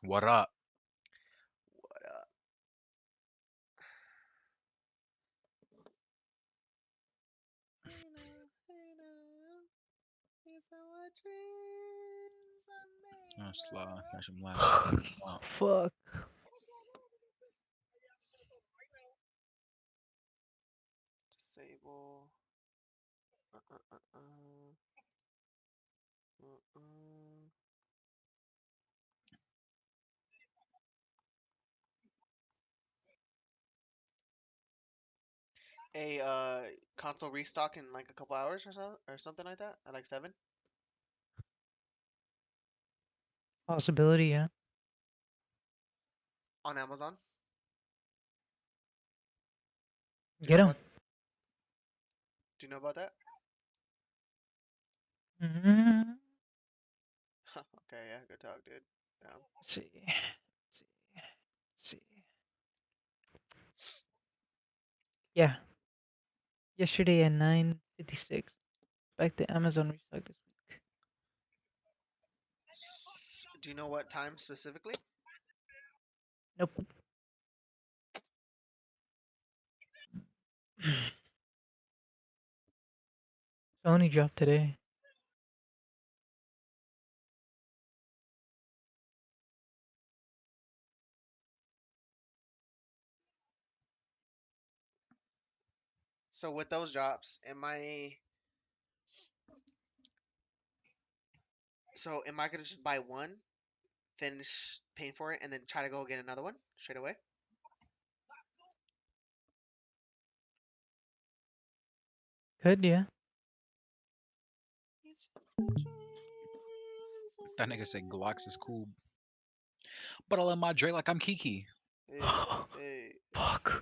What up? What up? Hey now, hey now, these are what dreams are Oh, made slow. of. Catch him last. Oh, Fuck. Disable. Uh, uh, uh, uh. Uh. A console restock in like a couple hours or so, or something like that, at like 7 Possibility, yeah. on Amazon. Do you Get know him. about? Do you know about that? Mm-hmm. Okay, yeah, good talk, dude. Yeah. See. See. See. Yeah. Yesterday at 9:56. Expect the Amazon restock this week. Do you know what time specifically? Nope. Sony dropped today. So with those drops, am I gonna just buy one, finish paying for it, and then try to go get another one straight away? Could, yeah. that nigga said Glocks is cool, but I'll let my Dre like I'm Kiki. Hey, hey, Fuck. fucking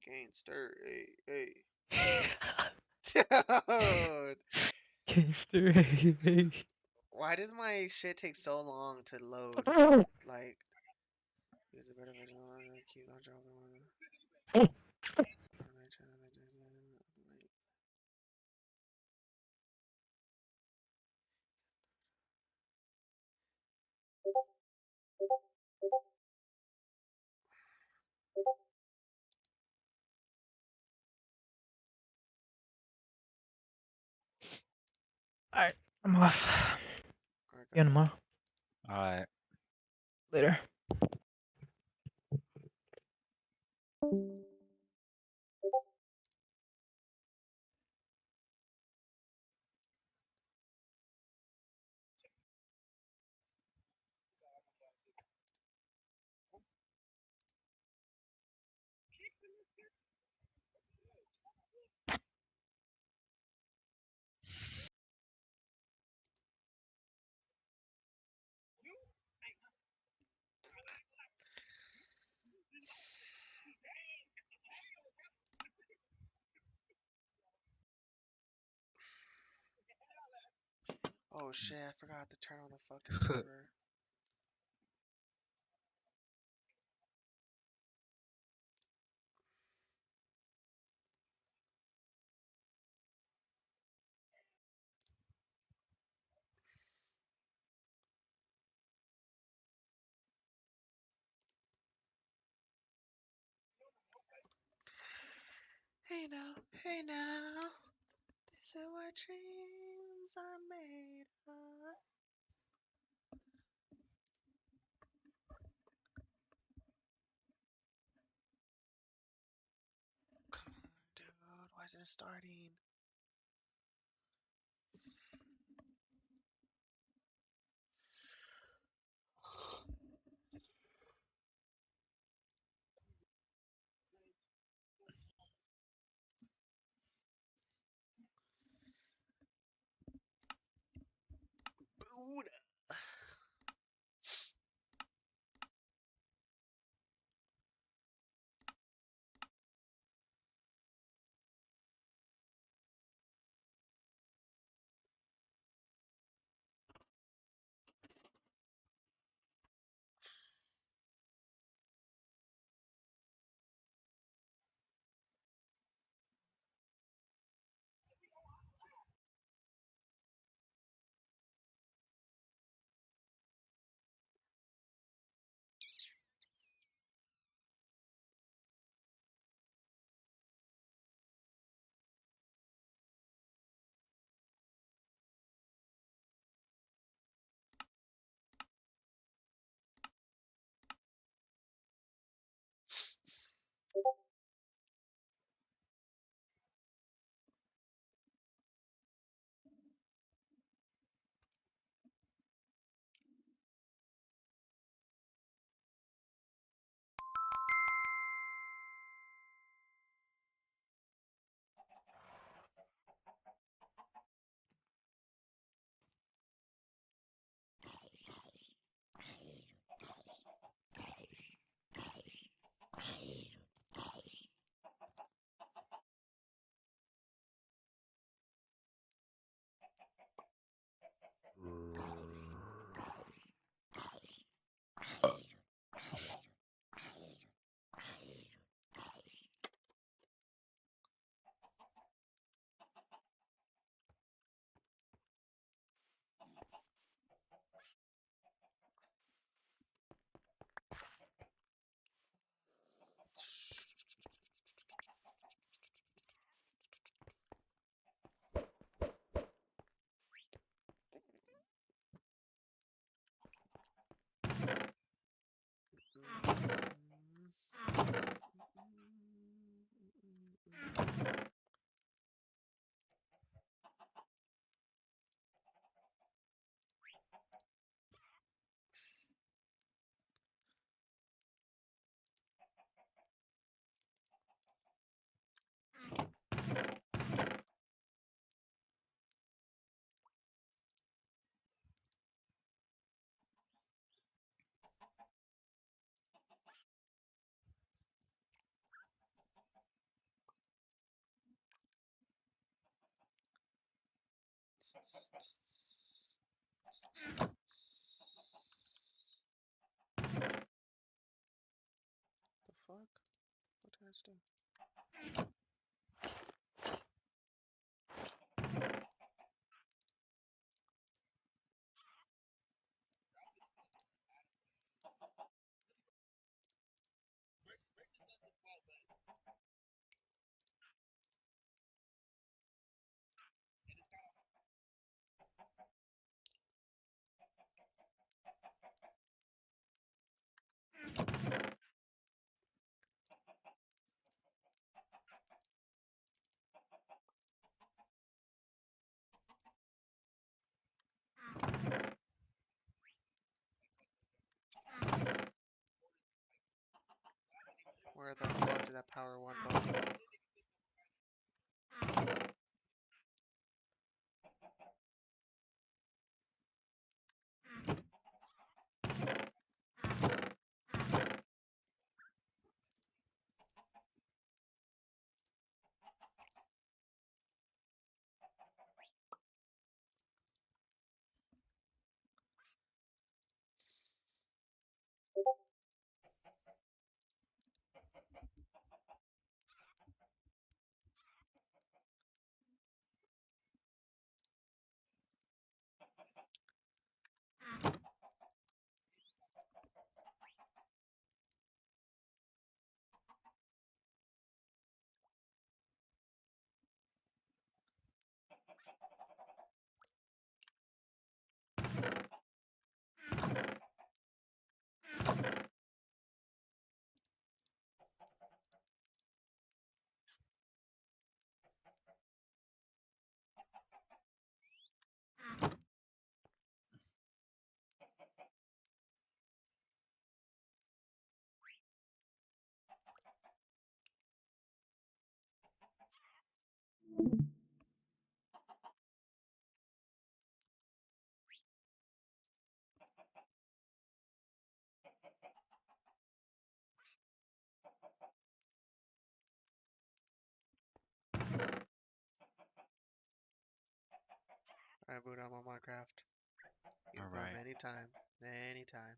gangster. Hey, hey. Dude, Gangster. why does my shit take so long to load? Oh. Like, is it better if I don't keep on dropping? Alright, I'm off. Alright, See you gotcha. tomorrow. Alright. Later. Oh shit, I forgot to turn on the fucking server. Hey now, this is what dreams are made of. Come on, dude, why isn't it starting? Buddha. The fuck? What did I just do? Where the fuck did that power one go? Alright, Buddha, I'm on Minecraft. You can come Alright. anytime. Anytime. Time. Anytime.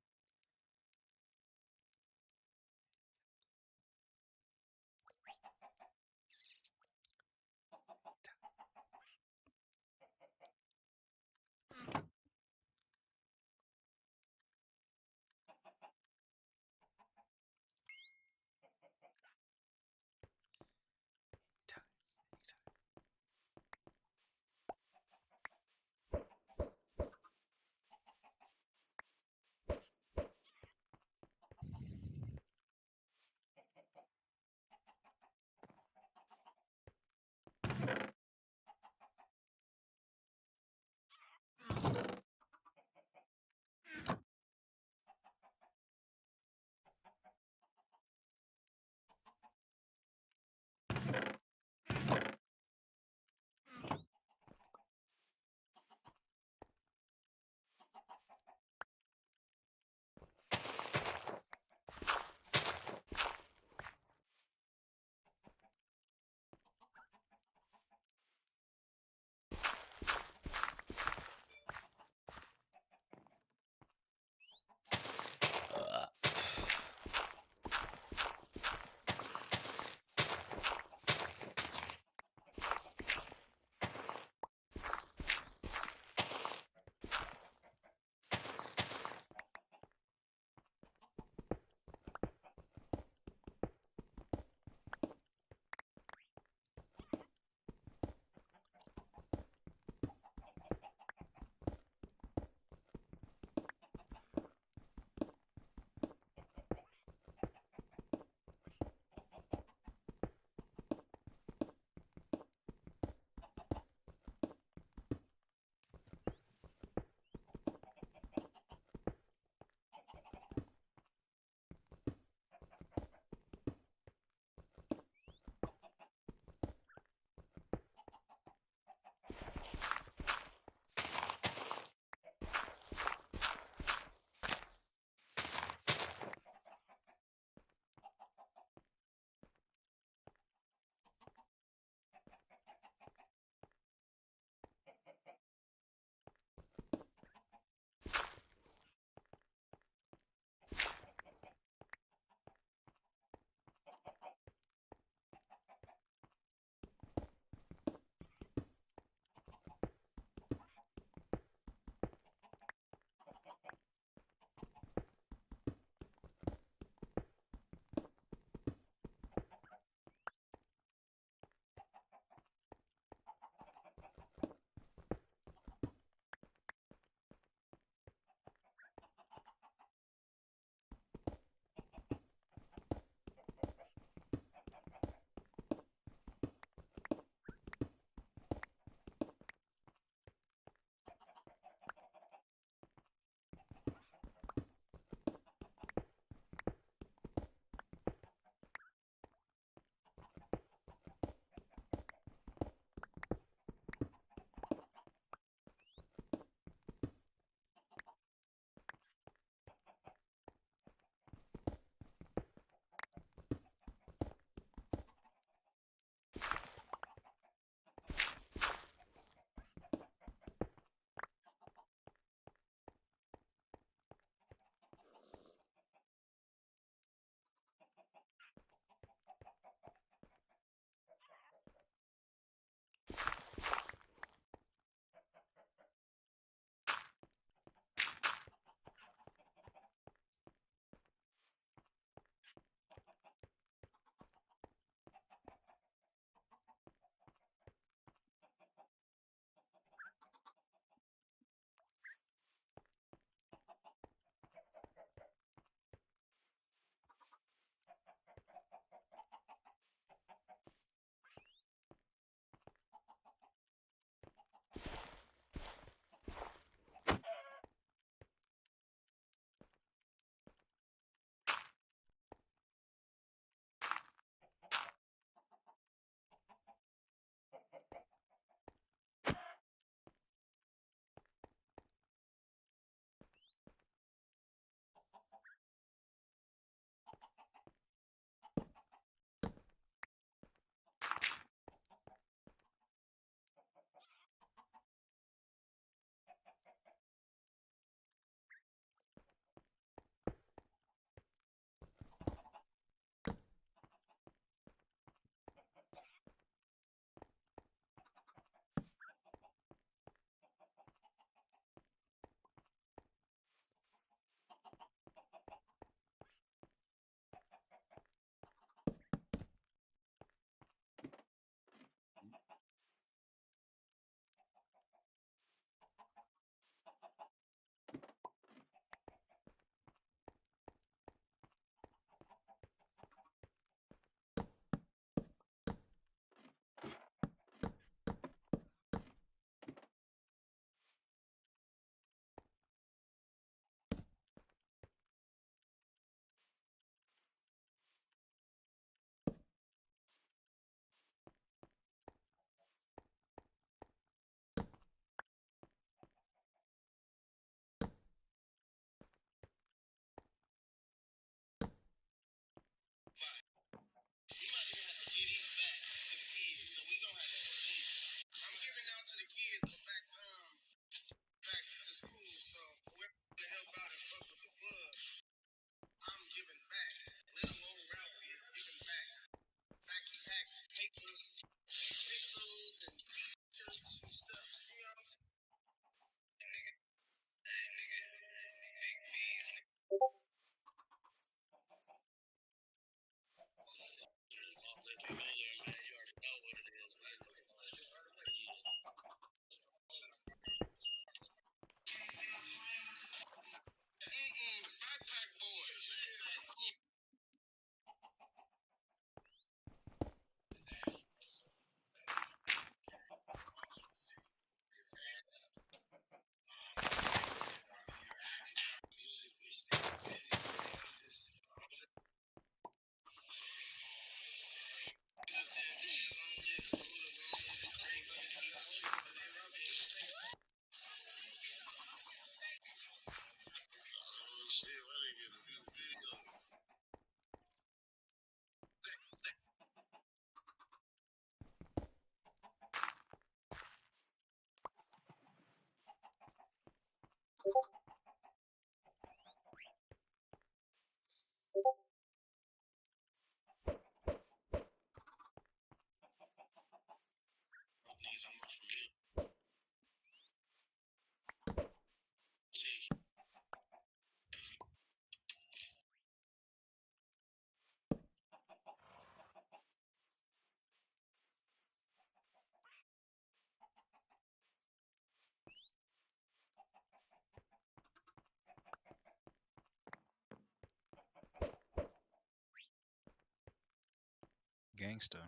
gangster.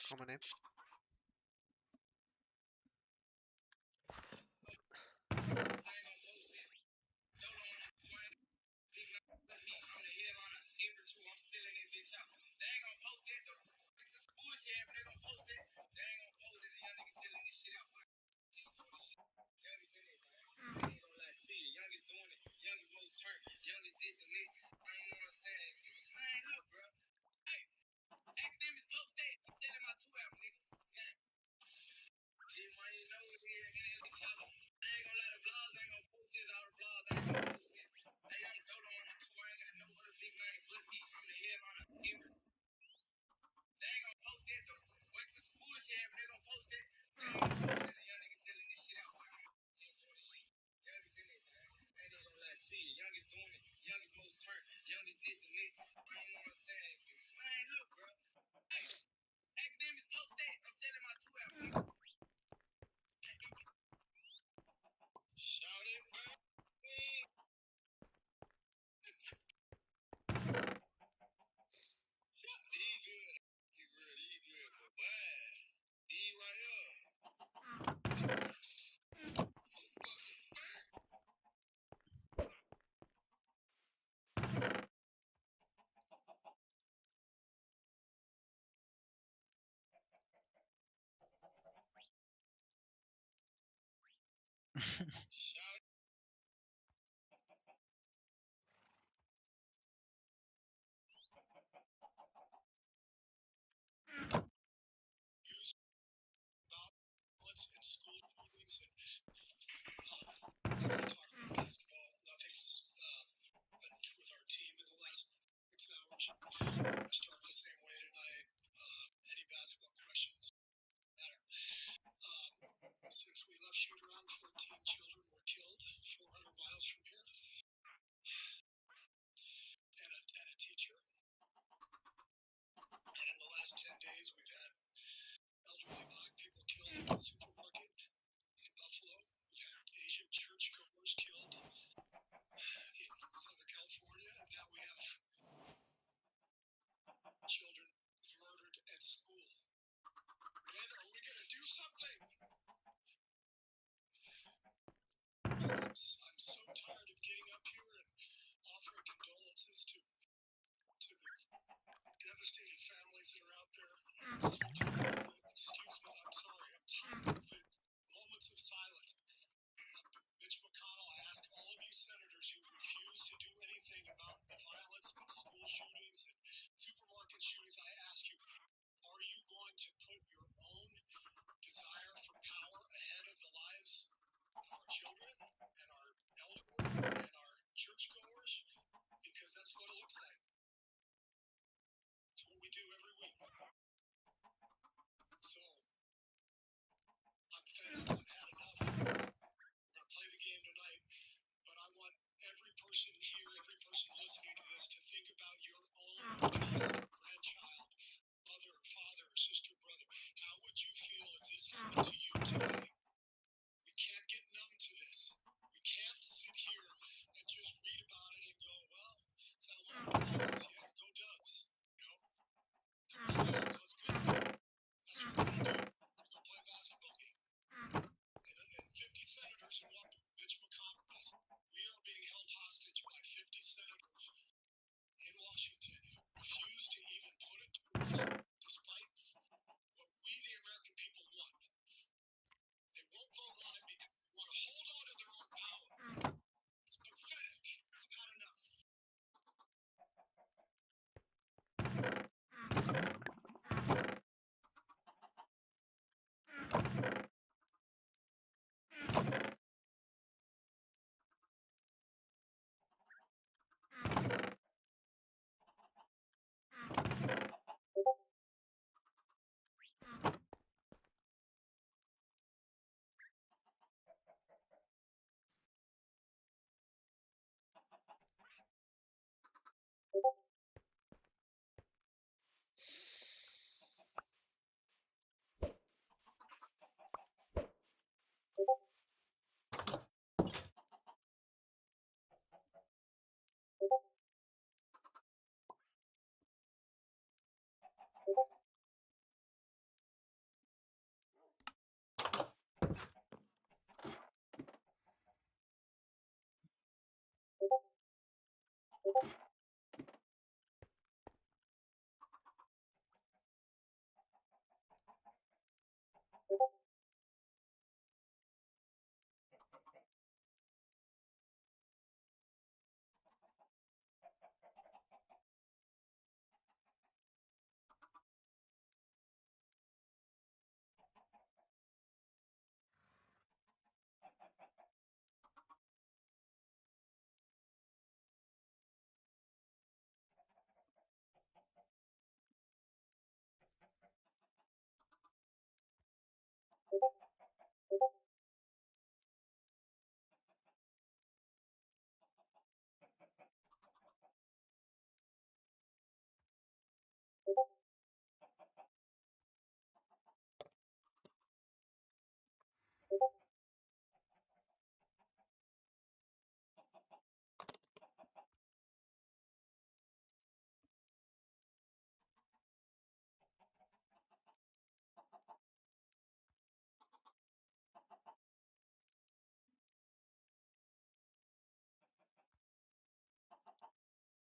Call my name.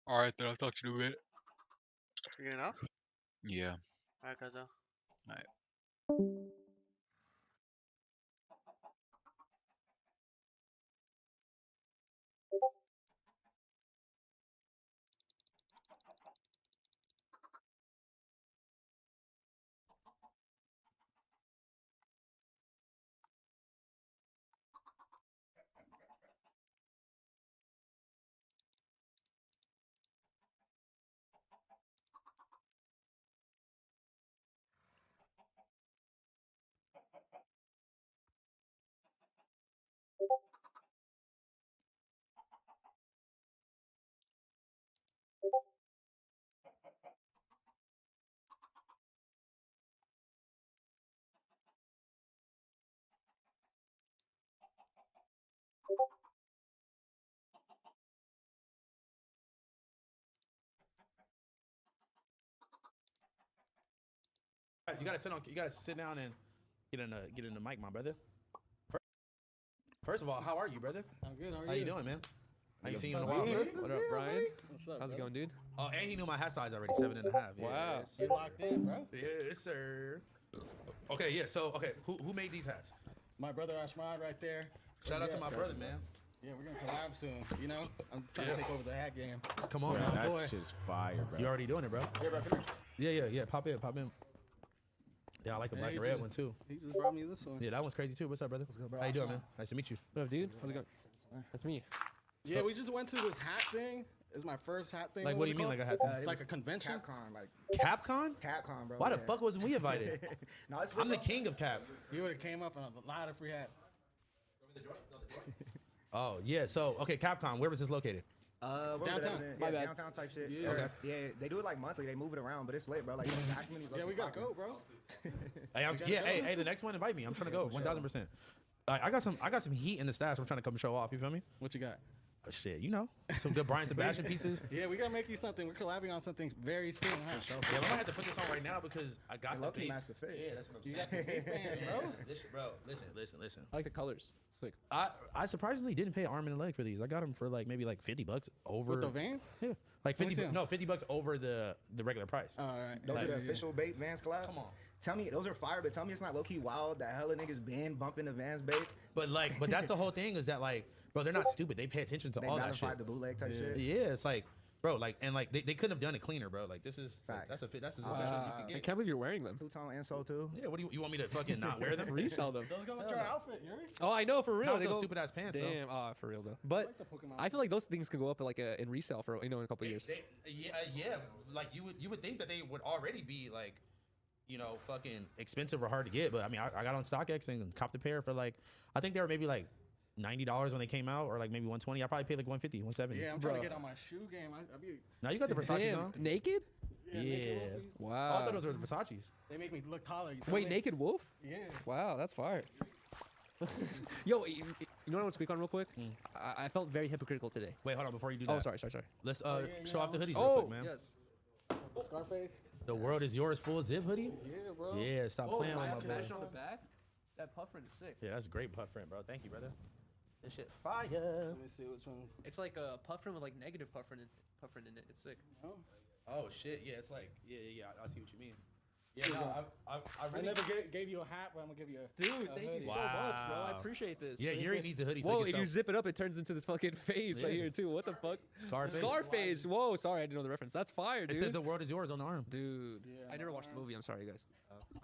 All right, then I'll talk to you in a minute. You get enough? Yeah. Alright, cuzzo. All right. You gotta sit on. You gotta sit down and get in the mic, my brother. First of all, how are you, brother? I'm good. How are How you doing, man? I ain't seen you in a up, while. man? Bro. What up, Brian? What's up? How's it going, dude? Oh, and he knew my hat size already, 7.5. Wow. Yes, You locked in, bro. yes, sir. Okay, yeah. So, okay, who made these hats? My brother Ashmad right there. Shout out to my brother, man. Yeah, we're gonna collab soon. You know, I'm trying Yeah. to take over the hat game. Come on, Bro, man. that boy. shit's fire, bro. You already doing it, bro? Yeah, bro, come here. Yeah. Pop in. Yeah, I like the Yeah, black he and red just- one too. He just brought me this one. Yeah, that one's crazy too. What's up, brother? What's good, bro? How you doing, man? Nice to meet you. What up, dude? How's it going? That's me. Yeah, we just went to this hat thing. It's my first hat thing. Like, what do you mean, like a hat thing? Like a convention? Capcom, like Capcom? Capcom, bro. Why the yeah. fuck wasn't we invited? No, it's I'm the bro. king of Cap. You would have came up on a lot of free hats. Oh yeah. So okay, Capcom. Where was this located? Where was it Downtown. at? My Yeah, bad. downtown type shit. Yeah. Okay. Yeah, they do it like monthly. They move it around, but it's lit, bro. Like, Yeah, we gotta go, bro. Hey, gotta yeah. go. Hey, the next one, invite me. I'm trying to go. 1,000%. I got some heat in the stash. I'm trying to come show off. You feel me? What you got? Shit, you know, some good Brian Sebastian pieces. Yeah, we gotta make you something. We're collabing on something very soon. Huh? Yeah, I might have to put this on right now because I got Hey, the low-key vape. match the fit. Yeah, that's what I'm You saying. got the big fan, bro. Bro, listen. I like the colors. Sick. I surprisingly didn't pay arm and a leg for these. I got them for like maybe like $50 over. With the Vans? Yeah, like Let me see 50. 'em. No, $50 over the regular price. All right. Those are the Yeah. official bait Vans collab. Come on. Tell me, those are fire, but tell me it's not low key wild that hella niggas been bumping the Vans bait. But that's the whole thing is that like, bro, they're not stupid. They pay attention to They all that shit. magnified the bootleg type shit. Yeah, it's like, bro, like, and like they couldn't have done it cleaner, bro. Like this is Facts. that's a fit. That's as I best as you can can't get. believe you're wearing them. Two-tone insole too. Yeah, what do you want me to fucking not wear them? Resell them. Those go with your outfit, Yuri. Oh, I know, for real. Not They those go- stupid ass pants. though. Damn, for real though. But like the Pokemon I feel like those things could go up like in resale for in a couple years. Yeah, like you would think that they would already be like, you know, fucking expensive or hard to get. But I mean, I got on StockX and copped a pair for like, I think they were maybe like $90 when they came out, or like maybe 120. I probably paid like 150, 170. Yeah, I'm trying Bro. to get on my shoe game. I be Now you got the Versace Damn, on. naked? naked Yeah. wolfies. Oh, I Wow. thought those were the Versace's. They make me look taller. You feel Wait, me? naked wolf? Yeah. Wow, that's fire. Yo, you know what I want to speak on real quick? I felt very hypocritical today. Wait, hold on before you do that. Oh, sorry. Let's yeah, show off the hoodies real Oh, quick, man. yes. Scarface. The world is yours, full zip hoodie. Yeah, bro. Yeah, stop Oh, playing with my last boy. match on the back. That puff print is sick. Yeah, that's a great puff print, bro. Thank you, brother. This shit fire. Let me see which ones. It's like a puff print with like negative puff print in it. It's sick. Oh. Oh shit, yeah, it's like yeah. I see what you mean. Yeah, no, I I really. never gave you a hat, but I'm gonna give you a. Dude, a thank you hoodie. so much, bro. I Wow. appreciate this. Yeah, Yuri needs a hoodie. So Whoa, he if can you sell zip it up, it turns into this fucking face right Yeah. here too. What the fuck? Scarface. Scarface. Whoa, sorry, I didn't know the reference. That's fire, It dude. says the world is yours on the arm. Dude, Yeah, I never my watched the arm. movie. I'm sorry, guys.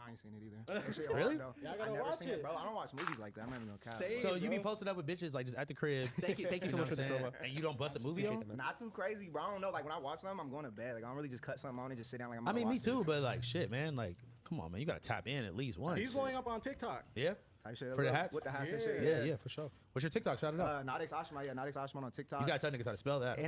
I ain't seen it either. That shit hard, Really? though. Yeah, I I gotta never watch seen it. it, bro. I don't watch movies like that. I'm not even gonna cap. Same. So you be bro. posting up with bitches like just at the crib. Thank you so know much what for I'm this, saying? bro. And you don't bust a movie Appreciate on? that, man. Not too crazy, bro. I don't know. Like when I watch them, I'm going to bed. Like I don't really just cut something on and just sit down. Like I'm. I gonna mean, me watch too, this but like shit, man. Like, come on, man. You gotta tap in at least once. He's blowing up on TikTok. Yeah, type shit. For the Look, hats? With the hats and Yeah. shit. yeah, yeah, for sure. What's your TikTok? Shout it out. Nodix Ashma, yeah, Nodix Ashma on TikTok. You gotta tell niggas how to spell that.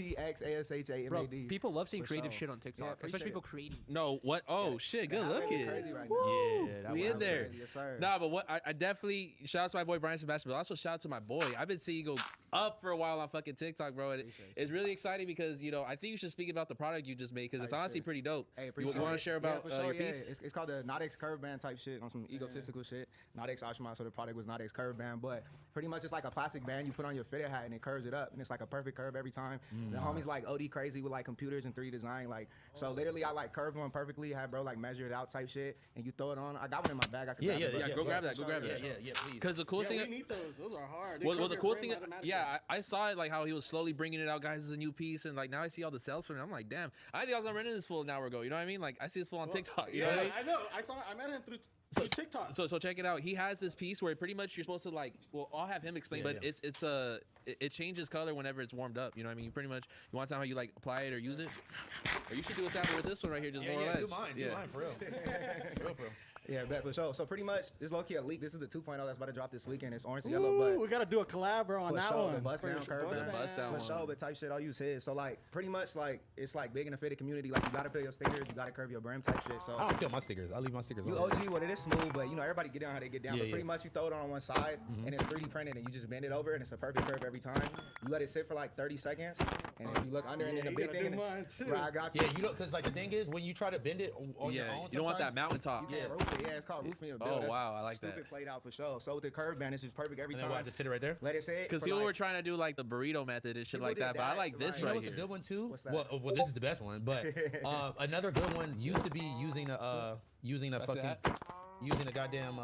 NOTXASHAMAD. Bro, people love seeing For creative sure. shit on Yeah, TikTok, appreciate especially people it. creating. No, what? Oh shit, good That was looking. crazy right now. Yeah, that We was- in there. Crazy, yes, sir. Nah, but what I definitely shout out to my boy Brian Sebastian, but also shout out to my boy. I've been seeing you go up for a while on fucking TikTok, bro. And it's really exciting because I think you should speak about the product you just made because it's Hey, honestly shit. pretty dope. Hey, You appreciate want to it. share Yeah, about for sure, your yeah. piece? It's called the Nodix Curve Band type shit on some egotistical shit. Nodix Ashma, so the product was Nodix Curve Band, but pretty much it's like a plastic band you put on your fitted hat and it curves it up, and it's like a perfect curve every time. The homies like OD crazy with like computers and 3D design, like so literally I like curve one perfectly, have bro like measure it out type shit, and you throw it on. I got one in my bag. I could Yeah, grab yeah, it, bro. Yeah, go grab that. for Go sure, grab Yeah, that. yeah, please. Because the cool Yeah, thing. we need those. Those are hard. They Well, curve the your cool brain thing, automatically. yeah, I saw it like how he was slowly bringing it out, guys, as a new piece, and like now I see all the sales from it. I'm like, damn, I think I was on renting this fool an hour ago. You know what I mean? Like I see this fool on TikTok. You know what I mean? I know. I saw. I met him through TikTok. So check it out. He has this piece where pretty much you're supposed to like. Well, I'll have him explain, Yeah, but yeah. it changes color whenever it's warmed up. You know what I mean? You pretty much you want to know how you like apply it or use it. Or you should do a sample with this one right here, just yeah, more or yeah, less. do mine for real. For real, for real. Yeah, bet for sure. So pretty much this low key a leak. This is the 2.0 that's about to drop this weekend. It's orange and yellow, Ooh, but we gotta do a collab, bro, on for that sure, one. the bust For down sure. curve band. Bust down For one. sure, but type shit, I'll use his. So like pretty much like it's like big in the fitted community. Like you gotta put your stickers, you gotta curve your brim type shit. So I don't kill my stickers. I leave my stickers you on. OG what it is smooth, but you know everybody get down how they get down. Yeah, but yeah. pretty much you throw it on one side and it's 3D printed and you just bend it over and it's a perfect curve every time. You let it sit for like 30 seconds and if you look under and Yeah, then the you big gotta thing, do and mine too. bro, I got you. Yeah, you don't, cause like the thing is when you try to bend it on your Yeah, own, you don't want that sometimes- mountaintop. You can't roof it. Yeah, it's called roofing your build. Oh That's wow, I like stupid that. played out for sure. So with the curve band, it's just perfect every And then time. what, just sit it right there. Let it sit. Because for people like- were trying to do like the burrito method and shit People like did that, but I that, like this right. You know right what's a here. good one too? What's that? Well, this is the best one, but another good one used to be using a That's fucking that? using a goddamn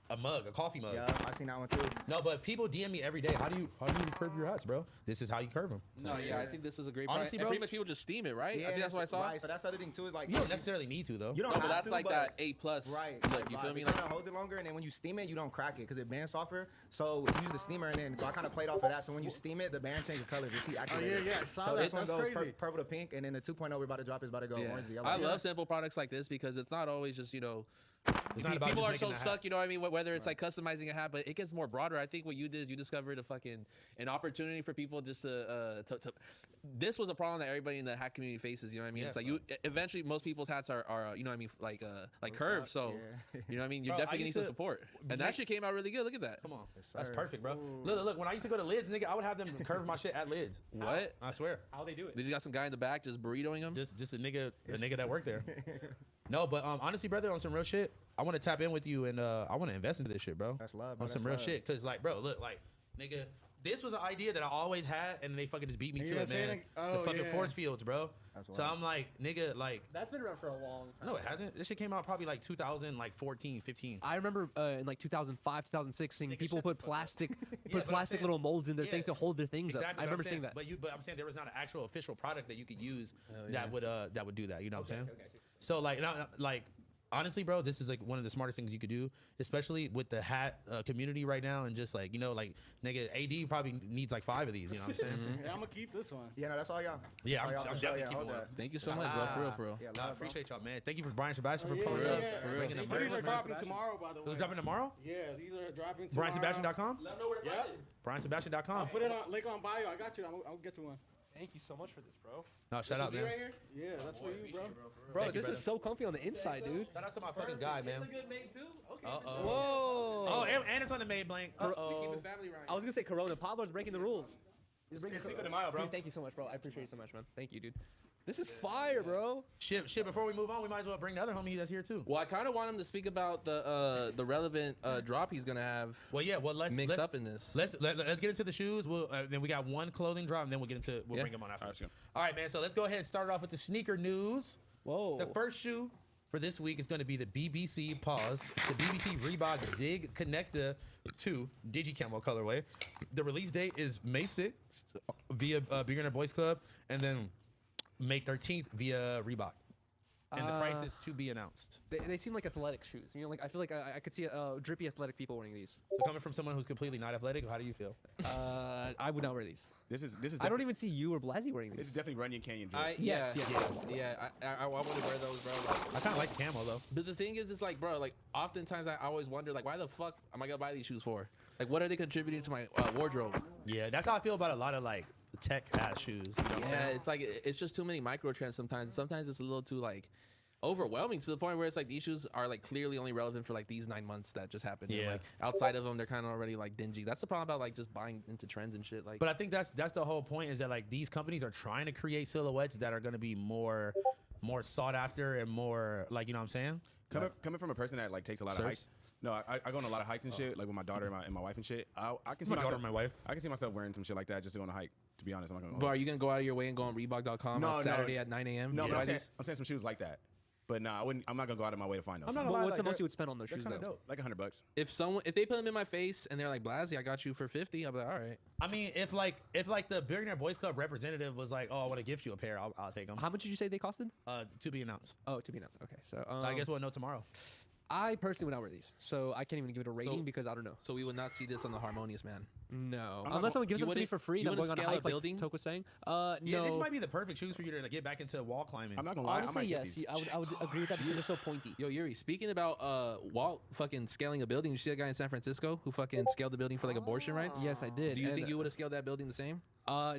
a mug, a coffee mug. Yeah, I seen that one too. No, but people DM me every day. How do you curve your hats, bro? This is how you curve them. No, yeah, I think this is a great Honestly, product. And bro- pretty much people just steam it, right? I think that's what I saw. Right, so that's the other thing too is like You don't necessarily need to though. you don't No, but have that's to, like but- that A plus. Right. Look, you feel me? It Like kind of holds it longer, and then when you steam it, you don't crack it because it bands softer. So you use the steamer, and then so I kind of played off of that. So when you steam it, the band changes colors. It's heat activated. yeah, I saw so that. this one That's goes crazy. purple to pink, and then the 2.0 we're about to drop is about to go yeah. orange to yellow. I love simple products like this because it's not always just It's not about people just are making so the hat. stuck, you know what I mean? Whether it's like customizing a hat, but it gets more broader. I think what you did is you discovered an opportunity for people just to this was a problem that everybody in the hat community faces, you know what I mean? Yeah, It's like eventually most people's hats are you know what I mean, like curved, so yeah. you know what I mean? You're Bro, I definitely need used some to support. And make- that shit came out really good. Look at that. Come on, Yes, that's sir. perfect, bro. Look, when I used to go to Lids, nigga, I would have them curve my shit at Lids. What? I swear. How they do it? They just got some guy in the back just burritoing him. Just a nigga that worked there. No, but honestly, brother, on some real shit, I want to tap in with you and I want to invest into this shit, bro. That's love, bro. On some That's real love. shit, cause like, bro, look, like, nigga, this was an idea that I always had, and they fucking just beat me You to know it, what I'm man. saying? The Oh, fucking yeah. force fields, bro. That's So wild. I'm like, nigga, like, That's been around for a long time. no, it hasn't. This shit came out probably like 2014, 15. I remember in like 2005, 2006, seeing Nigga, people shut the put fuck up. plastic, but put I'm plastic saying- little molds in their thing yeah, to hold their things Exactly. up. I but I'm remember saying, seeing that. But I'm saying there was not an actual official product that you could use yeah. that would do that. You know what I'm saying? So like, like. Honestly, bro, this is like one of the smartest things you could do, especially with the hat community right now, and just like like nigga, AD probably needs like 5 of these. You know what I'm saying? Yeah, I'm gonna keep this one. Yeah, no, that's all y'all. Yeah, That's all I'm y'all for sure. definitely Yeah, keeping hold one. that. Thank you so much, bro. For real, for real. Yeah, Nah, I love, bro. appreciate y'all, man. Thank you for Brian Sebastian for Yeah, pulling yeah, up, yeah. bringing the These merch. are dropping tomorrow, by the way. Those dropping tomorrow? Yeah, these are dropping tomorrow. BrianSebastian.com. Let them know where to Yep. find it. BrianSebastian.com. Put it on link on bio. I got you. I'll get you one. Thank you so much for this, bro. No, shout out, man. Yeah, that's for you, bro. Bro, Thank you, this brother. is so comfy on the inside, dude. Shout out to my fucking guy, man. good mate too. Okay. Uh-oh. Whoa. Oh, and it's on the maid blank. Uh-oh. family right. I was gonna say Corona. Pablo's breaking the rules. He's breaking Cinco de Mayo, bro. Dude, thank you so much, bro. I appreciate you so much, man. Thank you, dude. This is fire, bro. Shit, before we move on, we might as well bring the other homie that's here too. Well, I kind of want him to speak about the relevant drop he's gonna have Well, yeah, let's mixed up in this. Let's get into the shoes. We'll then we got one clothing drop, and then we'll Yeah. bring him on after. All right, man. So let's go ahead and start off with the sneaker news. Whoa. The first shoe for this week is going to be the BBC the BBC Reebok Zig Connecta 2 Digi Camo colorway. The release date is May 6th via Beginner Boys Club, and then May 13th via Reebok. And the price is to be announced. They seem like athletic shoes. You know, like I feel like I could see drippy athletic people wearing these. So coming from someone who's completely not athletic, how do you feel? I would not wear these. This is I don't even see you or Blasey wearing This these. is definitely Runyon Canyon drip. Yes, yes, I want to wear those, bro. Like, I kind of like the camo though. but the thing is, it's like, bro, like oftentimes I always wonder, like, why the fuck am I gonna buy these shoes for? Like, what are they contributing to my wardrobe? Yeah, that's how I feel about a lot of like tech ass shoes. You know what I'm Yeah, saying? it's like it's just too many micro trends sometimes. Sometimes it's a little too like overwhelming to the point where it's like these shoes are like clearly only relevant for like these 9 months that just happened. And, Yeah. like outside of them, they're kind of already like dingy. That's the problem about like just buying into trends and shit. Like, But I think that's the whole point is that like these companies are trying to create silhouettes that are going to be more sought after and more like, you know what I'm saying? Coming from a person that like takes a lot of Sirs? hikes. No, I go on a lot of hikes and shit, like with my daughter and my wife and shit. I can see My daughter myself, and my wife. I can see myself wearing some shit like that just to go on a hike. To be honest, I'm not gonna. but are you gonna go out of your way and go on Reebok.com No, on no. Saturday at 9 a.m.? No, to but buy I'm saying, these? I'm saying some shoes like that. But no, I wouldn't. I'm not gonna go out of my way to find those. I'm not Well, gonna lie, what's the like, most they're- you would spend on those they're shoes kinda though? dope. Like $100. If they put them in my face and they're like, Blasey, I got you for 50, I'll be like, all right. I mean, if the Billionaire Boys Club representative was like, "Oh, I want to gift you a pair," I'll take them. How much did you say they costed? To be announced. Oh, to be announced. Okay, so, So I guess we'll know tomorrow. I personally would not wear these, so I can't even give it a rating So- because I don't know. So we would not see this on the Harmonious Man. No, not unless someone gives you them to me wouldn't- for free, you and I'm going wouldn't on a scale a hike, like building? Toke was saying. Yeah, No. this might be the perfect shoes for you to get back into wall climbing. I'm not gonna lie. I Honestly, might get yes. these. I would agree with that because they're so pointy. Yo, Yuri, speaking about wall fucking scaling a building, you see that guy in San Francisco who fucking scaled the building for like abortion rights? Yes, I did. Do you and, think you would have scaled that building the same?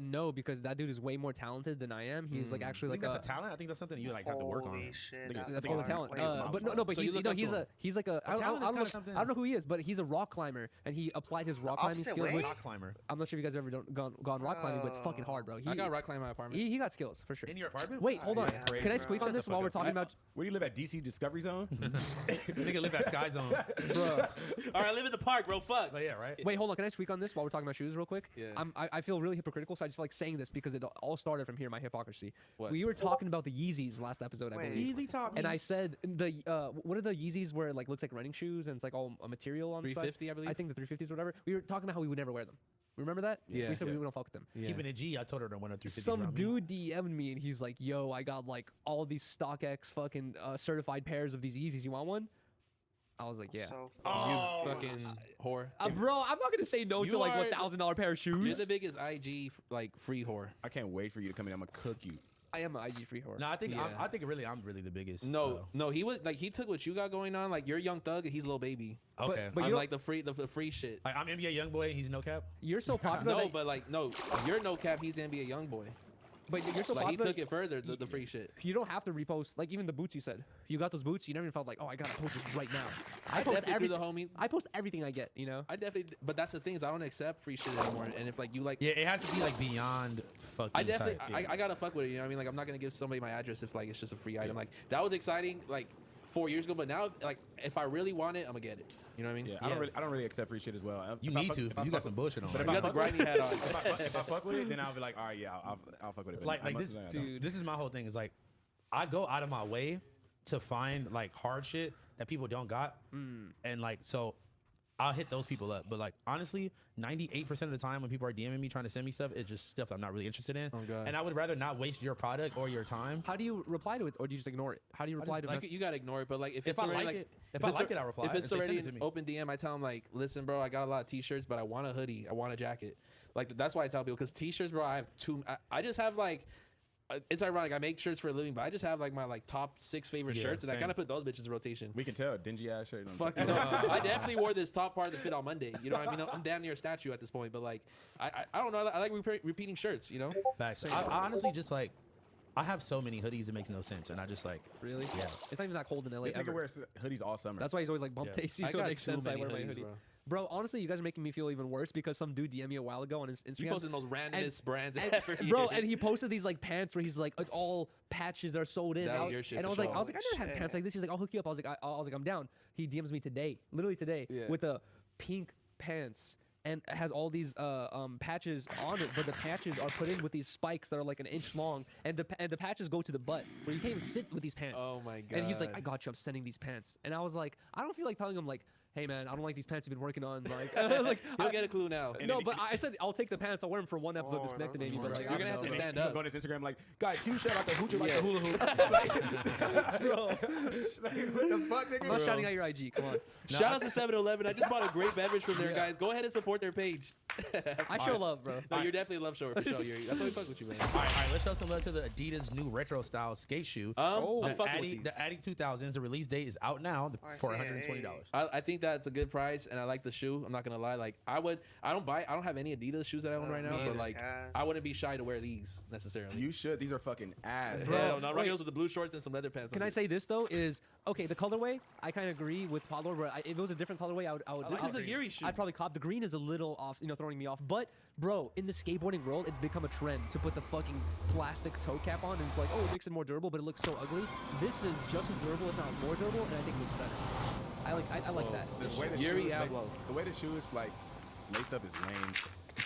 No, because that dude is way more talented than I am. He's like I actually think like that's a talent. I think that's something you like have to work on. Holy shit. Think it's- That's think all the it's- talent. think it's But Mount no, but So you he's look no, up to he's him. he's like a I don't, talent I is don't know kinda something- I don't know who he is, but he's a rock climber and he applied his rock climbing opposite skills. way? Which, Rock climber. I'm not sure if you guys have ever gone rock climbing, but it's fucking hard, bro. I got rock climbing in my apartment. He got skills for sure. In your apartment? Wait, hold on. Yeah, Can I crazy, squeak bro. on this while we're talking about? Where do you live at? DC Discovery Zone? Nigga live at Sky Zone. Bruh. All right, I live in the park, bro. Fuck. But yeah, right. Wait, hold on. Can I squeak on this while we're talking about shoes real quick? Yeah. I feel really hypocritical, so I just feel like saying this because it all started from here, my hypocrisy. What? We were talking about the Yeezys last episode, I Wait. believe. Easy talk. And I said what are the Yeezys where it like looks like running shoes and it's like all a material on the side? 350, I believe. I think the 350s or whatever. We were talking about how we would never wear them. Remember that? Yeah. We said Yeah. we don't fuck with them. Yeah. keeping it G. I told her to win a 350. Some dude DM'd me and he's like, "Yo, I got like all these StockX fucking certified pairs of these Yeezys. You want one?" I was like, "Yeah." So Oh, You fucking whore. Bro, I'm not gonna say no You to like are- $1,000 pair of You're shoes. the biggest IG like free whore. I can't wait for you to come in. I'm gonna cook you. I am an IG free whore. No, I think Yeah. I think really I'm really the biggest. No, he was like he took what you got going on. Like you're Young Thug and he's Lil Baby. Okay. but I'm you like the free shit. I'm NBA young boy. He's no cap. You're so popular. No, that- but like no, you're no cap. He's NBA Young Boy. but you're so Like he popular. took it further. The free shit. You don't have to repost like even the boots you said. You got those boots. You never even felt like, oh, I gotta post this right now. I post definitely do the homie. I post everything I get. You know. I definitely, but that's the thing is I don't accept free shit anymore. And if like you like, Yeah, it has to be like beyond fucking. I definitely, tight. I gotta fuck with it. You know what I mean? Like I'm not gonna give somebody my address if like it's just a free item. Like that was exciting like 4 years ago, but now like if I really want it, I'm gonna get it. You know what I mean? Yeah, Yeah. I don't really accept free shit as well. You If I need fuck- to. if I You got fuck- some bullshit on. But if You I got the fuck with grimy hat on. if I fuck with it, then I'll be like, all right, yeah, I'll fuck with it. But like I this must say, dude, this is my whole thing is like I go out of my way to find like hard shit that people don't got and like so I'll hit those people up, but like honestly 98% of the time when people are DMing me trying to send me stuff, it's just stuff I'm not really interested in. Oh, God. And I would rather not waste your product or your time. How do you reply to it, or do you just ignore it? How do you reply just, to Like mess- you gotta ignore it, but like if If it's I already like like it, if I it's like a- it, I'll reply. If it's Say, send already it to an me. open DM, I tell them like, listen, bro, I got a lot of t-shirts, but I want a hoodie, I want a jacket. Like that's why I tell people because t-shirts, bro, I have two. I just have like. It's ironic. I make shirts for a living, but I just have like my like top 6 favorite Yeah, shirts, and I same. kind of put those bitches in rotation. we can tell dingy ass shirt. Fuck you. I definitely wore this top part that fit on Monday. You know what I mean? I'm damn near a statue at this point, but like, I don't know. I like repeating shirts. You know? Facts. I honestly just like I have so many hoodies it makes no sense, and I just like really? Yeah. It's not even that cold in LA. This nigga Ever. wears hoodies all summer. That's why he's always like bump Yeah. tasty, I so it got makes too sense that I many wear my hoodies, hoodie. bro. Bro, honestly, you guys are making me feel even worse because some dude DM'd me a while ago on his Instagram. You posted the most randomest brands and- ever. bro, and he posted these like pants where he's like, it's all patches that are sewed in. That And I was your shit And I for was like, sure. I was like, I never had Holy pants like this. He's like, I'll hook you up. I was like, I'm down. He DMs me today, literally today, Yeah. with the pink pants and it has all these patches on it, but the patches are put in with these spikes that are like an inch long, and the patches go to the butt where you can't even sit with these pants. Oh my god. And he's like, I got you. I'm sending these pants. And I was like, I don't feel like telling him like, hey man, I don't like these pants you've been working on. Like, like He'll get a clue now. no, but I said I'll take the pants. I'll wear them for one episode of Oh, that Disconnected, was maybe. But more like, You're I gonna have don't to know. stand He'll up. go on his Instagram like, guys, huge shout out to Hoochie like Yeah. the hula hoop. Bro, Like, what the fuck, nigga? I'm not shouting out your IG. Come on. Shout out to 7-Eleven. I just bought a great beverage from there, guys. Go ahead and support their page. I show love, bro. No, you're definitely a love shower for sure, Yuri. That's why we fuck with you, man. All right, let's show some love to the Adidas new retro style skate shoe. I'm the fucking with Addy, these. the Addy 2000s. The release date is out now Oh, I for see it. $120. Hey. I think that's a good price, and I like the shoe. I'm not gonna lie. Like I don't have any Adidas shoes that I own right now, me but either, like guys. I wouldn't be shy to wear these necessarily. You should. These are fucking ass. Bro, Hell no, wait. Rocky Hills with the blue shorts and some leather pants. Can on I it. say this though? Is okay. The colorway, I kind of agree with Pablo. Where if it was a different colorway, I would. This I'd- is a Yuri shoe. I'd probably cop the green. Is a little off, throwing me off. But bro, in the skateboarding world, it's become a trend to put the fucking plastic toe cap on, and it's like, oh, it makes it more durable, but it looks so ugly. This is just as durable, if not more durable, and I think it looks better. I like that. The way the Yuri shoe is laced, Outlaw. the way the shoe is like laced up is lame.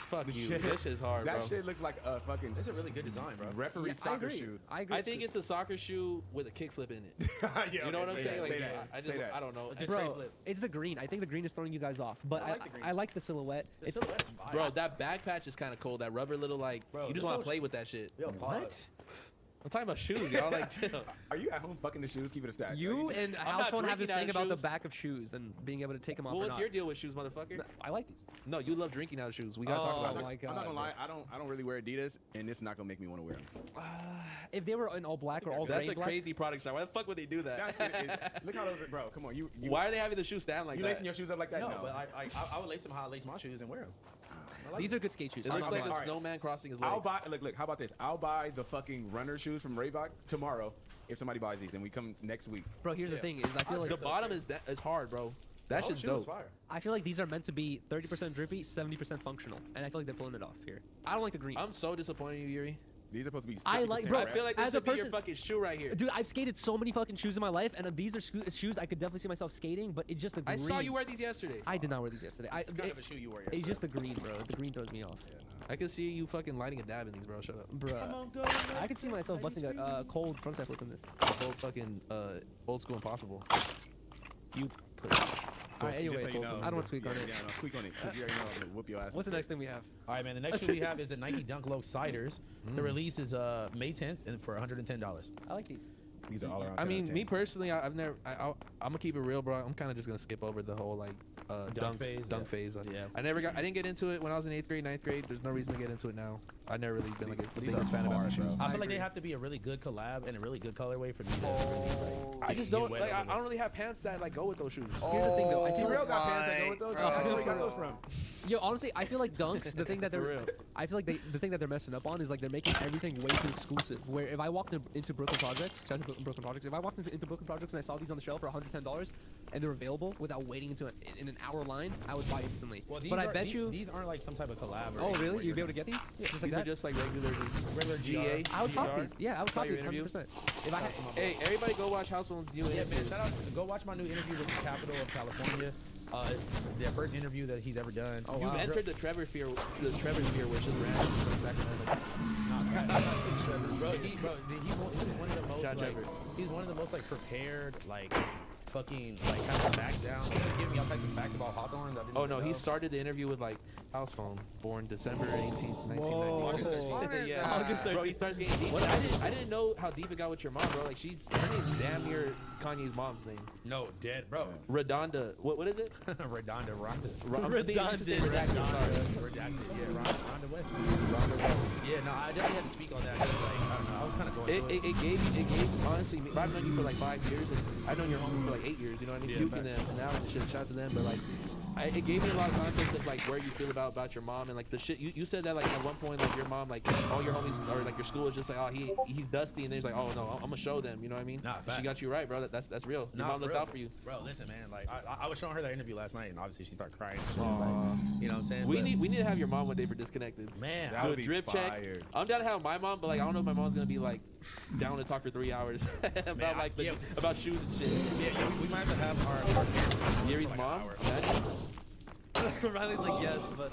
Fuck The you. shit- This is hard, That bro. shit looks like a fucking. It's a really good design, bro. Referee Yeah, I soccer agree. shoe. I agree. I think it's a soccer shoe with a kickflip in it. Yeah, You know what I'm okay, saying? say Like, that. I just, Say that. I don't know. A good tray Bro, flip. it's the green. I think the green is throwing you guys off, but I like the green. I like the silhouette. The It's, silhouette's fire. Bro, that back patch is kind of cool. That rubber little like, Bro, you this just want whole to play with that shit. Yo, pause. I'm talking about shoes, y'all. Like, chill. Are you at home fucking the shoes? Keep it a stack. you Like, and I'm House not Phone have this drinking out thing of about the shoes. back of shoes and being able to take them off. Well, or what's not. your deal with shoes, motherfucker? I like these. No, you love drinking out of shoes. We gotta talk Oh about my it. god. I'm not gonna bro. lie. I don't really wear Adidas, and it's not gonna make me want to wear them. If they were in all black or all That's gray a black, crazy product shot. Why the fuck would they do That that? shit is, look how those are, bro. Come on, you Why are they having the shoe stand like you that? lacing your shoes up like that? No, but I would lace them how I lace my shoes and wear them. these are good skate shoes. It I'm looks not like gonna a lie. snowman crossing his legs. I'll buy. Look. How about this? I'll buy the fucking runner shoes from Reebok tomorrow if somebody buys these, and we come next week. Bro, here's the thing: is I feel like The bottom is hard, bro. That shit's dope. Fire. I feel like these are meant to be 30% drippy, 70% functional, and I feel like they're pulling it off here. I don't like the green. I'm so disappointed in you, Yuri. These are supposed to be. I like- 50% bro, I wrap. feel like this As a should be your person- fucking shoe right here. Dude, I've skated so many fucking shoes in my life, and these are shoes I could definitely see myself skating, but it's just the I green. saw you wear these yesterday. I did not wear these yesterday. It's kind of a shoe you wear. It's just the green, bro. The green throws me off. I can see you fucking lighting a dab in these, bro. Shut up. Bruh. I could see myself busting a cold frontside flip in this. Old fucking old school impossible. You put it. All right, Just anyway, so you know. I don't want to squeak on it. Yeah, no, squeak on it. 'Cause you already know I'm gonna whoop your ass. What's the next thing we have? All right, man. The next shoe we have is the Nike Dunk Low Siders. The release is May 10th and for $110. I like these. These are all around. I 10 mean, out of me 10. personally, I'm gonna keep it real, bro. I'm kind of just gonna skip over the whole like dunk phase, dunk yeah. phase. Yeah. I didn't get into it when I was in 8th grade, 9th grade. There's no reason to get into it now. I never really been like the These biggest are fan about hard, the shoes. bro. I feel like they have to be a really good collab and a really good colorway for me to really, Oh, I just get don't wet like. over I don't really have pants that like go with those shoes. Here's the thing, though. I feel T-Real like, got pants that go with those. Bro. Where you got those from? yo, honestly, I feel like dunks. The thing that For they're, real. I feel like the thing that they're messing up on is like they're making everything way too exclusive. Where if I walked into Brooklyn Projects, shout out to Brooklyn Projects, if I walked into Brooklyn Projects and I saw these on the shelf for $110 and they're available without waiting into in an hour line, I would buy instantly. Well, but I bet you. these aren't like some type of collab. Or Oh, anything really? where You'd be you're able to get these? Yeah, just like These are that. just like regular Regular GA. I would cop GR. these. Yeah, I would Saw cop your these interview? 100%. If I had, Hey, everybody, go watch House Phone's new Yeah, interview. man. Shout out. Go watch my new interview with the Capital of California. It's the first interview that he's ever done. Oh, You've wow. entered the Trevor Sphere, which is random from Sacramento. Bro, he's one of the most Shout out like, Trevor. he's one of the most like prepared like fucking like kind of back down. He was giving me all types of facts about Hawthorne. That I didn't Oh even no, he know. started the interview with like House Phone, born December 18th, Whoa. 1996. Whoa. Yeah. August Bro, 13th. he starts getting deep. What I didn't know how deep it got with your mom, bro. Like her name's damn near Kanye's mom's name. No, dead, bro. Redonda. What is it? Redonda, Rhonda. I think you used to say redacted. Sorry. Redacted, yeah, Rhonda West. Yeah, no, I definitely had to speak on that. 'Cause, like, I don't know, I was kind of going through It gave honestly. I've known you for like 5 years, and I've known your homies for like 8 years. You know what I mean? Yeah, Puking fact. them and now and shit. Shout out to them, but like. It gave me a lot of context of like where you feel about your mom and like the shit you said that like at one point like your mom like all your homies or like your school is just like, oh, he's dusty, and then he's like, oh no, I'm gonna show them, you know what I mean? Nah, She fact. got you right, bro. That's real. Your Nah, mom looked real. out for you. Bro, listen, man. Like, I was showing her that interview last night, and obviously she started crying. And shit, Aw. like, you know what I'm saying? We But, need to have your mom one day for Disconnected. man. That Do would a be drip fire. check. I'm down to have my mom, but like I don't know if my mom's gonna be like down to talk for 3 hours about like yeah. about shoes and shit. Yeah, we might have to have our Yuri's for like an mom. hour. Imagine. Riley's like, yes, but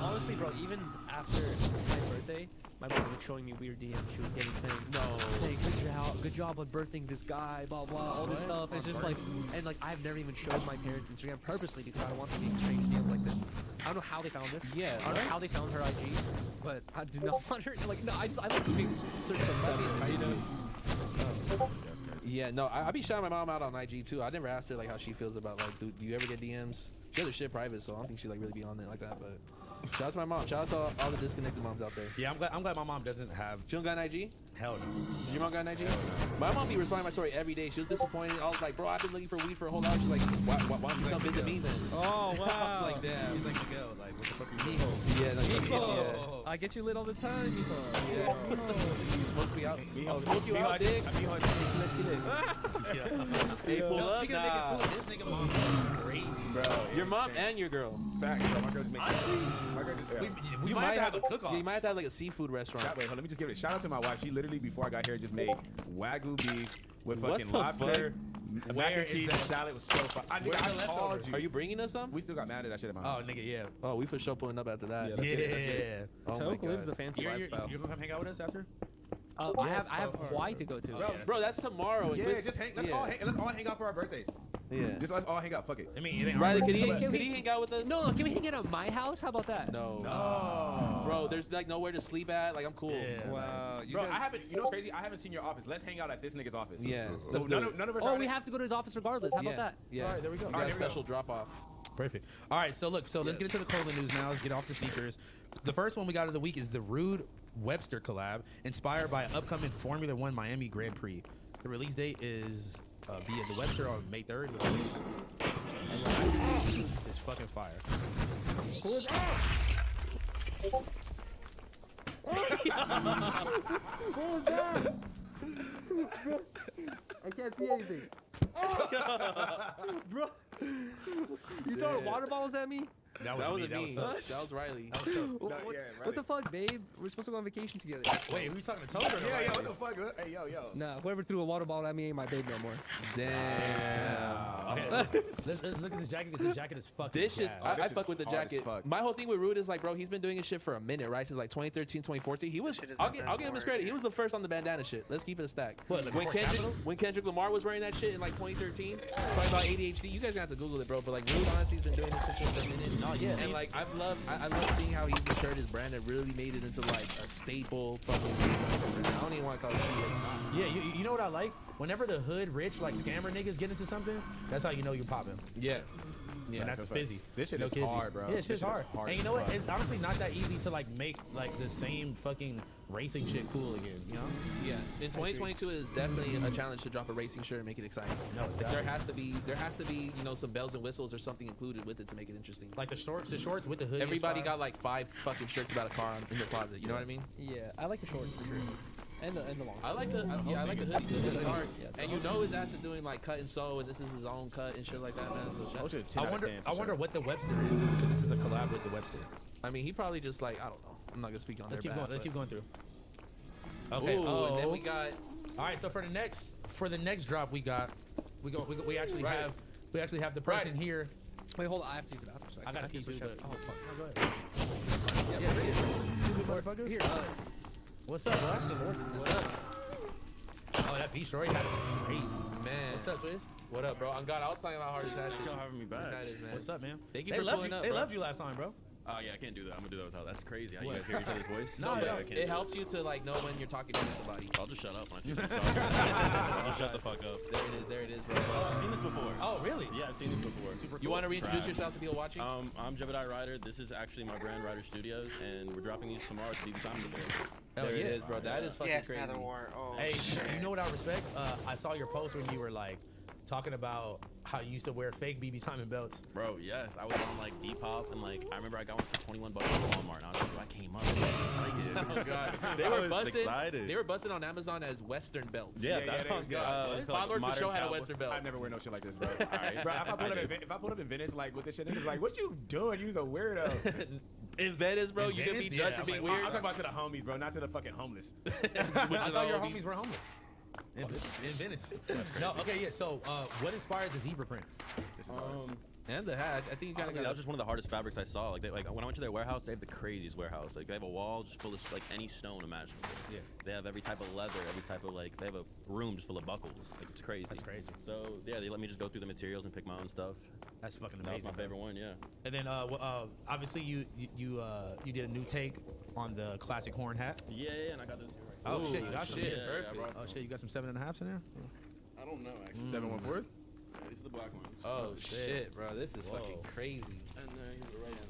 honestly, bro, even after my birthday, my mom was like showing me weird DMs she was getting saying good job on birthing this guy, blah blah, all this stuff. It's just like, and like I've never even showed my parents Instagram purposely because I don't want them to exchange DMs like this. I don't know how they found this. Yeah, I don't know how they found her IG, but I do not want her. Like, no, I like being certain stuff. You know. Yeah, no, I be shouting my mom out on IG too. I never asked her like how she feels about like, do you ever get DMs? She has her shit private, so I don't think she like really be on it like that. But shout out to my mom. Shout out to all the disconnected moms out there. Yeah, I'm glad my mom doesn't have. She don't got an IG? Hell no. Does your mom got an IG? My mom be responding to my story every day. She was disappointed. I was like, bro, I've been looking for weed for a whole hour. She's like, why don't you come visit me then? Oh wow. I was like, damn. He's like Miguel, like what the fuck are you doing? Yeah, no, Mijo, I get you lit all the time, Mijo. Yeah. You smoke me out. I'll smoke you out, dick. Hey, pull Yo, up speaking of now. nigga food, this nigga mom is crazy, Bro, Your mom and your girl. Facts, bro. My girl just makes my girl just, yeah. We might have a cook-off. Yeah, you might have to have like a seafood restaurant. Wait, hold on, let me just give it a shout out to my wife. She literally, before I got here, just made Wagyu beef with What fucking the lobster, mac Where and is cheese, that? and salad was so fun. I Where's the called leftovers? you. Are you bringing us some? We still got mad at that shit at my Oh, house. nigga, yeah. Oh, we for sure pulling up after that. Yeah, let's get it, let's get it. Yeah. Oh my Toke lives God. a fancy You're lifestyle. gonna come hang out with us after? I have Hawaii to go to. Bro, that's tomorrow. and Yeah, Chris- just hang. Let's yeah. all hang out for our birthdays. Yeah. Just let's all hang out. Fuck it. I mean, it ain't Riley, our could he birthday, could he hang out with us? No, can we hang out at my house? How about that? No. No. Bro, there's like nowhere to sleep at. Like I'm cool. Yeah. Wow. You Bro, guys- I haven't. You know what's crazy? I haven't seen your office. Let's hang out at this nigga's office. Yeah. So Let's do it. none of us. Oh, are we have to go to his office regardless. How about that? Yeah. All right, there we go. We All got right, a there we go. special drop off. Perfect. All right, so look, let's get into the Cola news now. Let's get off the sneakers. The first one we got of the week is the Rude Webster collab, inspired by an upcoming Formula One Miami Grand Prix. The release date is via the Webster on May 3rd. It's fucking fire. I can't see anything. Bro, you throwing water bottles at me? That wasn't That me. was That was Riley. What the fuck, babe? We're supposed to go on vacation together. Wait, we talking to Toker? Yeah, yo, what the fuck? Hey, yo. Nah, whoever threw a water bottle at me ain't my babe no more. Damn. Okay, let's look at this jacket. This jacket is fucking This shit, bad. I fuck with the hard as jacket. fuck. My whole thing with Rude is like, bro, he's been doing his shit for a minute, right? Since like 2013, 2014. He was. Shit is I'll not give that him his hard, credit. He yeah. was the first on the bandana shit. Let's keep it a stack. What, like when before Capital? Kendrick Lamar was wearing that shit in like 2013, talking about ADHD. You guys got to Google it, bro. But like Rude, honestly, has been doing this shit for a minute. No, yeah, And man. like I love seeing how he's matured his brand and really made it into like a staple fucking brand. I don't even want to call it shit. Yeah, you know what I like? Whenever the hood rich like scammer niggas get into something, that's how you know you're popping. Yeah. Yeah, and that's that's fizzy. This shit No is kizzy. hard, bro. Yeah, This shit's shit is hard. hard And you as know what? fuck. It's honestly not that easy to like make like the same fucking racing shit cool again. You know? Yeah, in 2022 is definitely a challenge to drop a racing shirt and make it exciting. No, Like, definitely. there has to be, you know, some bells and whistles or something included with it to make it interesting. Like the shorts with the hoodie. is Everybody fire. got like 5 fucking shirts about a car in their closet. You know what I mean? Yeah, I like the shorts for sure. And the long. I like the I like the hoodie. Too. It's hard. Yeah, it's And you know his ass is doing like cut and sew, and this is his own cut and shit like that, man. So Oh, shit. shit, 10 I out of wonder. 10 for I sure. wonder what the Webster is. This is a collab with the Webster. I mean, he probably just like I don't know. I'm not gonna speak on Let's their keep bad, going. Let's but- keep going through. Okay. Okay. Oh, and then we got All right. So for the next drop, we actually Right. have the person Right. here. Wait, hold on. I have to use the bathroom. So I got a have to pee push too, up. but Oh fuck. No, go ahead. Yeah, stupid motherfucker. Here. What's up, bro? What up? Oh, that beast story hat is crazy. man. What's up, Twiz? What up, bro? On God, I was talking about hard as that shit. Y'all having me back. That is, man. What's up, man? Thank you They for loved pulling you. up, They bro. loved you last time, bro. Oh yeah, I can't do that. I'm gonna do that without. That's crazy. How What? you guys hear each other's voice? No, yeah, no, I can't It do helps you to like know when you're talking to somebody. I'll just shut up when I see something. I'll just shut the fuck up. There it is, bro. I've seen this before. Oh, really? Yeah, I've seen this before. Super You want to reintroduce Trash. yourself to people watching? I'm Jebediah Ryder. This is actually my brand, Ryder Studios, and we're dropping these tomorrow to BB Simon today. There it yeah. is, bro. That is fucking Yes, crazy. another war. Oh, Hey, shit. you know what I respect? I saw your post when you were like talking about how you used to wear fake BB Simon belts. Bro, yes, I was on like Depop, and like I remember I got one for 21 bucks at Walmart, and I was like, I came up. Oh god, They I were was busted. excited. They were busted on Amazon as Western belts. Yeah, Yeah, that's yeah, on they- God. it's Father for Modern sure had a Cowboy. Western belt. I never wear no shit like this, bro. Alright, Bro, if I pull up in Venice like with this shit, niggas like, what you doing? You's a weirdo. In Venice, bro, In you could be Venice? judged Yeah, for being I'm like, I'm weird. talking about to the homies, bro, not to the fucking homeless. I thought your homies were homeless. In Venice. No, okay, yeah. So, what inspired the zebra print? This is hard. And the hat. I think you kind of Honestly, that got. was just one of the hardest fabrics I saw. Like, when I went to their warehouse, they have the craziest warehouse. Like, they have a wall just full of like any stone imaginable. Yeah. They have every type of leather, every type of like. They have a room just full of buckles. Like, it's crazy. That's crazy. So yeah, they let me just go through the materials and pick my own stuff. That's fucking That was amazing. my favorite one. Yeah. And then obviously you did a new take on the classic horn hat. Yeah, and I got this. Oh Ooh, shit, you got actually, shit. yeah, Perfect. bro. Oh shit, you got some 7.5s in there. I don't know actually. 714. These are the black ones. Oh shit, bro, this is fucking crazy. And here's the right hand.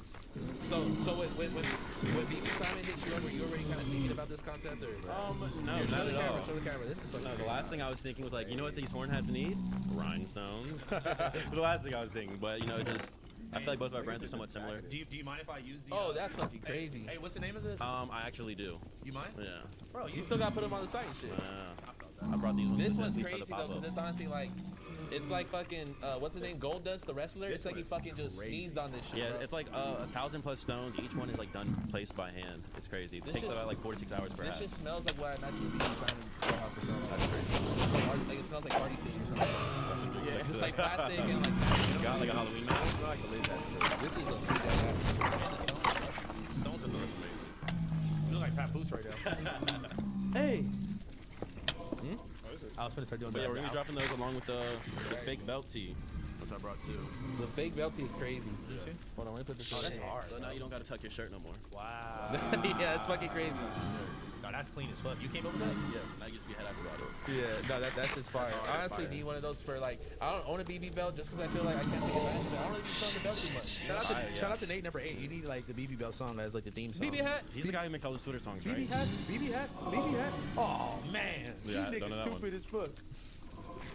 So when BB Simon hit you up, were you already kind of thinking about this concept, or? No, Show not the at camera. all. Show the camera. This is fucking. No, the last thing I was thinking was like, you know what these horn hats need? Rhinestones. The last thing I was thinking, but you know, it just I feel like both of our brands are somewhat similar. Do you mind if I use the? Oh, that's fucking crazy. Hey, what's the name of this? I actually do. You mind? Yeah. Bro, You still gotta put them on the site and shit. I brought these ones. This one's specifically crazy for the though, because pop-up. it's honestly like, it's like fucking, what's his name? Gold Dust, the wrestler. It's like he fucking just sneezed on this shit. Yeah, bro. it's like 1,000+ stones. Each one is like done placed by hand. It's crazy. It This takes just- about like 4 to 6 hours per This hat. shit smells like what I imagine BB Simon warehouse to smell like. It's like, like it smells like party scene or something. Yeah, Just like plastic and like. got like a Halloween mask. This is a. Stones are the amazing. You look like Papoose right now. Hey. I was gonna start doing But that. yeah, we're gonna be dropping those along with the fake belt tee, which I brought too. The fake belt tee is crazy. Hold on, let me put this on. That's hard. So now you don't gotta tuck your shirt no more. Wow. Yeah, it's fucking crazy. No, that's clean as fuck. You came up with that? Yeah, now you just be head after brought it. Yeah, no, that's just fire. Oh, I that's honestly fire. need one of those for like, I don't own a BB belt just because I feel like I can't take advantage of it. I don't really be throwing the belt too much. Shout out to Nate number 8. You need like the BB Bell song as like the theme song. BB hat. He's the guy who makes all those Twitter songs, right? BB hat, BB hat, BB hat. Oh man. Yeah, These don't know niggas that one. stupid as fuck.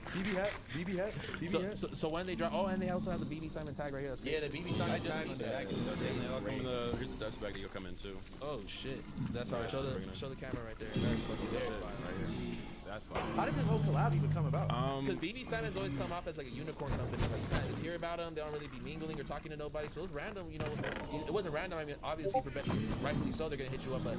BB hat, BB hat, BB So, hat. so when they drop, oh, and they also have the BB Simon tag right here. That's Yeah, the BB Simon tag on the back. Here's the dust bag that you'll come in too. Oh shit, that's hard. Show bring it in. the camera right there. That's fucking That's dope. it, right here. That's fine. How did this whole collab even come about? Because BB Simon's always come off as like a unicorn company. Like you kind of just hear about them. They don't really be mingling or talking to nobody. So it was random, you know. It wasn't random. I mean, obviously for rightfully so, they're gonna hit you up. But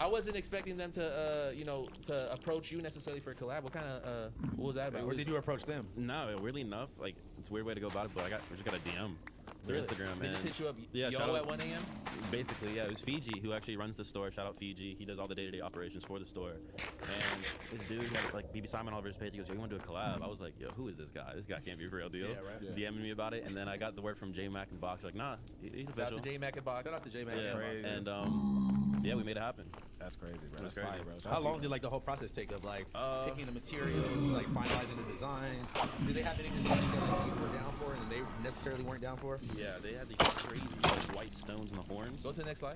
I wasn't expecting them to, you know, to approach you necessarily for a collab. What kind of, what was that about? Or did you approach them? No, weirdly enough, like it's a weird way to go about it, but I just got a DM through Really? Instagram. They just and hit you up, yeah, yo, shout out- at 1 a.m. Basically, yeah, it was Fiji who actually runs the store. Shout out Fiji. He does all the day-to-day operations for the store. And this dude had like BB Simon all over his page. He goes, "Yo, you want to do a collab?" I was like, "Yo, who is this guy? This guy can't be a real deal." Yeah, right. DMing me about it, and then I got the word from J Mac and Box. Like, nah, he's Shout out official. to J Mac and Box. Shout out to J Mac. Yeah, and yeah, we made it happen. That's crazy, bro. That's That's crazy. fire, bro. How long did like the whole process take of like picking the materials, like finalizing the designs? Did they have any designs that like, you were down for and they necessarily weren't down for? Yeah, they had these crazy like, white stones in the horns. Go to the next slide.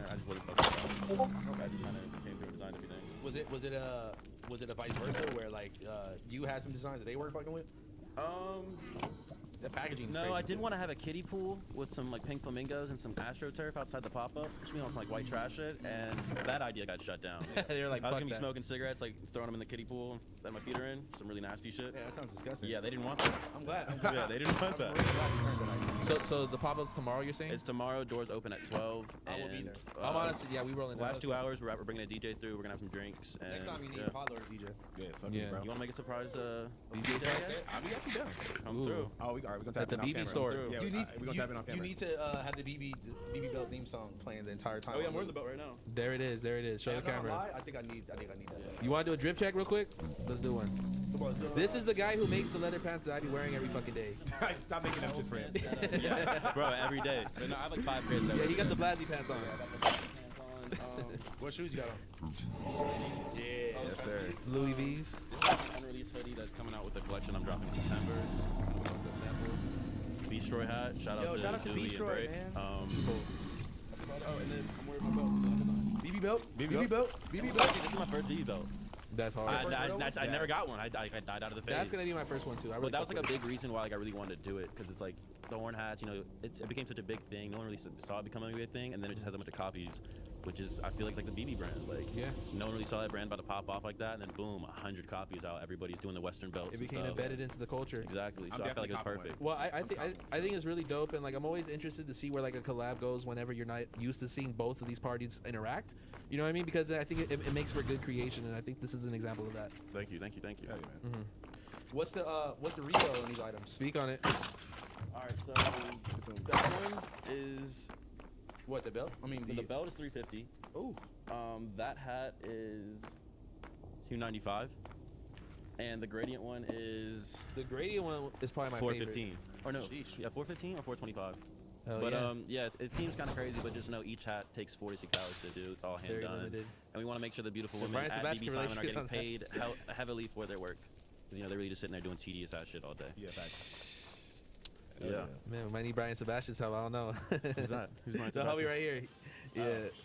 I just wasn't focused on it. I just kind of came through and designed everything. Was it a vice versa where like you had some designs that they weren't fucking with? The packaging. No, I did want to have a kiddie pool with some like pink flamingos and some astroturf outside the pop-up, which means like white trash shit, and that idea got shut down. They're like, I was fuck gonna be that. smoking cigarettes, like throwing them in the kiddie pool that my feet are in, some really nasty shit. Yeah, that sounds disgusting. Yeah, they didn't want that. I'm glad. Yeah, they didn't want that. I'm really glad you turned that idea. So the pop-up's tomorrow, you're saying? It's tomorrow. Doors open at 12. I will be and, there. I'm honestly, yeah, we rolling. Last 2 hours, we're bringing a DJ through. We're gonna have some drinks. And, Next time you need yeah. a Pablo or DJ. Yeah, fuck Yeah. yeah, bro. You wanna make a surprise DJ? I'll be actually down. Come through. Oh, we gonna At tap the in off BB camera. store. Yeah, You need we gonna tap in off you camera. need to have the BB Bell theme song playing the entire time. Oh yeah, I'm wearing the belt right now. There it is. There it is. Show Yeah, the I'm not gonna camera. lie, I think I need that. You want to do a drip check real quick? Let's do one. Come on, let's go. This is the guy who makes the leather pants that I be wearing every fucking day. Stop making them just for him. Yeah, bro, every day. But no, I have like 5 pairs. Yeah, he got the Blasey pants on. What shoes you got on? Yeah. Yes, sir. Louis V's. Unreleased hoodie that's coming out with the collection I'm dropping in September. Beastroy hat. Shout out to Beach Dooley and Troy, Break. man. Oh, and then I'm wearing my belt. BB Belt. BB Belt. BB Belt. This is my first BB belt. That's hard. I never got one. I died out of the phase. That's gonna be my first one too. I really But that was fuck like a with big reason why like I really wanted to do it, because it's like the horn hats, you know, it became such a big thing. No one really saw it becoming a big thing, and then it just has a bunch of copies, which is I feel like it's like the BB brand. Like Yeah. no one really saw that brand about to pop off like that, and then boom, 100 copies out. Everybody's doing the Western belts. It and became stuff. embedded into the culture. Exactly. I'm So I felt like it was definitely perfect. Well, I think it's really dope, and like I'm always interested to see where like a collab goes whenever you're not used to seeing both of these parties interact. You know what I mean? Because I think it makes for good creation, and I think this is an example of that. Thank you. Yeah, man. What's the retail on these items? Speak on it. All right, so that one is What, the belt? I mean, the belt is $350. Ooh. That hat is $295, and the gradient one is The gradient one is probably my favorite. $415. Or no, yeah, $415 or $425. Hell But yeah. yeah, it seems kind of crazy, but just know each hat takes 46 hours to do. It's all hand Very done, limited. and we want to make sure the beautiful The women Brian at Sebastian BB Simon are relationship getting on that. paid heavily for their work. 'Cause, you know, they're really just sitting there doing tedious ass shit all day. Yeah, facts. Yeah. Man, we might need Brian Sebastian's help. I don't know. Who's that? Who's Brian The homie Sebastian? right here.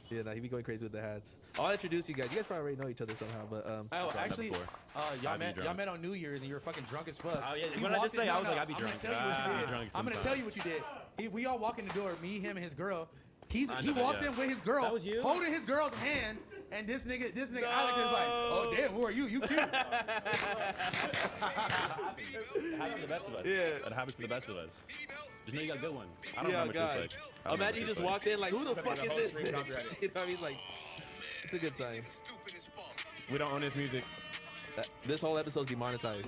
Yeah, nah, he be going crazy with the hats. I'll introduce you guys. You guys probably already know each other somehow, but Oh, met actually, before. y'all I'd be met drunk. on New Year's and you were fucking drunk as fuck. Oh, yeah, He what did I just walked in- say? I no, was like, no, I'd be I'm drunk. gonna tell you what I'd you be did. drunk I'm gonna tell you what you sometimes. did. We all walk in the door, me, him, and his girl. He I know, walks yeah. in with his girl, That was you? holding his girl's hand, and this nigga Alex is like, oh damn, who are you? You cute. It happens to the best of us. Yeah. It happens to the best of us. Just know you got a good one. I don't yeah, remember God. what it looks like. I don't Imagine you remember just what it walked in like, who the fuck the is whole this screen bitch? copyrighted. You know what I mean? Like, it's a good sign. We don't own this music. This whole episode's demonetized.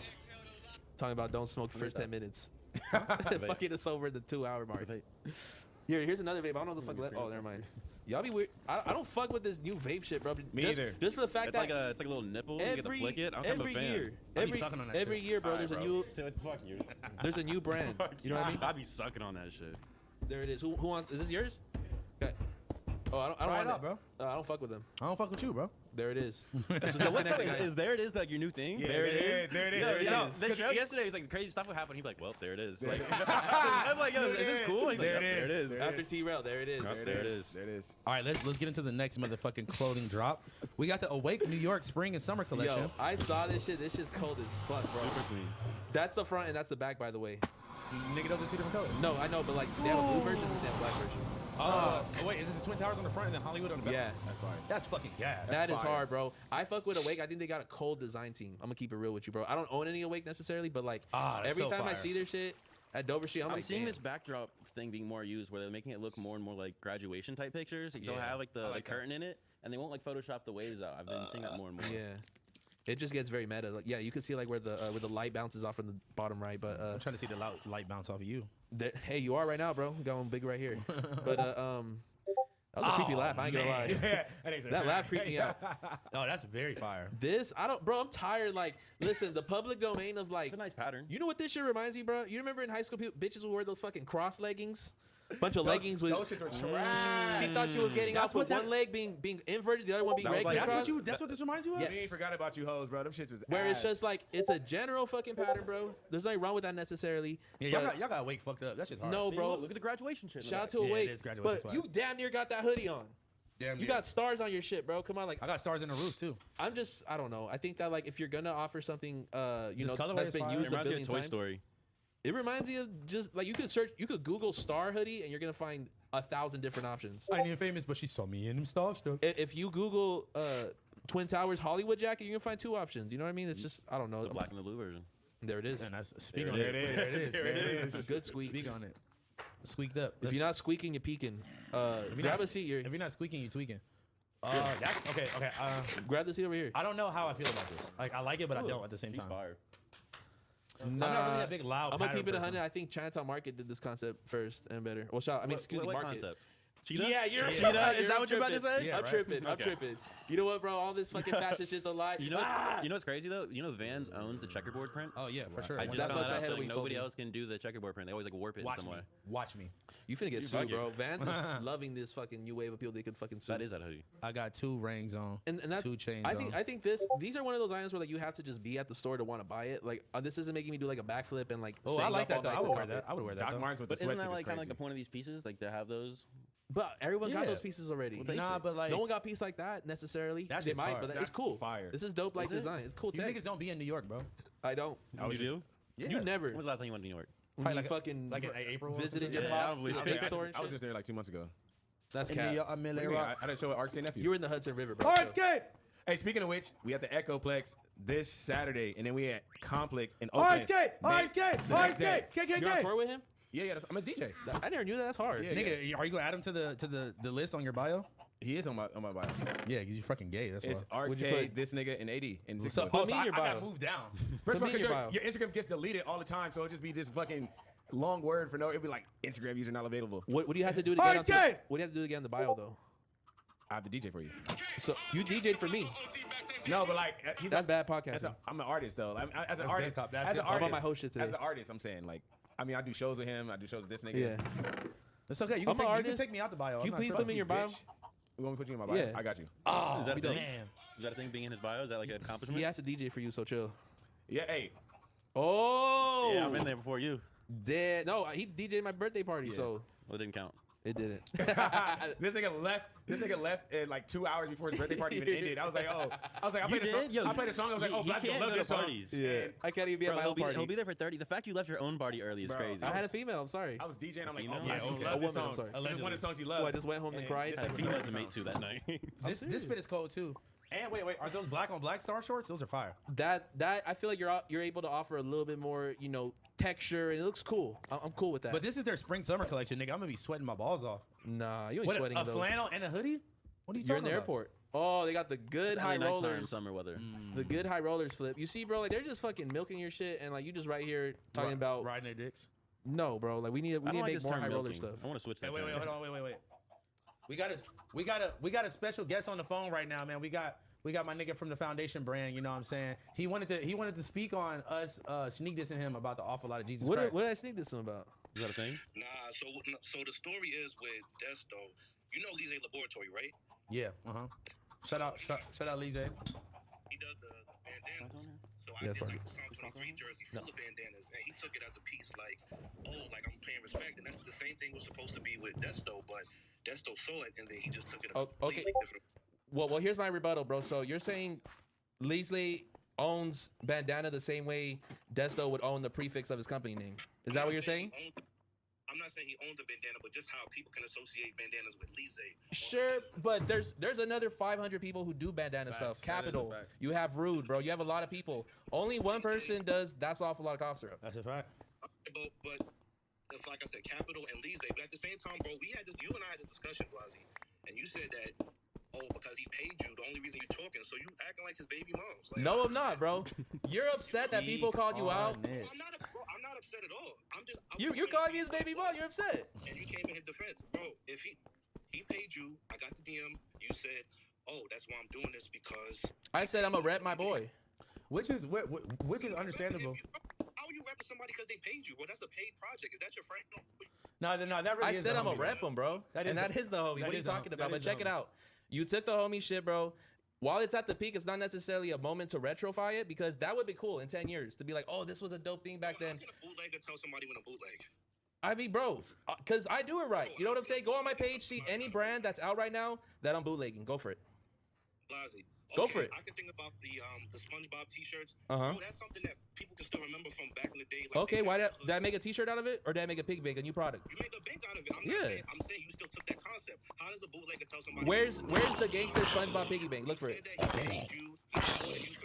Talking about don't smoke the first 10 minutes. Fucking us over the 2-hour mark. Here's another vape. I don't know the fuck. Oh, never mind. Y'all be weird. I don't fuck with this new vape shit, bro. Me just, either. Just for the fact It's that like a little nipple. You get to every flick it. I'm kind of a every fan. year, I be sucking on that every shit. year, bro. There's a new Fuck you. there's a new brand. You know what I mean? I be sucking on that shit. There it is. Who wants? Is this yours? Okay. Oh, I don't Try want it out, bro. I don't fuck with them. I don't fuck with you, bro. There it is. That's So what's disconnected, that? guys. There it is, like your new thing? Yeah, there it is. there it is. Yo, There it yo, is. the show yesterday was like the crazy stuff would happen. He'd be like, well, there it is. Like, I'm like, yo, is this cool? He's like, There "Yep, it there it is. is. There After T-Rail, there it is. Yep, there it is. There it is. All right, let's get into the next motherfucking clothing drop. We got the Awake New York Spring and Summer collection. Yo, I saw this shit. This shit's cold as fuck, bro. Super clean. That's the front and that's the back, by the way. Nigga, those are two different colors. No, I know, but like they have a blue version and they have a black version. Oh, wait, is it the Twin Towers on the front and then Hollywood on the back? Yeah. That's fine. That's fucking gas. That is fire. hard, bro. I fuck with Awake. I think they got a cold design team. I'm gonna keep it real with you, bro. I don't own any Awake necessarily, but like That's every so time I fire. see their shit at Dover Street, I'm I'm like, seeing damn. this backdrop thing being more used where they're making it look more and more like graduation type pictures. Like, they'll Yeah, have like the I like that. curtain in it and they won't like Photoshop the waves out. I've been seeing that more and more. Yeah. It just gets very meta. Like, yeah, you can see like where the light bounces off from the bottom right, but I'm trying to see the light bounce off of you. hey, you are right now, bro. We got one big right here. But that was a creepy laugh. I ain't gonna lie. That laugh creeped me out. Oh, that's very fire. This, bro, I'm tired. Like, listen, the public domain of like, It's a nice pattern. you know what this shit reminds me, bro? You remember in high school, bitches would wear those fucking cross leggings? Bunch of leggings with. Those shits were trash. She thought she was getting That's off with what one leg being inverted, the other one being That was regular. like- cross. That's what this reminds you of? Yeah. We ain't forgot about you hoes, bro. Them shits was Where it's ass. just like it's a general fucking pattern, bro. There's nothing wrong with that necessarily. Yeah, but y'all got Awake fucked up. That's just hard. no, See, bro. look at the graduation shit. in the Shout out back. to Yeah, it Awake, is graduation but swag. you damn near got that hoodie on. Damn, You got stars on your shit, bro. Come on, like I got stars in the roof too. I don't know. I think that like if you're gonna offer something, This colorway that's is been fire. used It a reminds me billion of Toy times. Story. It reminds me of just like you could Google star hoodie and you're gonna find 1,000 different options. I ain't famous, but she saw me in them star stuff. If you Google Twin Towers Hollywood jacket, you're gonna find 2 options. You know what I mean? It's just I don't know. The black and the blue version. There it is. And that's speak There on it it. is. There it is. There it is. Good squeak. Speak on it. Squeaked up. If you're not squeaking, you're peeking. Grab a seat. If you're not squeaking, you tweaking. That's okay. Okay. Grab the seat over here. I don't know how I feel about this. Like I like it, but I don't at the same He's time. fire. I'm not really a big loud. I'm gonna pattern keep it person. 100. I think Chinatown Market did this concept first and better. Well, excuse me, What Market. concept? Cheetah? Yeah, you're Cheetah? right. Is that what you're about to tripping. say? Yeah, I'm right? tripping. I'm Okay. tripping. You know what, bro? All this fucking fashion shit's a lie. You know, you know what's crazy though? You know Vans owns the checkerboard print. Oh yeah, for sure. I just That found fucked that my out. head So, when like, you told nobody me. else can do the checkerboard print. They always like warp it in Watch some me. way. Watch me. You finna get You sued, fuck it. bro. Vans is loving this fucking new wave of people they could fucking sue. That is that hoodie. I got 2 rings on. and that's 2 chains I on. think these are one of those items where like you have to just be at the store to want to buy it. Like this isn't making me do like a backflip and like. Oh, I staying like up that all though. night I to would wear cop that. it. I would wear that. Doc though. Martens with the But isn't sweatshirt that was like kind of like crazy. the point of these pieces? Like to have those. But everyone got Yeah. those pieces already. Well, Nah, but like no one got a piece like that necessarily. That They shit's might, hard. but it's That's cool. fire. This is dope like Is it? design. It's cool you tech. niggas don't be in New York, bro. I don't. You do? You never. When was the last time you went to New York? When Probably you like fucking like in April or visited something? your Yeah, I pops don't to the believe vape it. store and I was shit? just there like 2 months ago. That's In New cat. York, What do you mean? I didn't show it. Arkscape nephew. You were in the Hudson River, bro. Arkscape. Hey, speaking of which, we at the Echoplex this Saturday, and then we at Complex in Oakland. Arkscape! the next day. You're on tour with him? Yeah, I'm a DJ. I never knew that. That's hard. Yeah. Nigga, are you gonna add him to the list on your bio? He is on my bio. Yeah, because you're fucking gay. That's It's why. What'd you RSK, put? this nigga, and AD. And So, 6 oh, Put so me in your I bio. got moved down. First of all, me in because your bio. your Instagram gets deleted all the time, so it'll just be this fucking long word for no. It'll be like Instagram user not available. What do you have to do to get onto RSK! What do you have to do to get in the bio though? I have the DJ for you. So you DJ'd for me. No, but like he's That's bad podcasting. I'm an artist though. As That's an artist, good top. That's as good. an How about artist, my host shit today? As an artist, I'm saying like, I mean, I do shows with him. I do shows with this nigga. Yeah. It's okay. I'm an You can artist. take me out the bio. Can you I'm not please tripping. put me in your bio? You want me to put you in my bio? Yeah. I got you. Oh, Is that a thing? man. Is that a thing? Being in his bio? Is that like an accomplishment? He has to DJ for you, so chill. Yeah, hey. Oh. Yeah, I've been there before you. Dead. No, he DJ'd my birthday party, Yeah. so Well, it didn't count. it didn't. This nigga left. This nigga left in like 2 hours before his birthday party even ended. I was like, oh. I was like, I You played a song. did? Yo, I played a song. I was like, oh, he Black people can't love go to this song. parties. And I can't even be at Bro, my own party. he'll be there for 30. The fact you left your own party early is Bro, crazy. I had a female. I'm sorry. I was DJing. I'm like, Female? oh, Black Yeah, people okay. love A this woman, I'm song. sorry. This is one of the songs you love. Well, I just went home and cried. this I had a is female the to mate too that night. This fit is cold too. And wait, are those black on black star shorts? Those are fire. That I feel like you're able to offer a little bit more, texture, and it looks cool. I'm cool with that. But this is their spring summer collection, nigga. I'm gonna be sweating my balls off. nah, you ain't What, sweating a those. flannel and a hoodie? What are you You're talking in the about? airport. Oh, they got the good It's high LA nighttime, rollers. summer weather. The good high rollers flip. You see, bro, like they're just fucking milking your shit, and like you just right here talking about riding their dicks. no, bro. Like we need I to don't like make this more term high roller milking. stuff. I want to switch Hey, that. wait, term. hold on, wait. We got a special guest on the phone right now, man. We got my nigga from the Foundation brand. You know what I'm saying? He wanted to speak on us sneak dissing him about the awful lot of Jesus What Christ. did I sneak this one about? Is that a thing? Nah, so the story is with Desto. You know Lise Laboratory, right? Yeah. Shout out Lise. He does the bandanas. So I Yeah, did that's like the Psalm 23 jersey full of bandanas, and he took it as a piece, like, like I'm paying respect, and that's the same thing was supposed to be with Desto, but Desto saw it, and then he just took it a Oh, okay. completely different. Well, here's my rebuttal, bro. So you're saying Leslie owns bandana the same way Desto would own the prefix of his company name. Is that what you're saying? I'm not saying he owns the bandana, but just how people can associate bandanas with Lise. Sure, but there's another 500 people who do bandana Facts. stuff. That is a Capital. fact. You have Rude, bro. You have a lot of people. Only one person does That's Awful Lot of cough syrup. That's a fact. But if, like I said, Capital and Lise, but at the same time, bro, you and I had this discussion, Blasey, and you said that, because he paid you, the only reason you're talking, so you acting like his baby moms. Like, No, I'm not, bro. You're upset that people called you out. I'm not upset at all. I'm You're calling me his baby mom. You're upset. And you came in his defense, bro. If he paid you, I got the DM. You said, that's why I'm doing this because I said I'm gonna rep my boy. Which is understandable. How are you repping somebody because they paid you? Well, that's a paid project. Is that your friend? No, that really I is said the I'm gonna homie. rep him, bro. That And is that is the homie. that What are you is the talking hom- about? that But is the check it homie. out. You took the homie shit, bro. While it's at the peak, it's not necessarily a moment to retrofy it because that would be cool in 10 years to be like, oh, this was a dope thing back then. How can a bootlegger tell somebody when a bootleg? I mean, bro, because I do it right. You know what I'm saying? Go on my page, see any brand that's out right now that I'm bootlegging. Go for it. Blasey. Go for it. I can think about the SpongeBob T-shirts. Uh-huh. Bro, that's something that people can still remember from back in the day. Like Okay, why did I make a T-shirt out of it, or did I make a pig bank, a new product? You made a bank out of it. Yeah. I'm saying you still took that concept. How does a bootlegger tell somebody? Where's the gangster SpongeBob piggy bank? Look for it.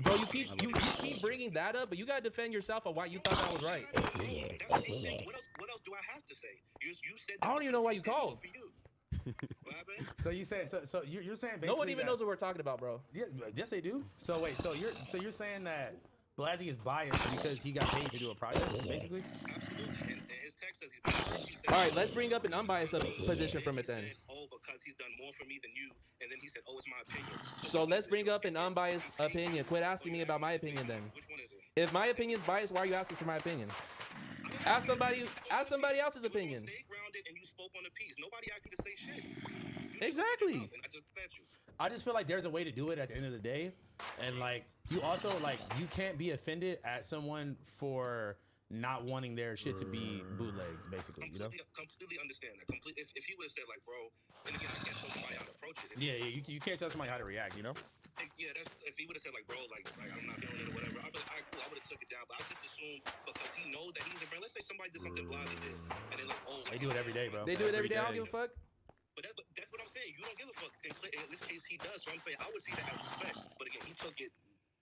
Bro, you keep bringing that up, but you gotta defend yourself on why you thought that was right. What else do I have to say? You said. I don't even know why you called. What happened? So you say so you're saying basically No one even that- knows what we're talking about, bro. Yeah, yes they do. So wait, so you're saying that Blasey is biased because he got paid to do a project, basically? Absolutely. And his text says he's been hurt. He said, All right, let's bring up an unbiased position from it then. He said, because he's done more for me than you. And then he said, it's my opinion. So let's bring up an unbiased opinion. Quit asking me about my opinion then. Which one is it? If my opinion's biased, why are you asking for my opinion? Ask somebody else's opinion. Stay grounded and you spoke on the piece. Nobody asked you to say shit. Exactly. And I just fed you. I just feel like there's a way to do it at the end of the day, and like you also like you can't be offended at someone for not wanting their shit to be bootleg, basically. You know? Completely understand that. If he would have said like, bro, and again, I can't tell somebody how to approach it. Yeah, you can't tell somebody how to react, you know? Yeah, if he would have said like, bro, like I'm not feeling it or whatever, I'd be like, all right, cool, I would have took it down. But I just assumed because he knows that he's a brand. Let's say somebody did something Blasey did, and they're like, They do it every day, bro. They do it every day. I don't give a fuck. But that's what I'm saying. You don't give a fuck. In this case, he does. So I'm saying I would see that as respect. But again, he took it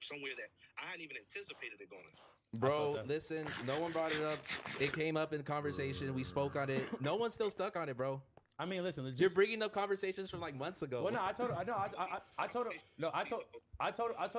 somewhere that I hadn't even anticipated it going. Bro, listen, no one brought it up. It came up in conversation. We spoke on it. No one's still stuck on it, bro. I mean, listen, let's You're just, bringing up conversations from like months ago. well, no, I told him. I told him. No, I told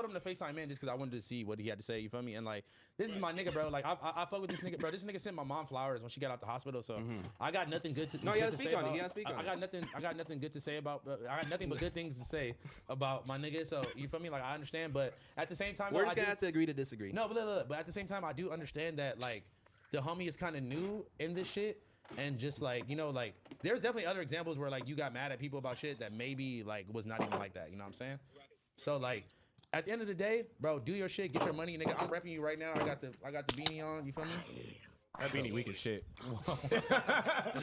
him to FaceTime in just because I wanted to see what he had to say. You feel me? And like, this is my nigga, bro. Like, I fuck with this nigga, bro. This nigga sent my mom flowers when she got out the hospital. So I got nothing good to. No, you good gotta to speak say on it. about- You gotta speak on I it. got nothing. I got nothing good to say about. I got nothing but good things to say about my nigga. So you feel me? Like I understand, but at the same time, We're though, just I gonna do- have to agree to disagree. No, but at the same time, I do understand that like the homie is kind of new in this shit, and just like like there's definitely other examples where like you got mad at people about shit that maybe like was not even like that. You know what I'm saying? So like at the end of the day, bro, do your shit, get your money, nigga. I'm repping you right now. I got the beanie on. You feel me? That beanie weak as shit.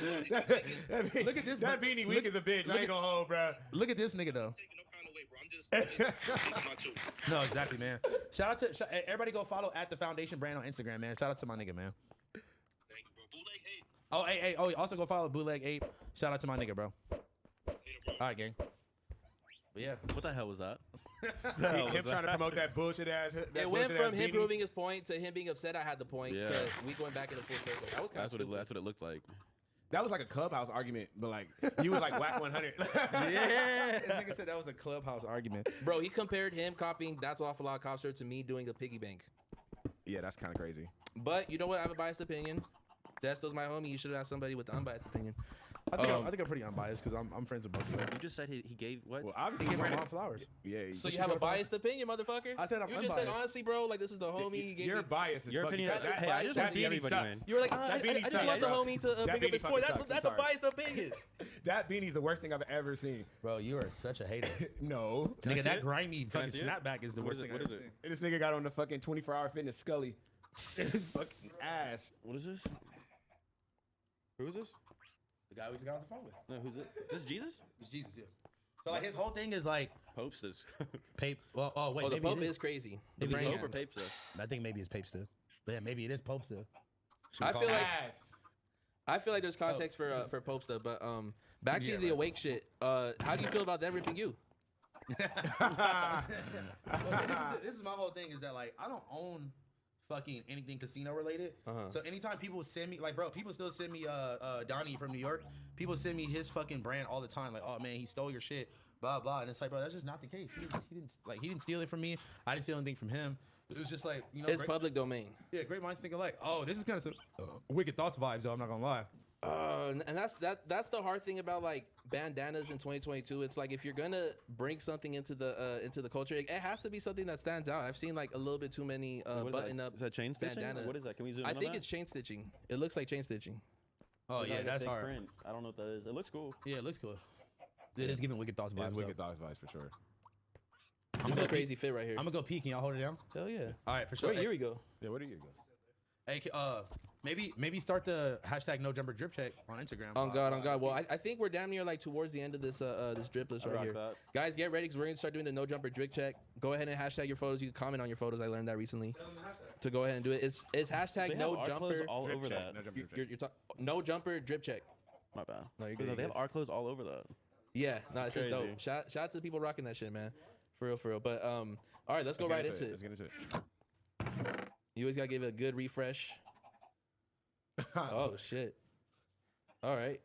Look at this. That beanie weak as a bitch. I ain't gonna hold, bro. Look at this nigga though. Taking no kind of way, bro. I'm just my two. No, exactly, man. Shout out to everybody. Go follow at the Foundation Brand on Instagram, man. Shout out to my nigga, man. Thank you, bro. Bootleg 8. Oh, hey, oh, also go follow Bootleg 8. Shout out to my nigga, bro. Later, bro. All right, gang. But yeah. What the hell was that? Him trying to promote that bullshit ass. It went from him proving his point to him being upset I had the point Yeah. to we going back in a full circle. That was kind of That's stupid. what it looked like. That was like a clubhouse argument, but like you was like whack 100. Yeah. This nigga said that was a clubhouse argument. Bro, he compared him copying That's Awful Lot cop shirt to me doing a piggy bank. Yeah, that's kind of crazy. But you know what? I have a biased opinion. Desto's my homie. You should have asked somebody with an unbiased opinion. I think I'm pretty unbiased because I'm friends with both of them. You just said he gave what? Well, He obviously, gave my Brandon- mom flowers. Yeah. So you have a biased opinion, motherfucker? I said I'm You just said unbiased. honestly, bro. Like this is the homie. He gave Your me. bias is Your fucking. opinion- That, hey, I just that wanna see beanie everybody sucks. win. You were like, That I beanie just sucks, want the bro. homie to That bring up beanie his fucking point. sucks. That's I'm a sorry. biased opinion. That beanie's the worst thing I've ever seen. Bro, you are such a hater. No. I Nigga, see that it? grimy Can I fucking see it? snapback is the What worst is it? thing What I've is ever it? seen. This nigga got on the fucking 24-hour fitness Scully. His fucking ass. What is this? Who is this? The guy we just got on the phone with. No, who's it? This is Jesus? It's Jesus, yeah. So like his whole thing is like Pope's this. Pape. Well, oh wait, Oh, the maybe Pope it is crazy. The Maybe brain Pope or hands. Pape still? I think maybe it's Pape still. But yeah, maybe it is Pope still. Should we I call feel him? like Ass. I feel like there's context for Pope stuff, but back to Yeah, the right. awake shit. How do you feel about them ripping you? Well, this is my whole thing is that like I don't own fucking anything casino related. Uh-huh. So anytime people send me like, bro, people still send me Donnie from New York. People send me his fucking brand all the time. Like, oh man, he stole your shit, blah blah. And it's like, bro, that's just not the case. He didn't steal it from me. I didn't steal anything from him. It was just like, It's great, public domain. yeah, great minds think alike. Oh, this is kind of some wicked thoughts vibes, though. I'm not gonna lie. And that's the hard thing about like bandanas in 2022. It's like if you're gonna bring something into the culture, it has to be something that stands out. I've seen like a little bit too many What is button that? up. Is that chain stitching? bandana. What is that? Can we zoom I in on think that? it's chain stitching. It looks like chain stitching. Oh Look yeah, like a that's fake hard. print. I don't know what that is. It looks cool. Yeah, it looks cool. It is giving wicked thoughts vibes. It's though. wicked dogs vibes for sure. This is a crazy fit right here. I'm gonna go peek and y'all hold it down. Hell yeah. All right, for sure. Wait, here we go. Yeah, where do you go? Hey, maybe start the hashtag no jumper drip check on Instagram. On God. Well, I think we're damn near like towards the end of this this drip list I right rock here. that. Guys, get ready because we're gonna start doing the no jumper drip check. Go ahead and hashtag your photos. You can comment on your photos. I learned that recently. To go ahead and do it. It's They hashtag have no our jumper. clothes all Drip over check. that. No jump, drip check. You're no jumper drip check. My bad. No, you're But good, no, you're they have good. our clothes all over that. Yeah, no, it's just crazy. dope. Shout out to the people rocking that shit, man. For real. But all right, let's go right into it. Let's get into it. You always gotta give it a good refresh. Oh shit. All right.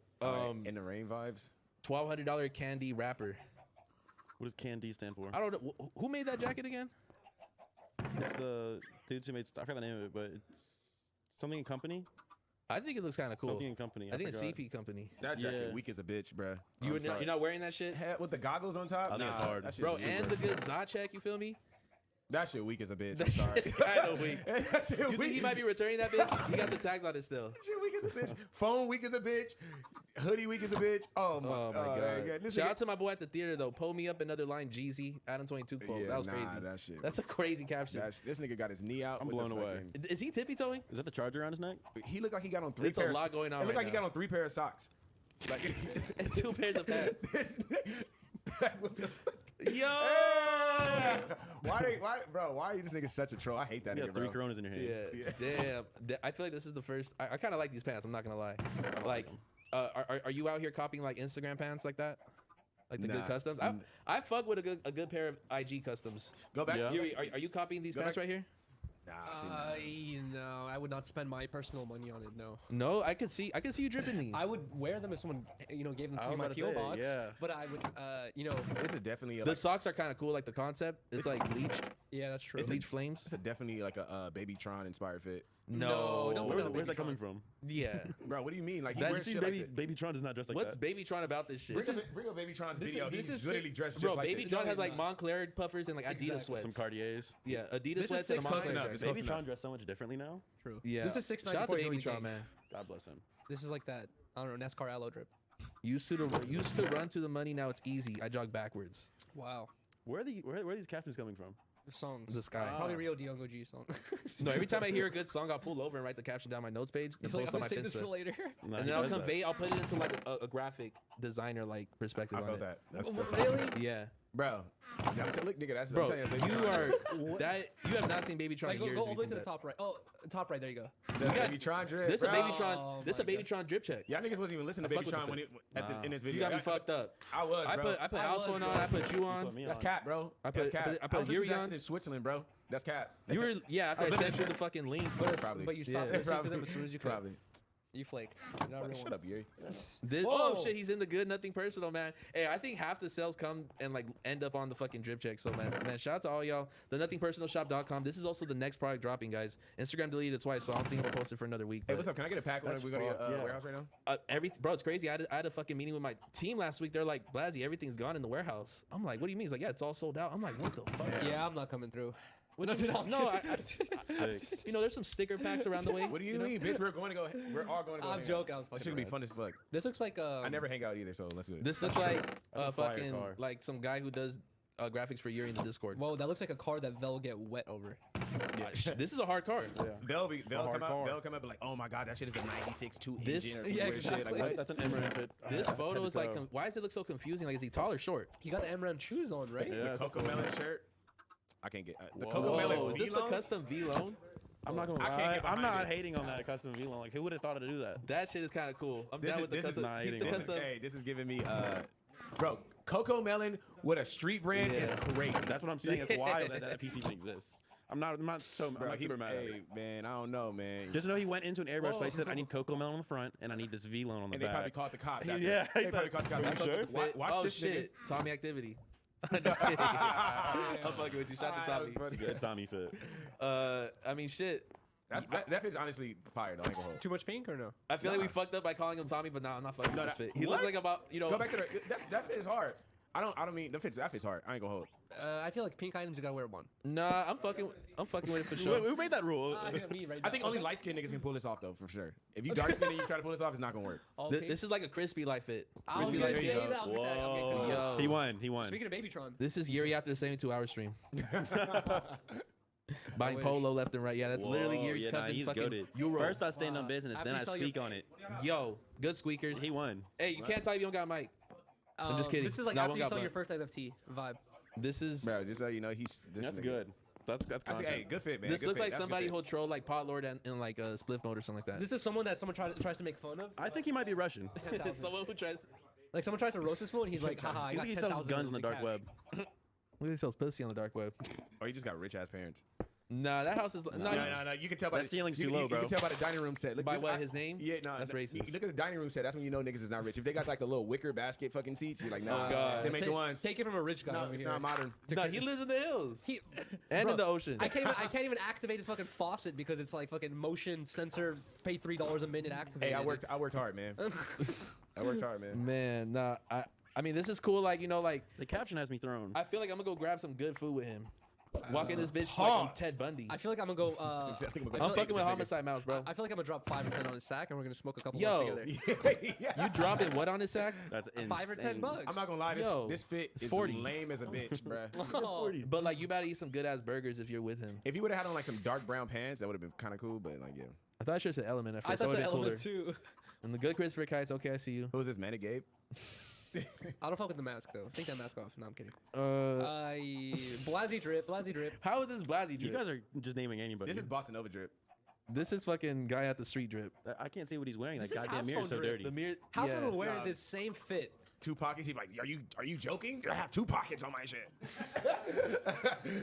In the rain vibes. $1,200 candy wrapper. What does Candy stand for? I don't know who made that jacket again. It's the dudes who made. I forgot the name of it, but it's something in company. I think it looks kind of cool. Something in company. I think it's forgot. CP company. That jacket Yeah. weak as a bitch, bruh. You're not wearing that shit, With the goggles on top? I think it's Nah, hard. that shit's bro. weak, And the good Zacek, you feel me? That shit weak as a bitch. That I'm sorry. shit's kind of weak. That shit You think weak. he might be returning that bitch? He got the tags on it still. Shit weak as a bitch. Phone weak as a bitch. Hoodie weak as a bitch. Oh my, Oh my god! This Shout nigga- out to my boy at the theater though. Pull me up another line, Jeezy, Adam 22 quote. Yeah, That was nah, crazy. that shit- That's a crazy caption. This nigga got his knee out. I'm with the blown away. fucking- Is he tippy toeing? Is that the charger around his neck? He looked like he got on three It's a pairs. lot going on It looked right like he now. got on 3 pair of socks. Like And 2 pairs of pants. What the fuck? Yo! Why are you this nigga such a troll? I hate that You nigga, got 3 bro. Coronas in your hand. Yeah, damn. I feel like this is the first. I kind of like these pants. I'm not gonna lie. Like, 'em. are you out here copying like Instagram pants like that? Like the good Nah. customs? I fuck with a good pair of IG customs. Go back. Yeah. Yuri, are you copying these Go pants back. right here? Nah, No, I would not spend my personal money on it. No. No, I could see you dripping these. I would wear them if someone, gave them I to me was in my about to PO say, box. yeah. But I would, this is definitely The socks are kind of cool, like the concept. It's like bleached, yeah, that's true. It's bleach flames. it's a definitely like a Babytron inspired fit. No, don't put Where's, it on where's that Babytron. coming from? Yeah. Bro, what do you mean? Like he That- wears See, shit like that. Babytron does not dress like What's that. Babytron about this shit? Bring up Babytron's this is- video. this He's is literally sick. dressed just Bro, like Baby this. John has he's like not. Moncler puffers and like Adidas Exactly. sweats. Some Cartiers. Yeah, Adidas This is sweats and a 600. Moncler enough. jacket. It's close Babytron enough. dressed so much differently now. True. Yeah. This is 6 Shout out to Jordan Babytron, Case. man. God bless him. This is like that. I don't know, NASCAR aloe drip. Used to run to the money. Now it's easy. I jog backwards. Wow. Where are these captions coming from? The songs. The sky. Probably Rio Diongo G song. No, every time I hear a good song, I'll pull over and write the caption down my notes page and Like, post I'm on gonna my save this for Finsta. later. No, And he then I'll does that. convey. I'll put it into like a graphic designer like perspective I on felt it. that. That's Really? Yeah, Bro, look, nigga, that's bro, I'm telling you Babytron. are that. You have not seen Babytron Like, in go, years. go if all you the way to think the that. top right. Oh, top right. There you go. The got- Babytron drip. This a bro. Babytron. Oh This a my God. Babytron drip check. Y'all niggas wasn't even listening to I fuck with Babytron the when in this You video. got me fucked up. I was, I bro. put I house was, phone bro. on. I put you on. Put me That's on. cap, bro. I That's put- cap. I put was listening to Yuri that on. shit in Switzerland, bro. That's cap. You were after I was sent you literally- the fucking link. Probably. But you stopped Yeah, listening to them probably. as soon as you could. Probably. You flaked. You're not a real Shut one. up, Yuri. Oh Whoa. shit, he's in the good, nothing personal, man. Hey, I think half the sales come and like end up on the fucking drip check. So man, shout out to all y'all. The nothingpersonalshop.com. This is also the next product dropping, guys. Instagram deleted it twice, so I don't think I'm gonna post it for another week. Hey, but, what's up? Can I get a pack when That's we go to your fucked, yeah. warehouse right now? bro, it's crazy. I had a fucking meeting with my team last week. They're like, Blasey, everything's gone in the warehouse. I'm like, what do you mean? He's like, yeah, it's all sold out. I'm like, what the fuck? Yeah, I'm not coming through. What you mean? No, Sick. you know, there's some sticker packs around the way. What do you mean, bitch? We're all going to go. We're all going to go. I'm hang joking. I out. was That fucking should be around. fun as fuck. This looks like I never hang out either, so let's do it. This looks like That's a fire fucking car. like some guy who does graphics for Yuri in the Discord. Whoa, that looks like a car that Vel get wet over. This is a hard car. They'll hard car. come up and like, oh my god, that shit is a 96 2 This- engine or yeah, some weird shit. Like, exactly. what? That's an Eminem fit. This photo is like, Head to toe. why does it look so confusing? Like, is he tall or short? He got the Emran shoes on, right? Yeah, The it's Coco a- Melon shirt. I can't get the Whoa. Coco Melon. Whoa, is this the V-Lone? custom V-Lone? I'm not gonna I can't lie. get I'm behind not it. hating on that custom V-Lone. Like, who would have thought to do that? That shit is kind of cool. I'm This down is- with the this is custom. not keep hating the on it. custom. Hey, this is giving me bro, Coco Melon with a street brand is crazy. That's what I'm saying. It's wild that PC even exists. I'm not so I'm Bro, not super mad at it. hey, man, I don't know, man. Just know he went into an airbrush place. He said, "I need Coco Melon on the front, and I need this V-Lone on the and they back." probably called the cops. After. Yeah, they he's probably like, called the cops. "Are you After. sure?" Watch Oh this shit, Tommy Activity. I'm just kidding. I'm fucking with you. Shout out to That was Tommy. funny. Good Tommy fit. I mean, shit. That fit's honestly fire though. I ain't gonna hold. Too much pink or no? I feel like we fucked up by calling him Tommy, but nah, I'm not fucking No, with this that- fit. He looks what? like about, you know. Go back to that fit is hard. I don't mean that fit's hard. I ain't gonna hold. I feel like pink items you gotta wear one. Nah, I'm fucking with it for sure. Who made that rule? Me right I now. think only light skinned niggas can pull this off though, for sure. If you dark skinned and you try to pull this off, it's not gonna work. All This, pink. this is like a crispy light fit. I was Crispy gonna light say you fit. go. that. I was gonna say, I'm getting Whoa. Yo. He won. He won. Speaking of Babytron, This is Yuri after the 72-hour stream. Buying wish. polo left and right. Yeah, that's literally Whoa, Yuri's yeah, nah, cousin he's fucking goated. Euro. First I stand on Wow. business, After then you I saw your- speak on it. Yo, good squeakers. He won. Hey, you can't type if you don't got a mic. I'm just kidding. This is like No, I after won't you got saw your blood. first NFT vibe. This is. Bro, just so you know, he's this That's nigga. good. That's I say, content. hey, good fit, man. This good looks fit. like That's good somebody fit. who'll troll like Pot Lord and in like a split mode or something like that. This is someone tries to make fun of. I think he might be Russian. 10,000. Someone who tries. Like someone tries to roast his fool and he's like, haha, I He got thinks he sells 10,000 guns on the dark cash. web. Look at he sells pussy on the dark web. Or he just got rich ass parents. Nah, that house is. Nah, No. You can tell by That the ceiling's you, too you- low, you bro. can tell by the dining room set. Look, By this- what, his name? Yeah, no, That's racist. You look at the dining room set. That's when you know niggas is not rich. If they got like the little wicker basket fucking seats, you're like, nah. God. They make the ones. Take it from a rich guy No, over it's here. not modern. Nah, he lives in the hills He, and bro, in the ocean. I can't even activate his fucking faucet because it's like fucking motion sensor. Pay $3 a minute activated. Hey, I worked hard, man. I worked hard, man. Man, nah. I mean, this is cool. Like, you know, like The caption has me thrown. I feel like I'm gonna go grab some good food with him. Walk in this bitch like I'm Pause. Ted Bundy. I feel like I'm gonna go. I think I'm gonna I go I'm feel fucking with like- Homicide Mouse, bro. I feel like I'm gonna drop 5 or 10 on his sack and we're gonna smoke a couple Yo. ones together. Yeah. You dropping what on his sack? That's insane. 5 or 10 bucks. I'm not gonna lie, Yo, this fit it's is 40. lame as a bitch, bruh. Oh, But like, you better eat some good ass burgers if you're with him. If you would have had on like some dark brown pants, that would have been kind of cool. But like, yeah. I thought I should have said Element at I first. That thought would the have been cooler. element too. And the good Christopher Kites. Okay, I see you. Who was this, man? Gabe? I don't fuck with the mask though. Take that mask off. No, I'm kidding. Blasey drip. How is this Blasey drip? You guys are just naming anybody. This is Boston Nova drip. This is fucking guy at the street drip. I can't see what he's wearing. This That is goddamn house mirror's phone so drip. dirty. The mirror. How's yeah. someone wearing Nah. this same fit 2 pockets. He'd be like, are you joking? I have 2 pockets on my shit.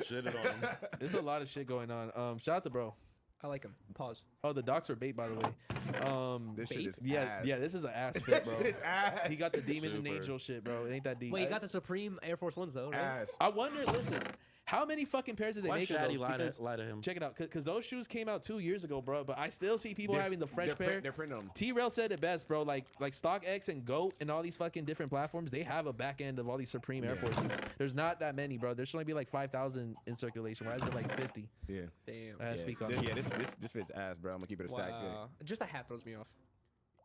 Shit it on him. There's a lot of shit going on. Shout out to bro. I like him. Pause. Oh, the docs are bait, by the way. This shit is yeah, ass. yeah. This is an ass fit, bro. It's ass. He got the demon and Super. angel shit, bro. It ain't that deep. Wait, you got the Supreme Air Force Ones though, right? ass. I wonder. Listen, how many fucking pairs did they Why make should of Addy those? lie Because to him? check it out, because those shoes came out 2 years ago, bro. But I still see people They're- having the fresh pair. They're printing them. T-Rail said it best, bro. Like StockX and GOAT and all these fucking different platforms, they have a back end of all these Supreme Air Yeah. Forces. There's not that many, bro. There should only be like 5,000 in circulation. Why is it like 50? Yeah. Damn. Speak on This, that. yeah, this fits ass, bro. I'm gonna keep it a stack. Wow. Just a hat throws me off.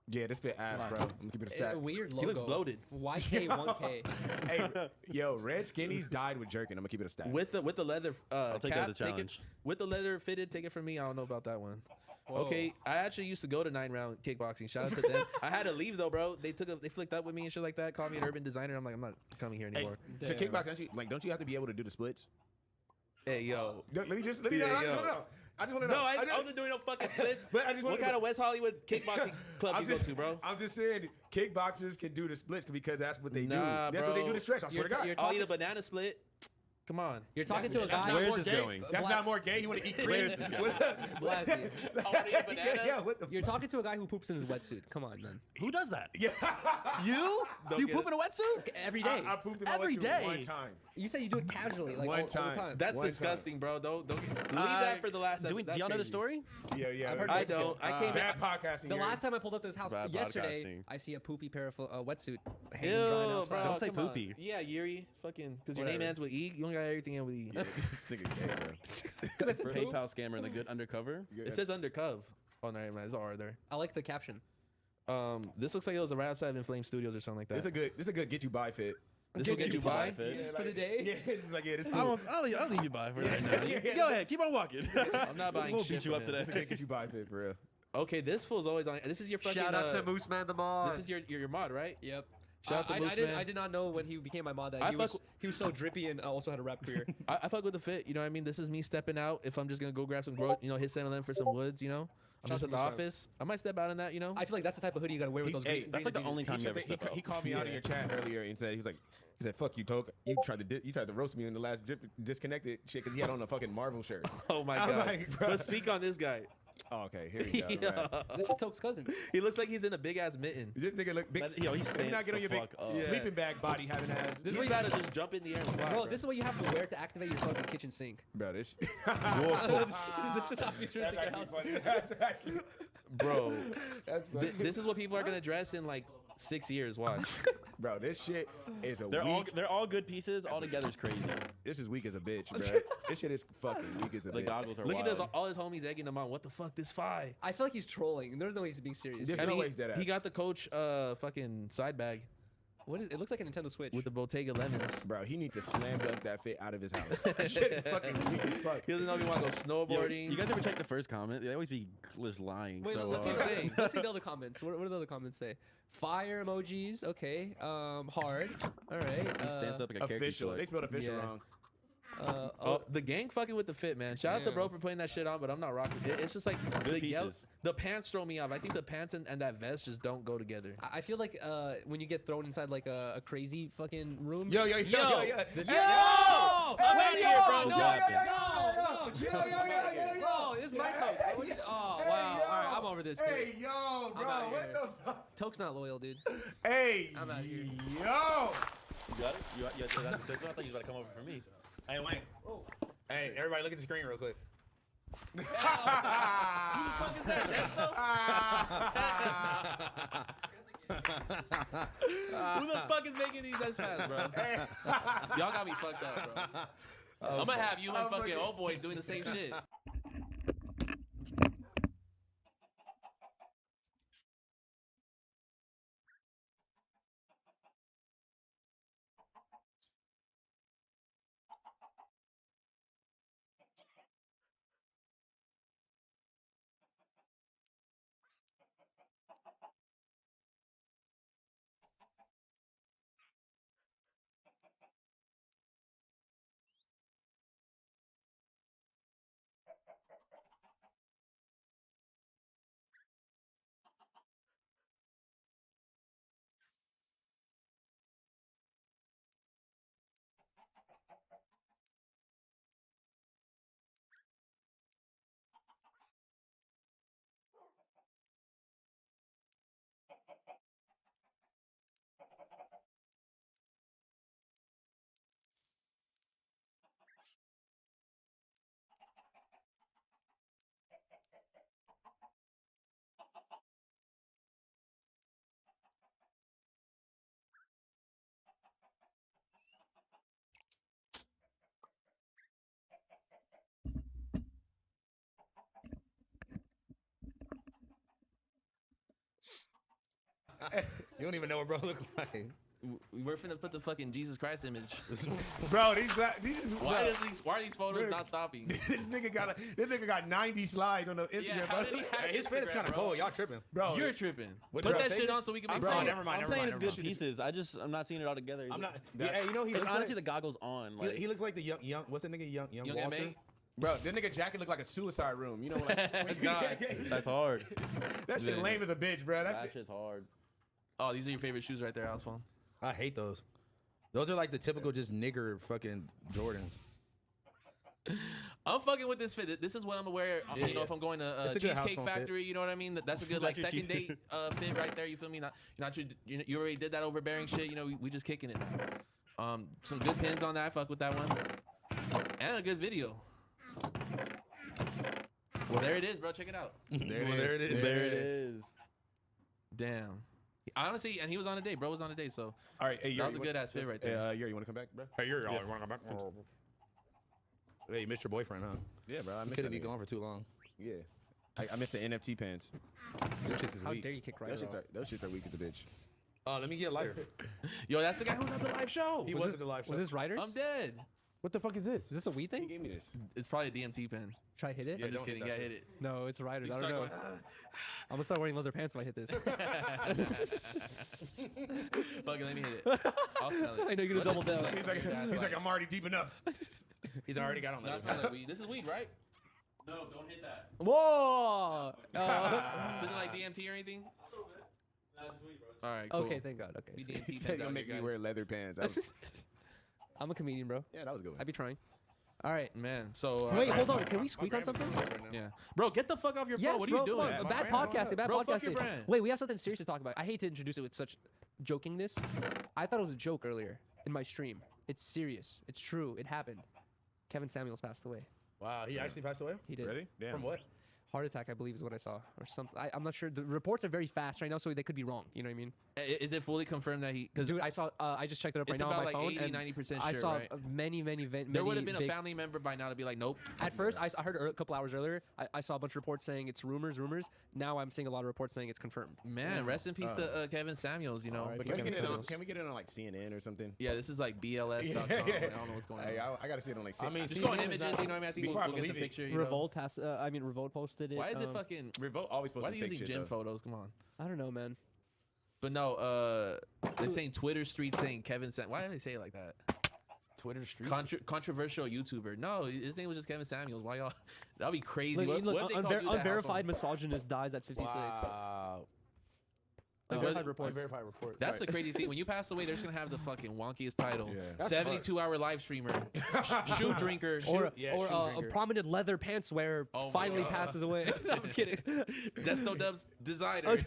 Yeah, this fit ass, bro. I'm gonna keep it a stack. A weird He logo. looks bloated. YK 1K. Hey, yo, red skinnies died with jerkin. I'm gonna keep it a stack. With the leather I'll take that cap, as a challenge. with the leather fitted, take it from me. I don't know about that one. Whoa. Okay, I actually used to go to 9-round kickboxing. Shout out to them. I had to leave though, bro. They flicked up with me and shit like that. Called me an urban designer. I'm like, I'm not coming here Hey, anymore. to Damn. kickbox, don't you have to be able to do the splits? Hey, yo. Let me just Yeah, I yo. just want to know. No, I just- wasn't doing no fucking splits. But I just What wanna kind know. of West Hollywood kickboxing club you go to, bro? I'm just saying, kickboxers can do the splits because that's what they Nah, do. That's what they do bro. to stretch. I swear to God. you're I'll eat a talking- banana split. Come on. You're talking That's- to a that's guy. not Where is more this gay. going? That's not more gay. You want to eat cream? Blasty. I wanna eat a banana. Yeah, what the? You're talking to a guy who poops in his wetsuit. Come on, man. Who does that? Yeah. You? Don't You get poop it. in a wetsuit? Every day. I pooped in my Every wetsuit day. one time. You said you do it casually, like One all the time. time. That's One disgusting, bro. Don't leave that for the last. Do That's y'all know the crazy. story? Yeah. I've heard I both don't. I came Bad back. podcasting. The here. last time I pulled up to his house Bad yesterday, podcasting. I see a poopy pair of wetsuit Ew, hanging drying bro. outside. Don't say come on. poopy. Yeah, Yuri. Fucking. Because your name Whatever. ends with E. You only got everything in with E. This nigga gay, bro. 'Cause I said poop. PayPal scammer and the good undercover. It says undercov. Oh, no, man. It's R there. I like the caption. This looks like it was around 7 Flame Studios or something like that. This a good get you by fit. This will get you by. For the day? Yeah, it's like this I'll leave you by for right now. Yeah. Go ahead, keep on walking. I'm not buying We'll shit beat you from up him. today. It's a good get you by fit for real. Okay, this fool's always on. This is your fucking. Shout out to Mooseman the mod. This is your mod, right? Yep. Shout out to I Mooseman. did not know when he became my mod that I he fuck was so drippy and also had a rap career. I fuck with the fit. You know what I mean? This is me stepping out. If I'm just gonna go grab some growth, hit 7-Eleven for some woods. I'm Shout just out at the to Mooseman. office. I might step out in that. I feel like that's the type of hoodie you gotta wear with those. Hey, green, that's like the green only time you ever He, step out. he called me out in your chat earlier and said he said fuck you, Toke. You tried to roast me in the last disconnected shit because he had on a fucking Marvel shirt. Oh my I'm god! like, bro. But speak on this guy. Oh, okay, here we go. Right. This is Toke's cousin. He looks like he's in a big ass mitten. This nigga look big. He Let me stands not get on the your big fuck up. sleeping bag body having ass. He's about to just jump in the air and fly. Bro, this is what you have to wear to activate your fucking kitchen sink. Bro, this. This is how futuristic your house is. That's actually. bro. That's funny. This is what people are gonna dress in like 6 years. Watch. Bro, this shit is a They're weak. all good pieces. All together is crazy. This is weak as a bitch, bro. This shit is fucking weak as a The bitch. goggles are Look at wild. all his homies egging him on. What the fuck, this fi? I feel like he's trolling. There's no way he's being serious. There's I no mean, way he's dead ass. he got the coach fucking side bag What is? It looks like a Nintendo Switch. with the Bottega lemons. Bro, he need to slam dunk that fit out of his house. That shit is fucking weak as fuck. He doesn't know if he want to go Yo, snowboarding. you guys ever check the first comment? They always be just lying. Wait, so let's see what what I'm saying. let's see the other comments. What do the other comments say? Fire emojis. Okay. Hard. All right. he stands up like a character Official. killer. They spelled official Yeah. wrong. Oh, the gang fucking with the fit, man. Shout out to Damn. bro for putting that shit on, but I'm not rocking it. It's just like Good the pieces. the pants throw me off. I think the pants and that vest just don't go together. I feel like when you get thrown inside like a crazy fucking room. Yo. This Yo! Yo! I'm outta here, bro. No, Yo, Bro, this is my Toke. Oh, wow. All right, I'm over this, dude. Hey, yo, bro. outta What here. the fuck? Toke's not loyal, dude. Hey, I'm outta here. yo. You got it? You got to say so? I thought you was about to come over for me. Hey, Wayne. Hey, everybody look at the screen real quick. Who the fuck is that? Who the fuck is making these as fast, bro? Y'all got me fucked up, bro. I'm gonna have you and fucking old boy doing the same shit. You don't even know what bro look like. We're finna put the fucking Jesus Christ image. Bro, these Why are these photos not stopping? this nigga got 90 slides on the Instagram. Yeah, how did he have His fit is Instagram, kind of bro? cold. Y'all tripping, bro. You're tripping. What, Put bro, that take shit this? on so we can make I'm Bro, saying, sense. never mind, I'm never saying mind, it's never good pieces. I'm not seeing it all together. I'm not. That- Yeah, you know he It's looks honestly like, the goggles on. Like, he looks like the young. What's that nigga? Young Young Walter. M.A.? Bro, that nigga jacket look like a suicide room. You know what? God. that's hard. That shit Yeah. lame as a bitch, bro. That shit's hard. Oh, these are your favorite shoes right there, Alphone. I hate those. Those are like the typical just nigger fucking Jordans. I'm fucking with this fit. This is what I'm aware. Yeah, you know, yeah. if I'm going to It's a good house Cheesecake phone fit. Factory, you know what I mean. That's a good like second date fit right there. You feel me? You already did that overbearing shit. You know, we just kicking it now. Some good pins on that. I fuck with that one, and a good video. Well, there it is, bro. Check it out. There There it is. Damn. Honestly, and he was on a date. Bro was on a date, so All right, hey, that was a good ass fit right there. Yuri, you want to come back, bro? Hey, Yuri, you want to come back? Hey, you missed your boyfriend, huh? Yeah, bro. I missed Couldn't that be nigga. gone for too long. Yeah. I missed the NFT pants. Those shits is How weak. dare you kick right Those off? shits are weak as a bitch. Oh, let me get a lighter. Yo, that's the guy who's at the live show. He was at the live show. Was this Riders? I'm dead. What the fuck is this? Is this a weed He thing? gave me this. It's probably a DMT pen. Should I hit it? Yeah, I'm just don't hit kidding. that Yeah, shit. hit it. No, it's Riders. You I don't start know. going, I'm gonna start wearing leather pants if I hit this. Fuck it, let me hit it. I'll smell it. I know you're gonna double down. He's like, I'm already deep enough. He's already got on No, that. it smells like weed. This is weed, right? No, don't hit that. Whoa! Isn't it like DMT or anything? All right, cool. Okay, thank God. Okay. We so- DMT He pens said he'll out make here, me guys. wear leather pants. I was- I'm a comedian, bro. yeah, that was a good one. I'd be trying. All right. Man, so Wait, hold on. Can we squeak on something? Yeah, bro, get the fuck off your phone. Yes, What are bro, you doing? come on. Bad podcasting. Bad Bro, fuck podcasting. your brand. Wait, we have something serious to talk about. I hate to introduce it with such jokingness. I thought it was a joke earlier in my stream. It's serious. It's true. It happened. Kevin Samuels passed away. Wow, he actually passed away? He did. Ready? Damn. From what? Heart attack, I believe, is what I saw, or something. I'm not sure. The reports are very fast right now, so they could be wrong. You know what I mean? Is it fully confirmed that he? Because Dude, I saw. I just checked it up right it's now on about my like phone. 80-90% I sure, saw right? many there would have been a big- family member by now to be like, nope. At first, I heard a couple hours earlier. I saw a bunch of reports saying it's rumors. Now I'm seeing a lot of reports saying it's confirmed. Man, rest in peace to Kevin Samuels. You know. Alright, But can we, Kevin get it on, Samuels. can we get it on like CNN or something? Yeah, this is like BLS.com. Yeah. I don't know what's going on. Hey, I gotta see it on like. I mean, Just go on CNN is images. not- You know what I mean? I think Before I we'll get the believe it. picture. You know? Revolt Revolt posted it. Why is it fucking? Revolt always supposed Why are to you fake using shit gym though. photos? Come on. I don't know, man. But no, they're saying Twitter Street saying Kevin Sam. Why do they say it like that? Twitter streets. Controversial YouTuber. No, his name was just Kevin Samuels. Why y'all? That'd be crazy. Look, What if they called you that, unverified Household? misogynist dies at 56. Wow. Unverified reports. Unverified reports. That's Sorry. the crazy thing. When you pass away, they're just gonna have the fucking wonkiest title. Yeah. That's 72-hour live streamer, shoe drinker, Or, yeah, or shoe a drinker. prominent leather pants wearer Oh my finally God. passes away. No, I'm kidding. Desto Dubs designer.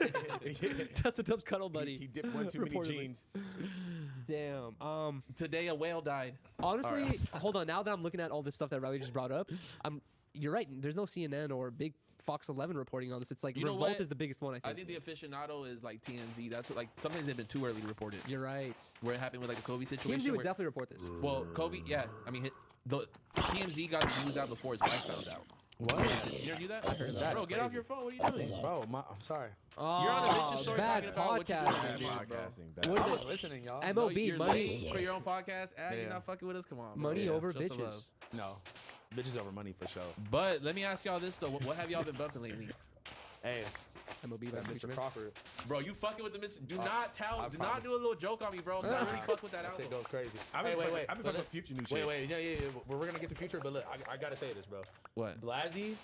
Tessa Dub's cuddle buddy. He dipped one too many Reportedly. jeans. Damn. Today a whale died. Honestly, Alright. hold on. Now that I'm looking at all this stuff that Riley just brought up, you're right. There's no CNN or big Fox 11 reporting on this. It's like You know Revolt what? is the biggest one. I I think. think the aficionado is like TMZ. That's like sometimes they've been too early to report it. You're right. Where it happened with like the Kobe situation. TMZ would where- definitely report this. Well, Kobe, yeah. I mean, the TMZ got the news out before his wife found out. What? You ever do that? I heard that. Bro, get off your phone. What are you doing? Bro, I'm sorry. Oh, You're on a bitch's story bad talking about what you podcasting, doing, dude. Podcasting. Bad. What I is was it? listening, y'all. MOB, you're money. late for your own podcast. You're Yeah. not fucking with us. Come on, bro. Money Yeah, over show some bitches. love. No. Bitches over money for sure. But let me ask y'all this though: what have y'all been bumping lately? Hey, MOB by that Future Mr. Man. Crawford. Bro, you fucking with the miss? Do I not tell. promise. Do not do a little joke on me, bro. 'Cause I really fuck with that That album. shit goes crazy. I've Hey, been wait, fucking- wait. I've been But fucking with Future new Wait, shit. wait. Yeah. We're gonna get to Future, but look, I gotta say this, bro. What? Blasey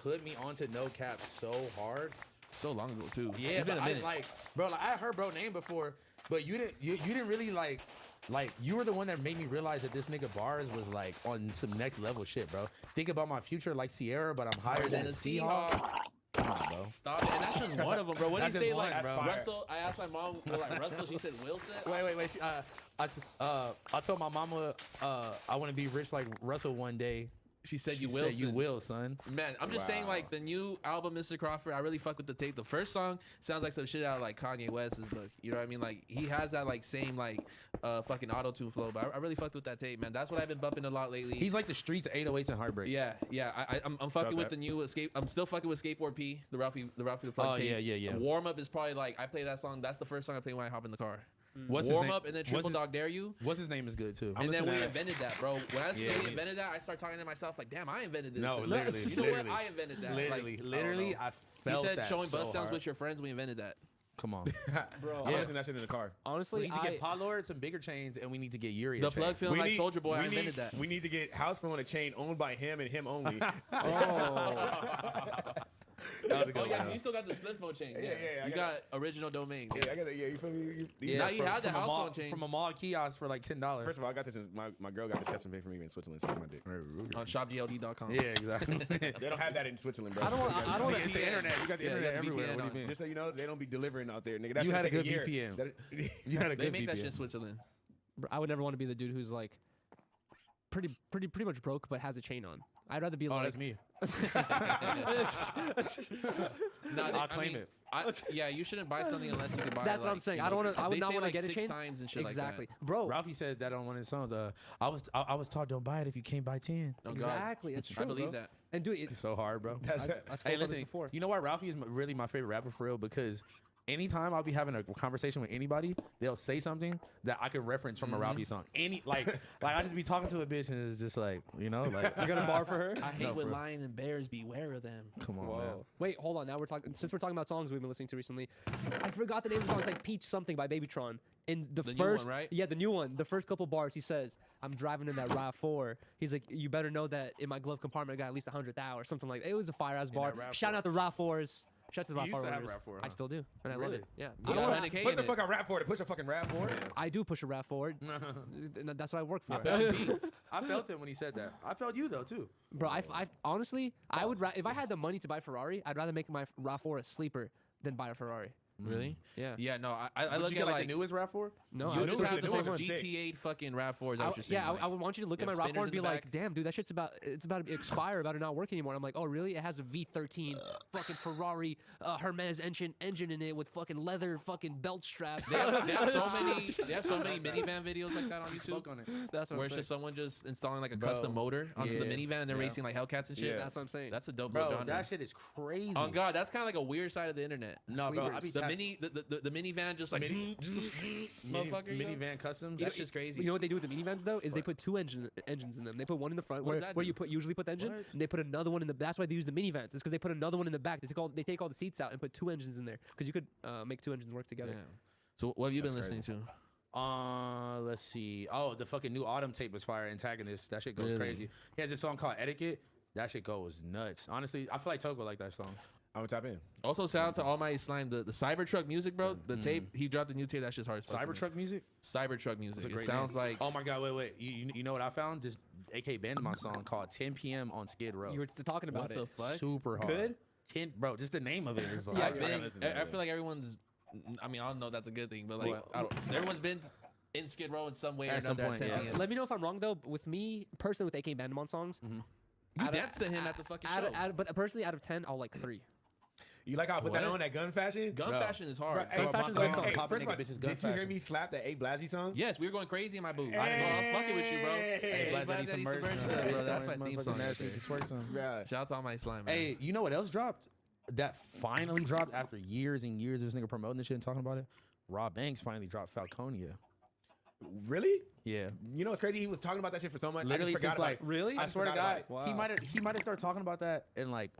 put me onto No Cap so hard. So long ago too. Yeah, it's been but a minute. I like, bro. Like, I heard bro name before, but you didn't really like you were the one that made me realize that this nigga Bars was like on some next level shit, bro. Think about my future like Sierra, but I'm higher than a Seahawk. Come on, bro. Stop it. And that's just one of them, bro. What did That's you say? just one, Like bro. Russell. I asked my mom, like Russell. She said Wilson. Wait. I told my mama I want to be rich like Russell one day. She said She you will. said you will, son. Man, I'm just saying, like, the new album, Mr. Crawford, I really fuck with the tape. The first song sounds like some shit out of, like, Kanye West's book. You know what I mean? Like, he has that, like, same, like, fucking auto-tune flow. But I really fucked with that tape, man. That's what I've been bumping a lot lately. He's like the streets 808s and Heartbreak. Yeah. I'm fucking with the new escape. I'm still fucking with Skateboard P, the Ralphie the Plug tape. yeah. Warm Up is probably, like, I play that song. That's the first song I play when I hop in the car. What's his Warm name? Up and then What's Triple his- Dog Dare You. What's his name is good too. And then we listening to invented that, bro. When I listen to Yeah, we yeah. invented that, I start talking to myself like, damn, I invented this. No, And literally, you know literally. what? I invented that. Literally, Like, literally, I he felt said that showing so bust downs hard. with your friends. We invented that. Come on. Bro, I'm listening to that shit in the car. We Honestly, need to get Pot Lord some bigger chains, and we need to get Yuri. The plug feeling like Soldier Boy. I invented that. We need to get House Phone a chain owned by him and him only. That was a good Oh yeah, one. you still got the split phone chain. Yeah, I You got got original domain. Yeah, I got that. Yeah, you feel me? Now you have the from a house mall, phone chain. from a mall kiosk for like $10. First of all, I got this. My girl got this custom made for me in Switzerland. Suck my dick. On shopgld.com. Yeah, exactly. They don't have that in Switzerland, bro. I don't want. I don't want It's to. the internet. You got the Yeah, internet you got the everywhere. VPN What do you on. mean? Just so you know, they don't be delivering out there, nigga. That You shit had a take good year. VPN. That- You had a They good make that VPN. shit in Switzerland. I would never want to be the dude who's like pretty much broke but has a chain on. I'd rather be Oh, like. that's me. No, I'll claim it. Yeah, you shouldn't buy something unless you can buy. That's what I'm like, saying. you I don't know, want to. I would they not say, want to like, get a 6 chain. times and shit Exactly, like bro. Ralphie said that on one of his songs. I was taught don't buy it if you can't buy 10. that. Oh, God. Exactly, it's true. I believe bro. that. And dude, it, It's so hard, bro. That's I spoke Hey, about this listen. before. You know why Ralphie is really my favorite rapper for real? Because anytime I'll be having a conversation with anybody, they'll say something that I could reference from a Ralphie song. Like I just be talking to a bitch and it's just like, you know, like You're gonna bar for her? I hate No, when for real. lions and bears beware of them. come on, man. Wait, hold on. Now we're talking. Since we're talking about songs we've been listening to recently, I forgot the name of the song. It's like Peach something by Babytron. In the The new first, one, right? Yeah, the new one. The first couple bars, he says, "I'm driving in that RAV4." He's like, "You better know that in my glove compartment I got at least 100,000 or something like that." It was a fire ass bar. that RAV4. Shout out the RAV4s. Shout out to the You used to RAV4 have owners. RAV4, I huh? still do, and I love Really? it. Yeah. You got Lennon K What in the it. fuck I rap for? To push a fucking rap for? I do push a RAV4. And that's what I work for. I felt it when he said that. I felt you though too. Bro, I honestly, I would if I had the money to buy a Ferrari, I'd rather make my RAV4 a sleeper than buy a Ferrari. Really? Yeah. Yeah, no, I Would look you at get like the newest RAV4? No, you I just would have the the new same ones are sick. GT8 fucking RAV4. Is that what you're saying? yeah, like? I would want you to look You at my have RAV4 spinners and be in the like, back? damn, dude, that shit's about to expire, about to not work anymore. I'm like, oh, really? It has a V13 fucking Ferrari Hermes engine in it with fucking leather fucking belt straps. They have so many minivan videos like that on YouTube. Spoke on it. That's what Where I'm it's saying. just someone just installing like a Bro. custom motor onto the Yeah. minivan and they're Yeah. racing like Hellcats and shit. Yeah. That's what I'm saying. That's a dope Bro, little genre. that shit is crazy. Oh God, that's kind of like a weird side of the internet. No, bro, I be The tapped- the minivan just like motherfucker. you know? minivan customs. That's just crazy. You know what they do with the minivans though is they put two engines in them. They put one in the front What where, does that where do? you usually put the engine, What? and they put another one in the. That's why they use the minivans. It's because they put another one in the back. They take all the seats out and put two engines in there because you could make two engines work together. Yeah. So what have you been That's listening to? Let's see. Oh, the fucking new Autumn tape was fire. Antagonist. That shit goes Really? crazy. He has this song called Etiquette. That shit goes nuts. Honestly, I feel like Togo like that song. I'm gonna tap in. Also, shout out to Almighty Slime, the Cybertruck music, bro. The tape he dropped a new tape. That's just hard as fuck. to me. Cybertruck music. Cybertruck music. That's a It great sounds name. like Oh my god, wait. You know what I found? This AK Bandit song called 10 p.m. on Skid Row. You were talking about what it. the fuck. Super hard. Good? 10, bro. Just the name of it is like. Yeah, I've you're been. listen to that, I feel like everyone's. I mean, I don't know if that's a good thing, but like, What? everyone's been in Skid Row in some way or At some another. point, at 10 yeah. p.m. Let me know if I'm wrong though. With me personally, with AK Bandimon songs, You out of- danced to him at the fucking show. but personally, out of 10, I'll like 3. You like how I put that What? on that gun fashion? Gun Bro. fashion is Bro, hard. hey, Gun fashion's a good song. Popping first of all, nigga bitches, gun did you hear fashion. me slap that A Blasey song? Yes, we were going crazy in my booth. Hey. I was fucking with you, bro. Hey, Blast, I need some merch, bro. That's my theme song. right there. Yeah. Shout out to all my slime. Man. Hey, you know what else dropped? That finally dropped after years and years of this nigga promoting this shit and talking about it. Rob Banks finally dropped Falconia. Really? Yeah. You know what's crazy? He was talking about that shit for so much. Literally I just forgot since like about Really? I swear to forgot God, about it. Wow. he might have started talking about that in like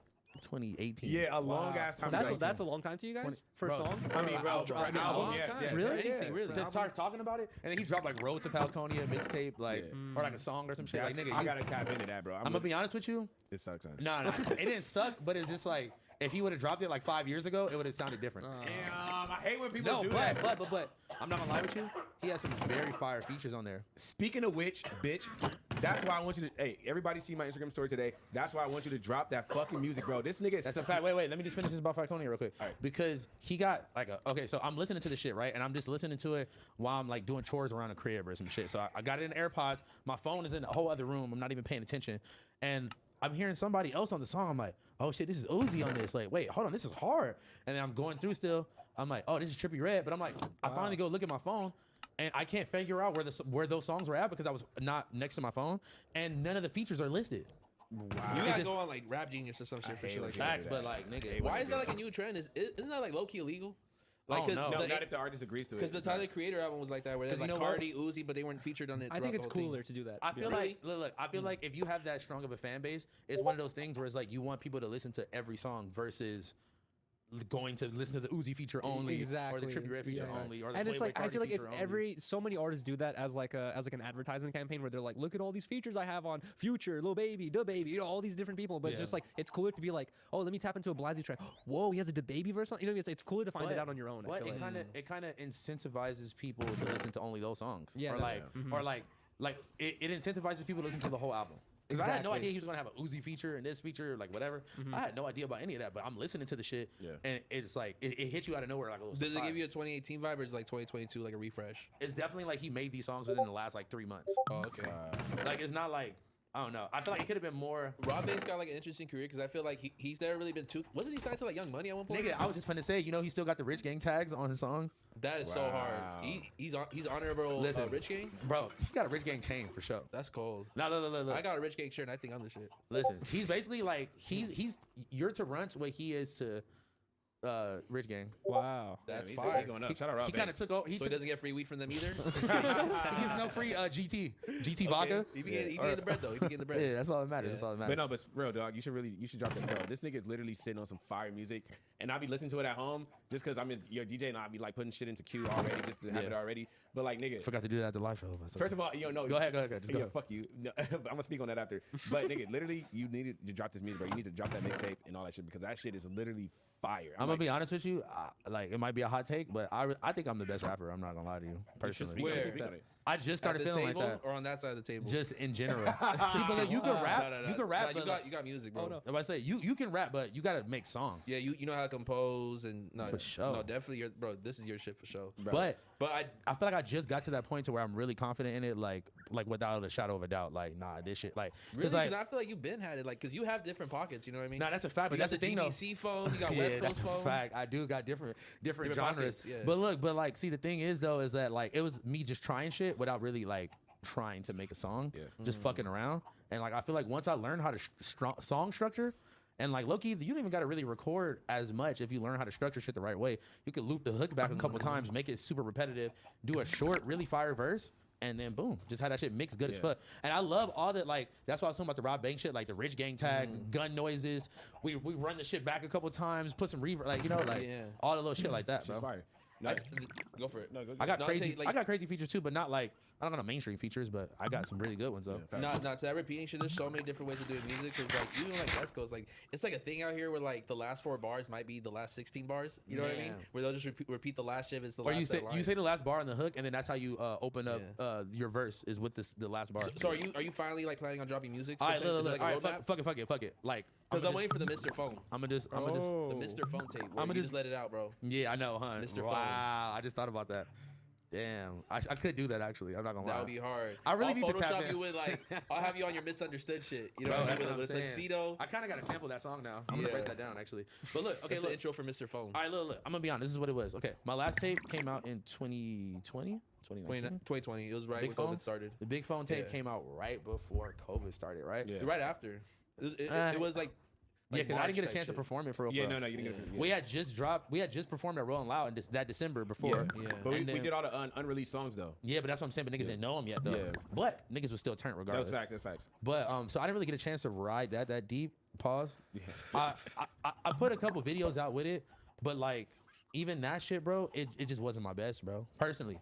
2018. Yeah, a long ass time ago. That's a long time to you guys for a Bro. song. I mean, bro, For an album, album, yes, time. yes, Really? yeah, Anything, really. Just start talking about it, and then he dropped like Road to Falconia mixtape, like or like a song or some shit. Like nigga, I you- gotta tap into that, bro. I'm gonna be honest with you. It sucks, son. No, it didn't suck, but it's just like if he would have dropped it like 5 years ago, it would have sounded different. Damn, I hate when people No, do that. but I'm not gonna lie with you. He has some very fire features on there. Speaking of which, bitch, That's why I want you to. Hey, everybody see my Instagram story today. That's why I want you to drop that fucking music, bro. This nigga. That's a fact. Wait. Let me just finish this about Falcone real quick. Because he got like a. Okay, so I'm listening to the shit, right? And I'm just listening to it while I'm like doing chores around the crib or some shit. So I got it in AirPods. My phone is in a whole other room. I'm not even paying attention. And I'm hearing somebody else on the song. I'm like, oh shit, this is Uzi on this. Like, wait, hold on, this is hard. And then I'm going through still. I'm like, oh, this is Trippie Redd. But I'm like, I finally go look at my phone. And I can't figure out where those songs were at because I was not next to my phone, and none of the features are listed. Wow. You gotta go on like Rap Genius or some shit for shit like facts, that. but like, nigga, Why is that like a new trend? Isn't that like low key illegal? Like, no, not if the artist agrees to it. Because the Tyler Creator album was like that, where there's like Cardi, Uzi, but they weren't featured on it. I think it's cooler to do that. I feel like, look, I feel like if you have that strong of a fan base, it's one of those things where it's like you want people to listen to every song versus going to listen to the Uzi feature only, or the Trippie Redd feature only, or the and it's Playboy like I Cardi feel like feature only. so many artists do that as like an advertisement campaign where they're like, look at all these features I have on Future, Lil Baby, DaBaby, you know, all these different people. But it's just like it's cooler to be like, oh, let me tap into a Blasey track. Whoa, he has a DaBaby verse on. You know, it's cooler to find it out on your own. But I feel it kind of incentivizes people to listen to only those songs. Yeah, or like it incentivizes people to listen to the whole album. Because I had no idea he was gonna have an Uzi feature and this feature, like whatever. I had no idea about any of that, but I'm listening to the shit, and it's like it hits you out of nowhere like a little. Does it give you a 2018 vibe, or is it like 2022, like a refresh? It's definitely like he made these songs within the last like 3 months. Oh, okay. Like it's not like I don't know. I feel like it could have been more. Rob Banks got like an interesting career because I feel like he's never really been too. Wasn't he signed to like Young Money at one point? Nigga, I was just finna say, you know, he still got the Rich Gang tags on his songs. That is so hard. He's honorable. Listen, Rich Gang, bro. He got a Rich Gang chain for sure. That's cold. No, look. I got a Rich Gang shirt, and I think I'm the shit. Listen, he's basically like you're to Runtz what he is to Rich Gang. Wow, that's he's fire. Going up. Shout out Rob He kind of took over. So he doesn't get free weed from them either. He gets no free GT vodka. He be getting the bread though. He be getting the bread. Yeah, that's all that matters. That's all that matters. But no, but real dog, you should drop that. Bro, this nigga is literally sitting on some fire music, and I be listening to it at home just because I'm your DJ and I be like putting shit into queue already just to have it already. But like nigga, forgot to do that at the live show. First of all, no. Go ahead. Just go. Fuck you. No, I'm gonna speak on that after. But nigga, literally, you needed to drop this music, bro. You need to drop that mixtape and all that shit because that shit is literally fire. I'm gonna be honest with you. Like it might be a hot take, but I think I'm the best rapper. I'm not gonna lie to you personally. Where? I just started feeling like that. Or on that side of the table? Just in general. See, but like, you can rap. No. You can rap. Like, but you got music, bro. If I say you can rap, but you gotta make songs. Yeah, you know how to compose and for sure. No, definitely, bro. This is your shit for sure. But I feel like I just got to that point to where I'm really confident in it, like without a shadow of a doubt. Like, nah, this shit, like, really, because I feel like you've been had it, like, because you have different pockets. You know what I mean? Nah, that's a fact. But you that's the got thing, GDC phone. You got West Coast phone. Fact. I do got different genres. Pockets, yeah. But like, see, the thing is though, is that like it was me just trying shit without really like trying to make a song, just fucking around. And like I feel like once I learned how to song structure, and like low-key, you don't even got to really record as much if you learn how to structure shit the right way. You could loop the hook back a couple times, make it super repetitive, do a short, really fire verse, and then boom, just had that shit mixed good as fuck. And I love all that, like, that's why I was talking about the Rob Banks shit, like the Rich Gang tags, gun noises. We run the shit back a couple times, put some reverb, like, you know, like all the little shit like that, bro. Fire. Go for it. No, go I got No, I'm crazy. saying, like- I got crazy features too, but not like I don't got no mainstream features, but I got some really good ones though. Not to that repeating shit. There's so many different ways of doing music because like even like West Coast, like it's like a thing out here where like the last 4 bars might be the last 16 bars. You know what I mean? Where they'll just repeat the last shit. It's the Or last. you say the last bar on the hook, and then that's how you open up your verse is with the last bar. So are you finally like planning on dropping music? All right, sometime? look, Is it like a roadmap? fuck it. Like Because I'm waiting for the Mr. Phone. I'm gonna just the Mr. Phone tape. Where you just let it out, bro. Yeah, I know, huh? Mr. Wow, Phone. I just thought about that. Damn, I could do that actually. I'm not gonna lie. That would be hard. I really I'll need to tap Photoshop in. you with like I'll have you on your misunderstood shit. You know Bro, what I that's mean? what With I'm a saying. tuxedo. I kind of gotta sample that song now. I'm gonna break that down actually. But look, okay, That's look. the intro for Mr. Phone. All right, look. I'm gonna be honest. This is what it was. Okay, my last tape came out in 2020, 2019. 2020. It was right Big when Phone? COVID started. The Big Phone tape Yeah. came out right before COVID started, right? Yeah. Right after. It was like. Yeah, because I March didn't get a type chance to shit. perform it for real. Yeah, no, you didn't get it. We had just dropped. We had just performed at Rolling Loud in that December before. Yeah. But we And then- did all the unreleased songs though. Yeah, but that's what I'm saying. But niggas didn't know them yet though. Yeah. But niggas was still turned regardless. That's facts. But so I didn't really get a chance to ride that deep. Pause. I put a couple videos out with it, but like even that shit, bro, it just wasn't my best, bro. Personally,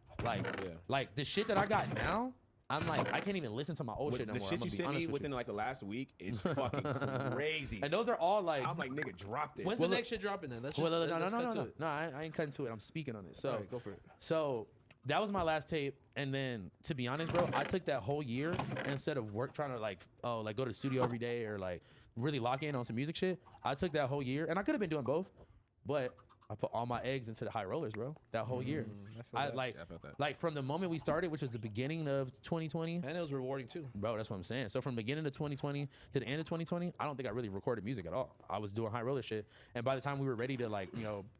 like the shit that I got now, I'm like I can't even listen to my old shit no The more. shit I'm you gonna be sent honest me with within you. like the last week is fucking crazy. And those are all like I'm like, nigga, drop this. When's the next shit dropping then? Let's just well, let's cut to it. no. I ain't cutting to it. I'm speaking on it. So All right, go for it. So that was my last tape. And then, to be honest, bro, I took that whole year, and instead of trying to go to the studio every day or like really lock in on some music shit, I took that whole year, and I could have been doing both, but I put all my eggs into the High Rollers, bro. That whole year. I felt that. Like from the moment we started, which was the beginning of 2020. And it was rewarding too. Bro, that's what I'm saying. So from the beginning of 2020 to the end of 2020, I don't think I really recorded music at all. I was doing High Roller shit. And by the time we were ready to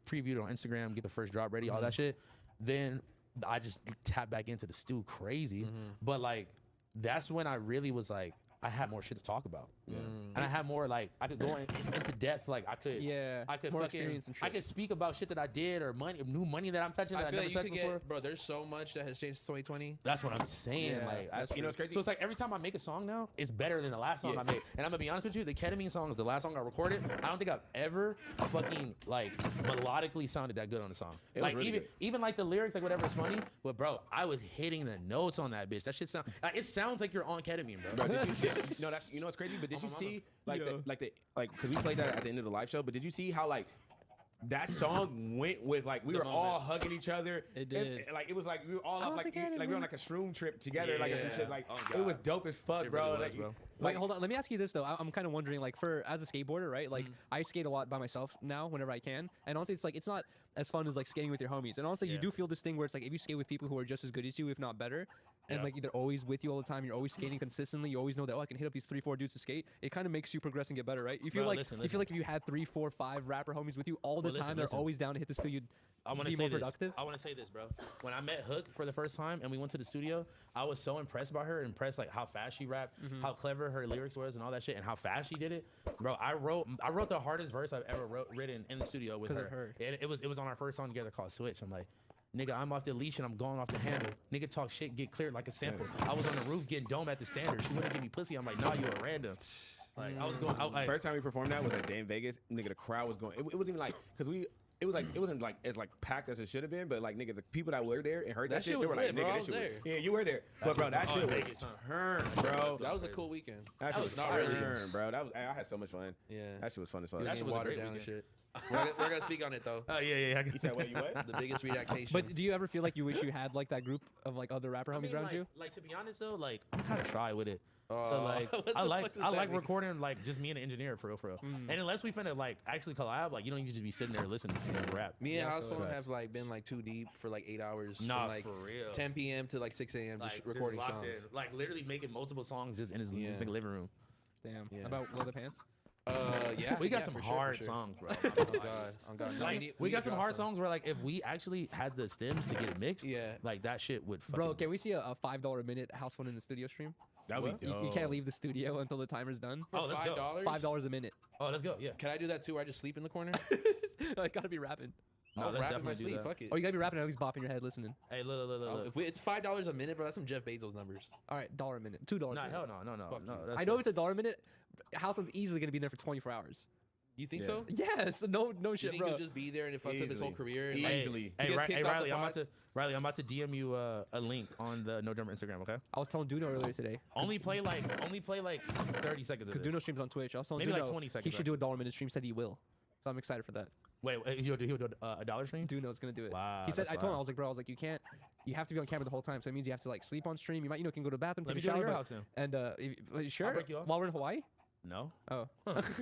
preview it on Instagram, get the first drop ready, all that shit, then I just tapped back into the stew crazy. But like, that's when I really was like, I had more shit to talk about, and I had more I could go into depth. Like I could more fucking, experience and shit. I could speak about shit that I did or new money that I'm touching that I never touched before. Bro, there's so much that has changed since 2020. That's what I'm saying. You know what's crazy? So it's like every time I make a song now, it's better than the last song I made. And I'm gonna be honest with you, the Ketamine song is the last song I recorded. I don't think I've ever fucking melodically sounded that good on a song. It was really even like the lyrics, like whatever is funny. But bro, I was hitting the notes on that bitch. That shit it sounds like you're on ketamine, bro. No, that's what's crazy. But did you see because we played that at the end of the live show? But did you see how that song went with we were all hugging each other? It did. It was like we were all we were on a shroom trip together, or some shit. It was dope as fuck, bro. Really was, bro. Wait, hold on. Let me ask you this though. I'm kind of wondering, as a skateboarder, right? I skate a lot by myself now whenever I can, and honestly, it's not as fun as skating with your homies. And honestly, you do feel this thing where it's if you skate with people who are just as good as you, if not better, and they're always with you all the time, you're always skating consistently. You always know that I can hit up these 3-4 dudes to skate. It kind of makes you progress and get better, right? You feel you feel like if you had 3, 4, 5 rapper homies with you all the time, they're always down to hit the studio. I want to say this. I want to say this, bro. When I met Hook for the first time and we went to the studio, I was so impressed by her, how fast she rapped, how clever her lyrics was, and all that shit, and how fast she did it, bro. I wrote the hardest verse I've ever written in the studio with her. It was on our first song together called Switch. I'm like, nigga, I'm off the leash and I'm going off the handle. Nigga talk shit, get cleared like a sample. I was on the roof getting dome at the standard. She wouldn't give me pussy. I'm like, nah, you a random. I was going out first time we performed that was at Day in Vegas. Nigga, the crowd was going. It wasn't even because it wasn't as packed as it should have been, but nigga, the people that were there and heard that shit, they were like, nigga, that shit was, yeah, you were there. But bro, that shit was turned, bro. That was a cool weekend. That shit was not turned, bro. I had so much fun. Yeah, that shit was fun as fuck. That shit was watered down and shit. We're gonna speak on it though. Oh yeah. You said what? You what? The biggest reaction. But do you ever feel like you wish you had that group of other rapper homies around you? To be honest though, I'm kind of shy with it. So I like recording just me and an engineer for real. And unless we finna actually collab, you don't need to just be sitting there listening to me rap. Me and House Phone have been too deep for 8 hours. Nah, from, for real. 10 p.m. to 6 a.m. just recording songs. Literally making multiple songs just in his nigga living room. Damn. Yeah. About Leather Pants? Yeah. We got some hard songs, bro. Oh God. No, we got some hard songs where if we actually had the stems to get it mixed, that shit would fucking... Bro, can we see a $5 a minute House Phone in the studio stream? That would be dope. You can't leave the studio until the timer's done. Oh, let's go. $5 a minute. Oh, let's go. Yeah. Can I do that too? Where I just sleep in the corner? I gotta be rapping. No, I'll rap in my sleep. Fuck it. Oh, you gotta be rapping at least bopping your head listening. Hey, look. If it's $5 a minute, bro, that's some Jeff Bezos numbers. All right, $1 a minute, $2 a minute. Hell no. I know it's $1 a minute. House Phone's easily gonna be there for 24 hours. You think so? Yes. No shit, you think bro. He'll just be there and it fucks up his whole career? Easily. Hey, Riley, I'm about to DM you a link on the No Drummer Instagram, okay? I was telling Duno earlier today. Only play 30 seconds of because this. Duno streams on Twitch. I was telling Maybe Duno 20 seconds. He should do a $1 a minute stream. Said he will. So I'm excited for that. Wait, he'll do a $1 stream? Duno's gonna do it. Wow. He said, I told him, I was like, bro, you can't. You have to be on camera the whole time. So it means you have to sleep on stream. You might, can go to the bathroom, take a shower. And sure. I'll break you off. While we're in Hawaii. No. Oh.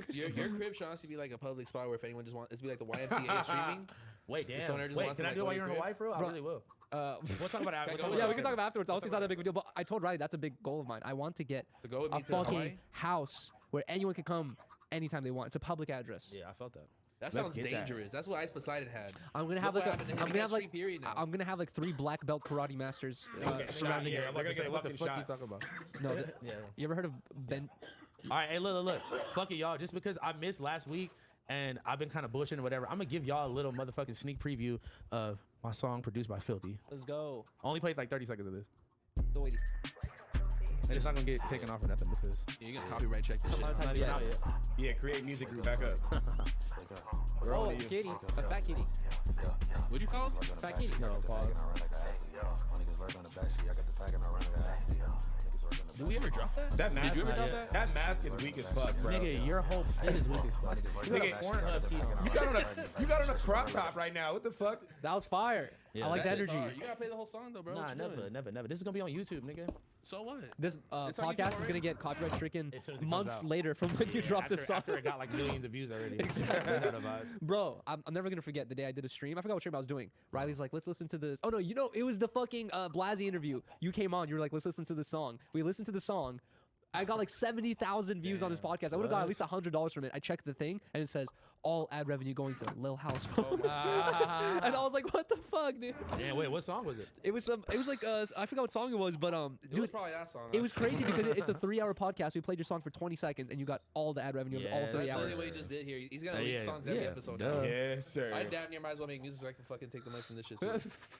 Your crib should honestly be like a public spot where if anyone just wants, it'd be like the YMCA streaming. Wait, damn. Wait, can I do it while you're in Hawaii, bro? I really will. We'll talk about it. We can talk about it afterwards. Honestly, it's not that big of a deal. But I told Riley that's a big goal of mine. I want to get a fucking house where anyone can come anytime they want. It's a public address. Yeah, I felt that. That sounds dangerous. That's what Ice Poseidon had. I'm gonna have I'm gonna have 3 black belt karate masters surrounding it. They're gonna get what the fuck shot. you talking about? No. You ever heard of Ben? All right, hey, look. Fuck it, y'all. Just because I missed last week and I've been kind of bullshitting or whatever, I'm gonna give y'all a little motherfucking sneak preview of my song produced by Filthy. Let's go. Only played 30 seconds of this. The waiting. And it's not gonna get taken off or nothing because you're gonna copyright check this shit. Yeah, create music group back up. Oh, kitty. A fat kitty. What'd you call him? Fat kitty. No, pause. Did we ever drop that? That mask, that mask is weak as fuck, bro. Nigga, your whole fit is weak as fuck. Nigga, you got on a crop top right now. What the fuck? That was fire. Yeah, I like the That shit's energy. hard. You gotta play the whole song though, bro. Nah, What you doing? never. This is gonna be on YouTube, nigga. So what? This It's on YouTube podcast is already? gonna get copyright stricken As soon as it comes months out. later from when you dropped the song. After it got like millions of views already. Exactly. That's the vibe. Bro, I'm never gonna forget the day I did a stream. I forgot what stream I was doing. Riley's like, let's listen to this. Oh no, it was the fucking Blasey interview. You came on. You were like, let's listen to the song. We listened to the song. I got like 70,000 views on his podcast. I would have got at least $100 from it. I checked the thing and it says all ad revenue going to Lil House Phone. And I was like, what the fuck, dude? Yeah, wait, what song was it? It was like I forgot what song it was, but It was dude, probably that song. it was crazy because it's a 3-hour podcast. We played your song for 20 seconds and you got all the ad revenue of all Yeah, 3 That's hours. literally what he just did here. He's gonna leak Yeah, songs every yeah, episode duh. now. Yes, sir. I damn near might as well make music so I can fucking take the money from this shit too.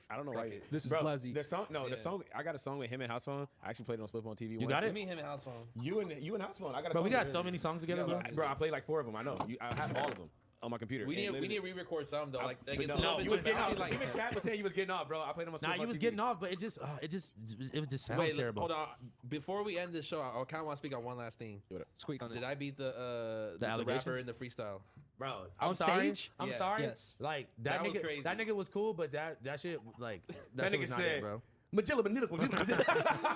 I don't know Fuck why. it. This is Bro, Blasey. the song, no, Yeah. the song. I got a song with him and House Phone. I actually played it on Split on TV. You once. got it? Me, him, and House Phone. You and House Phone. I got a Bro, song we got with so him. many songs together, Yeah, bro. Bro, I played like 4 of them. I know. I have all of them on my computer. We And need to literally- re-record some though. Like But it's a no, little bit you was too getting off. bouncy, like Even chat was saying you was getting off, bro. I played them on Nah, Split you was TV. getting off, but it just sounds Wait, terrible. hold on. Before we end this show, I kind of want to speak on one last thing. Squeak on Did it. I beat the rapper allegations? in the freestyle? Bro, On I'm sorry. stage? I'm Yeah. sorry. Yes. Like That that was nigga, crazy. that nigga was cool, but that shit like That shit nigga was not it, said, bro. Magilla Manila.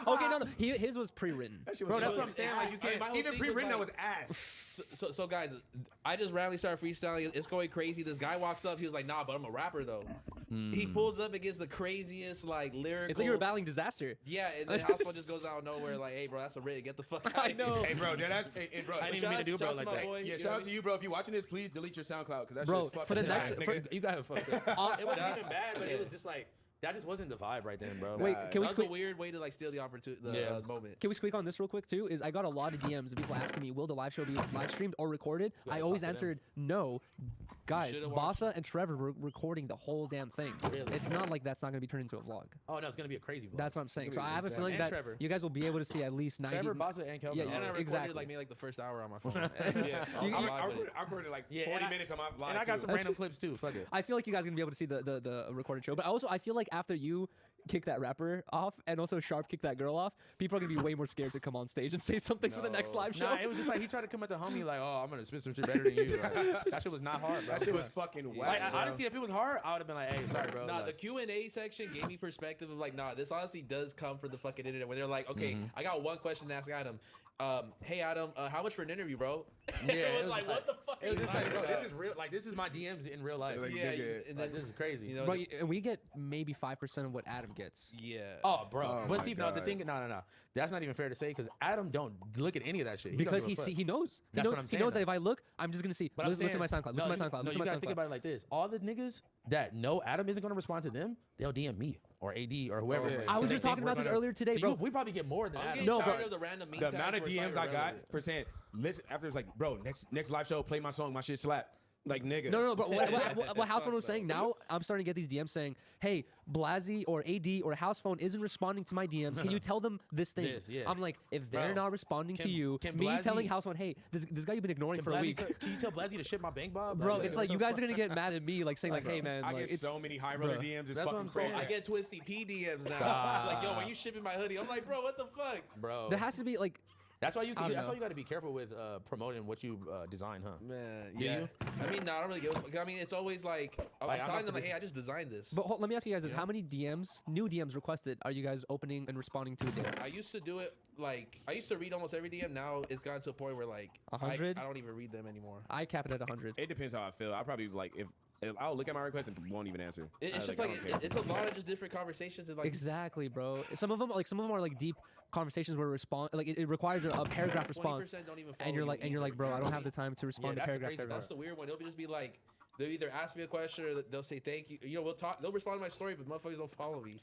Okay, no. His was pre-written. Bro, that's what I'm saying. Like you My can't. whole Even thing pre-written, that like- was ass. So guys, I just randomly started freestyling. It's going crazy. This guy walks up. He was like, "Nah, but I'm a rapper though." He pulls up and gives the craziest like lyrical. It's like you were battling Disaster. Yeah, and then House Phone just goes out of nowhere like, "Hey, bro, that's a rig. Get the fuck out." I know. Hey, bro, that's hey, bro. I didn't even Shout mean to out- do bro shout out like to my that. boy. Yeah, You know shout what out I to you, bro. If you're watching this, please delete your SoundCloud because that Bro, shit's fucking for the bad, next- nigga. You got him fucked up. It wasn't That- even bad, but yeah. it was just like that just wasn't the vibe right then, bro. Wait, can we That was a squeak? weird way to like steal the opportunity, Yeah. moment. Can we squeak on this real quick too? Is I got a lot of DMs of people asking me, will the live show be live streamed or recorded? gotta I always talk to them. answered no. Guys, should've watched Bassa and Trevor were recording the whole damn thing. Really? It's not like that's not going to be turned into a vlog. Oh no, it's gonna be a crazy vlog. That's what I'm saying. So gonna be I have a insane. feeling And that Trevor. you guys will be able to see at least 90. Trevor, Baza, and Kelvin. Yeah, And I yeah, recorded exactly. like maybe like the first hour on my phone. Yeah, I was I live with it. recorded like Yeah, 40 and I- minutes on my live. And I got too. some random clips too. Fuck it. I feel like you guys are going to be able to see the recorded show. But also, I feel like after you kick that rapper off and also Sharp kick that girl off, people are going to be way more scared to come on stage and say something for the next No. live show. Nah, it was just like he tried to come at the homie like, oh, I'm gonna spit some shit better than you. Like, that shit was not hard, bro. That shit was fucking Yeah. whack. Like, bro. honestly, if it was hard, I would have been like, hey, sorry, bro. Nah, like, the Q&A section gave me perspective of like, nah, this honestly does come from the fucking internet. When they're like, okay, I got one question to ask Adam. Hey Adam, how much for an interview, bro? Yeah, it was like, what the fuck? It was are you just like, talking bro, about? this is real. Like, this is my DMs in real life. Like, Yeah, nigga, and Like, then this is crazy. you know, Bro, and we get maybe 5% of what Adam gets. yeah. Oh, bro. Oh but my see, no, the God. thing, no. That's not even fair to say because Adam don't look at any of that shit. He don't Because give a fuck. he knows. That's what I'm He saying, knows that though. if I look, I'm just gonna see. But I'm Listen to my saying- SoundCloud. no, Listen to my you- SoundCloud. No, Listen you to my gotta think SoundCloud. about it like this. All the niggas that know Adam isn't gonna respond to them, they'll DM me or AD or whoever. yeah. I was They just think talking we're about this gonna- earlier today, so bro. we probably get more than I'm Adam. getting No, tired bro. of the random meme The tags amount of where it's DMs not I got relevant. for saying, listen, after it's like, bro, next live show, play my song, my shit slap. Like, nigga. No, but what House Phone was saying now, I'm starting to get these DMs saying, hey, Blasey or AD or House Phone isn't responding to my DMs. Can you tell them this thing? This, yeah. I'm like, if they're Bro, not responding to can- you, can me Blasey- telling House Phone, hey, this guy you've been ignoring Can, for a week. can you tell Blasey to ship my bank, Bob? Bro, it's like you guys are going to get mad at me, like saying, like, hey, man. I like, get it's, so many high roller bruh. DMs. It's That's what fucking I'm saying. crazy. I get Twisty P DMs now. Stop. Like, yo, when you shipping my hoodie, I'm like, bro, what the fuck? bro. There has to be, like, That's why you. I don't That's know. why you got to be careful with promoting what you design, huh? Man, Do yeah. you? I mean, no, I don't really give a fuck. I mean, it's always like, I'm Like, I'm telling not them, like, the- hey, I just designed this. but let me ask you guys this. How many DMs, new DMs requested, are you guys opening and responding to a day? I used to do it, like, I used to read almost every DM. Now it's gotten to a point where, like, 100? I don't even read them anymore. I cap it at 100. It depends how I feel. I probably, like, if I'll look at my request and won't even answer. It's just I like, don't care. it's a lot of just different conversations. And, like, Exactly, bro. Some of them are like deep conversations where it requires a paragraph response, 20% don't even and you're follow like, you either, bro, you know I what don't I have the mean? time to respond to that's the paragraph. crazy paragraph. That's the weird one. They'll just be like, they'll either ask me a question or they'll say thank you. You know, we'll talk. They'll respond to my story, but motherfuckers don't follow me.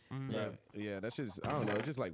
Yeah, that's just, I don't know. It's just like,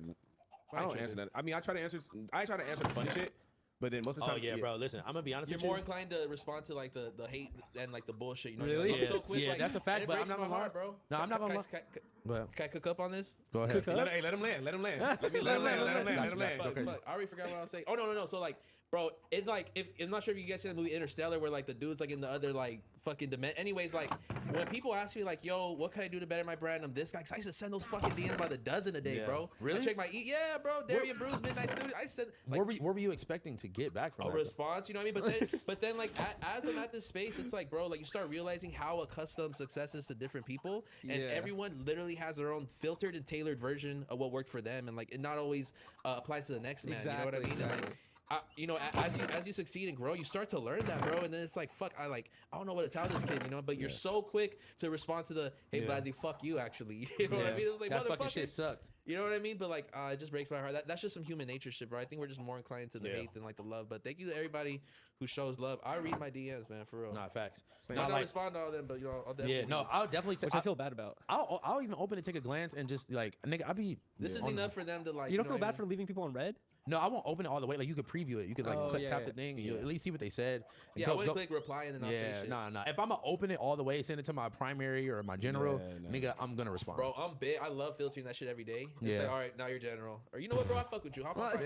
I don't answer that. I mean, I try to answer the funny shit, but then most of the Oh time, yeah, bro. Listen, I'm gonna be honest You're with you. more inclined to respond to like the hate and like the bullshit. You know, Really? You're like, I'm so quick, Yeah, like, that's a fact, and it but I'm breaks not my gonna lie. heart, bro. No, I'm not gonna lie. Can Well, I cook up on this? go ahead. Let him land. Let him land. Let me Let him land. land. Let him land. Fuck, crazy. fuck, I already forgot what I was saying. Oh no. So like, bro, it's like if I'm not sure if you guys seen the movie Interstellar, where like the dude's like in the other like fucking dimension. Anyways, like when people ask me like, yo, what can I do to better my brand? I'm this guy. 'Cause I used to send those fucking DMs by the dozen a day, bro. Really? I check my yeah, bro. Darian Bruce, Midnight Studio. I said, like, What were you expecting to get back from a that, though? response, you know what I mean? But then like as I'm at this space, it's like, bro, like you start realizing how accustomed success is to different people, and Yeah. everyone literally has their own filtered and tailored version of what worked for them, and like it not always applies to the next man. You know what I mean? And, like, you know, as you succeed and grow, you start to learn that, bro. And then it's like, fuck, I don't know what to tell this kid, you know. But you're so quick to respond to the, hey, Blasey, fuck you, actually. You know what I mean? It was like, that fucking motherfucker, shit sucked. you know what I mean? But like, it just breaks my heart. That's just some human nature shit, bro. I think we're just more inclined to the hate than like the love. But thank you to everybody who shows love. I read my DMs, man, for real. Nah, facts. I Nah, don't like, respond to all them, but you know, I'll definitely. yeah, no, I'll definitely. Which I feel bad about. I'll even open it, take a glance, and just like, nigga, I'll be. This is on- enough for them to like. You don't know feel what I bad for leaving people on red? No, I won't open it all the way. Like you could preview it. You could like Oh, yeah, tap yeah. the thing. And you at least see what they said. and Yeah, I wouldn't click reply and then I'll say shit. Nah. If I'm gonna open it all the way, send it to my primary or my general, nigga, I'm gonna respond. Bro, I'm big. I love filtering that shit every day. It's Yeah. like, all right, now you're general. Or you know what, bro? I fuck with you. Hop on.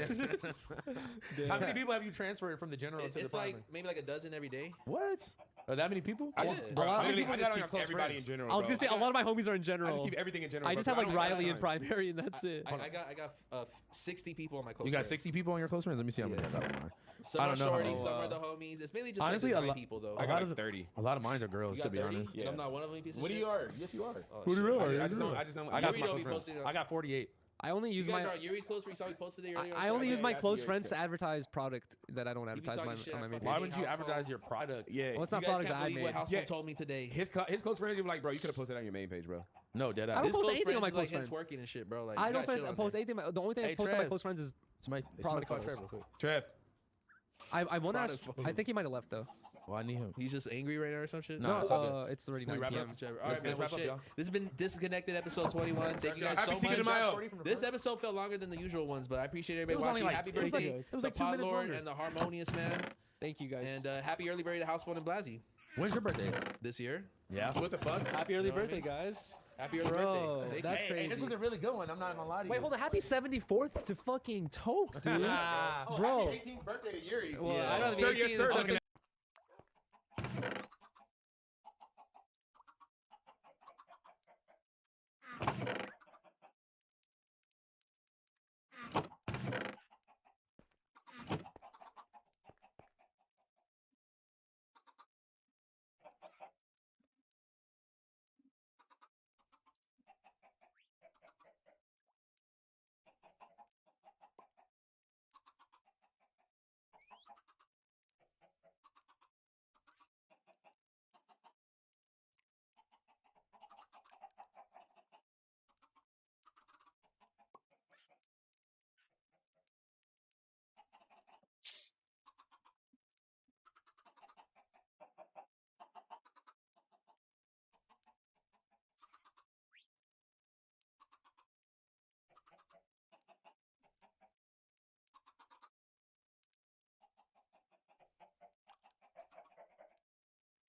How many people have you transferred from the general to the It's like primary? maybe like a dozen every day. What? Are that many people? I just, a bro, lot I of just people keep got on your everybody close in friends. general. I was bro. gonna say a lot of my homies are in general. I just keep everything in general. I bro, just have so like don't have Riley in time. primary, and that's it. I got 60 people on my close You got friends. 60 people on your close friends? Let me see how many I got on mine. Some I are don't know how shorty, many. some are the homies. It's mainly just Honestly, like a the lot people though. I a got lot of like the- 30. A lot of mine are girls, You to got be 30? honest. And I'm not one of them, you piece of What do shit? you are? Yes, you are. Oh, Who do shit. you I are? just don't. Yuri I got my don't close be friends. posting it. I got 48. I only use You guys my are on Yuri's close friends. You saw me posted it earlier. I only use my that's close yours, friends too. to advertise product that I don't advertise talking my, shit, on my I main fucking page. Why wouldn't you household. advertise your product? Yeah. Well, it's You not guys product can't that I believe made. what household Yeah. told me today. His close friends, you be like, bro, you could have posted that on your main page, bro. No, dead I ass. don't His post close anything on friends my is like close him friends. twerking and shit, bro. Like, I you don't gotta chill on post there. anything. The only thing I Hey, post on my Trev. close friends is Somebody Product call photos. Trev real quick. Trev. I want to. Product I think he might have left though. Well, I need him. He's just angry right now or some shit. No, it's all good. It's already Can we 9 wrap p.m. up the Trevor? Let's- All right, man. let's Well, wrap up, shit. y'all. This has been Disconnected episode 21. Thank you guys Happy so Cinco de much. Mayo. This episode felt longer than the usual ones, but I appreciate everybody It was only watching. like- Happy it was like- birthday, it was the like 2 Pod minutes Lord longer. and the Harmonious Man, Thank you guys. and happy early birthday to House Phone and Blasey When's your birthday? this year. Yeah. What the fuck? Happy early You know what I birthday, mean? guys. Happy early Bro, birthday. Thank that's you. crazy. This was a really good one. I'm not gonna lie to you. Wait, hold on. Happy 74th to fucking Toke, dude. Oh, Bro. happy 18th birthday to Yuri. Well, Yeah. I know Sir, the yes, 18 sir. is fucking-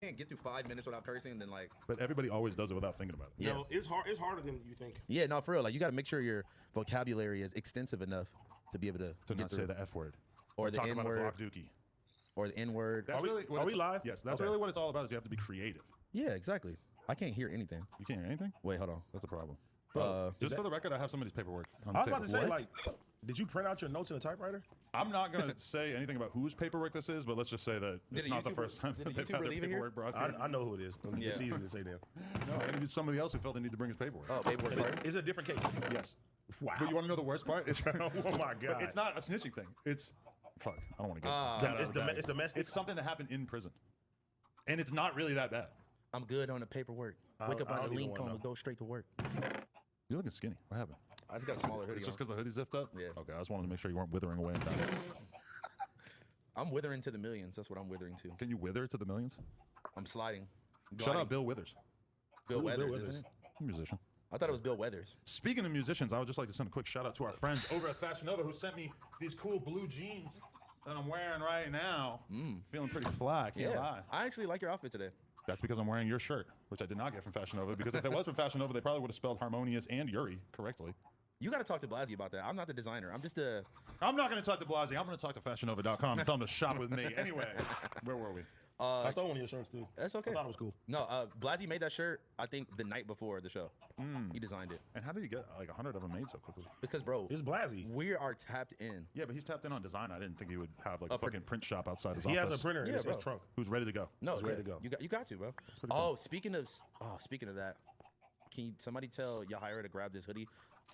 Can't get through 5 minutes without cursing, and then like. But everybody always does it without thinking about it. Yeah. No, it's hard. It's harder than you think. Yeah, no, for real. Like you got to make sure your vocabulary is extensive enough to be able to To get not say through. the F word. Or We're the talking N about a word, Block Dookie. or the N word. Are we live? Yes, that's Okay. really what it's all about. Is you have to be creative. Yeah, exactly. I can't hear anything. You can't hear anything. Wait, hold on. That's a problem. Uh, Just for the record, I have somebody's paperwork. On the I was about to table. say, like, did you print out your notes in a typewriter? I'm not gonna say anything about whose paperwork this is, but let's just say that it's not the first time did that the they've had YouTuber their leave it here? paperwork brought here. I know who it is. It's easy to say that. No, maybe it's somebody else who felt they need to bring his paperwork. oh, paperwork. card. It's a different case. Yes. Wow. But you want to know the worst part? It's, Oh my but God. it's not a snitching thing. It's fuck. I don't want to get Ah. that out It's of the bag. it's domestic. It's something that happened in prison, and it's not really that bad. I'm good on the paperwork. I Wake don't- up I on don't the even link wanna and know. go straight to work. You're looking skinny. What happened? I just got a smaller hoodie. It's just on. because the hoodie zipped up. Yeah. Okay, I just wanted to make sure you weren't withering away and dying. I'm withering to the millions. That's what I'm withering to. Can you wither to the millions? I'm sliding. Shout Gliding. out Bill Withers, Bill Who's Bill Weathers, Withers? isn't it? musician. I thought it was Bill Weathers. Speaking of musicians, I would just like to send a quick shout out to our friends over at Fashion Nova who sent me these cool blue jeans that I'm wearing right now. Feeling pretty fly, I can't lie. I actually like your outfit today. That's because I'm wearing your shirt, which I did not get from Fashion Nova, because if it was from Fashion Nova, they probably would have spelled Harmonious and Yuri correctly. You got to talk to Blasey about that. I'm not the designer. I'm just a. I'm not going to talk to Blasey. I'm going to talk to FashionNova.com and tell them to shop with me. Anyway, where were we? I stole one of your shirts too. That's okay. I thought it was cool. No, Blasey made that shirt, I think, the night before the show. He designed it. And how did you get like 100 of them made so quickly? Because, bro, it's Blasey. We are tapped in. Yeah, but he's tapped in on design. I didn't think he would have like a print- fucking print shop outside his He office. has a printer in his trunk. Who's ready to go? No, He's ready to go. You got to, bro. Oh, speaking of that, can somebody tell Yahaira to grab this hoodie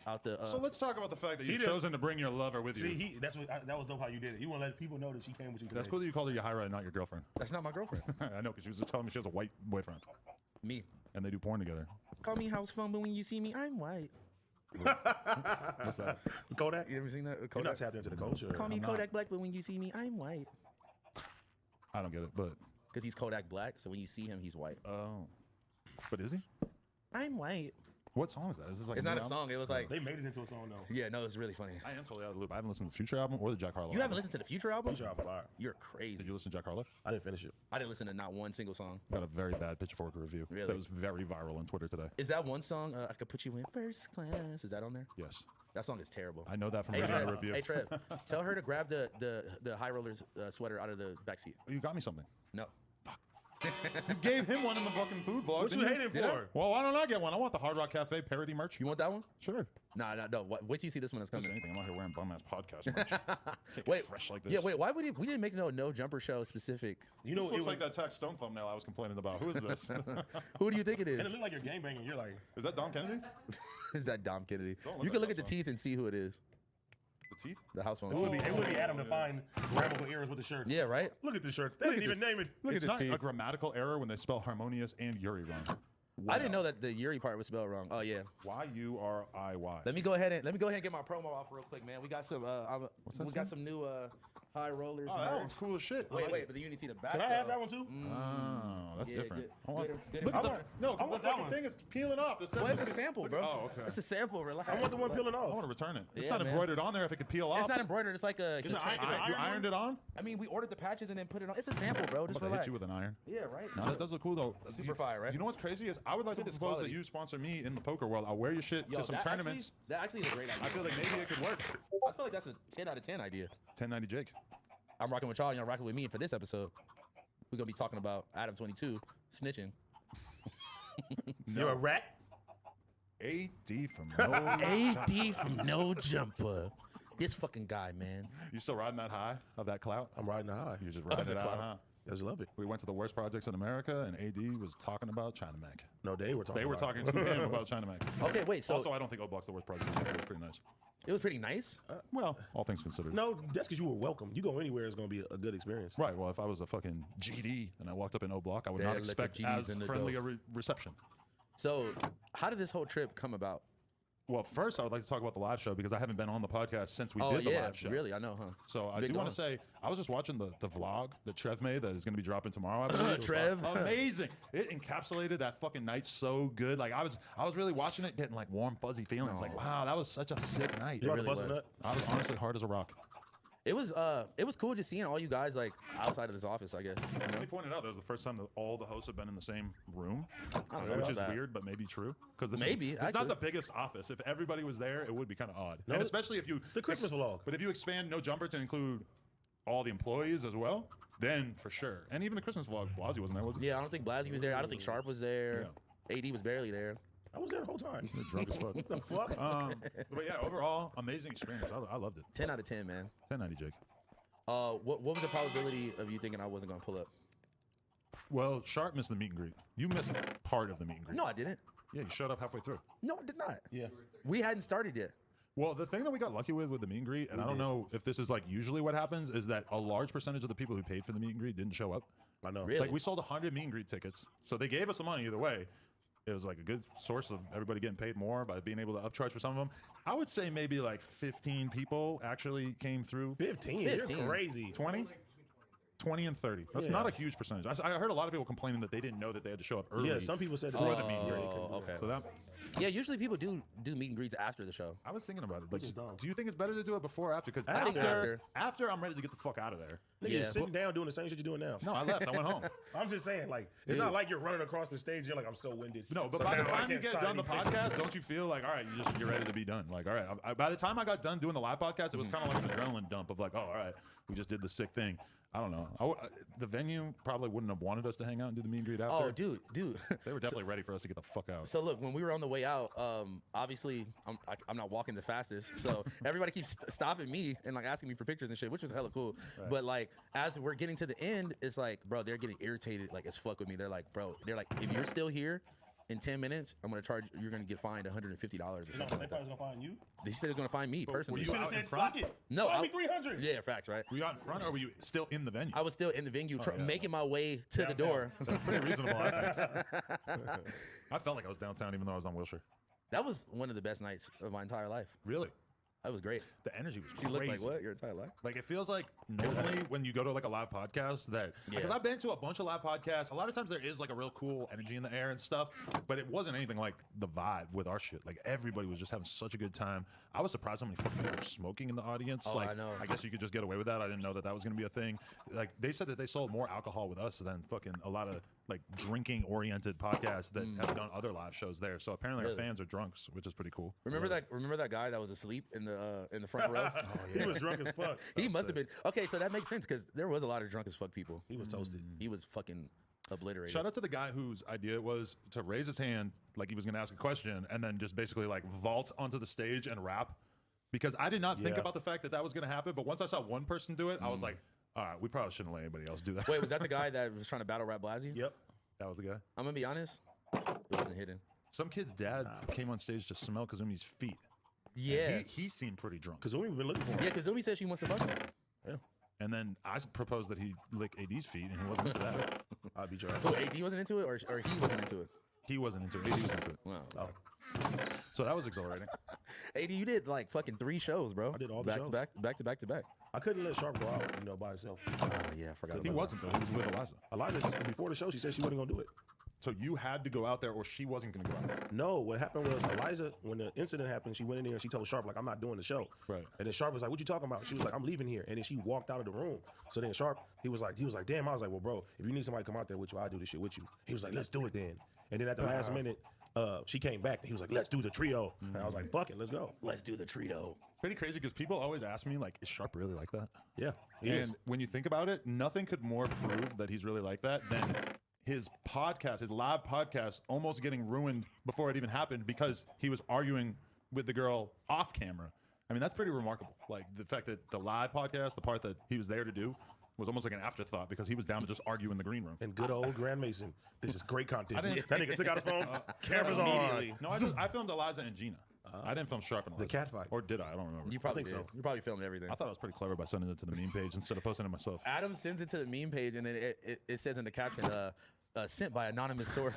out the? So let's talk about the fact that He you've did- chosen to bring your lover with you. See, that was dope how you did it. You want to let people know that she came with you today. That's cool that you called her Yahaira and not your girlfriend. That's not my girlfriend. I know, because she was just telling me she has a white boyfriend. Me. And they do porn together. Call me house phone, but when you see me, I'm white. What's that? Kodak? You ever seen that? You're Kodak? not tapped into the culture. Call me I'm not. Kodak Black, but when you see me, I'm white. I don't get it, but. Because he's Kodak Black, so when you see him, he's white. Oh. But is he? I'm white. What song is that? Is this like It's new not a album? song. It was like. They made it into a song though. Yeah, no, it's really funny. I am totally out of the loop. I haven't listened to the Future album or the Jack Harlow. You haven't listened to the Future album? Future album fire. You're crazy. Did you listen to Jack Harlow? I didn't finish it. I didn't listen to not one single song. Got a very bad Pitchfork review. Really? That was very viral on Twitter today. Is that one song? I could put you in first class. Is that on there? Yes. That song is terrible. I know that from Hey reading the Trev, review. hey Trev, tell her to grab the High Rollers sweater out of the backseat. You got me something. No. You gave him one in the fucking food vlog. What you didn't hating Did I? for? Well, why don't I get one? I want the Hard Rock Cafe parody merch. You want that one? Sure. Nah. Wait till you see this one that's Don't say coming. anything. I'm not here wearing bum ass podcast merch. Take it Wait, fresh like this. yeah, wait. Why would we didn't make no jumper show specific? You This know, looks like that Tax Stone thumbnail I was complaining about. Who is this? Who do you think it and is? it looked like you're gangbanging. You're like, Is that Dom Kennedy? Is that Dom Kennedy? Don't look You can like look at the that, teeth and see who it is. The teeth? The house phone. it would be Adam to find grabbable ears with the shirt. Yeah, right. Look at this shirt. They didn't even name it. Look It's at not this a teeth. grammatical error when they spell harmonious and Yuri wrong. I didn't know that the Yuri part was spelled wrong. Oh yeah. Y-U-R-I-Y. Let me go ahead and get my promo off real quick, man. We got some we got some new High Rollers. Oh, that merch. one's cool as shit. Wait, but then you need to see the back. Can I have though. that one too? Oh, that's Yeah, different. get- I want- get Look him. at the, I want- no, I because the want that fucking one. thing is peeling off. The Well, it's a look- sample, look- bro. Oh, okay. It's a sample. Relax. I want the one peeling I off. want to return it. It's Yeah, not man. embroidered on there if it could peel off. It's not embroidered. It's like a. Is he it tried- iron- You ironed it on? I mean, we ordered the patches and then put it on. It's a sample, bro. I'm Just about to relax. hit you with an iron. Yeah, right. No, that does look cool though. Super fire, right? You know what's crazy is I would like to Look at this propose that quality. you sponsor me in the poker world. I'll wear your shit Yo, to some that tournaments. That actually is a great idea. I feel like maybe it could work. I feel like that's a 10 out of 10 idea. 1090 Jake. I'm rocking with y'all. Y'all rocking with me. And for this episode, we're gonna be talking about Adam 22 snitching. You're a rat. AD from no AD from No Jumper. This fucking guy, man. You still riding that high of that clout? I'm riding the high. You're just riding the it out, clout. huh? I just love it. We went to the worst projects in America, and AD was talking about China Mac. No, they were talking. They were about talking it. to him about China Mac. Okay, wait. So Also, I don't think O-Block's the worst project in America. It was pretty nice. it was pretty nice. Well, all things considered. No, that's because you were welcome. You go anywhere, it's gonna be a good experience. Right. Well, if I was a fucking GD and I walked up in O-Block, I would There, not look at expect GDs as in the friendly dope. a reception. So how did this whole trip come about? Well, first, I would like to talk about the live show because I haven't been on the podcast since we Oh did the yeah, live show. really? I know, huh? So I Been do want gone. to say, I was just watching the vlog that Trev made that is going to be dropping tomorrow. I believe. Trev. Amazing! It encapsulated that fucking night so good. Like I was really watching it, getting like warm, fuzzy feelings. Like wow, that was such a sick night. You about to really bust a was. nut? I was honestly hard as a rock. It was cool just seeing all you guys like outside of this office, I guess. You know? Let me point it out. That was the first time that all the hosts have been in the same room, I don't know which about is that. weird, but maybe true. Because Maybe, it's actually. not the biggest office. If everybody was there, it would be kind of odd. No, and especially if you the Christmas vlog. But if you expand No Jumper to include all the employees as well, then for sure. And even the Christmas vlog, Blasey wasn't there, was he? Yeah, I don't think Blasey was there. I don't think Sharp was there. AD was barely there. I was there the whole time. You're drunk as fuck. What the fuck? But yeah, overall, amazing experience. I loved it. 10 out of 10, man. 1090 Jake. What was the probability of you thinking I wasn't gonna pull up? Well, Sharp missed the meet and greet. You missed part of the meet and greet. No, I didn't. Yeah, you showed up halfway through. No, I did not. Yeah. We hadn't started yet. Well, the thing that we got lucky with the meet and greet, and I don't know if this is like usually what happens, is that a large percentage of the people who paid for the meet and greet didn't show up. I know. Really? Like we sold 100 meet and greet tickets, so they gave us the money either way. It was like a good source of everybody getting paid more by being able to upcharge for some of them. I would say maybe like 15 people actually came through. 15. 15. You're crazy. 20? 20 and 30. That's Yeah. not a huge percentage. I heard a lot of people complaining that they didn't know that they had to show up early. Yeah, some people said that for they- the meet and greet. Oh, okay. So that, Yeah, usually people do meet and greets after the show. I was thinking about it. Like, is dumb. do you think it's better to do it before or after? Because I think after I'm ready to get the fuck out of there. Nigga, you're sitting down doing the same shit you're doing now. No, I left. I went home. I'm just saying, like, it's Dude. not like you're running across the stage. You're like, I'm so winded. No, but So by the now I time you can't get sign done the anything. podcast, don't you feel like, all right, you're ready to be done? Like, all right. By the time I got done doing the live podcast, it was kind of like an adrenaline dump of like, oh, all right, we just did the sick thing. I don't know. The venue probably wouldn't have wanted us to hang out and do the meet and greet after. Oh, dude. They were definitely ready for us to get the fuck out. So look, when we were on the way out, obviously I'm not walking the fastest, so everybody keeps stopping me and like asking me for pictures and shit, which was hella cool. Right. But like as we're getting to the end, it's like, bro, they're getting irritated like as fuck with me. They're like, if you're still here in 10 minutes, you're gonna get fined $150 or something. No, like they that. thought it was gonna find you. They said they're gonna find me personally. you You should have out in said, front? fuck it. No, Find me I- 300. Yeah, facts, right? Were you out in front or were you still in the venue? I was still in the venue, yeah. making my way to the door. That's pretty reasonable. I think. I felt like I was downtown even though I was on Wilshire. That was one of the best nights of my entire life. Really? That was great. The energy was You crazy. looked like what? Your entire life? Like it feels like normally when you go to like a live podcast that because Yeah. I've been to a bunch of live podcasts. A lot of times there is like a real cool energy in the air and stuff, but it wasn't anything like the vibe with our shit. Like everybody was just having such a good time. I was surprised how many fucking people were smoking in the audience. Oh, like I know. I guess you could just get away with that. I didn't know that that was gonna be a thing. Like they said that they sold more alcohol with us than fucking a lot of like drinking oriented podcasts that have done other live shows there. So apparently Really? our fans are drunks, which is pretty cool. Remember that guy that was asleep in the front row? He was drunk as fuck. He must have been. Okay, so that makes sense because there was a lot of drunk as fuck people. He was toasted. He was fucking obliterated. Shout out to the guy whose idea it was to raise his hand like he was going to ask a question and then just basically like vault onto the stage and rap. Because I did not think Yeah. about the fact that that was going to happen. But once I saw one person do it, I was like, all right, we probably shouldn't let anybody else do that. Wait, was that the guy that was trying to battle rap Blasey? Yep. That was the guy. I'm gonna be honest. It wasn't hidden. Some kid's dad came on stage to smell Kazumi's feet. Yeah. And he seemed pretty drunk. Because we've been looking for him. Yeah, Kazumi said she wants to fuck him. Yeah. And then I proposed that he lick AD's feet, and he wasn't into that. I'd be charged. Oh, AD wasn't into it, or he wasn't into it. He wasn't into it. AD was into it. Wow. Oh. So that was exhilarating. AD, you did like fucking 3 shows, bro. I did all the back shows. to back. I couldn't let Sharp go out, by himself. Oh yeah, I forgot. He about wasn't, though. He was with Eliza. Elijah, before the show, she said she wasn't gonna do it. So you had to go out there, or she wasn't going to go out there. No, what happened was Eliza, when the incident happened, she went in there and she told Sharp, like, I'm not doing the show. Right. And then Sharp was like, what you talking about? She was like, I'm leaving here. And then she walked out of the room. So then Sharp, he was like, damn. I was like, well, bro, if you need somebody to come out there with you, I'll do this shit with you. He was like, let's do it then. And then at the last minute, she came back and he was like, let's do the trio. And I was like, fuck it, let's go. Let's do the trio. It's pretty crazy because people always ask me, like, is Sharp really like that? Yeah. He And is. when you think about it, nothing could more prove that he's really like that than his podcast, his live podcast, almost getting ruined before it even happened because he was arguing with the girl off camera. I mean, that's pretty remarkable. Like the fact that the live podcast, the part that he was there to do, was almost like an afterthought because he was down to just argue in the green room. And good old Grand Mason. This is great content. I didn't- That nigga took out his phone. Cameras Immediately. on. No, I filmed Eliza and Gina. I didn't film Sharp and Eliza. cat fight. Or did I? I don't remember. You probably think did. so. You probably filmed everything. I thought I was pretty clever by sending it to the meme page instead of posting it myself. Adam sends it to the meme page, and then it says in the caption, sent by anonymous source.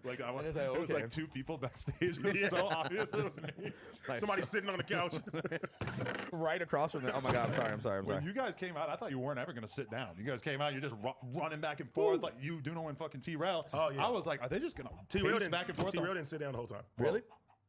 Like I And was, it's like, it was okay. like 2 people backstage. It was Yeah. so obvious it was me. Like, Somebody sitting on the couch. right across from them. Oh my god, I'm sorry. When you guys came out, I thought you weren't ever going to sit down. You guys came out, you're just running back and forth like you, Duno, and fucking T-Rail. Oh, yeah. I was like, are they just going to T-Rail pace back and forth? didn't sit down the whole time. Really?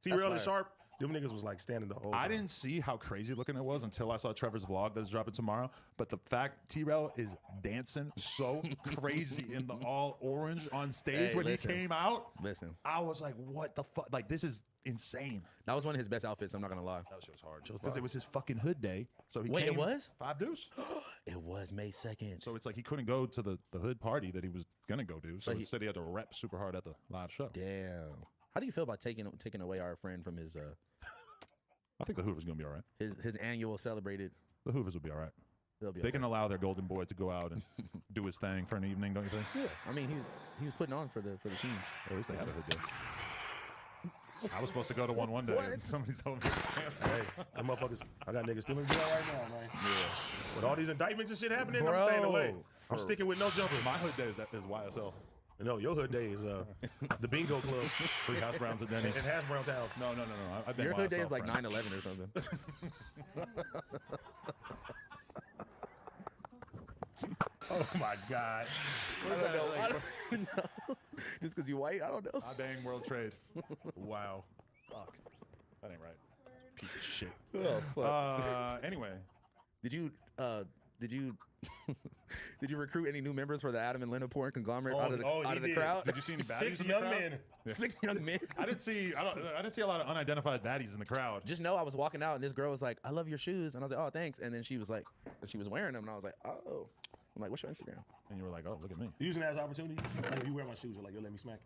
T-Rail and fire. Sharp, them niggas was like standing the whole time. I didn't see how crazy looking it was until I saw Trevor's vlog that is dropping tomorrow. But the fact T-Rail is dancing so crazy in the all orange on stage Hey, when listen. he came out, Listen, I was like, what the fuck? Like, this is insane. that was one of his best outfits. I'm not gonna lie. That shit was hard. Because it was his fucking hood day. So he Wait, it came was? 5 Deuce. It was May 2nd. So it's like he couldn't go to the hood party that he was going to go to. So But he- instead he had to rep super hard at the live show. Damn. How do you feel about taking away our friend from his I think the Hoovers going to be all right. his annual celebrated? The Hoovers will be all right. They'll be They okay. can allow their golden boy to go out and do his thing for an evening, don't you think? Yeah. I mean, he was putting on for the team. At least they had a hood day. I was supposed to go to one day. And somebody told me to cancel. Hey, them motherfuckers, I got niggas still in jail right now, man. Yeah. With all these indictments and shit happening, I'm Bro, staying away. I'm for- sticking with no jumper. My hood day is YSL. No, your hood day is the bingo club Free hash browns at Denny's. in Hash Brown Town. No. I've been Your hood day YSL is like friend. 9/11 or something. Oh my God. I don't know. I don't know. Just because you white, I don't know. I bang World Trade. Wow. Fuck. That ain't right. Piece of shit. Oh, fuck. Anyway. Did you did you recruit any new members for the Adam and Lena porn conglomerate out of the crowd? Did you see any baddies 6 in the young crowd? men. Yeah. 6 young men. I didn't see a lot of unidentified baddies in the crowd. Just know I was walking out and this girl was like, "I love your shoes," and I was like, "Oh, thanks." And then she was like, she was wearing them, and I was like, "Oh." I'm like, "What's your Instagram?" And you were like, "Oh, look at me." Using that as opportunity. Like, if you wear my shoes, you're like, you'll let me smack.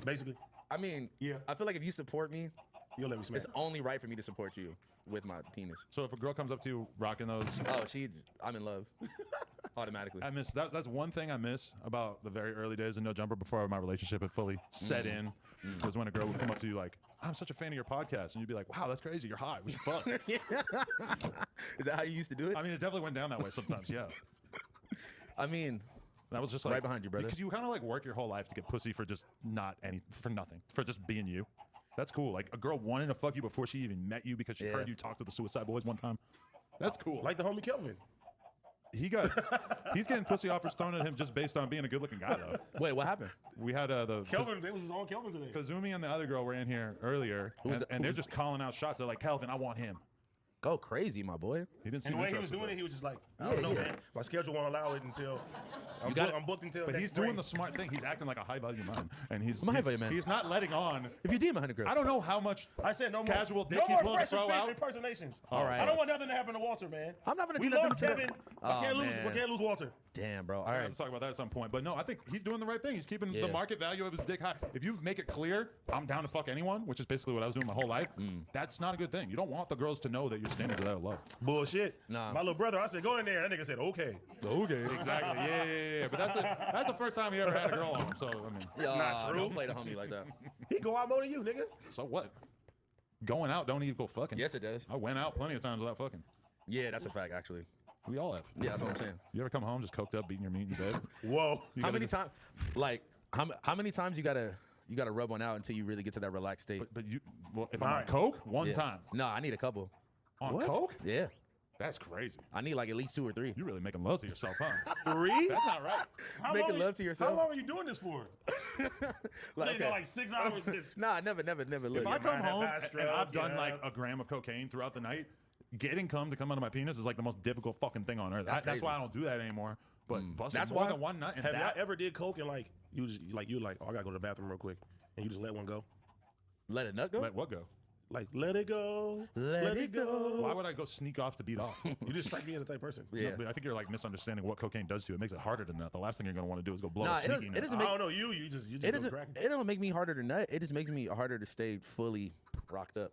Basically. I mean, yeah. I feel like if you support me, you'll let me smack. It's only right for me to support you with my penis. So if a girl comes up to you rocking those, I'm in love automatically. I miss that. That's one thing I miss about the very early days of No Jumper before my relationship had fully set in. Was when a girl would come up to you like, "I'm such a fan of your podcast," and you'd be like, "Wow, that's crazy. You're hot. We should fuck." Is that how you used to do it? I mean, it definitely went down that way sometimes. Yeah. I mean, that was just like right behind you, brother. Because you kind of like work your whole life to get pussy for just for nothing, for just being you. That's cool. Like a girl wanting to fuck you before she even met you because she heard you talk to the Suicide Boys one time. That's cool. Like the homie Kelvin. He's getting pussy offers thrown at him just based on being a good-looking guy, though. Wait, what happened? We had the Kelvin. It was his own Kelvin today. Kazumi and the other girl were in here earlier, and they're just calling out shots. They're like, "Kelvin, I want him." Go crazy, my boy. He didn't And seem the way he was interested, doing though. it, he was just like, I don't know, man. My schedule won't allow it until I'm booked until. But next he's doing spring. the smart thing. He's acting like a high-value man, and he's I'm a high-value man. He's not letting on. If you DM 100 girls, I don't know how much I said no more casual dick no he's more willing to Fresh throw Fit out. impersonations. All right. I don't want nothing to happen to Walter, man. I'm not gonna We do nothing lost to Kevin. Oh, We man. can't lose Walter. Damn, bro. All All right, right. let's talk about that at some point. But no, I think he's doing the right thing. He's keeping Yeah. the market value of his dick high. If you make it clear, I'm down to fuck anyone, which is basically what I was doing my whole life, that's not a good thing. You don't want the girls to know that your standards are that low. Bullshit. Nah. My little brother, I said, go in there. That nigga said, okay. Okay. Exactly. Yeah. But that's the first time he ever had a girl on him. So, I mean. That's not true. Don't play the homie like that. He go out more than you, nigga. So what? Going out don't equal fucking. Yes, it does. I went out plenty of times without fucking. Yeah, that's a fact, actually. We all have. Yeah, that's what I'm saying. You ever come home just coked up, beating your meat in bed? Whoa. How many times? Like, how many times you gotta rub one out until you really get to that relaxed state? But you, well, if I'm on coke, one time. No, I need a couple. On coke? Yeah. That's crazy. I need like at least 2 or 3. You're really making love to yourself, huh? 3? That's not right. Making love to yourself. How long are you doing this for? Like 6 hours. Just Nah, never. Look, If I come mind that home fast and I've stroke, done like a gram of cocaine throughout the night, getting cum to come out of my penis is like the most difficult fucking thing on earth. That's That's why crazy. I don't do that anymore. But busting That's more why- than one nut and have y'all that, ever did coke and like you like, oh, I gotta go to the bathroom real quick, and you just let one go? let a nut go. let what go? Like, let it go. Let it go. Why would I go sneak off to beat off? You just strike me as a type person. Yeah. No, but I think you're like misunderstanding what cocaine does to you. It makes it harder to nut. The last thing you're gonna want to do is go blow Nah, a it doesn't- sneaky it nut. doesn't I make- don't know you just It go doesn't. cracking. It don't make me harder to nut. It just makes me harder to stay fully rocked up.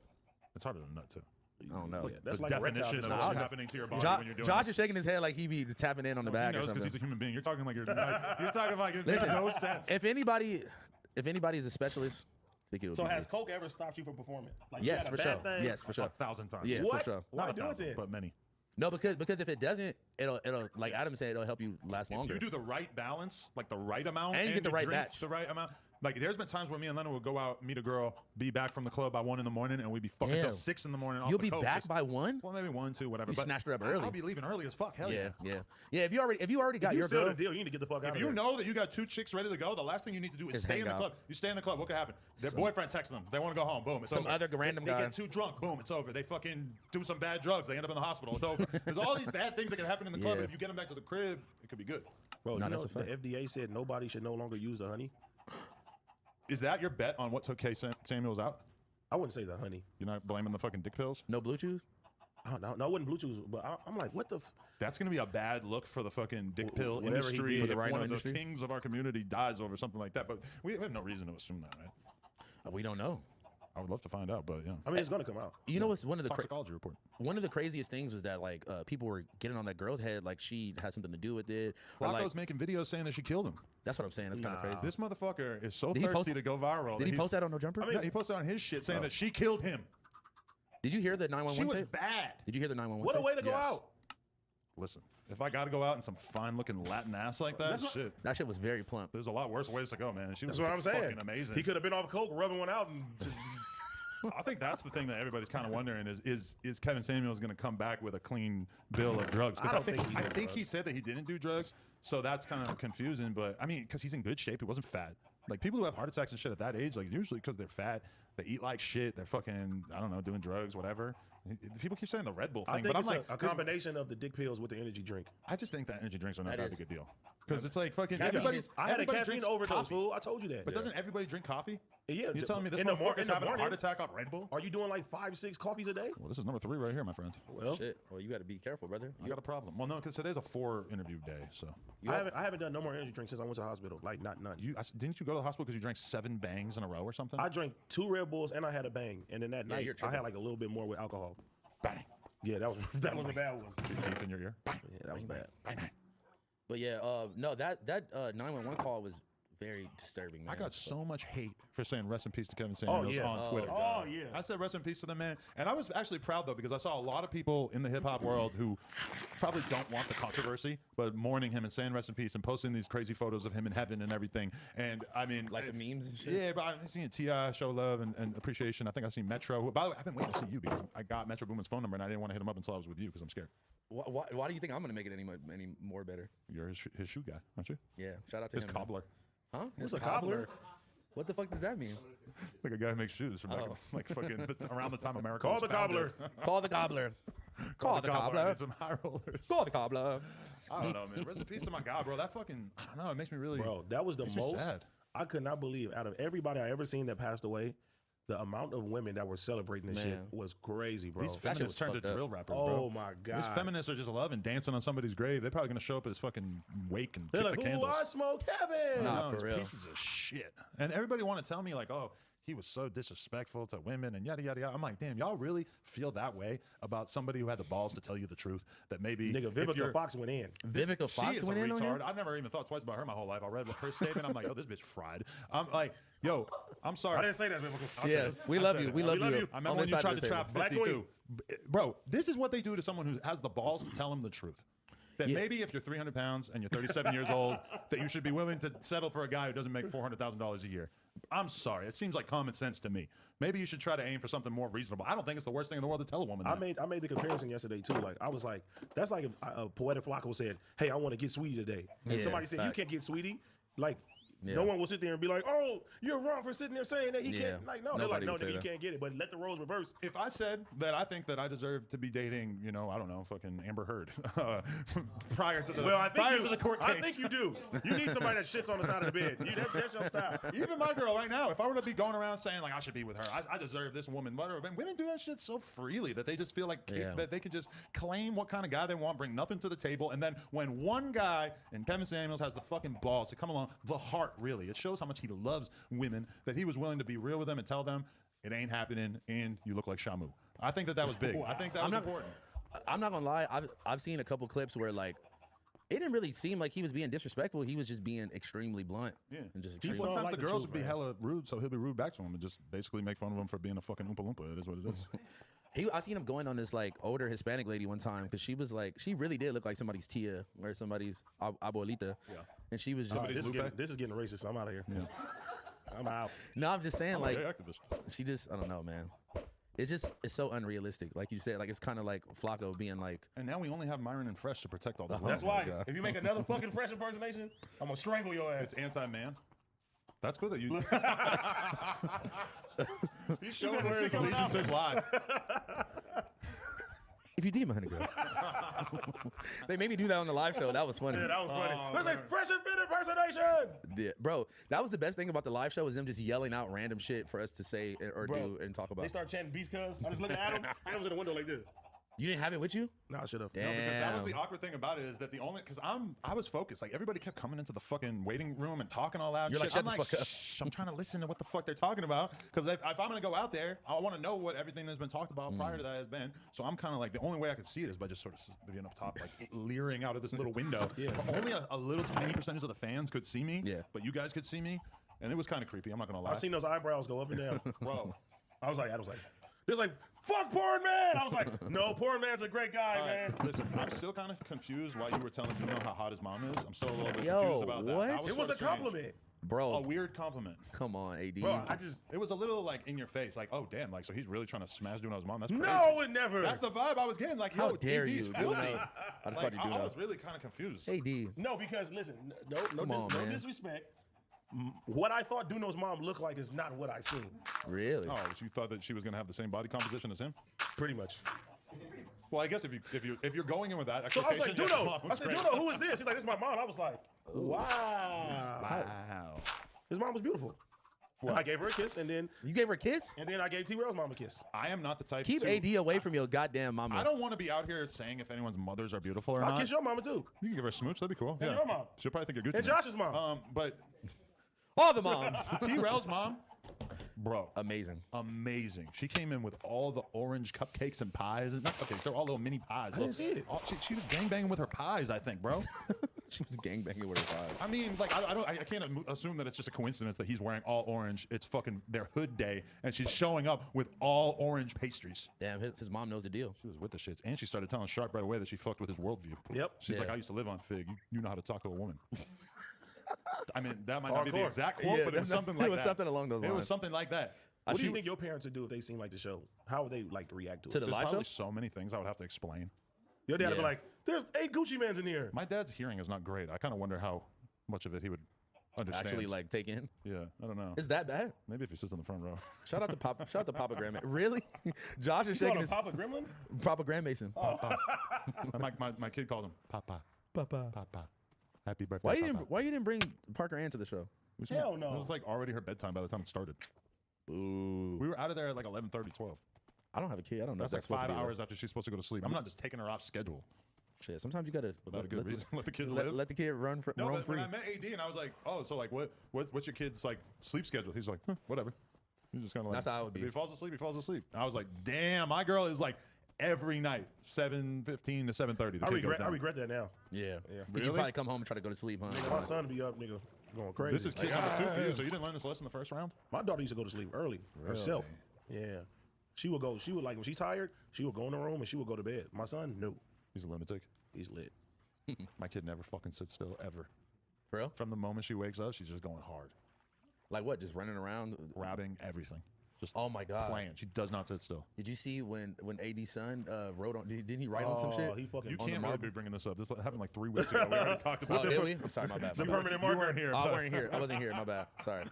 It's harder to nut too. I don't know. Yeah, that's the like a reptile definition of dysfunction. what's happening to your body when you're doing Josh it. is shaking his head like he be tapping in on the No, back he or knows because something. he's a human being. You're talking like you're talking like it makes Listen, no sense. if anybody is a specialist, I think it would So be has me. Coke ever stopped you from performing? Like, you Yes, had a for sure. bad thing? Yes, for sure. 1,000 times. Yeah, What? for sure. Why Not do it 1,000, then? but many. No, because if it doesn't, it'll like Adam said, it'll help you last longer. If you do the right balance, like the right amount, And you get the right drink batch. the right amount. Like there's been times where me and Leonard would go out, meet a girl, be back from the club by 1 in the morning, and we'd be fucking Damn. till 6 in the morning. Off You'll the be coke, back just- by 1. Well, maybe 1, 2, whatever. You but snatched her up early. I'll be leaving early as fuck. Hell yeah. Yeah. If you already got You your sealed girl, the deal. You need to get the fuck out If of you there. know that you got 2 chicks ready to go, the last thing you need to do is Just stay hang in the out. club. You stay in the club. What could happen? Their boyfriend texts them. They want to go home. Boom. It's Some over. other random they guy. get too drunk. Boom. It's over. They fucking do some bad drugs. They end up in the hospital. It's over. There's all these bad things that can happen in the club. Yeah. But if you get them back to the crib, it could be good. Bro, No, you know that's a the fact. FDA said nobody should no longer use the honey? Is that your bet on what took K. Samuels out? I wouldn't say the honey. You're not blaming the fucking dick pills? no blue chews. I don't know. No, I wouldn't Bluetooth, but I'm like, what the? That's going to be a bad look for the fucking dick pill Whatever he industry. did. For the if rhino one of industry? the kings of our community dies over something like that. But we have no reason to assume that, right? We don't know. I would love to find out, but yeah. I mean, it's gonna come out. You know what's one of the Toxicology report. one of the craziest things was that like people were getting on that girl's head like she had something to do with it. Or, Flacco's like, making videos saying that she killed him. that's what I'm saying. That's kind of crazy. This motherfucker is so Did he thirsty post- to go viral. Did he he's- post that on No Jumper? Yeah, he posted on his shit saying that she killed him. Did you hear the 911 She was tape? bad. Did you hear the 911 What a tape? way to go Yes. out. Listen, if I got to go out in some fine-looking Latin ass like that, shit. That shit was very plump. There's a lot worse ways to go, man. She was That's what I'm saying. fucking amazing. He could have been off coke, rubbing one out, and just I think that's the thing that everybody's kind of wondering is Kevin Samuels going to come back with a clean bill of drugs? Because I think he said that he didn't do drugs, so that's kind of confusing. But I mean, because he's in good shape, he wasn't fat. Like people who have heart attacks and shit at that age, like usually because they're fat, they eat like shit, they're fucking, I don't know, doing drugs, whatever. People keep saying the Red Bull thing, I think but I'm it's like a combination of the dick pills with the energy drink. I just think that energy drinks are not That that is. big a deal. Because it's like fucking Caffeine everybody. is- I had a everybody caffeine drinks overdose, coffee. fool. I told you that. But doesn't everybody drink coffee? Yeah. You telling me this in the motherfucker's having a morning, heart attack off Red Bull? Are you doing like 5-6 coffees a day? Well, this is number 3 right here, my friend. Well, Shit. Well, you got to be careful, brother. I got a problem. Well, no, because today's a 4 interview day, so. I haven't done no more energy drinks since I went to the hospital. Like none. Didn't you go to the hospital because you drank 7 bangs in a row or something? I drank 2 Red Bulls and I had a bang, and then that Yeah, night you're I tripping. had like a little bit more with alcohol. Bang. Yeah, that was a bad one. Did you beef in your ear? Yeah, that was bad. But yeah, no, that 911 call was very disturbing, man. I got so much hate for saying rest in peace to Kevin Samuels yeah. on Twitter. Oh, yeah. I said rest in peace to the man. And I was actually proud, though, because I saw a lot of people in the hip-hop world who probably don't want the controversy, but mourning him and saying rest in peace and posting these crazy photos of him in heaven and everything. And, I mean... Like the memes and shit? Yeah, but I've seen T.I. show love and appreciation. I think I've seen Metro. Who, by the way, I've been waiting to see you because I got Metro Boomin's phone number and I didn't want to hit him up until I was with you because I'm scared. Why do you think I'm gonna make it any more better? You're his shoe guy, aren't you? Yeah, shout out to His him. man. cobbler. Huh? What's a cobbler? What the fuck does that mean? Like a guy who makes shoes from like fucking around the time America Call was the founded. cobbler. Call the gobbler. Call the cobbler. I need some high rollers. Call the cobbler. I don't know, man. Rest in peace to my guy, bro. That fucking, I don't know. It makes me really. Bro, that was the makes me most. sad. I could not believe out of everybody I ever seen that passed away, the amount of women that were celebrating this shit Man. was crazy, bro. These feminists turned to fucked up. drill rappers, bro. Oh my god. These feminists are just loving dancing on somebody's grave. They're probably gonna show up at his fucking wake and They're kick like, the ooh, candles. I smoke heaven. Nah, No, for real. Pieces of shit. And everybody want to tell me like, oh, he was so disrespectful to women and yada yada yada. I'm like, damn, y'all really feel that way about somebody who had the balls to tell you the truth? That maybe Nigga, if Vivica you're- Fox went in. Vivica She Fox is a went in on him? retard. I've never even thought twice about her my whole life. I read the first statement. I'm like, yo, this bitch fried. I'm like, yo, I'm sorry. I didn't say that, Vivica. I said Yeah, it. we I love said you. it. We love you. I On remember when this you side tried of to the trap table. Black 52. Bro, this is what they do to someone who has the balls to tell him the truth. That maybe if you're 300 pounds and you're 37 years old, that you should be willing to settle for a guy who doesn't make $400,000 a year. I'm sorry. It seems like common sense to me. Maybe you should try to aim for something more reasonable. I don't think it's the worst thing in the world to tell a woman that. I made the comparison yesterday too. Like I was like, that's like if Poetic Flacco said, "Hey, I want to get Sweetie today," and Yeah, somebody said, "You fact. can't get Sweetie." Like, Yeah. no one will sit there and be like, "Oh, you're wrong for sitting there saying that he Yeah. can't." Like, no, they're like, Nobody "No, would say nigga, you that. can't get it." But let the roles reverse. If I said that I think that I deserve to be dating, you know, I don't know, fucking Amber Heard, prior to the Well, I think prior you, to the court case. I think you do. You need somebody that shits on the side of the bed. That's your style. Even my girl right now, if I were to be going around saying like I should be with her, I deserve this woman. Whatever. And women do that shit so freely that they just feel like that they can just claim what kind of guy they want, bring nothing to the table, and then when one guy and Kevin Samuels has the fucking balls to come along, the heart really, it shows how much he loves women that he was willing to be real with them and tell them it ain't happening and you look like Shamu. I think that was big. I think that was important. I'm not gonna lie. I've seen a couple clips where like it didn't really seem like he was being disrespectful. He was just being extremely blunt. Yeah. And just extremely. Sometimes like the the girls truth, would be man. hella rude, so he'll be rude back to him and just basically make fun of him for being a fucking Oompa Loompa. It is what it is. I seen him going on this like older Hispanic lady one time because she was like, she really did look like somebody's tia or somebody's abuelita. Yeah. And she was All just. right, this is getting racist. I'm out of here. Yeah. I'm out. No, I'm just saying I'm a like gay activist. she just, I don't know, man. It's so unrealistic. Like you said, like it's kind of like Flacco being like. And now we only have Myron and Fresh to protect all this. That's women. why. If you make another fucking Fresh impersonation, I'm gonna strangle your ass. It's anti-man. That's cool that you. He's showing where his allegiances lie. If you did, my honey girl. They made me do that on the live show. That was funny. Yeah, that was funny. Oh, Let's say man. Fresh and Fit impersonation. Yeah, bro, that was the best thing about the live show is them just yelling out random shit for us to say or Bro, do and talk about. They start chanting Beast Cuz. I just look at Adam. Adam's in the window like this. You didn't have it with you? Nah, I should have. Damn. No, because that was the awkward thing about it is that the only because I was focused. Like everybody kept coming into the fucking waiting room and talking all loud. And You're like, shit. shut I'm the fuck up. Shh, I'm trying to listen to what the fuck they're talking about. Because if I'm gonna go out there, I want to know what everything that's been talked about prior to that has been. So I'm kind of like the only way I could see it is by just sort of being up top, like leering out of this little window. Yeah. But only a little tiny percentage of the fans could see me. Yeah. But you guys could see me, and it was kind of creepy. I'm not gonna lie. I seen those eyebrows go up and down. Bro. I was like, Adam's like, there's like, fuck Porn Man. I was like, no, Porn Man's a great guy, All man. right, listen, I'm still kind of confused why you were telling Dino how hot his mom is. I'm still a little bit Yo, confused about that. what? That It was sort a of strange. compliment. Bro, a weird compliment. Come on, AD. Bro, It was a little like in your face, like, oh damn, like so he's really trying to smash Duno's mom. That's crazy. No, it never. That's the vibe I was getting. Like, How yo, dare AD's you, filthy. Duno. I just Like, called you I Duno. was really kind of confused. AD. No, because listen, no Come on, man. disrespect. What I thought Duno's mom looked like is not what I seen. Really? Oh, so you thought that she was gonna have the same body composition as him? Pretty much. Well, I guess if you're going in with that So I was like, expectation, yeah, his Duno. mom I was said, great. Duno, who is this? He's like, this is my mom. I was like, wow. Wow. His mom was beautiful. And I gave her a kiss, and then You gave her a kiss? and then I gave T-Rail's mom a kiss. I am not the type. Keep to, AD away from your goddamn mama. I don't want to be out here saying if anyone's mothers are beautiful or I'll not. kiss your mama too. You can give her a smooch. That'd be cool. And your mom. She'll probably think you're good. And to me. Josh's mom. But All the moms. T-Rail's mom, bro, Amazing. amazing. She came in with all the orange cupcakes and pies. And okay, they're all little mini pies. I didn't see it. She was gangbanging with her pies, I think, bro. She was gangbanging with her father. I mean, like, I can't assume that it's just a coincidence that he's wearing all orange. It's fucking their hood day, and she's showing up with all orange pastries. Damn, his mom knows the deal. She was with the shits, and she started telling Sharp right away that she fucked with his worldview. Yep. She's like, Yeah. I used to live on Fig. You know how to talk to a woman. I mean, that might not be the Hardcore. exact quote, Yeah, but it was that's- something it like was that. something along those It was lines. something like that. What do you think your parents would do if they seen like the show? How would they like react to it? To the There's live probably show? so many things I would have to explain. Your dad would be Yeah. like, "There's 8 Gucci mans in here." My dad's hearing is not great. I kind of wonder how much of it he would understand. Actually, like, take in. yeah, I don't know. Is that bad? Maybe if he sits in the front row. Shout out to Papa. Shout out to Papa Grandma. Really? Josh is You shaking call him his Papa Gremlin? Papa Grandmason. Papa. And my kid called him Papa. Papa. Papa. Happy birthday, Why you Papa. didn't Why you didn't bring Parker Ann to the show? Hell no. It was like already her bedtime by the time it started. Ooh. We were out of there at like 11:30, 12. I don't have a kid. I don't know. That's if like supposed to 5 be there. hours after she's supposed to go to sleep. I'm not just taking her off schedule Shit. Sometimes you gotta without a good reason. Let the kids let, live. let the kid run No, roam but free. when I met AD and I was like, oh, so like what's your kid's like sleep schedule? He's like, whatever. He's just kind of like, That's how it would be. If he falls asleep, he falls asleep. I was like, damn, my girl is like every night, 7:15 to 7:30. I regret that now. Yeah. Yeah. You Really? probably come home and try to go to sleep, huh? Nigga, my son be up, nigga, going crazy. This is kid Like, number 2 for you, ah. so you didn't learn this lesson the first round? My daughter used to go to sleep early herself. Yeah. She would like when she's tired, she would go in the room and she would go to bed. My son, no. He's a lunatic. He's lit. My kid never fucking sits still ever. For real? From the moment she wakes up, she's just going hard, Like what? Just running around? grabbing everything, just Oh my god. playing. She does not sit still. Did you see when AD's son wrote on? Didn't he write on some shit? He fucking You On the can't really marble? be bringing this up. This happened like 3 weeks ago. We already talked about Oh, it. did we? I'm sorry, my bad. the My bad. permanent You marker. weren't here. Oh, I but- wasn't here. I wasn't here. My bad. Sorry.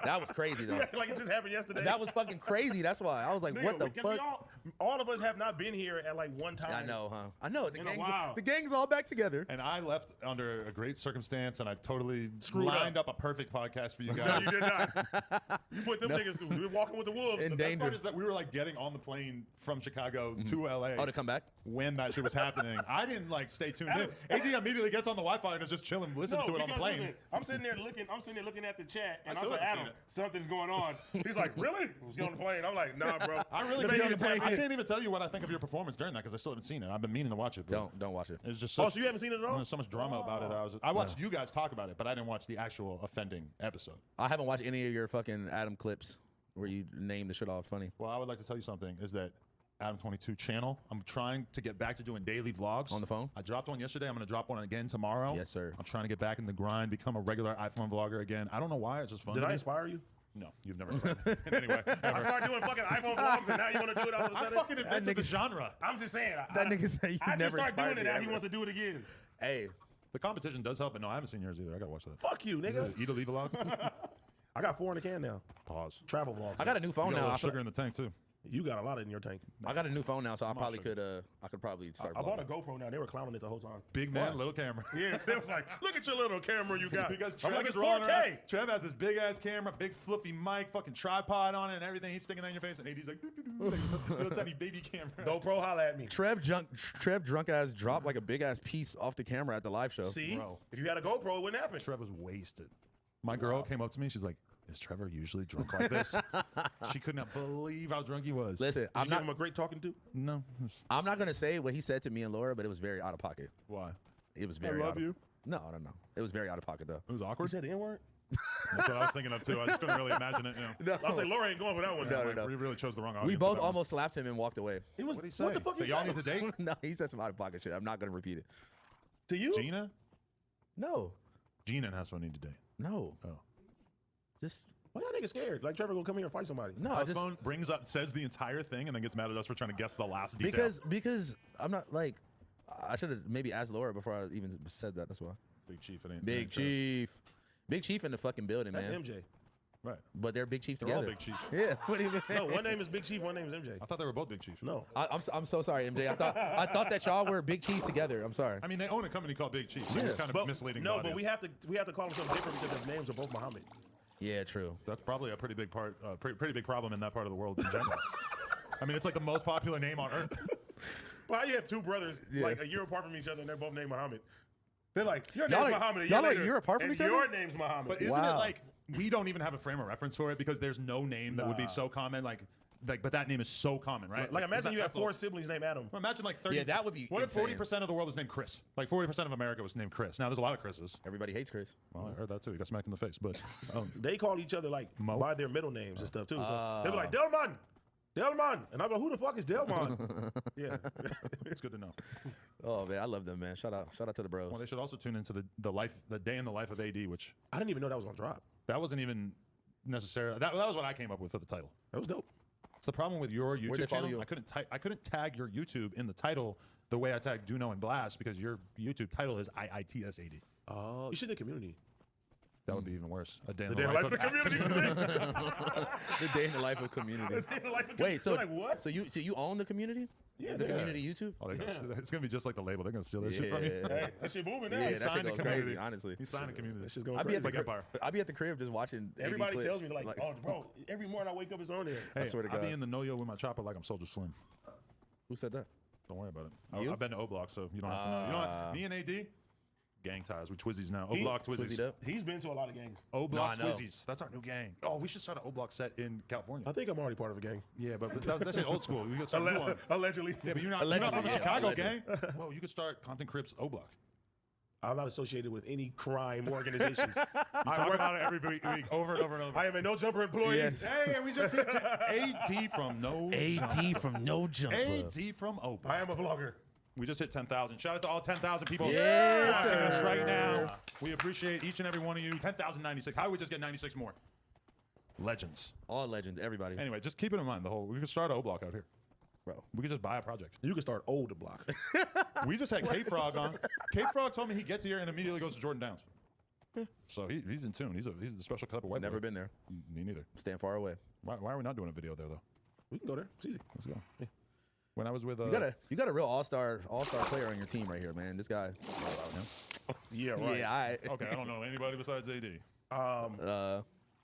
That was crazy though. like it just happened yesterday. That was fucking crazy. That's why I was like, Nigga, what the because fuck? all of us have not been here at like one time. I know, huh? I know. The In a gang's while. the gang's all back together. And I left under a great circumstance, and I totally Screwed lined up a perfect podcast for you No, guys. you did not. You put them niggas. We were walking with the wolves. In The best danger. part is that we were like getting on the plane from Chicago to LA. Oh, to come back? When that shit was happening. I didn't like stay tuned in. AD immediately gets on the Wi-Fi and is just chilling, listening to it on the because plane. listen, I'm sitting there looking at the chat, and I I was still like, haven't Adam, seen it. something's going on. He's like, really? Let's get on the plane. I'm like, nah, bro. I really Let's can't get on the even, plane. I can't even tell you what I think of your performance during that because I still haven't seen it. I've been meaning to watch it. But Don't watch it. It's just Oh, such, so you haven't seen it at all? there's so much drama about it. I watched you guys talk about it, but I didn't watch the actual offending episode. I haven't watched any of your fucking Adam clips where you name the shit all funny. Well, I would like to tell you something is that Adam 22 channel, I'm trying to get back to doing daily vlogs. On the phone? I dropped one yesterday. I'm going to drop one again tomorrow. Yes, sir. I'm trying to get back in the grind, become a regular iPhone vlogger again. I don't know why. It's just fun. Did to I me. inspire you? No, you've never tried it. In any way. I Ever. started doing fucking iPhone vlogs, and now you want to do it all of a I sudden? fucking invented the genre. I'm just saying. That nigga said you I just never started doing inspired it me now. He ever. wants to do it again. Hey, The competition does help, but no, I haven't seen yours either. I got to watch that. Fuck you, nigga. Eat a leave vlog. I got 4 in the can now. Pause. Travel vlogs. I got a new You phone got a now. little I, feel sugar in the tank too. You got a lot in your tank. I got a new phone now, so I on, probably sugar. could probably start. I bought a vlogging. GoPro now. They were clowning it the whole time. Big man, little camera. Yeah, they was like, look at your little camera you got. Because I'm Trev like, is it's rolling 4K. around. Trev has this big ass camera, big fluffy mic, fucking tripod on it, and everything. He's sticking that in your face, and AD's like, doo-doo-doo, like little tiny baby camera. GoPro, holla at me. Trev drunk ass dropped like a big ass piece off the camera at the live show. See, Bro. if you had a GoPro, it wouldn't happen. Trev was wasted. My girl came up to me. She's like, "Is Trevor usually drunk like this?" She could not believe how drunk he was. Listen, Did I'm you give not. him a great talking to? No. I'm not gonna say what he said to me and Laura, but it was very out of pocket. Why? It was very. love out of- you. No. It was very out of pocket though. It was You awkward. said the N-word? That's what I was thinking of too. I just couldn't really imagine it. You know. No. I say Laura ain't going for that one. No, Like, no. We really chose the wrong audience. We for both that one. almost slapped him and walked away. He was, What did he say? what the fuck That he y'all said? need to date? No, he said some out of pocket shit. I'm not gonna repeat it. To you? Gina? No. Gina and Hasso need to date. No. Oh. Just why y'all niggas scared? Like Trevor gonna come here and fight somebody? No, House Phone brings up, says the entire thing, and then gets mad at us for trying to guess the last detail. Because I'm not like I should have maybe asked Laura before I even said that. That's why. Big Chief, it ain't Big Chief in the fucking building, That's man. MJ. Right. But they're Big Chief They're together. all Big Chief. Yeah. What do you mean? No, one name is Big Chief, one name is MJ. I thought they were both Big Chief. No. I'm so sorry, MJ. I thought that y'all were Big Chief together. I'm sorry. I mean, they own a company called Big Chief, so you're kind of misleading. No, the but audience. we have to call them something different because their names are both Muhammad. Yeah, true. That's probably a pretty big part, pretty big problem in that part of the world in general. I mean, it's like the most popular name on earth. Well, you have two brothers like a year apart from each other, and they're both named Muhammad. They're like, your Y'all name's are- Muhammad. y'all are a later, year apart from and each other? Your name's Muhammad. But isn't it like we don't even have a frame of reference for it because there's no name that would be so common, like, but that name is so common, right? Like imagine you have that's four siblings named Adam. Well, imagine like 30. Yeah, that would be What if insane. 40% of the world was named Chris? Like 40% of America was named Chris. Now there's a lot of Chris's. Everybody hates Chris. Well, I heard that too. You got smacked in the face, but They call each other like Mo? by their middle names and stuff too. So they'll be like Delman, and I'm like, who the fuck is Delman? Yeah, it's good to know. Oh man, I love them, man. Shout out to the bros. Well, they should also tune into the day in the life of AD, which I didn't even know that was gonna drop. That wasn't even necessarily. That was what I came up with for the title. That was dope. It's the problem with your Where'd they YouTube follow channel. you? I couldn't tag your YouTube in the title the way I tagged Duno and Blast because your YouTube title is IITSAD. Oh, you should do community. That would be even worse. A day in The the day in life the of community. The day in the life of community. The day in the life of Wait, so like what? So you own the community? Yeah, the yeah. community YouTube. Oh, it's gonna be just like the label. They're gonna steal that shit from you. Hey, that shit booming now. Yeah, He that shit signed a goes community. crazy, honestly. He signed a community. That shit's going I'd be crazy. at the Like Empire. I'd be at the crib just watching. AD Everybody clips. tells me like, oh, bro, every morning I wake up, it's on there. Hey, swear to I be God. in the Noyo with my chopper like I'm Soldier Slim. Who said that? Don't worry about it. You? I've been to O-Block, so you don't have to know. You know what? Me and AD, gang ties. We Twizzies now. O-Block Twizzied Twizzies. up. He's been to a lot of gangs. O-Block No, I know. Twizzies. That's our new gang. Oh, we should start an O-Block set in California. I think I'm already part of a gang. Yeah, but that shit old school. We could start a new one. Allegedly. Yeah, but you're not from the Allegedly, yeah, Chicago allegedly. gang. Well, you could start Compton Crips O-Block. I'm not associated with any crime organizations. I talk about it every week, over and over and over. I am a no jumper employee. Yes. Hey, and we just hit AD from No AD from No Jumper. AD from O-Block. I am a vlogger. We just hit 10,000. Shout out to all 10,000 people Yes, watching us sir. right now. We appreciate each and every one of you. 10,096. How do we just get 96 more? Legends. All legends, everybody. Anyway, just keep it in mind. We could start an O-Block out here. Bro. We could just buy a project. You can start old block. We just had K-Frog on. K-Frog told me he gets here and immediately goes to Jordan Downs. So he's in tune. He's the special type of white Never boy. been there. Me neither. Stand far away. Why are we not doing a video there, though? We can go there. It's easy. Let's go. When I was with... You got a real all-star player on your team right here, man. This guy. Yeah, right. Yeah, Okay, I don't know anybody besides AD.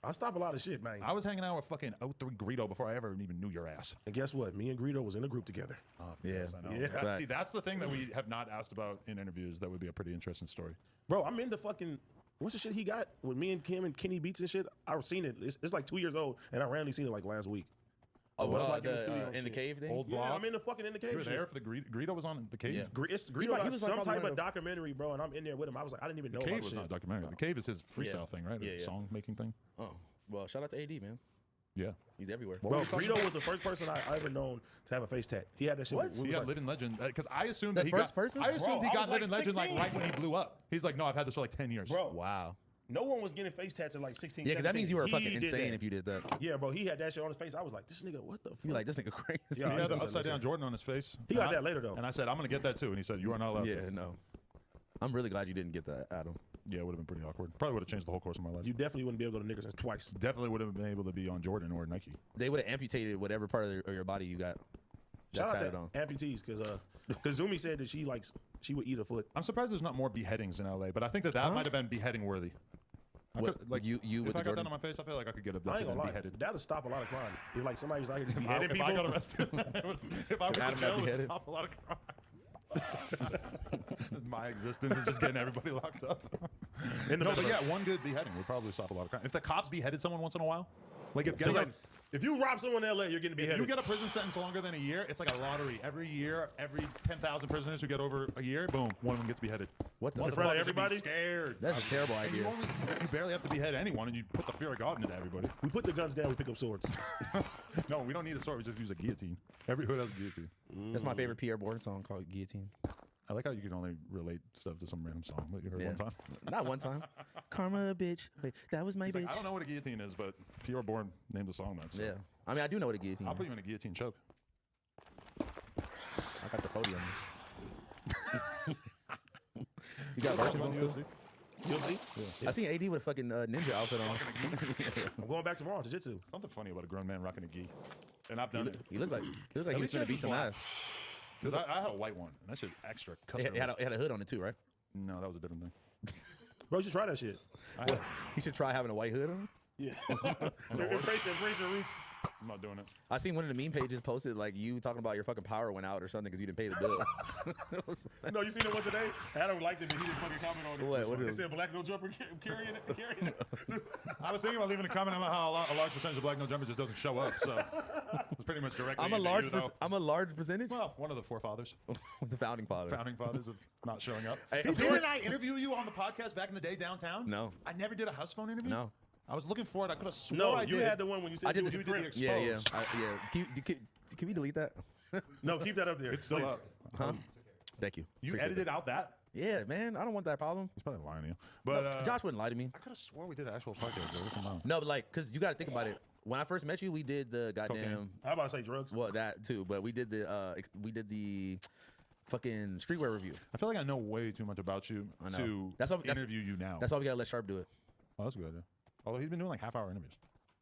I stop a lot of shit, man. I was hanging out with fucking 03 Greedo before I ever even knew your ass. And guess what? Me and Greedo was in a group together. Oh, Yeah. yes, I know. Yeah. That- see, that's the thing that we have not asked about in interviews. That would be a pretty interesting story. Bro, I'm into fucking... What's the shit he got with me and Kim and Kenny Beats and shit? I've seen it. It's like 2 years old, and I randomly seen it like last week. Oh, What's what, like in the studio in the shit? cave thing? Old Yeah, vlog. I'm in the fucking in the cave. You were shit. there for the Greedo was on the cave. Yeah. Greedo He got was like some probably type one of of the- documentary, bro, and I'm in there with him. I was like, I didn't even know The about cave this was not a shit. documentary. The cave is his freestyle thing, right? Yeah, yeah. Song making thing. Oh, well, shout out to AD, man. Yeah. He's everywhere. What Bro, were you talking Greedo about? was the first person I ever known to have a face tat. He had that shit. What? when we He was got like- living legend because I assumed The that he first got. person? I assumed Bro, he I got was like living legend like 16. right when he blew up. He's like, no, I've had this for like 10 years. Bro, Wow. no one was getting face tats at like 16, Yeah, because that 17. means you were He fucking did insane that. if you did that. Yeah, bro, he had that shit on his face. I was like, this nigga, what the fuck? You like this nigga crazy? Yeah, He I had the listen, upside down listen. Jordan on his face. He got And I- that later, though. And I said, I'm gonna get that too. And he said, you are not allowed Yeah, to. no. I'm really glad you didn't get that, Adam. Yeah, it would have been pretty awkward. Probably would have changed the whole course of my life. You definitely wouldn't be able to go to Nickerson's twice. Definitely would have been able to be on Jordan or Nike. They would have amputated whatever part of your body you got. Shout tatted out on. to amputees, because Zumi said that she would eat a foot. I'm surprised there's not more beheadings in LA, but I think that might have been beheading worthy. I What, could, like you if with I got the Jordan? that on my face, I feel like I could get I abducted ain't and gonna lie. beheaded. That'll stop a lot of crime. If like somebody was out here just If beheading I people. got arrested, if I went Adam to got jail, it would beheaded. stop a lot of crime. My existence is just getting everybody locked up. In the No, but metaverse. yeah, one good beheading would probably stop a lot of crime. If the cops beheaded someone once in a while, like if guys It's like, if you rob someone in LA, you're getting if beheaded. you get a prison sentence longer than a year, it's like a lottery. Every year, every 10,000 prisoners who get over a year, boom, one of them gets beheaded. What the In front of Motherfuckers would be everybody? scared. That's a terrible And you, idea. you barely have to behead anyone, and you put the fear of God into everybody. We put the guns down. We pick up swords. No, we don't need a sword. We just use a guillotine. Every hood has a guillotine. That's my favorite Pierre Bourne song called Guillotine. I like how you can only relate stuff to some random song that you heard one time. Not one time. Karma, bitch. Wait, that was my He's bitch. like, I don't know what a guillotine is, but Pierre Bourne named the song that. So. Yeah. I mean, I do know what a guillotine I'll is. put you in a guillotine choke. I got the podium. You got versions on still? UFC? Yeah. I seen AD with a fucking ninja outfit on. I'm going back tomorrow. Jiu-jitsu. Something funny about a grown man rocking a gi, and I've done it. He looked like At he was least gonna yours beat is some black. ass. Because I had a white one, and that's just extra custom. It had a hood on it too, right? No, that was a different thing. Bro, you should try that shit. He should try having a white hood on. Yeah. Embrace the roots. I'm not doing it. I seen one of the meme pages posted like you talking about your fucking power went out or something because you didn't pay the bill. No, you seen the one today? Adam liked it, but he didn't fucking comment on it. What It is it? said black no jumper carrying it. I was thinking about leaving a comment about how a large percentage of black no jumper just doesn't show up. So it's pretty much directly. I'm a large percentage. Well, one of the forefathers, the founding fathers. Founding fathers of not showing up. Hey, Didn't I interview you on the podcast back in the day downtown? No. I never did a house phone interview. No. I was looking for it. I could have sworn No, I you did. had the one when you said I did you the did the script. exposed. Can we delete that? No, keep that up there. It's still please. up. Huh? Thank you. You Appreciate edited that. out that? Yeah, man. I don't want that problem. He's probably lying to you. But No, Josh wouldn't lie to me. I could have swore we did an actual podcast. Though. Listen now. No, but like, cause you got to think about it. When I first met you, we did the goddamn. Cocaine. How about I say drugs? Well, that too, but we did the fucking streetwear review. I feel like I know way too much about you I know. to That's why- interview you now. That's why we gotta let Sharp do it. Oh, that's a good idea. Although he's been doing like half-hour interviews.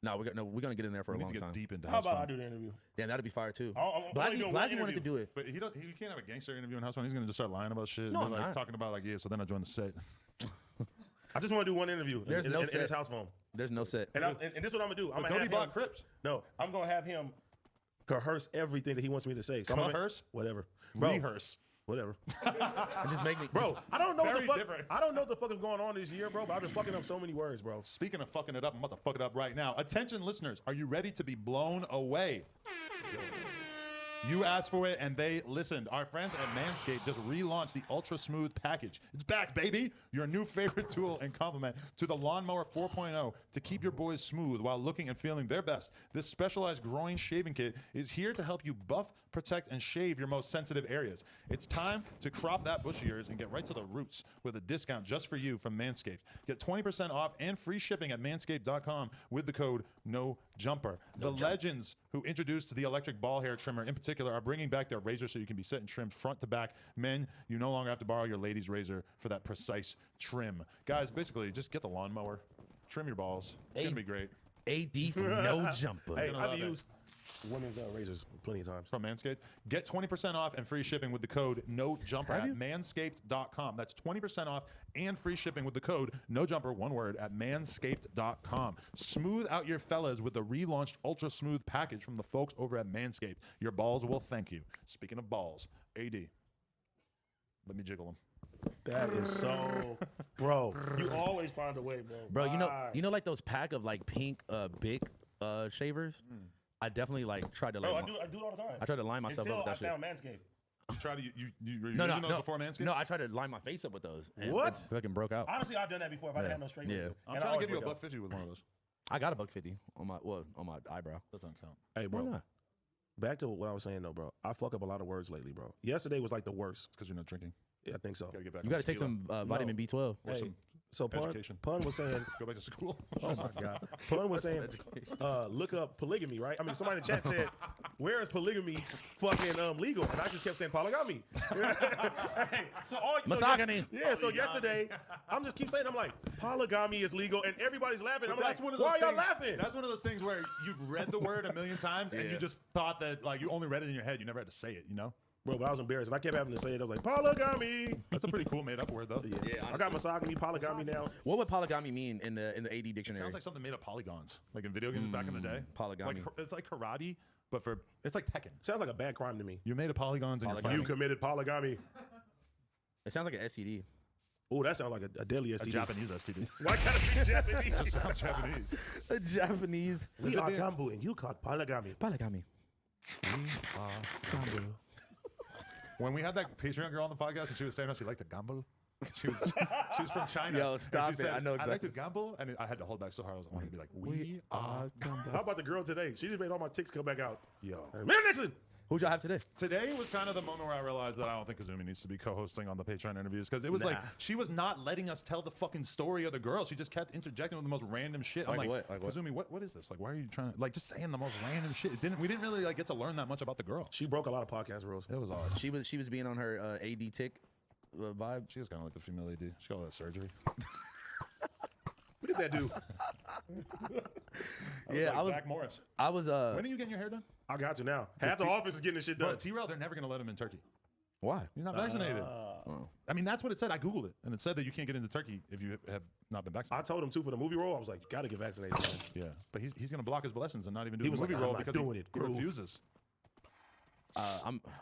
No, we're gonna get in there for We a need long to get time. deep into How house about phone. I do the interview? Damn, that'd be fire too. I'm only Blasey doing one wanted to interview. do it. But he can't have a gangster interview in house phone. He's gonna just start lying about shit. No, and I'm like not. talking about like so then I joined the set. I just want to do one interview. There's in, no in set. his house phone. There's no set. And this is what I'm gonna do. I'm But gonna Cody have bought him. Crips. No, I'm gonna have him coerce everything that he wants me to say. So I'm gonna- Coerce? whatever. Bro, Rehearse. whatever. And just make me, Bro, I don't know what the Very fuck. different. I don't know what the fuck is going on this year, bro. But I've been fucking up so many words, bro. Speaking of fucking it up, I'm about to fuck it up right now. Attention, listeners, are you ready to be blown away? You asked for it and they listened. Our friends at Manscaped just relaunched the Ultra Smooth package. It's back, baby. Your new favorite tool and complement to the Lawnmower 4.0 to keep your boys smooth while looking and feeling their best. This specialized groin shaving kit is here to help you buff, protect, and shave your most sensitive areas. It's time to crop that bush of yours and get right to the roots with a discount just for you from Manscaped. Get 20% off and free shipping at manscaped.com with the code NOJUMPER. The legends who introduced the electric ball hair trimmer in particular are bringing back their razor so you can be set and trimmed front to back. Men, you no longer have to borrow your lady's razor for that precise trim. Guys, basically, just get the lawnmower, trim your balls. It's going to be great. AD for no jumper. Hey, gonna I've love it. used women's razors plenty of times. From Manscaped. Get 20% off and free shipping with the code NOJUMPER Have at you? manscaped.com. That's 20% off and free shipping with the code NOJUMPER, one word, at manscaped.com. Smooth out your fellas with the relaunched Ultra Smooth package from the folks over at Manscaped. Your balls will thank you. Speaking of balls, AD, let me jiggle them. That is so, bro. You always find a way, bro. Bro, Why? you know, like those pack of like pink Bic shavers. I definitely like tried to like. Bro, I do it all the time. I tried to line myself Until up with that I shit. found Manscaped. You try to, you were No, using those no, before Manscaped? no. I tried to line my face up with those. And What? It fucking broke out. Honestly, I've done that before. If I had no straight Yeah. razor. I'm And I trying to give you always a break $150 with one of those. I got a $150 on my eyebrow. That doesn't count. Hey, Why bro. not? Back to what I was saying, though, bro. I fuck up a lot of words lately, bro. Yesterday was like the worst. Because you're not drinking. Yeah, I think so. Gotta get back You on got to take tequila. some vitamin B12. Or Hey, some so education. Pun was saying, Go back to school. oh my God. Pun was saying, look up polygamy, right? I mean, somebody in the chat said, where is polygamy fucking legal? And I just kept saying polygamy. Hey, so Misogyny. So yesterday, I'm just keep saying, I'm like, polygamy is legal, and everybody's laughing. But I'm that's like, one of why those are y'all things- laughing? That's one of those things where you've read the word a million times and you just thought that like you only read it in your head. You never had to say it, you know? Bro, but I was embarrassed. And I kept having to say it. I was like, polygamy. That's a pretty cool made up word though. Yeah, I got misogyny, polygamy now. What would polygamy mean in the AD It dictionary? sounds like something made of polygons, like in video games back in the day. polygamy. Like, it's like karate, but it's like Tekken. Sounds like a bad crime to me. You're made of polygons and you're You fighting. committed polygamy. It sounds like an STD. Oh, that sounds like a deadly STD. A Japanese STD. Why gotta be Japanese? It just sounds Japanese. A Japanese. We are Gambu and you called polygamy. Polygamy. When we had that Patreon girl on the podcast and she was saying how she liked to gamble, she was from China. Yo, and stop she it. said, I know I like to exactly. gamble, and I had to hold back so hard. I wanted to be like, we are How about the girl today? She just made all my ticks come back out. yo. Man Nixon! Who'd y'all have today? Today was kind of the moment where I realized that I don't think Kazumi needs to be co-hosting on the Patreon interviews because it was like she was not letting us tell the fucking story of the girl. She just kept interjecting with the most random shit. I'm like what? Like what? Kazumi, what is this? Like, why are you trying to like just saying the most random shit? We didn't really like get to learn that much about the girl. She broke a lot of podcast rules. It was odd. She was being on her AD tick vibe. She was kind of like the female AD. She got all that surgery. What did that do? Yeah, I was. Zach Morris. I was. When are you getting your hair done? I got to now. Half the office is getting this shit done. Bro, T-Rail, they're never gonna let him in Turkey. Why? He's not vaccinated. I mean, that's what it said. I googled it, and it said that you can't get into Turkey if you have not been vaccinated. I told him too for the movie role. I was like, you got to get vaccinated. Man. Yeah, but he's gonna block his blessings and not even do He the was movie like, role I'm not because doing he it. Groove. refuses.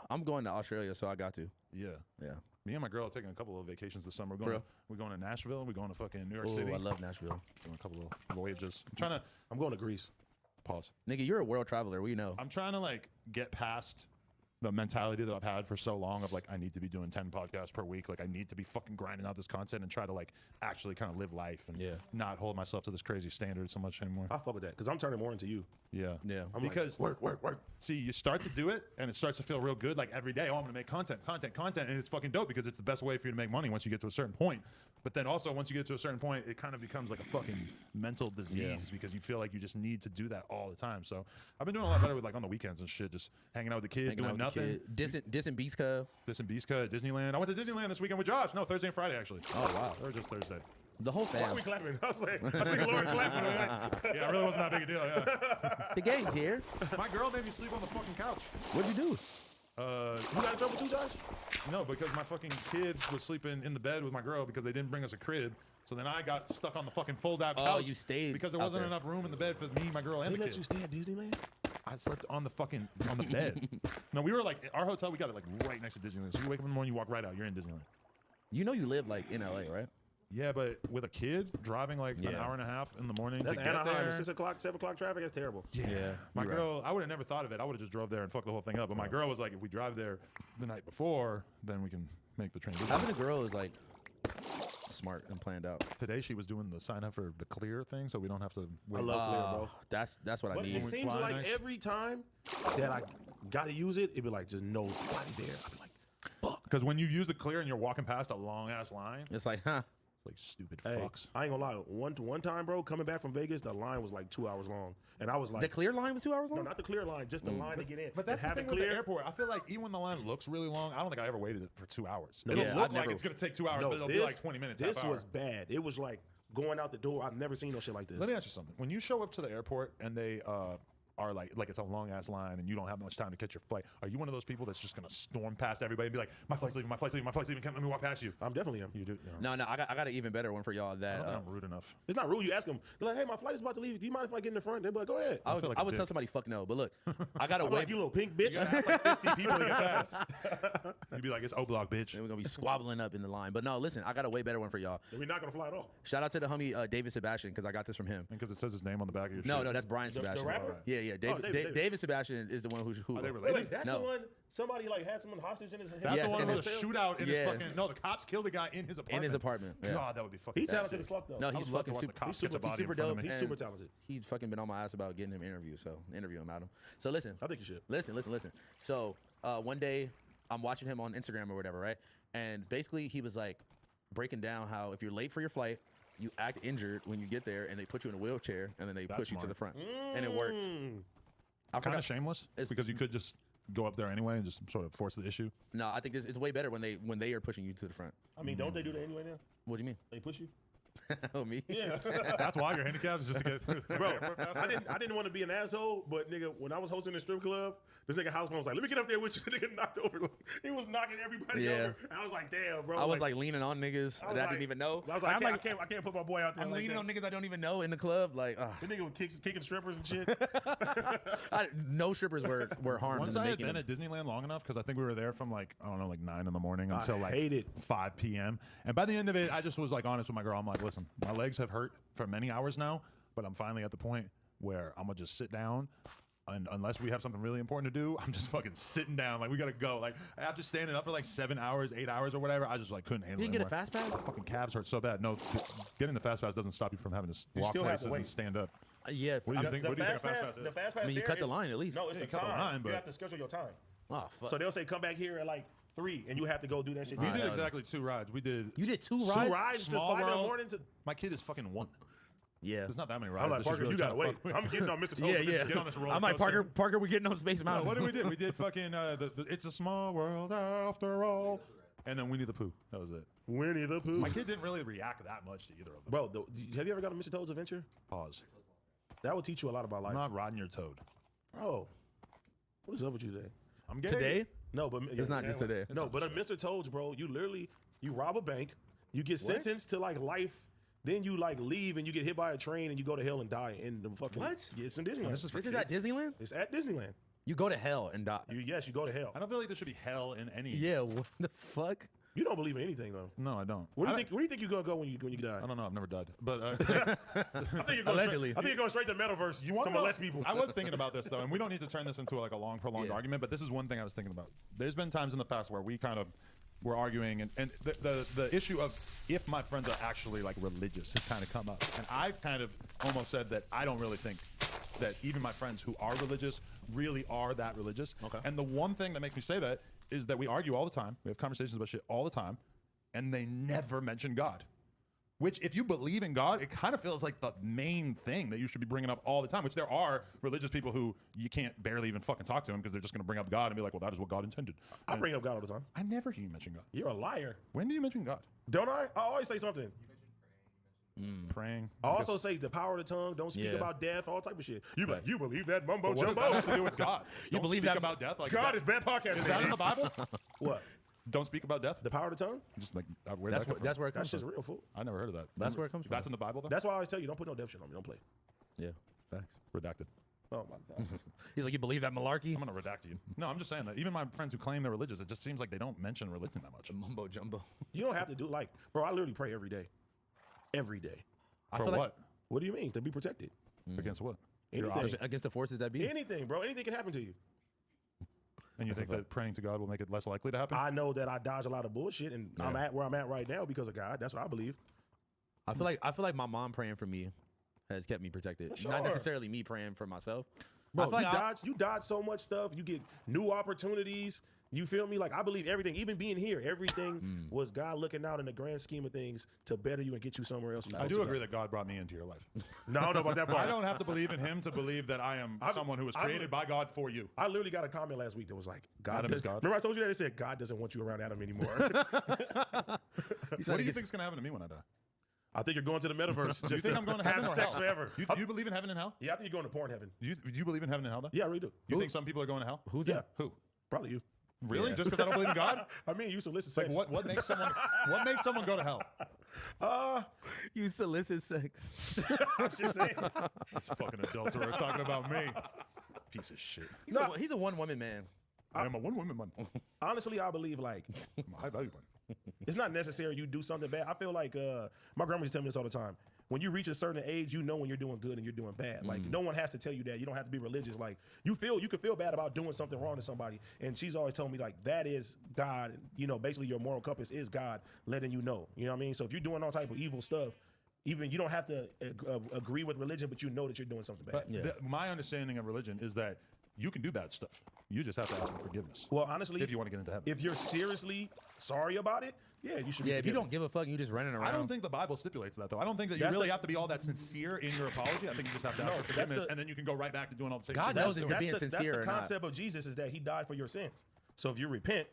I'm going to Australia, so I got to. Yeah. Yeah. Me and my girl are taking a couple of vacations this summer. For real? We're going to Nashville. We're going to fucking New York Oh, City. I love Nashville. Doing a couple of voyages. I'm going to Greece. Pause. Nigga, you're a world traveler. We know. I'm trying to like get past the mentality that I've had for so long of like I need to be doing 10 podcasts per week. Like I need to be fucking grinding out this content and try to like actually kind of live life and not hold myself to this crazy standard so much anymore. I fuck with that because I'm turning more into you. Yeah. Yeah. I'm because like, work. See, you start to do it and it starts to feel real good. Like every day, oh, I'm gonna make content, and it's fucking dope because it's the best way for you to make money once you get to a certain point. But then also once you get to a certain point, it kind of becomes like a fucking mental disease because you feel like you just need to do that all the time. So I've been doing a lot better with like on the weekends and shit, just hanging out with the kid, doing nothing. Dissing Beast Cub. Dissing Beast Cub at Disneyland. I went to Disneyland this weekend with Josh. No, Thursday and Friday actually. Oh wow. Or just Thursday. The whole Why are fam. we clapping? I was like, I see Lauren clapping. Yeah, it really wasn't that big a deal. Yeah. The gang's here. My girl made me sleep on the fucking couch. What'd you do? You got in trouble too, Josh? No, because my fucking kid was sleeping in the bed with my girl because they didn't bring us a crib. So then I got stuck on the fucking fold-out couch. Oh, you stayed because there out wasn't there. enough room in the bed for me, my girl, and They the let kid. you stay at Disneyland? I slept on the bed. No, we were like our hotel. We got it like right next to Disneyland. So you wake up in the morning, you walk right out. You're in Disneyland. You know you live like in LA, right? Yeah, but with a kid driving like an hour and a half in the morning That's to get Anaheim. there. 6 o'clock, 7 o'clock traffic. That's terrible. Yeah, my you're girl. I would have never thought of it. I would have just drove there and fucked the whole thing up. But my girl was like, if we drive there the night before, then we can make the transition. Having a girl is like smart and planned out. Today she was doing the sign up for the Clear thing, so we don't have to. I love Clear, bro. That's what I But need. it seems fly like nice. every time that I got to use it, it'd be like, just nobody there. I'd be like, fuck. Because when you use the Clear and you're walking past a long ass line, It's like, huh? it's like stupid Hey, fucks. I ain't gonna lie. One time, bro, coming back from Vegas, the line was like 2 hours long, and I was like, The clear line was 2 hours long. no, not the Clear line, just the line to get in. But that's the have thing it with clear. the airport. I feel like even when the line looks really long, I don't think I ever waited for 2 hours. No. It'll Yeah, look I've like never- it's gonna take 2 hours, No, but it'll be like 20 minutes. This half hour. was bad. It was like going out the door. I've never seen no shit like this. Let me ask you something. When you show up to the airport and they are like it's a long ass line and you don't have much time to catch your flight, are you one of those people that's just gonna storm past everybody and be like, my flight's leaving, my flight's leaving, my flight's leaving, can't let me walk past you? I'm definitely him. You do. No, I got an even better one for y'all. I That don't think I'm rude enough. It's not rude. You ask them, they're like, hey, my flight is about to leave. Do you mind if I get in the front? They'd be like, go ahead. I would, feel like I a would tell dick. somebody fuck no. But look, I got a I'm way. like, you little pink bitch. You gotta ask like 50 people to get past. You'd be like, it's O-Block, bitch. And we're gonna be squabbling up in the line. But no, listen, I got a way better one for y'all. Then we're not gonna fly at all. Shout out to the homie David Sebastian because I got this from him. Because it says his name on the back of your No, shirt. no, that's Brian The Sebastian. rapper? Yeah, yeah. David, David. David Sebastian is the one who Are they Wait, related? that's No. the one. Somebody like had someone hostage in his. That's Yes, the one in with the his- shootout in his Yeah. fucking. No, the cops killed a guy in his apartment. in his apartment. Yeah. God, that would be fucking. He's sick. talented as fuck though. No, I he's would love to fucking watch super. the cops he's catch a super- body he's in super front of dope. me. He's super talented. He's fucking been on my ass about getting him interview. So interview him, Adam. So listen, I think you should. listen. So one day I'm watching him on Instagram or whatever, right? And basically he was like breaking down how if you're late for your flight, you act injured when you get there, and they put you in a wheelchair, and then they That's push you to smart. the front, and it worked. I Kind forgot. of shameless It's- because you could just go up there anyway and just sort of force the issue. No, I think this it's way better when they are pushing you to the front. I mean, don't they do that anyway now? What do you mean? They push you. Oh, me? Yeah. That's why you're handicapped is just to get through. Bro, I didn't want to be an asshole, but nigga, when I was hosting the strip club, this nigga houseman was like, "Let me get up there with you." The nigga knocked over. He was knocking everybody Yeah. over. And I was like, "Damn, bro." I was like leaning on niggas I that was I like- didn't even know. I was like, I'm I can't put my boy out there. I'm like leaning that. on niggas I don't even know in the club. Like, The nigga was kicking strippers and shit. no strippers were harmed Once in the I had making. been at Disneyland long enough, because I think we were there from like, I don't know, like 9 in the morning until like hate it. 5 p.m. And by the end of it, I just was like honest with my girl. I'm like, listen, my legs have hurt for many hours now, but I'm finally at the point where I'm going to just sit down. And unless we have something really important to do, I'm just fucking sitting down. Like, we got to go. Like, after standing up for like 7 hours, 8 hours or whatever, I just like couldn't handle it. You didn't get a anymore. fast pass? Fucking calves hurt so bad. No, getting the fast pass doesn't stop you from having to You walk still have to places and wait. stand up. Yeah, What do you think? The What do you think a fast fast pass, pass the is? fast pass. I mean, you there cut the is- line at least. No, it's Yeah, a you cut the time. line, You but- have to schedule your time. Oh fuck. So they'll say come back here at like 3, and you have to go do that shit. We did exactly 2 rides. We did. You did 2 rides. 2 rides to Small 5 in the World. morning. To My kid is fucking 1. Yeah. There's not that many rides. I'm like, This is Parker, really you gotta trying wait. to fuck I'm getting on Mr. Toes. Yeah, yeah. Get on this roller I'm like coaster. Parker, we're getting on Space No, Mountain. what did we do? We did fucking It's a Small World After All, and then Winnie the Pooh. That was it. Winnie the Pooh. My kid didn't really react that much to either of them. Bro, have you ever got a Mr. Toad's Adventure? Pause. That will teach you a lot about life. I'm not riding your toad. Bro, what is up with you today? I'm gay. Today? No, but It's not just today. No, but a Mr. Toad's, bro, you literally you rob a bank, you get sentenced to like life, then you like leave and you get hit by a train and you go to hell and die in the fucking. What? Yeah, it's in Disneyland. This is for This is at Disneyland? It's at Disneyland. You go to hell and die. Yes, you go to hell. I don't feel like there should be hell in any. Yeah, what the fuck? You don't believe in anything though. No, I don't. Where do you think you're gonna go when you die? I don't know. I've never died. But I think you're going Allegedly. Straight, I think you're going straight to metaverse. You want to molest people? I was thinking about this though, and we don't need to turn this into like a long, prolonged argument. But this is one thing I was thinking about. There's been times in the past where we kind of were arguing, and the issue of if my friends are actually like religious has kind of come up, and I've kind of almost said that I don't really think that even my friends who are religious really are that religious. Okay. And the one thing that makes me say that is that we argue all the time. We have conversations about shit all the time, and they never mention God. Which, if you believe in God, it kind of feels like the main thing that you should be bringing up all the time. Which there are religious people who you can't barely even fucking talk to them because they're just going to bring up God and be like, "Well, that is what God intended." I bring up God all the time. I never hear you mention God. You're a liar. When do you mention God? Don't I? I always say something. Praying. I also say the power of the tongue. Don't speak Yeah. about death. All type of shit. You like you believe that mumbo But what does jumbo? that have to do with God? Don't believe speak that- about death? Like God is bad podcast. Is that in the Bible? What? Don't speak about death. The power of the tongue? Just like where That's that where, that's where it That comes shit's from. real fool. I never heard of that. That's where it comes from. That's in the Bible though. That's why I always tell you don't put no death shit on me. Don't play. Yeah, facts. Redacted. Oh my god. He's like, you believe that malarkey? I'm gonna redact you. No, I'm just saying that even my friends who claim they're religious, it just seems like they don't mention religion that much. Mumbo jumbo. You don't have to do like, bro. I literally pray every day. Every day. I For feel like- what? What do you mean? To be protected. Against what? Your Anything. opposite- Against the forces that be. Anything, bro. Anything can happen to you. And you think that praying to God will make it less likely to happen? I know that I dodge a lot of bullshit, and I'm at where I'm at right now because of God. That's what I believe. I feel like my mom praying for me has kept me protected. Sure. Not necessarily me praying for myself. Bro, I feel like you dodge so much stuff. You get new opportunities. You feel me? Like I believe everything, even being here, everything was God looking out in the grand scheme of things to better you and get you somewhere else. I do agree that God brought me into your life. No, I don't know about that part. I don't have to believe in Him to believe that I am someone who was created by God for you. I literally got a comment last week that was like, God Adam is God. Remember I told you that? It said, God doesn't want you around Adam anymore. What do you think is going to happen to me when I die? I think you're going to the metaverse. Do you think I'm going to heaven have or sex hell? forever? You believe in heaven and hell? Yeah, I think you're going to porn heaven. Do you believe in heaven and hell though? Yeah, I really do. You think some people are going to hell? Who's Yeah. that? Who? Probably you. Really? Just because I don't believe in God? I mean, you solicit Like sex. what makes someone go to hell? You solicit sex. I'm just saying. These fucking adults who are talking about me. Piece of shit. He's a one woman man. I am a one-woman man. Honestly, I believe like I'm a high-value man. it's not necessary you do something bad. I feel like my grandma used to tell me this all the time. When you reach a certain age, you know when you're doing good and you're doing bad. Like no one has to tell you that. You don't have to be religious. Like you can feel bad about doing something wrong to somebody. And she's always telling me like that is God. You know, basically your moral compass is God letting you know. You know what I mean? So if you're doing all type of evil stuff, even you don't have to agree with religion, but you know that you're doing something bad. But my understanding of religion is that you can do bad stuff. You just have to ask for forgiveness. Well, honestly, if you want to get into heaven. If you're seriously sorry about it, yeah, you should be Yeah, if you forgiven. don't give a fuck, you just running around. I don't think the Bible stipulates that though. I don't think that you That's really the- have to be all that sincere in your apology. I think you just have to ask for that's forgiveness, the- and then you can go right back to doing all the same God shit. knows if you're being sincere That's or the not. concept of Jesus is that he died for your sins. So if you repent,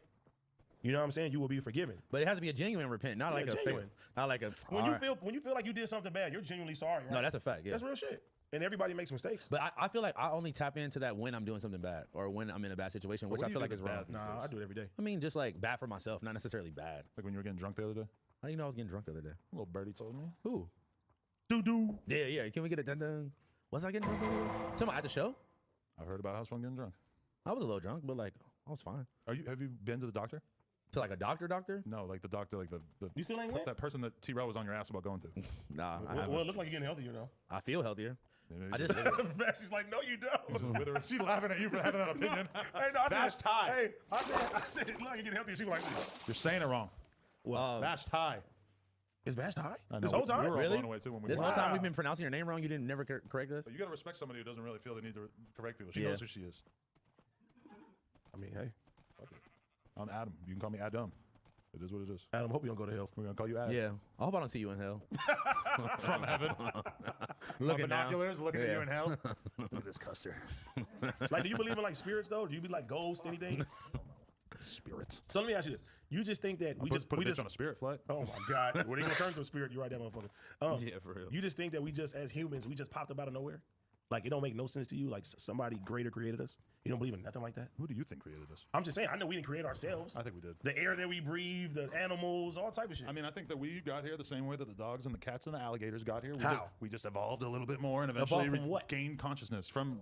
you know what I'm saying, you will be forgiven. But it has to be a genuine repent, not Yeah, like a genuine. not like a. When alright. you feel like you did something bad, you're genuinely sorry. Right? No, that's a fact. Yeah. That's real shit. And everybody makes mistakes. But I feel like I only tap into that when I'm doing something bad or when I'm in a bad situation, which what I do you feel like think is is wrong. bad? Nah, I do it every day. I mean, just like bad for myself, not necessarily bad. Like when you were getting drunk the other day. How do you know I was getting drunk the other day? A little birdie told me. Who? Doo-doo. Yeah, yeah. Can we get a dun dun? Was I getting drunk? Someone at the show? I've heard about House One getting drunk. I was a little drunk, but like I was fine. Have you been to the doctor? To like a doctor? No, like the doctor, like the You still ain't went? that person that T-Rail was on your ass about going to. Nah, I, Well, haven't. it looks like you're getting healthier now. I feel healthier. Maybe I she's just She's like, no, you don't. with her. She's laughing at you for having that opinion. Hey, no, I Bashed high. Hey, I said, look, you're getting healthier. She was like, You're saying it wrong. Bashed high. is Vash high? I know. This whole time? We were all Really? blown away too when we This went. whole time we've been pronouncing your name wrong. You didn't never correct us. But you gotta respect somebody who doesn't really feel the need to correct people. She Yeah. knows who she is. I mean, hey. Fuck it. I'm Adam. You can call me Adam. It is what it is. Adam, hope you don't go to hell. We're gonna call you Adam. Yeah, I hope I don't see you in hell. From heaven. Looking binoculars, down. looking at Yeah. you in hell. Look at this Custer. Like, do you believe in like spirits though? Do you be like ghosts, anything? Spirits. So let me ask you this: you just think that we put we a bitch just on a spirit flight. Oh my God, when they gonna turn to a spirit? You right, that motherfucker. Yeah, for real. You just think that we just as humans we just popped up out of nowhere? Like it don't make no sense to you? Like somebody greater created us? You don't believe in nothing like that? Who do you think created us? I'm just saying. I know we didn't create ourselves. I think we did. The air that we breathe, the animals, all type of shit. I mean, I think that we got here the same way that the dogs and the cats and the alligators got here. How? We just evolved a little bit more and eventually Evolved from what? gained consciousness from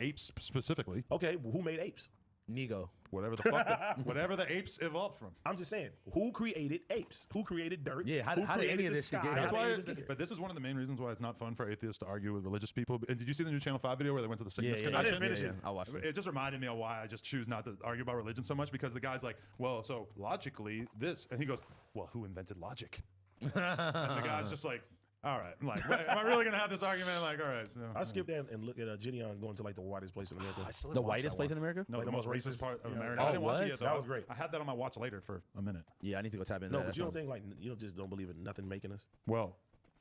apes specifically. Okay, well, who made apes? Nego. Whatever the fuck, whatever the apes evolved from. I'm just saying, who created apes? Who created dirt? Yeah, how who did any created of the this shit sky? get How That's did why, any of this get here? but this is one of the main reasons why it's not fun for atheists to argue with religious people. And did you see the new Channel 5 video where they went to the sickness Yeah, convention? I didn't finish it. I watched it. It just reminded me of why I just choose not to argue about religion so much, because the guy's like, well, so logically this, and he goes, well, who invented logic? And the guy's just like, all right, like, am I really gonna have this argument? Like, all right, so I skipped that and look at Gideon going to like the whitest place in America. I still The whitest place in America? No, Like the the most most racist racist- part of yeah. America. Oh, I didn't watch what? it yet. Though. That was great. I had that on my watch later for a minute. Yeah, I need to go tap into No, that. but you don't That think like you just don't believe in nothing making us. Well,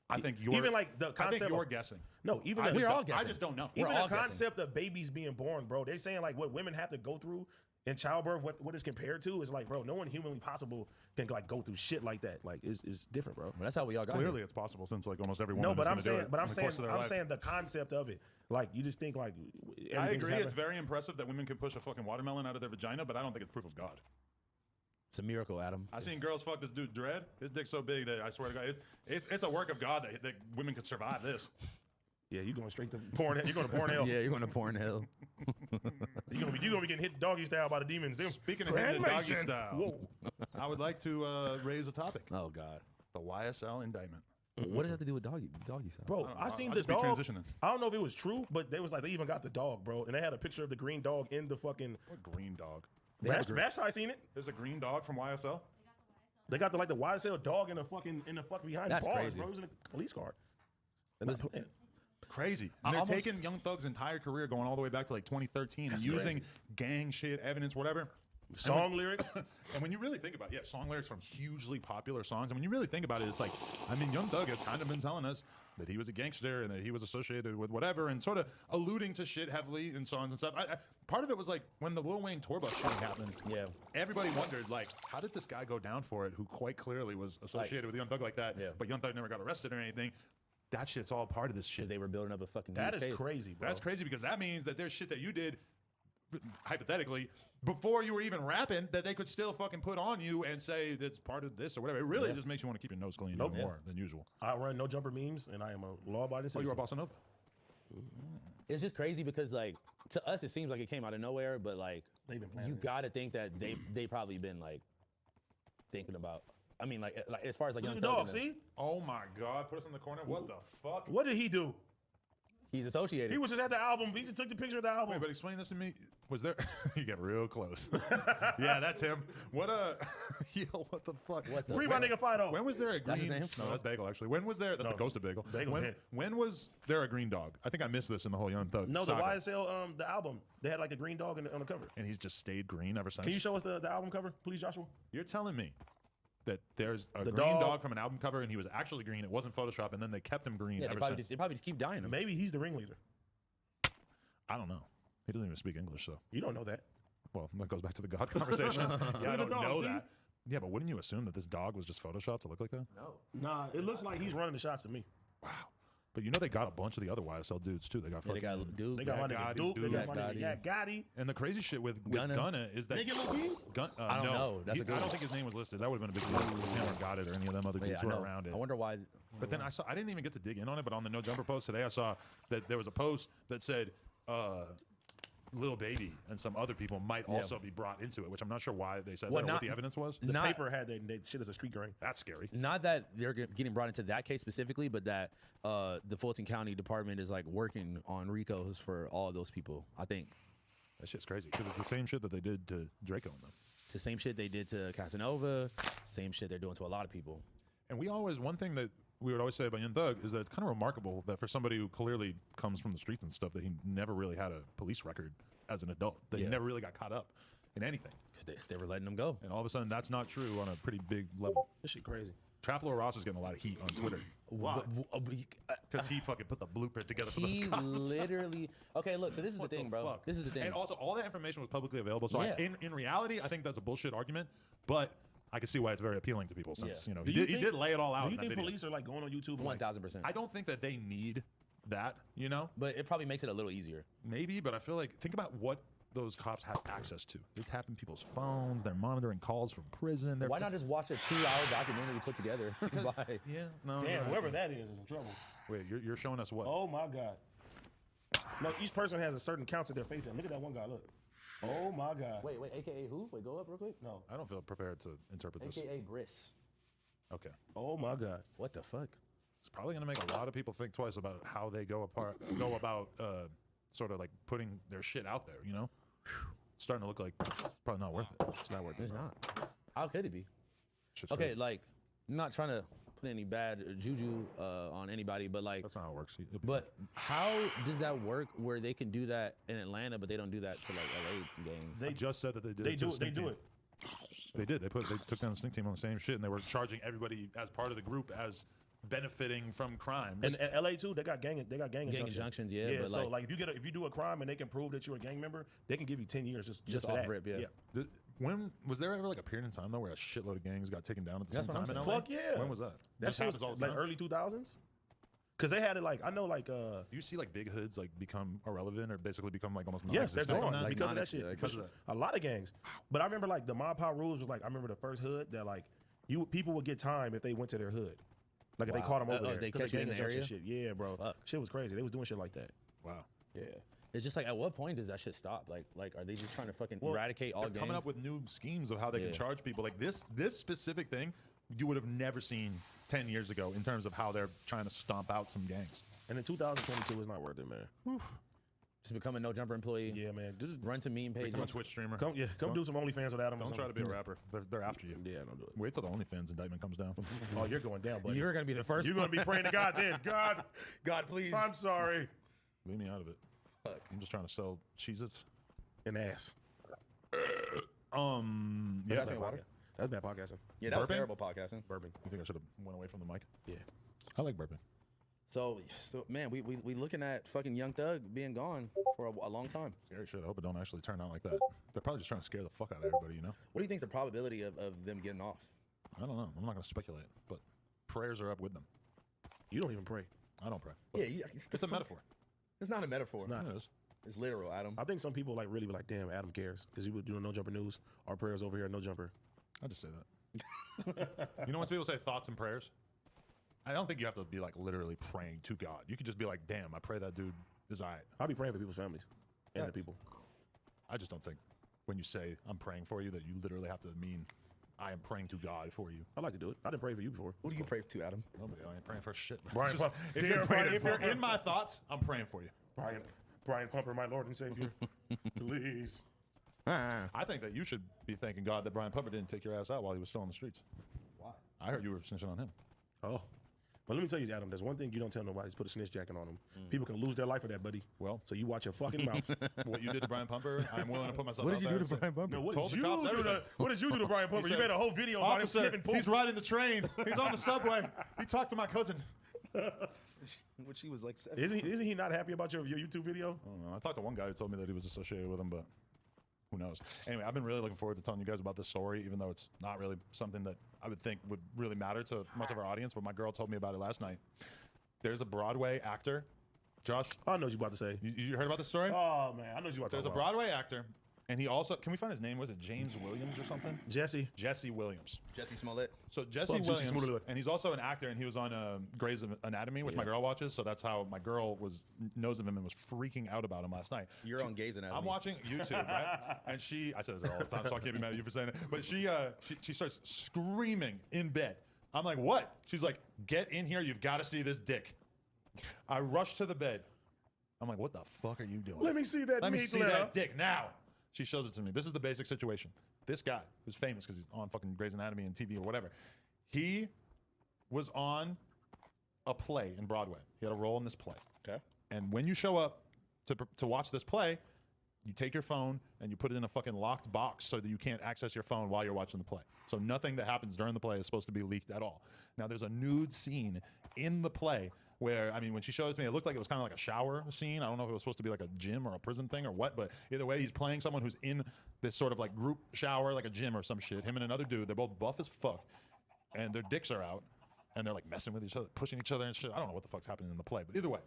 I think you're Even like the I concept. think you're of, guessing. no, even I the, just We're all don't- I guessing. just don't know. We're even all the guessing. concept of babies being born, bro. They're saying like what women have to go through in childbirth, what is compared to is like, bro, no one humanly possible can like go through shit like that. Like it's different, bro. Well, that's how we all got Clearly, here. it's possible since like almost everyone. No, but I'm do saying, it but I'm in the saying, course of their I'm life. saying the concept of it. Like you just think like I everything's agree. It's happening. very impressive that women can push a fucking watermelon out of their vagina, but I don't think it's proof of God. It's a miracle, Adam. I seen girls fuck this dude Dread. His dick's so big that I swear to God, it's a work of God that women can survive this. Yeah, you going straight to porn. You're going to porn hell. Yeah, you're going to porn hell. You're gonna be getting hit doggy style by the demons. Them. Speaking of hitting the doggy Mason. style, Whoa. I would like to raise a topic: Oh God. the YSL indictment. What does that have to do with doggy style? Bro, I don't I know. seen I'll the just be dog. transitioning. I don't know if it was true, but they was like they even got the dog, bro, and they had a picture of the green dog in the fucking. What green dog? Bash, I seen it. There's a green dog from YSL. They got the like the YSL dog in the fucking behind That's bars, crazy. bro. It was in a police car. They're not playing. Crazy. I And they're almost- taking Young Thug's entire career, going all the way back to like 2013, That's and using crazy. gang shit, evidence, whatever. Song lyrics. And when you really think about it, yeah, song lyrics from hugely popular songs. And when you really think about it, it's like, I mean, Young Thug has kind of been telling us that he was a gangster and that he was associated with whatever, and sort of alluding to shit heavily in songs and stuff. Part of it was like when the Lil Wayne tour bus shooting happened. Yeah. Everybody wondered, like, how did this guy go down for it, who quite clearly was associated with Young Thug like that, Yeah. but Young Thug never got arrested or anything. That shit's all part of this shit. Because they were building up a fucking. That huge is case. crazy, bro. That's crazy because that means that there's shit that you did, hypothetically, before you were even rapping, that they could still fucking put on you and say that's part of this or whatever. It really just makes you want to keep your nose clean Nope. even more than usual. I run no jumper memes, and I am a law-abiding Oh, you citizen. are Bossa Nova? It's just crazy because like to us it seems like it came out of nowhere, but like They've been planning you it. gotta think that they probably been like thinking about. I mean, like as far as like Look Young at the Thug dog. and See, Oh my God, put us in the corner. What the fuck? what did he do? he's associated. He was just at the album. He just took the picture of the album. Wait, but explain this to me. Was there? You get real close. Yeah, that's him. What yo, what the fuck? What the Free my nigga Fido. When was there a green? That's his name? No, that's Bagel actually. When was there? That's No. the ghost of Bagel. Bagel's dead. When was there a green dog? I think I missed this in the whole Young Thug. No, saga. the YSL the album. They had like a green dog on the cover. And he's just stayed green ever since. Can you show us the album cover, please, Joshua? You're telling me that there's a The green dog- dog from an album cover and he was actually green. It wasn't Photoshop, and then they kept him green yeah, ever since. they probably just keep dying him. Maybe he's the ringleader. I don't know. He doesn't even speak English, so You don't know that. well, that goes back to the God conversation. Yeah, I Look at don't the dog, know see? that. Yeah, but wouldn't you assume that this dog was just Photoshopped to look like that? No. Nah, it looks like he's running the shots to me. Wow. But you know they got a bunch of the other YSL dudes too. They got Yeah, they fucking, got dude. They got Yeah, my nigga Gotti, Duke. They Duke. got my Yeah, nigga Yeah, Gotti. and the crazy shit with Gunna. Gunna is that They get Lil B? I don't no, know. That's a good I don't one. think his name was listed. That would have been a big deal if Cameron got it or any of them other But dudes yeah, who I were know. around it. I wonder why. But then I didn't even get to dig in on it, but on the No Jumper post today, I saw that there was a post that said Lil Baby and some other people might also be brought into it, which I'm not sure why they said Well, that or what not- the evidence was. The Not- paper had that shit as a street grain. That's scary. Not that they're getting brought into that case specifically, but that the Fulton County Department is like working on RICOs for all of those people. I think That shit's crazy because it's the same shit that they did to Draco and them. it's the same shit they did to Casanova, same shit they're doing to a lot of people. And one thing that we would always say about Young Thug is that it's kind of remarkable that for somebody who clearly comes from the streets and stuff, that he never really had a police record as an adult, that he Yeah. never really got caught up. in anything. They were letting them go. And all of a sudden, that's not true on a pretty big level. This shit crazy. Traplo Ross is getting a lot of heat on Twitter. Why? Because he fucking put the blueprint together for those He cops. literally. Okay, look. So this is the thing, bro. Fuck? This is the thing. And also, all that information was publicly available. So Yeah. in reality, I think that's a bullshit argument. But I can see why it's very appealing to people since Yeah. he did lay it all out. Do you in that think video. police are like going on YouTube? and, like, 1000%. I don't think that they need that. But it probably makes it a little easier. Maybe, but I feel like think about what those cops have access to. They're tapping people's phones. They're monitoring calls from prison. Why not just watch a 2-hour documentary put together? by, Damn, whoever that is in trouble. Wait, you're showing us what? Oh my God. No, each person has a certain count that they're facing. Look at that one guy. Look. Oh my God. Wait, AKA who? Wait, go up real quick. No. I don't feel prepared to interpret this. AKA Briss. Okay. Oh my God. What the fuck? It's probably going to make a lot of people think twice about how they go about sort of like putting their shit out there, It's starting to look like it's probably not worth it. It's not worth it. It's not. How could it be? Shit's Okay, great. like, I'm not trying to put any bad juju on anybody, but like, That's not how it works. but how does that work where they can do that in Atlanta, but they don't do that to like LA games? They just said that they did. They it to do the it. They Stink do team. it. They did. They took down the Stink team on the same shit, and they were charging everybody as part of the group as benefiting from crimes. And LA too, they got gang injunctions, yeah, Yeah, but so like- like if you do a crime and they can prove that you're a gang member, they can give you 10 years just for off that. rip, yeah. When was there ever like a period in time though where a shitload of gangs got taken down at the That's same what time? I'm in LA? Fuck yeah. When was that? That Just shit was happens all the like time. early 2000s. Cause they had it like I know like Do you see like big hoods like become irrelevant or basically become like almost yes, they're non-existent gone from that? because of that shit. Because of that. A lot of gangs. But I remember like the Mob Power rules was like I remember the first hood that like people would get time if they went to their hood. Like if they Wow. caught them over Oh, there. they 'cause of catch you in gang the injunction area? Shit. Yeah, bro. Fuck. Shit was crazy. They was doing shit like that. Wow. Yeah. It's just like, at what point does that shit stop? Like, are they just trying to fucking eradicate all They're gangs? coming up with new schemes of how they Yeah. can charge people. Like this specific thing, you would have never seen 10 years ago in terms of how they're trying to stomp out some gangs. And in 2022, it's not worth it, man. Just become a no jumper employee. Yeah, man. Just Run some meme pages. Become a Twitch streamer. come Don't- do some OnlyFans with Adam. or Don't try to something. be a rapper. They're after you. Yeah, don't do it. Wait till the OnlyFans indictment comes down. Oh, you're going down, buddy. You're gonna be the first. You're gonna be praying to God then. God, please. I'm sorry. Leave me out of it. Fuck. I'm just trying to sell Cheez-Its. An ass. Yeah. That's bad podcasting. That's bad podcasting. Yeah, that was Burping? terrible podcasting. Burping. You think I should have went away from the mic? Yeah. I like burping. So man, we looking at fucking Young Thug being gone for a long time. Scary shit. I hope it don't actually turn out like that. They're probably just trying to scare the fuck out of everybody, What do you think is the probability of them getting off? I don't know. I'm not going to speculate, but prayers are up with them. You don't even pray. I don't pray. Yeah, It's a metaphor. It's not a metaphor. not. It is. It's literal, Adam. I think some people like really be like, damn, Adam cares because he was doing No Jumper News. Our prayers over here, No Jumper. I just say that. You know when people say thoughts and prayers? I don't think you have to be like literally praying to God. You could just be like, damn, I pray that dude is all right. I'll be praying for people's families and the people. I just don't think when you say I'm praying for you that you literally have to mean I am praying to God for you. I like to do it. I didn't pray for you before. Who do you pray to, Adam? Nobody. I ain't praying for shit. Brian It's just- Pumper. if Dear you're, Brian if you're Pumper. in my thoughts, I'm praying for you. Brian Pumper, my Lord and Savior. Please. I think that you should be thanking God that Brian Pumper didn't take your ass out while he was still on the streets. Why? I heard you were snitching on him. Oh. Well, let me tell you, Adam, there's one thing you don't tell nobody is put a snitch jacket on them. People can lose their life for that, buddy. Well, so you watch your fucking mouth. What you did to Brian Pumper, I'm willing to put myself What out did you there do and to say- Brian Bumper? No, what Told did the you cops do everything. what did you do to Brian Pumper? You said, made a whole video about him Officer, sniffing poop. he's riding the train. He's on the subway. He talked to my cousin. When she was like 7. Isn't he not happy about your YouTube video? I don't know. I talked to one guy who told me that he was associated with him, but who knows? Anyway, I've been really looking forward to telling you guys about this story, even though it's not really something that I would think would really matter to much of our audience. But my girl told me about it last night. There's a Broadway actor, Josh. I know what you're about to say. You heard about this story? Oh, man. I know what you're about to There's say. a Broadway actor, and he also, can we find his name? Was it James Williams or something? Jesse. Jesse Williams. Jesse Smollett. So Jesse Fuck Juicy Williams, Smollett. and he's also an actor, and he was on Grey's Anatomy, which my girl watches. So that's how my girl knows of him and was freaking out about him last night. You're on Grey's Anatomy. I'm watching YouTube, right? And I said it all the time, so I can't be mad at you for saying it. But she starts screaming in bed. I'm like, what? She's like, get in here. You've got to see this dick. I rush to the bed. I'm like, what the fuck are you doing? Let me see that Let me meat see now. that dick now. She shows it to me. This is the basic situation. This guy who's famous because he's on fucking Grey's Anatomy and TV or whatever. He was on a play in Broadway. He had a role in this play. Okay. And when you show up to watch this play, You take your phone and you put it in a fucking locked box so that you can't access your phone while you're watching the play. So nothing that happens during the play is supposed to be leaked at all. Now there's a nude scene in the play where, I mean, when she showed it to me, it looked like it was kind of like a shower scene. I don't know if it was supposed to be like a gym or a prison thing or what, but either way, he's playing someone who's in this sort of like group shower, like a gym or some shit. Him and another dude, they're both buff as fuck, and their dicks are out, and they're like messing with each other, pushing each other and shit. I don't know what the fuck's happening in the play, but either way,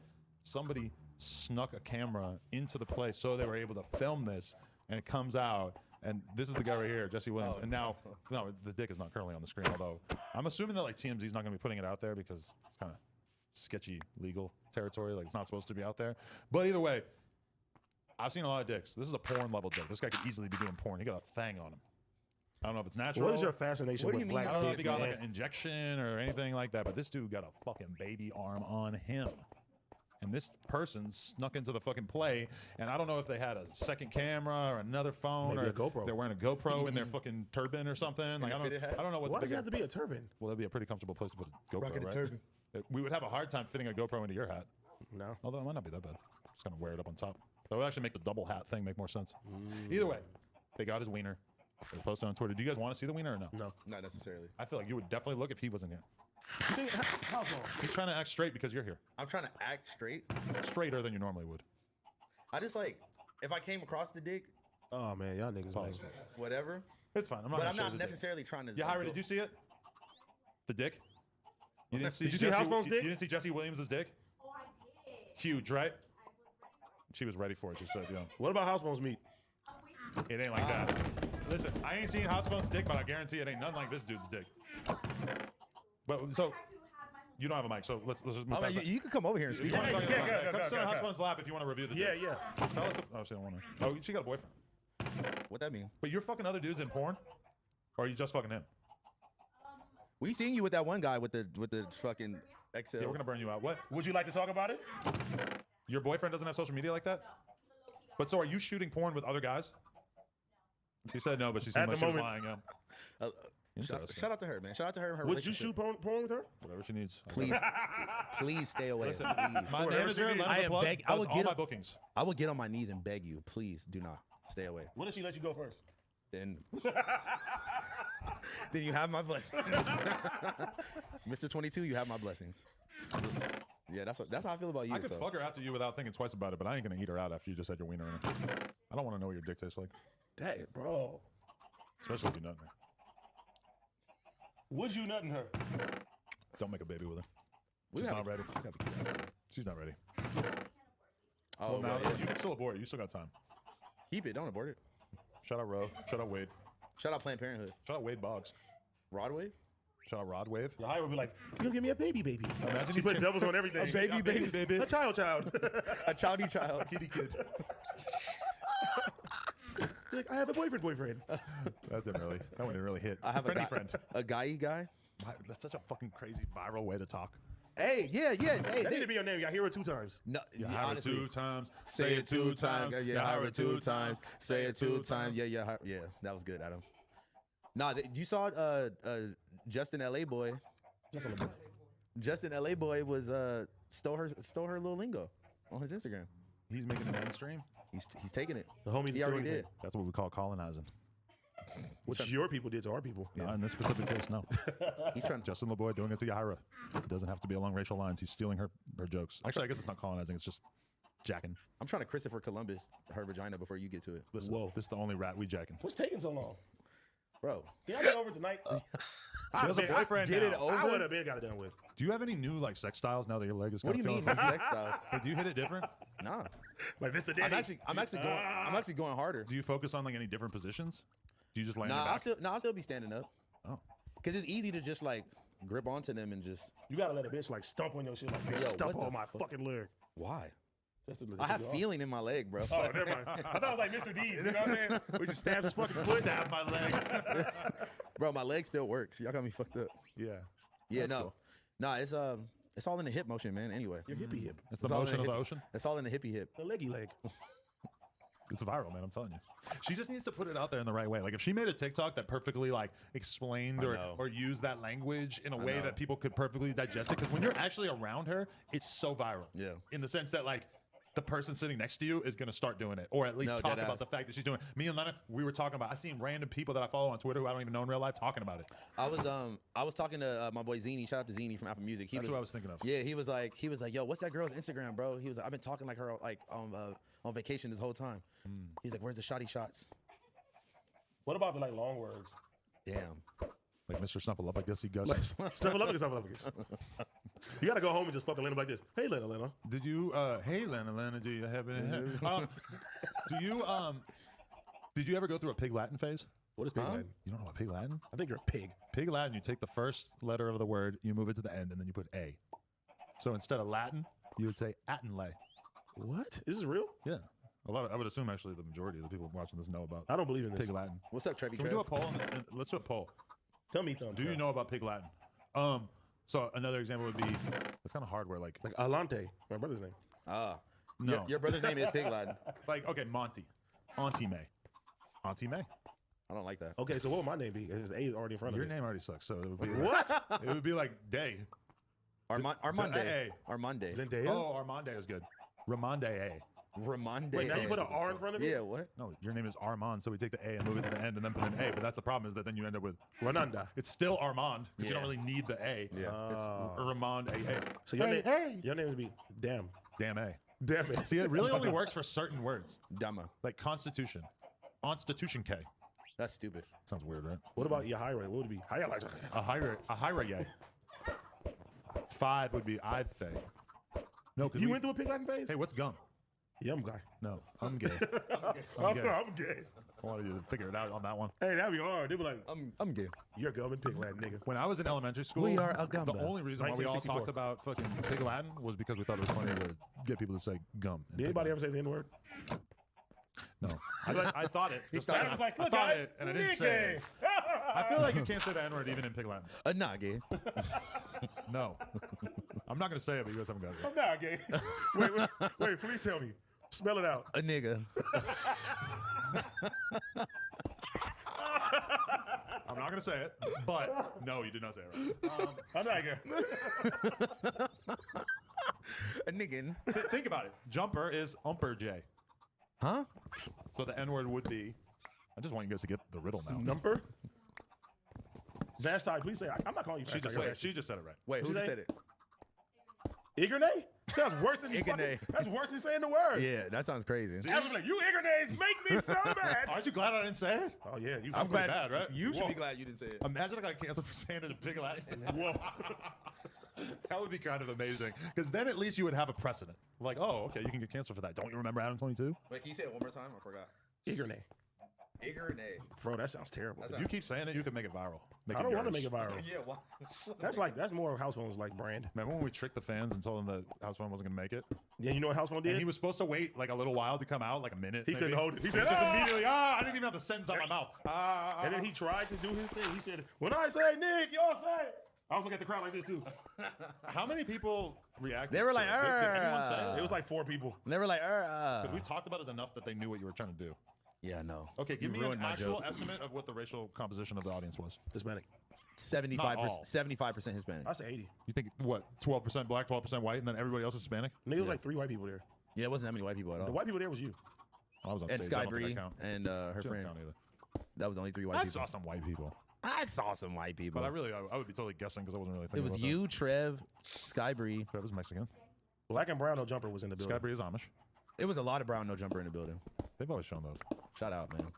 somebody snuck a camera into the play so they were able to film this, and it comes out, and this is the guy right here, Jesse Williams. And now, no, the dick is not currently on the screen, although I'm assuming that like TMZ's not going to be putting it out there because it's kind of sketchy legal territory, like it's not supposed to be out there. But either way, I've seen a lot of dicks. This is a porn level dick. This guy could easily be doing porn. He got a thing on him. I don't know if it's natural. What is your fascination with black I don't know if dicks, he got man? like an injection or anything like that, but this dude got a fucking baby arm on him. And this person snuck into the fucking play, and I don't know if they had a second camera or another phone, Maybe or a GoPro. they're wearing a GoPro in their fucking turban or something. Like I don't know what. Why the does it have to be a turban? Well, that'd be a pretty comfortable place to put a GoPro, Rocking a right? turban. We would have a hard time fitting a GoPro into your hat. No. Although it might not be that bad. Just kind of wear it up on top. That would actually make the double hat thing make more sense. Either way, they got his wiener. They posted on Twitter. Do you guys want to see the wiener or no? No. Not necessarily. I feel like you would definitely look if he wasn't here. How long? He's trying to act straight because you're here. I'm trying to act straight. Straighter than you normally would. I just like, if I came across the dick, Oh man, y'all niggas. Pause. Man. whatever. It's fine. I'm not But gonna I'm show not you the dick. necessarily trying to. Yeah, like, Hyra, go- did you see it? The dick? You didn't see Did you see Jesse, Housebone's dick? You didn't see Jesse Williams' dick? Oh, I did. Huge, right? She was ready for it, she said, yeah. What about Housebone's meat? It ain't like that. Listen, I ain't seen Housebone's dick, but I guarantee it ain't nothing like this dude's dick. But so you don't have a mic, so let's just move Oh, man, past that. you can come over here and If speak. you want to talk Yeah, about yeah, it, come yeah, sit on yeah, Housebone's lap if you want to review the Yeah, dick. yeah. Tell us. Oh, she don't want to. Oh, she got a boyfriend. What that mean? But you're fucking other dudes in porn, or are you just fucking him? We seen you with that one guy with the fucking XL. Yeah, we're gonna burn you out. What? Would you like to talk about it? Your boyfriend doesn't have social media like that? But so are you shooting porn with other guys? She said no, but she seemed At like the she was moment- lying. Interesting. Shout out to her, man. Shout out to her and her Would you relationship. shoot porn with her? Whatever she needs. Please, please stay away. Listen, please. my Whatever manager, she needs. Leonard I the am Plug, beg- I does would all get my a- bookings. I will get on my knees and beg you, please do not stay away. What if she let you go first? Then, then you have my blessing, Mr. 22. You have my blessings. Yeah, that's how I feel about you. I could so. fuck her after you without thinking twice about it, but I ain't gonna eat her out after you just had your wiener in her. I don't want to know what your dick tastes like, Dang, bro. especially if you nut in her. Would you nut in her? Don't make a baby with her. We She's gotta- not ready. we gotta keep that. She's not ready. Oh, Well, now right, yeah. you can still abort it. You still got time. Keep it. Don't abort it. Shout out Ro. Shout out Wade. Shout out Planned Parenthood. Shout out Wade Boggs. Rodway. Shout out Rod Wave. Your high would be like, you don't give me a baby. Imagine She put doubles on everything. A baby. A child. A childy child. Kitty kid. Like, I have a boyfriend. That didn't really. That one didn't really hit. I have Friendly a friend. A guy. That's such a fucking crazy viral way to talk. Hey, yeah. Hey, That need to be your name. I hear it 2 times. No, You yeah, hire honestly. 2 times. Say it 2 times. You Yeah, hire hire it 2 times. Say it 2 times. Yeah. That was good, Adam. Nah, you saw Justin LA Boy. Justin LA Boy was stole her little lingo on his Instagram. He's making it mainstream. He's taking it. The homie He already did. That's what we call colonizing. Which your people did to our people. No, in this specific case, no. He's trying. Justin LeBoy doing it to Yahira. It doesn't have to be along racial lines. He's stealing her jokes. Actually, I guess it's not colonizing. It's just jacking. I'm trying to Christopher Columbus her vagina before you get to it. Listen, this is the only rat we jacking. What's taking so long? Bro. Can I get over tonight? She has a boyfriend Get now. it over. I would have been got it done with. Do you have any new like sex styles now that your leg is? What do you kinda mean feeling sex styles? Hey, do you hit it different? Nah. Like Mr. Daddy. I'm actually going harder. Do you focus on like any different positions? Do you just land Nah, your back? I'll still be standing up. Oh. Cause it's easy to just like grip onto them and just. You gotta let a bitch like stomp on your shit like Yo, this. Stomp what the on my fuck? fucking leg. Why? Just to I have you off. feeling in my leg, bro. Oh, never mind. I thought it was like Mr. D's. You know what I'm saying? We just stabs his fucking foot. Stab my leg. Bro, my leg still works. Y'all got me fucked up. Yeah. Yeah, That's no. cool. Nah, it's all in the hip motion, man. Anyway. Your hippie hip. It's the all in motion of hip- the ocean. It's all in the hippie hip. The leggy leg. It's viral, man. I'm telling you. She just needs to put it out there in the right way. Like if she made a TikTok that perfectly like explained or used that language in a way that people could perfectly digest it. Because when you're actually around her, it's so viral. Yeah. In the sense that like the person sitting next to you is going to start doing it, or at least No, talk dead about ass. the fact that she's doing it. Me and Lena, we were talking about, I seen random people that I follow on Twitter who I don't even know in real life talking about it. I was talking to my boy Zini. Shout out to Zini from Apple Music. That's what I was thinking of. Yeah, he was like, yo, what's that girl's Instagram, bro? He was like, I've been talking like her like on vacation this whole time. He's like, where's the shoddy shots? What about the like long words? Damn. Like Mr. Snuffleupagus, he goes. Snuffleupagus. You gotta go home and just fucking Lena like this. Hey, Lena. Did you, hey, Lena, do you have did you ever go through a Pig Latin phase? What is Pig Latin? You don't know what Pig Latin? I think you're a pig. Pig Latin, you take the first letter of the word, you move it to the end, and then you put A. So instead of Latin, you would say Attenlay. What? This is real? Yeah. I would assume actually the majority of the people watching this know about I don't believe in this. Pig Latin. What's up, Trevi? Can we do a poll? Let's do a poll. Tell me, do you know about Pig Latin? So another example would be, it's kind of hard where like Alante, my brother's name. No. Your brother's name is Pig Latin. Like, okay, Monty. Auntie May. Auntie May. I don't like that. Okay, so what would my name be? His A is already in front of Your it. name already sucks, so it would be What? Like, it would be like Day. Armande. Armande. Zendaya? Oh, Armande is good. Ramonde A. Ramonde. Wait, now you put an R in front of it? Yeah, what? No, your name is Armand, so we take the A and move it to the end and then put an A. But that's the problem is that then you end up with Renanda. It's still Armand because you don't Yeah. really need the A. Yeah. It's Ramond A. So your name would be Damn. Damn A. Damn it. See, it really only works for certain words. Dama. Like Constitution. Constitution K. That's stupid. Sounds weird, right? What about Yahira? What would it be? A higher yay. 5 would be I've Fay. No, You went through a Pig Latin phase? Hey, what's gum? Yeah, I'm guy. No, I'm gay. I'm gay. I wanted you to figure it out on that one. Hey, that'd be hard. They'd be like, I'm gay. You're gum and Pig Latin, nigga. When I was in elementary school, We are a gumbo. the only reason why we all 1964. talked about fucking Pig Latin was because we thought it was funny to get people to say gum. Did anybody ever say the N word? No. I thought it. Just I was like, I look, thought guys, it, and I didn't say it. I feel like you can't say the N-word even in Pig Latin. Not gay. No. I'm not going to say it, but you guys haven't got it. I'm not gay. Wait, please tell me. Spell it out. A nigga. I'm not going to say it, but no, you did not say it right. I'm not gay. A niggin. Think about it. Jumper is Umper J. Huh? So the N-word would be, I just want you guys to get the riddle now. Number? Vashti, please say I'm not calling you She just, Vashti. she just said it right. Wait, who What'd you said it? Igernay? Sounds worse than Igernay. That's worse than saying the word. Yeah, that sounds crazy. I was like, you Igernays make me so bad. Aren't you glad I didn't say it? Oh yeah, you I'm glad. bad, right? You should Whoa. be glad you didn't say it. Imagine I got canceled for saying it in Pig Latin. Whoa. That would be kind of amazing. Because then at least you would have a precedent. Like, oh, okay, you can get canceled for that. Don't you remember Adam 22? Wait, can you say it one more time? I forgot. Igernay. Igernay. Bro, that sounds terrible. If you keep saying it, you can make it viral. I don't want to make it viral. Yeah, why? That's more of House Phone's like brand. Remember when we tricked the fans and told them that House Phone wasn't going to make it? Yeah, you know what House Phone did? And he was supposed to wait like a little while to come out, like a minute. He maybe. couldn't hold it. He He said, just "Ah!" immediately, I didn't even have the sentence out my mouth. And then he tried to do his thing. He said, when I say Nick, y'all say it. I was looking at the crowd like this too. How many people reacted? They were like, to it? Did anyone say it? It was like 4 people. And they were like, Because we talked about it enough that they knew what you were trying to do. Yeah, no. Okay, give You me an ruined my actual joke. estimate of what the racial composition of the audience was. Hispanic. 75%. Not all. 75% Hispanic. I say 80. You think what? 12% black, 12% white, and then everybody else is Hispanic? Nigga, it was like 3 white people there. Yeah, it wasn't that many white people at all. The white people there was you. I was on And stage. I Sky don't think I Bree count. and her She don't friend. count either. That was the only 3 white I people. saw some white people, I saw some white people. but I would be totally guessing because I wasn't really It thinking was about you, Trev, Sky Bree. that. That was Mexican. Black and brown no jumper was in the building. Sky Bree is Amish. It was a lot of brown no jumper in the building. They've always shown those. Shout out, man.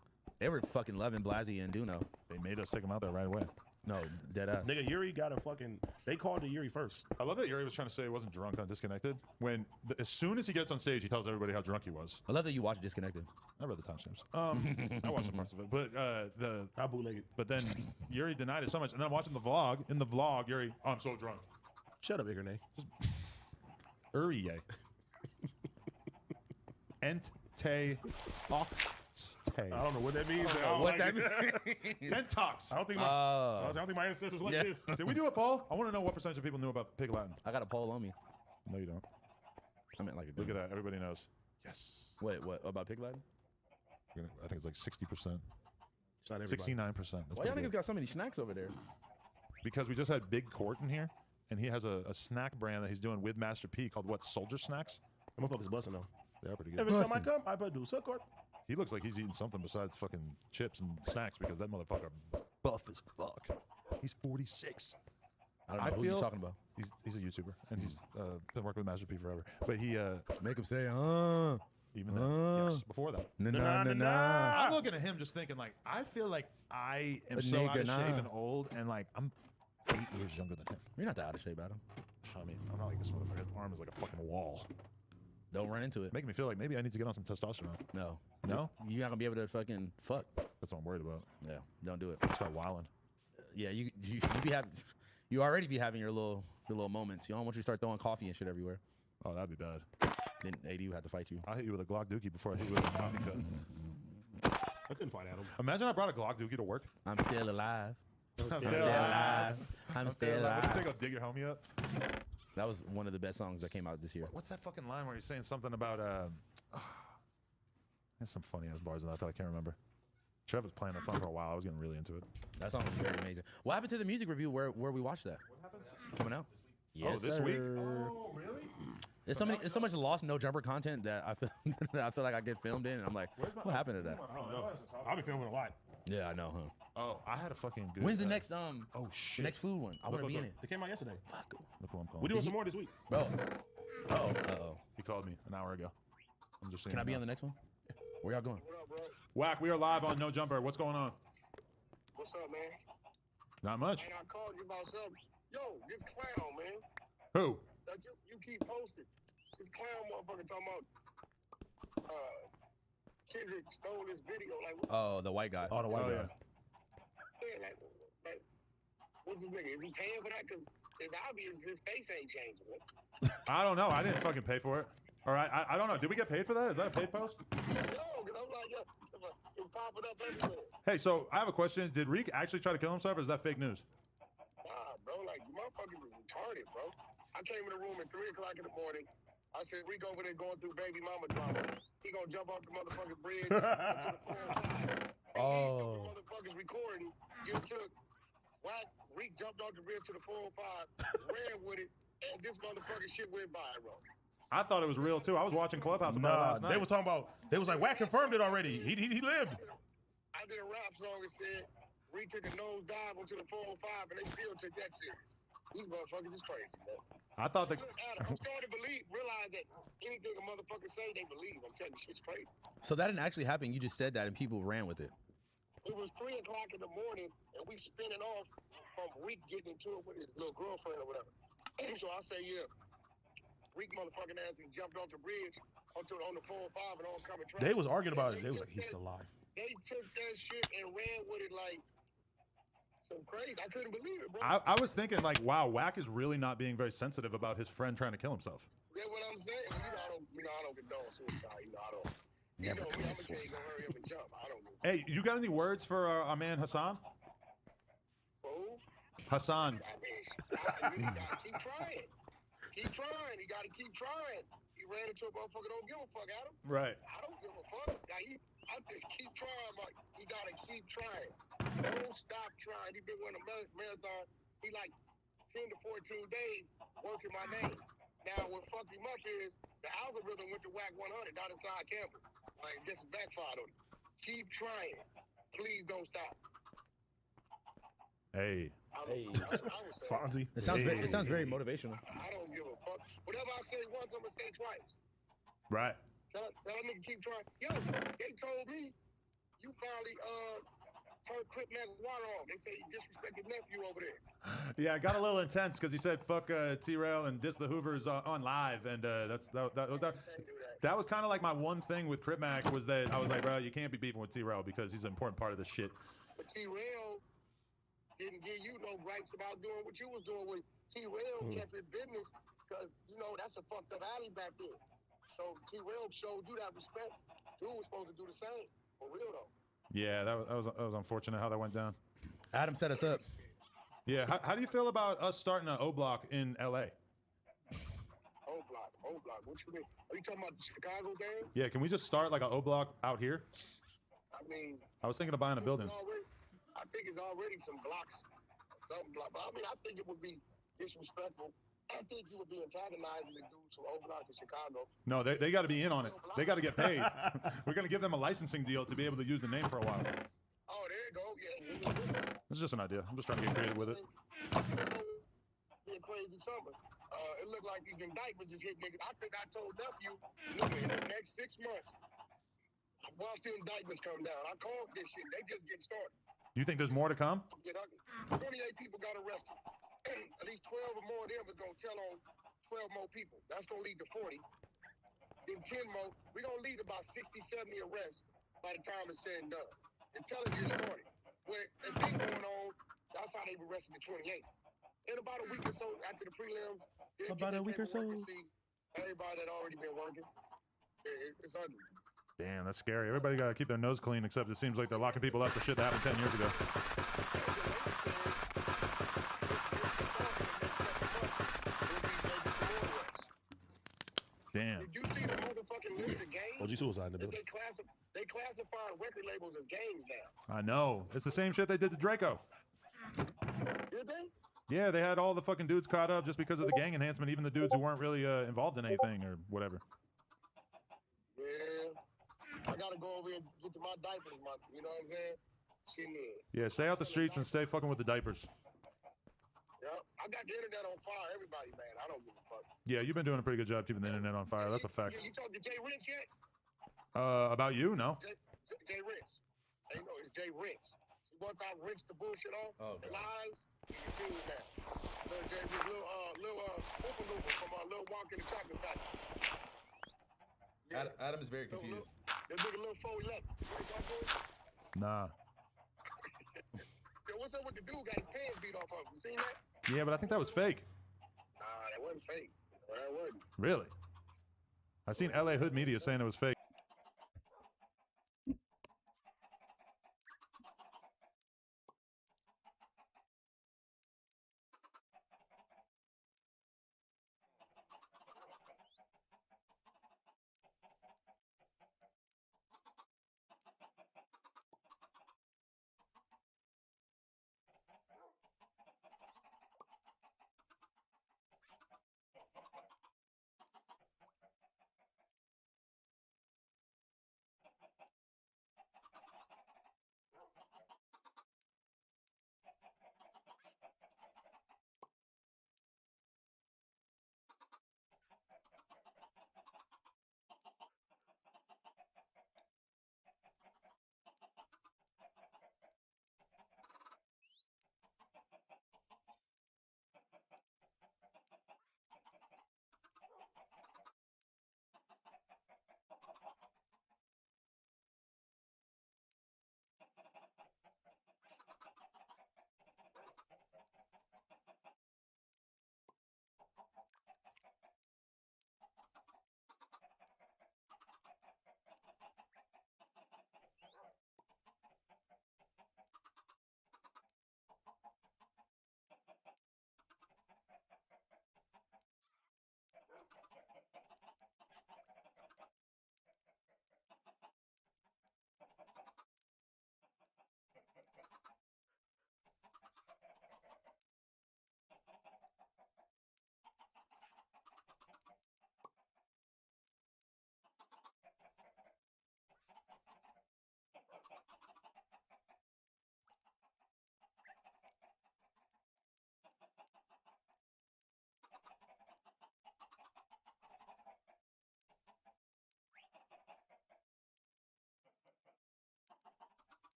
They were fucking loving Blasey and Duno. They made us take them out there right away. No, dead ass. Nigga, Yuri got a fucking. They called to Yuri first. I love that Yuri was trying to say he wasn't drunk on Disconnected. When as soon as he gets on stage, he tells everybody how drunk he was. I love that you watched Disconnected. I read the timestamps. I watched some parts of it, but I bootlegged. But then Yuri denied it so much, and then I'm watching the vlog. In the vlog, Yuri, oh, I'm so drunk. Shut up, Igernay. Uriye. Ente oxte. I don't know what that means. I don't know what that means. Pentox. I don't think my ancestors like this. Did we do a poll? I want to know what percentage of people knew about Pig Latin. I got a poll on me. No, you don't. I meant like a Look at that. Everybody knows. Yes. Wait, what about Pig Latin? I think it's like 60%. It's not everybody. 69%. Why y'all niggas got so many snacks over there? Because we just had Big Court in here, and he has a snack brand that he's doing with Master P called what? Soldier Snacks? I'm gonna put this busting though. They're pretty good. Every time I come, I produce a court. He looks like he's eating something besides fucking chips and snacks because that motherfucker buff as fuck. He's 46. I don't know who you're talking about. He's a YouTuber and he's been working with Master P forever. But he make him say, even then, yes, before that. I'm looking at him just thinking like, I feel like I am so out of shape and old, and like I'm 8 years younger than him. You're not that out of shape, Adam. I mean, I'm not like this motherfucker. His arm is like a fucking wall. Don't run into it. Making me feel like maybe I need to get on some testosterone. No. No? You're not gonna be able to fucking fuck. That's what I'm worried about. Yeah, don't do it. Start wilding. Yeah, you be having, you already be having your little moments. You don't want you to start throwing coffee and shit everywhere. Oh, that'd be bad. Then AD would have to fight you. I hit you with a Glock Dookie before I hit you with a coffee cup. I couldn't fight Adam. Imagine I brought a Glock Dookie to work. I'm still alive. I'm still alive. I'm still alive. What did you say? Go dig your homie up? That was one of the best songs that came out this year. What's that fucking line where he's saying something about there's some funny ass bars in that I can't remember. Trev was playing that song for a while. I was getting really into it. That song was very amazing. What happened to the music review where we watched that? What happened? Coming out. Yes, this week? Oh, really? There's so much lost no jumper content that I feel I feel like I get filmed in, and I'm like, what happened to that? I don't know. I've been filming a lot. Yeah, I know, huh? Oh, I had a fucking good. When's the next oh shit, the next food one? I want to be in it. It came out yesterday. Fuck. Look who I'm calling. We're doing some more this week, bro. Uh-oh. He called me an hour ago. I'm just saying. Can I be on the next one? Where y'all going? What up, bro? Whack, we are live on No Jumper. What's going on? What's up, man? Not much. And I called you about something. Yo, this clown, man. Who? Like you keep posting. This clown motherfucker talking about Kendrick stole this video. Like, Oh, the white guy. Oh, the white guy. yeah, like, what's this nigga? Is he paying for that? Because it's obvious his face ain't changing. Man. I don't know. I didn't fucking pay for it. All right, I don't know. Did we get paid for that? Is that a paid post? No, because I'm like, yo, it's popping up everywhere. Hey, so I have a question. Did Reek actually try to kill himself, or is that fake news? Nah, bro, like, you motherfuckers is retarded, bro. I came in the room at 3 o'clock in the morning. I said, Reek over there going through baby mama drama. He gonna jump off the motherfucking bridge to the 405. Oh. Motherfuckers recording. You took Whack, Reek jumped off the bridge to the 405, ran with it, and this motherfucking shit went viral. I thought it was real too. I was watching Clubhouse about it last night. They were talking about. They was like, Wack confirmed it already. He lived. I did a rap song that said Reek took a nose dive onto the 405, and they still took that serious. These motherfuckers is crazy, man. I thought that. Look, Adam, I'm starting to realize that anything a motherfucker say, they believe. I'm telling you, shit's crazy. So that didn't actually happen. You just said that, and people ran with it. It was 3 o'clock in the morning, and we spinning off from Reek getting into it with his little girlfriend or whatever. So I say, yeah, Reek motherfucking ass, he jumped off the bridge on the 405 and oncoming traffic. They was arguing about it. They was like, he's still alive. They took that shit and ran with it like some crazy. I couldn't believe it, bro. I was thinking like, wow, Wack is really not being very sensitive about his friend trying to kill himself. That's what I'm saying. I don't condone suicide. I don't. Never I'm commit gonna tell you suicide. to hurry up and jump. I don't know. Hey, you got any words for our man Hassan? Who? Hassan. I mean, you gotta keep trying. Keep trying. You gotta keep trying. He ran into a motherfucker. Don't give a fuck, Adam. Right. I don't give a fuck. Now, I just keep trying, Mike. He gotta keep trying. Don't stop trying. He been winning a marathon. He like 10 to 14 days working my name. Now, what fucked him up is the algorithm went to Wack 100, not inside campus. Like, just backfired on him. Keep trying. Please don't stop. Hey. I would say. Fonzie. It sounds very motivational. I don't give a fuck. Whatever I say once, I'm gonna say twice. Right. Tell that nigga keep trying. Yo, they told me you finally turned Crip Mac water off. They say you disrespected nephew over there. Yeah, it got a little intense because he said fuck T-Rail and diss the Hoovers on live, and that was kind of like my one thing with Crip Mac was that I was like, bro, you can't be beefing with T-Rail because he's an important part of this shit. But T-Rail didn't give you no gripes about doing what you was doing with T-Rail kept his business because, you know, that's a fucked up alley back there. So T-Rail showed you that respect. Dude was supposed to do the same. For real, though. Yeah, that was unfortunate how that went down. Adam set us up. Yeah, how do you feel about us starting an O-Block in L.A.? O-Block. What you mean? Are you talking about the Chicago game? Yeah, can we just start like an O-Block out here? I mean, I was thinking of buying a building. I think it's already some blocks, something block. But I mean, I think it would be disrespectful I think you would be antagonizing the dudes from Overlock in Chicago. No, they got to be in on it. They got to get paid. We're gonna give them a licensing deal to be able to use the name for a while. Oh, there you go. Yeah. This is just an idea. I'm just trying to get creative with it. Be a crazy summer. It looked like these indictments just hit niggas. I think I told nephew, nigga, in the next 6 months, watch the indictments come down. I called this shit. They just get started. You think there's more to come? 28 people got arrested. At least 12 or more of them is going to tell on 12 more people. That's going to lead to 40. Then 10 more. We're going to lead about 60, 70 arrests by the time it's said and done. Until it gets started. Where it's been going on, that's how they've arrested the 28. In about a week or so after the prelims, about a week or so, everybody that already been working, it's ugly. Damn, that's scary. Everybody got to keep their nose clean, except it seems like they're locking people up for shit that happened 10 years ago. Damn. Did you see the motherfucking list of games? OG Suicide in the building. They classify record labels as games now. I know. It's the same shit they did to Draco. Did they? Yeah, they had all the fucking dudes caught up just because of the gang enhancement, even the dudes who weren't really involved in anything or whatever. Yeah. I gotta go over and get to my diapers, you know what I'm saying? Shit. Yeah, stay out the streets and stay fucking with the diapers. Yeah, I got the internet on fire. Everybody, man. I don't give a fuck. Yeah, you've been doing a pretty good job keeping the internet on fire. That's a fact. You talked to Jay Rich yet? About you? No. Jay Rich. Hey, no, it's Jay Rich. Once I rinsed the bullshit off, the lies, you can see it now. Little Jay Rich, little Oompa Loompa from Little Walk in the Chocolate Factory. Yeah. Adam is very confused. That nigga little 411. Nah. Yo, what's up with the dude got his pants beat off of him? You seen that? Yeah, but I think that was fake. Nah, that wasn't fake. That wasn't. Really? I seen LA Hood Media saying it was fake.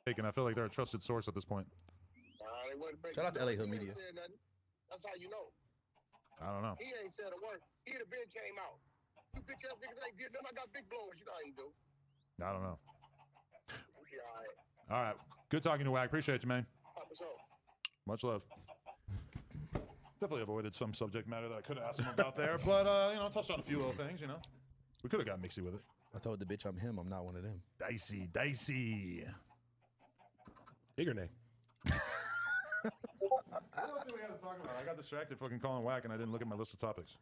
And I feel like they're a trusted source at this point. They wasn't fake. Shout out to LA Hood He ain't Media. said nothing. That's how you know. I don't know. He ain't said a word. He the been came out. You bitch ass niggas ain't did nothing. I got big blowers. You know how you do. I don't know. All right. Good talking to Wack. Appreciate you, man. Much love. Definitely avoided some subject matter that I could have asked him about there, but touched on a few little things. We could have got mixy with it. I told the bitch I'm him. I'm not one of them. Dicey. Bigger name. I don't think we had to talk about it. I got distracted fucking calling Wack, and I didn't look at my list of topics.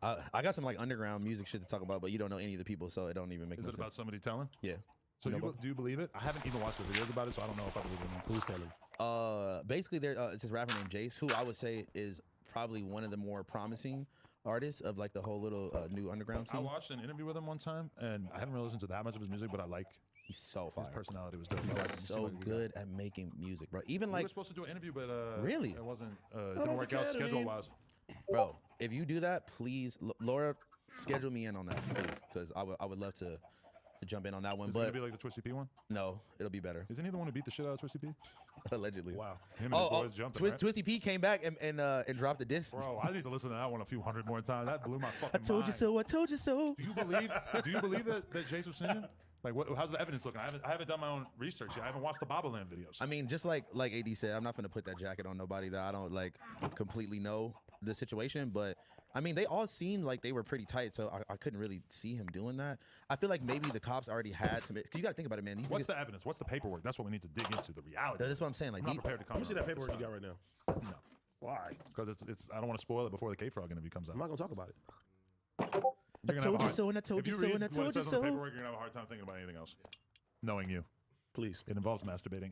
I got some like underground music shit to talk about, but you don't know any of the people, so it don't even make Is no it sense. about somebody telling? Yeah. So do you believe it? I haven't even watched the videos about it, so I don't know if I believe it or not. Who's telling? Basically, it's this rapper named Jace, who I would say is probably one of the more promising artists of like the whole little new underground I scene. watched an interview with him one time, and I haven't really listened to that much of his music, but I like He's so fire. his personality was dope. He's He like seemed so like a guy. good at making music, bro. Even We like were supposed to do an interview, but Really? it wasn't. It didn't work out schedule wise. Bro, if you do that, please, Laura, schedule me in on that, please, because I would love to jump in on that one. Is it But gonna be like the Twisty P one? no, it'll be better. Isn't he the one who beat the shit out of Twisty P? Allegedly. Wow. Him and his boys jumping, right? Twisty P came back and dropped the disc. Bro, I need to listen to that one a few hundred more times. That blew my fucking I told you mind. so. I told you so. Do you believe that Jace was singing? Like, how's the evidence looking? I haven't done my own research yet. I haven't watched the Bobbleland videos. I mean, just like AD said, I'm not gonna put that jacket on nobody that I don't like completely know the situation. But I mean, they all seemed like they were pretty tight, so I couldn't really see him doing that. I feel like maybe the cops already had some. Cause you got to think about it, man. These What's niggas, the evidence? What's the paperwork? That's what we need to dig into. The reality. that's what I'm saying. Like, I'm not these- prepared to Let me comment. see that paperwork you got right now. No, Why? because it's. I don't want to spoil it before the K-Frog interview comes out. I'm not gonna talk about it. You're gonna have a told you hard- so and I told if you you so read and I what it told you says on the so. paperwork, you're gonna have a hard time thinking about anything else. Knowing you, Please. it involves masturbating.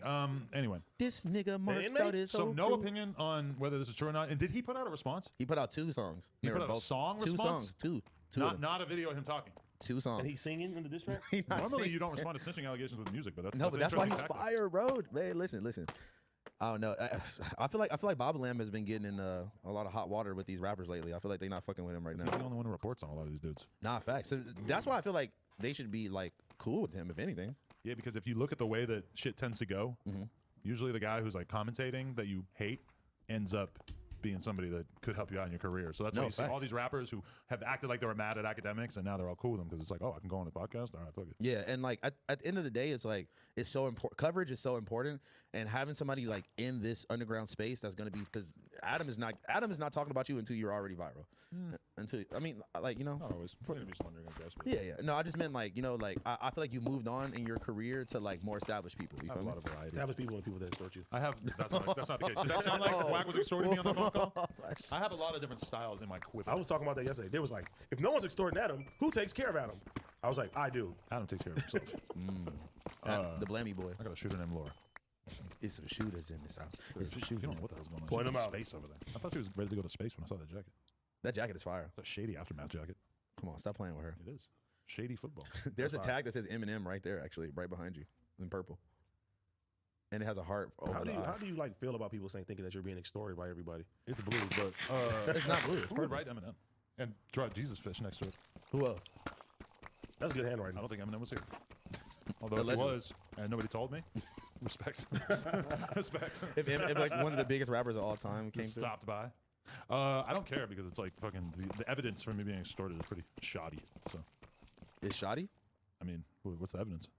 Anyway, This nigga marked inmate? out his so whole no crew. opinion on whether this is true or not. And did he put out a response? He put out 2 songs. He They put were out a both- song 2 response? songs. Two of Not them. not a video of him talking. 2 songs. And he's singing in the diss track? He not Normally singing. you don't respond to snitching allegations with music, but that's No, but that's why an he's interesting tactic. fire, bro. Man, listen. I don't know. I feel like Bob Lamb has been getting in a lot of hot water with these rappers lately. I feel like they're not fucking with him right He's now. the only one who reports on a lot of these dudes. Nah, facts. So that's why I feel like they should be like cool with him, if anything. Yeah, because if you look at the way that shit tends to go, usually the guy who's like commentating that you hate ends up being somebody that could help you out in your career. So that's why No, you see all facts. these rappers who have acted like they were mad at academics and now they're all cool with them because it's like, oh, I can go on the podcast. All right, fuck it. Yeah, and like at the end of the day, it's like it's so important. Coverage is so important, and having somebody like in this underground space that's gonna be because Adam is not talking about you until you're already viral. Until I mean, like Not always. There's gonna be some underground guys, but yeah. No, I just meant like like I feel like you moved on in your career to like more established people. You I have feel a me? lot of variety. Established people and people that extort you. I have. That's not the case. Did that sound like Wack was extorting me on the phone call? I have a lot of different styles in my quiver. I was talking about that yesterday. They was like, if no one's extorting Adam, who takes care of Adam? I was like, I do. Adam takes care of himself. The Blammy boy. I got a shooter named Laura. It's some shooters in this house. It's some You shooters. don't know what the hell's going on. Point She's him in out. Space over there. I thought she was ready to go to space when I saw that jacket. That jacket is fire. It's a shady aftermath jacket. Come on, stop playing with her. It is. Shady football. There's a That's fire. tag that says Eminem right there, actually, right behind you, in purple, and it has a heart over How the eye. do you like feel about people saying thinking that you're being extorted by everybody? It's blue, but It's not blue. It's who would purple. write Eminem and draw Jesus fish next to it? Who else? That's good handwriting. I don't think Eminem was here. Although Allegedly. if he was, and nobody told me, respect. Respect. If like one of the biggest rappers of all time came Just through. stopped by. I don't care because it's like fucking the evidence for me being extorted is pretty shoddy. So Is Shoddy? I mean, what's the evidence?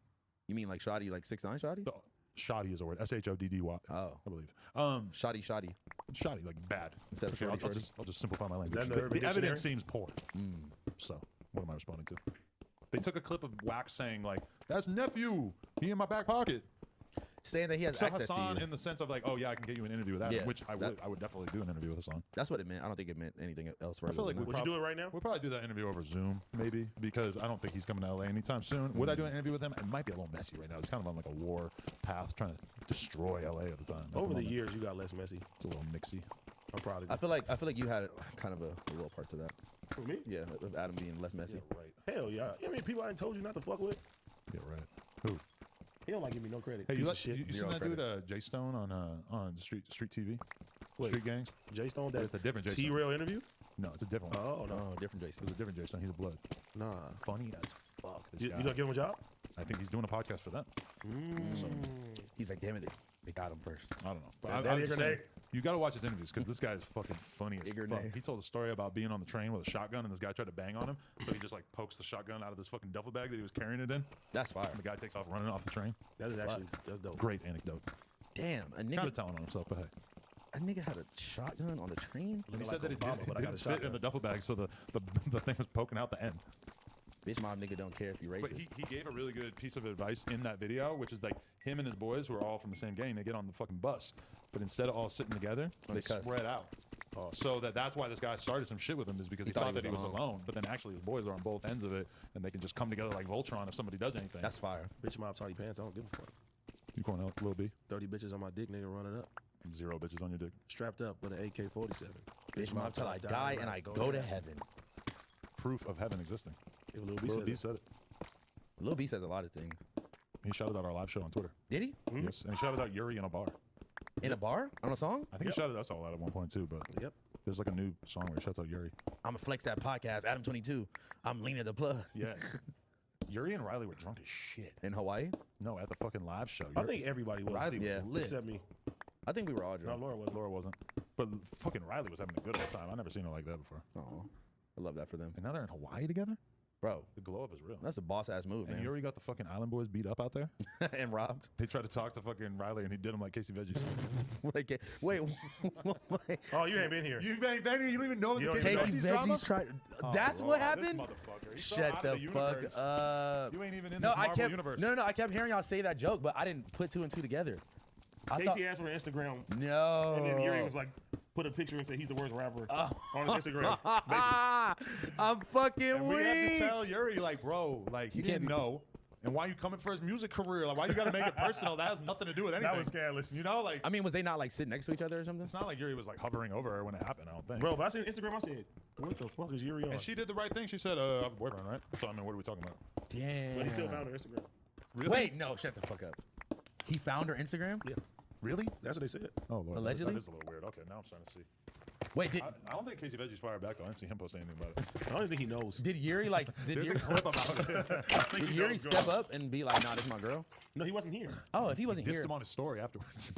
You mean like Shoddy, like 6ix9ine Shoddy? The, shoddy is a word. SHODDY. Oh, I believe. Shoddy. Shoddy, like bad. Instead of Okay, shorty, I'll just simplify my language. that in the The, Urban evidence Dictionary? seems poor. So what am I responding to? They took a clip of Wax saying like, "That's nephew. He in my back pocket." Saying that he has So access to Hassan you. in the sense of like, "Oh yeah, I can get you an interview with that," Yeah, which I would definitely do an interview with Hassan. That's what it meant. I don't think it meant anything else further. I feel like than we that. Would you do it right now? We'll probably do that interview over Zoom, maybe, because I don't think he's coming to LA anytime soon. Would I do an interview with him? It might be a little messy right now. It's kind of on like a war path, trying to destroy LA at the time. At Over the moment. years, you got less messy. it's a little mixy. I'm proud of I you. feel like you had kind of a little part to that. For me? Yeah, of Adam being less messy. Right. Hell yeah. I mean, people I ain't told you not to fuck with. Yeah, right. Who? He don't like giving me no credit. Hey, Piece you, of let, shit. you Zero seen that credit. dude Jay Stone on Street TV? Wait. Street Gangs? Jay Stone, But that it's a different Jay Stone. T-Rail interview? No, it's a different one. Oh, no. Oh, different Jason. It's a different Jay Stone. He's a blood. Nah. Funny as fuck. This You guy. gonna give him a job? I think he's doing a podcast for them. So He's like, damn it, They got him first. I don't know. But That I'm just Grenade. saying, you got to watch his interviews because this guy is fucking funny as fuck. Grenade. He told a story about being on the train with a shotgun and this guy tried to bang on him. So he just like pokes the shotgun out of this fucking duffel bag that he was carrying it in. That's fire. And the guy takes off running off the train. That is actually that's dope. Great anecdote. Damn, a Kind nigga, of telling on himself, but hey. a nigga had a shotgun on the train. And he like said that it Obama, but I got a didn't fit in shotgun. the duffel bag, so the thing was poking out the end. Bitch, my nigga don't care if you racist. But he gave a really good piece of advice in that video, which is like him and his boys who are all from the same gang, they get on the fucking bus. But instead of all sitting together, Oh, they they cuss. spread out. So that's why this guy started some shit with him is because he thought that he was alone. But then actually his boys are on both ends of it, and they can just come together like Voltron if somebody does anything. That's fire. Bitch mob tidy pants. I don't give a fuck. You calling out Lil B? 30 bitches on my dick, nigga, running up. 0 bitches on your dick. Strapped up with an AK-47. Bitch, mob till I die and I go to heaven. Proof of heaven existing. If Lil B Lil said B it. said it. Lil B says a lot of things. He shouted out our live show on Twitter. Did he? Yes, and he shouted out Yuri in a bar. In a bar? On a song? I think he shouted us all out at one point too, but Yep. there's like a new song where he shouts out Yuri. I'm a flex that podcast, Adam 22. I'm leaning the plug. Yeah. Yuri and Riley were drunk as shit. In Hawaii? No, at the fucking live show. I think everybody was. Riley was Yeah. lit. Except me. I think we were all No, drunk. Laura was. Laura wasn't. But fucking Riley was having a good old time. I never seen her like that before. Oh, I love that for them. And now they're in Hawaii together? Bro, The glow up is real. that's a boss ass move, And man. Yuri got the fucking Island Boys beat up out there. And robbed. They tried to talk to fucking Riley and he did him like Casey Veggies. Like, wait, wait. Oh, you ain't been here. You ain't banging, you don't even know You the don't Casey even Casey Veggies drama? Veggies tried. Oh, That's Lord, what this happened? motherfucker. He's so Shut out the of fuck universe. up. You ain't even in No, this I Marvel kept universe. no. I kept hearing y'all say that joke, but I didn't put two and two together. I Casey thought, asked for an Instagram, no. and then Yuri was like, put a picture and said he's the worst rapper Oh. on his Instagram. Basically. I'm fucking And we had to weak. tell Yuri, like, bro, like, he didn't know. And why you coming for his music career? Like, why you got to make it personal? That has nothing to do with anything. That was scandalous. You know, like, I mean, was they not like sitting next to each other or something? it's not like Yuri was like hovering over her when it happened, I don't think. Bro, but I seen Instagram, I said, what the fuck is Yuri on? And she did the right thing. She said, I have a boyfriend, right? So, I mean, what are we talking about? Damn. But he still found her Instagram. Really? Wait, no, shut the fuck up. He found her Instagram? Yeah. Really? That's what they said. Oh, Lord. Allegedly? That is a little weird. Okay, now I'm starting to see. Wait, did, I don't think Casey Veggies fired back, though. I didn't see him post anything about it. I don't even think he knows. did Yuri like did There's Yuri, a clip about it. I think did he Yuri knows step going. up and be like, nah, this is my girl? No, he wasn't here. Oh, if he wasn't Dissed here, him on his story afterwards.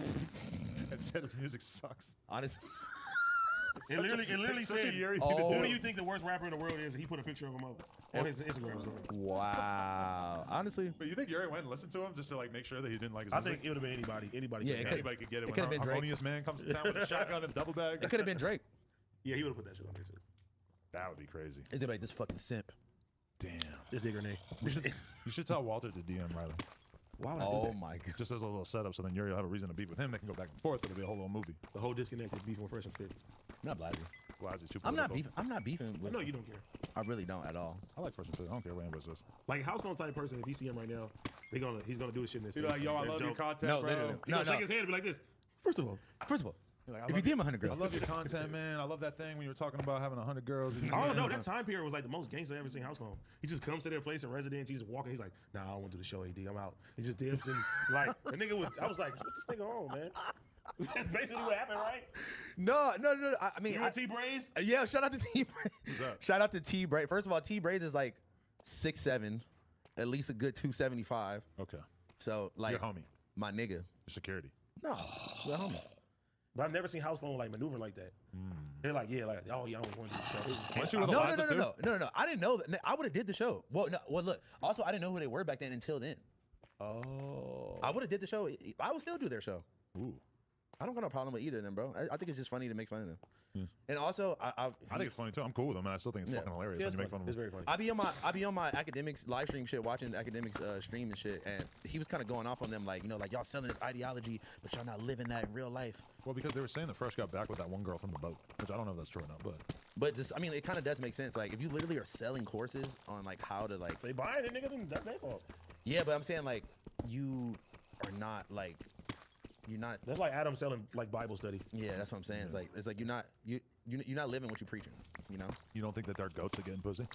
And said his music sucks. honest. It literally Such a said, Yuri Oh. thing to who do. do you think the worst rapper in the world is? And he put a picture of him up on his Instagram story. Wow. Honestly, But you think Yuri went and listened to him just to like make sure that he didn't like his I music? think it would have been anybody. Anybody. Yeah, could it have could- Anybody could get it. it When could've been Drake. Harmonious Man comes to town with a shotgun and a double bag. it could have been Drake. Yeah, he would have put that shit on there too. That would be crazy. Is it like this fucking simp? Damn. This nigga name. You should tell Walter to DM Riley. Why would I do Oh that? my god. Just as a little setup, so then Yuri will have a reason to beef with him. They can go back and forth. It'll be a whole little movie. The whole disconnected beefing with Fresh and Fit. I'm not blasting. Blasie's too I'm not political. beefing. I'm not beefing I with. know you don't care. I really don't at all. I like Fresh and Fit. I don't care what anybody says. Like House Gone type person, if you see him right now, he's gonna do this shit in his He'll face. be like, yo, I That love your joke. content, No, bro. literally. He No, gonna no. shake his head and be like this. First of all, You're like, I If you love DM 100 I girls, love your content, man. I love that thing when you were talking about having 100 girls. I don't know. That time period was like the most gangster I ever seen House Phone. He just comes to their place in residence. He's just walking. He's like, nah, I don't want to do the show, AD. I'm out. He just dips and like the nigga was. I was like, what this nigga on, man? That's basically what happened, right? no. I mean, You and T Braze? yeah. Shout out to T. that? Shout out to T. Braze. First of all, T. Braze is like 6'7", at least a good 275. Okay. So like, Your homie. my nigga. Your security. No, the homie. But I've never seen House Phone like maneuver like that. They're like, yeah, like, oh yeah, I don't want to do the show. Weren't you with No, Eliza, too? no. I didn't know that. I would have did the show. Well, no. Well, look. Also, I didn't know who they were back then until then. Oh. I would have did the show. I would still do their show. Ooh. I don't got no problem with either of them, bro. I think it's just funny to make fun of them. And also, I think it's funny too. I'm cool with them, and I still think it's Yeah. fucking hilarious Yeah, when it's you make funny. fun of It's them. very funny. I be on my academics live stream shit, watching academics stream and shit, and he was kind of going off on them, like, you know, like y'all selling this ideology, but y'all not living that in real life. Well, because they were saying that Fresh got back with that one girl from the boat, which I don't know if that's true or not, but But just, I mean, it kind of does make sense. Like, if you literally are selling courses on like how to like, They buying it, nigga. Then that's their fault. yeah, but I'm saying like you are not like, you're not. That's like Adam selling like Bible study. Yeah, that's what I'm saying. It's like you're not you're not living what you're preaching. You know. you don't think that they're goats at getting pussy?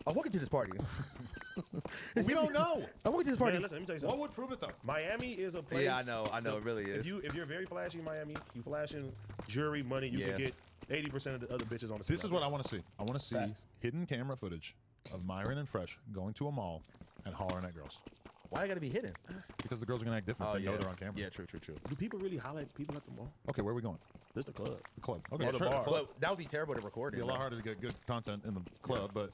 Oh, welcome to this party. We don't know. I welcome to this party. Man, listen, let me tell you What something. would prove it though? Miami is a place. Yeah, I know, it really is. If you're very flashy in Miami, you flashing jewelry, money, you Yeah. can get 80% of the other bitches on the. This is what I want to see. I want to see Facts. hidden camera footage of Myron and Fresh going to a mall and hollering at girls. Why I gotta be hidden? Because the girls are gonna act different. Oh, They know yeah. they're on camera. Yeah, true. Do people really holler at people at the mall? Okay, where are we going? This the club. The club. Okay, Or the sure. bar. Club. But that would be terrible to record. It'd be a lot harder to get good content in the club, but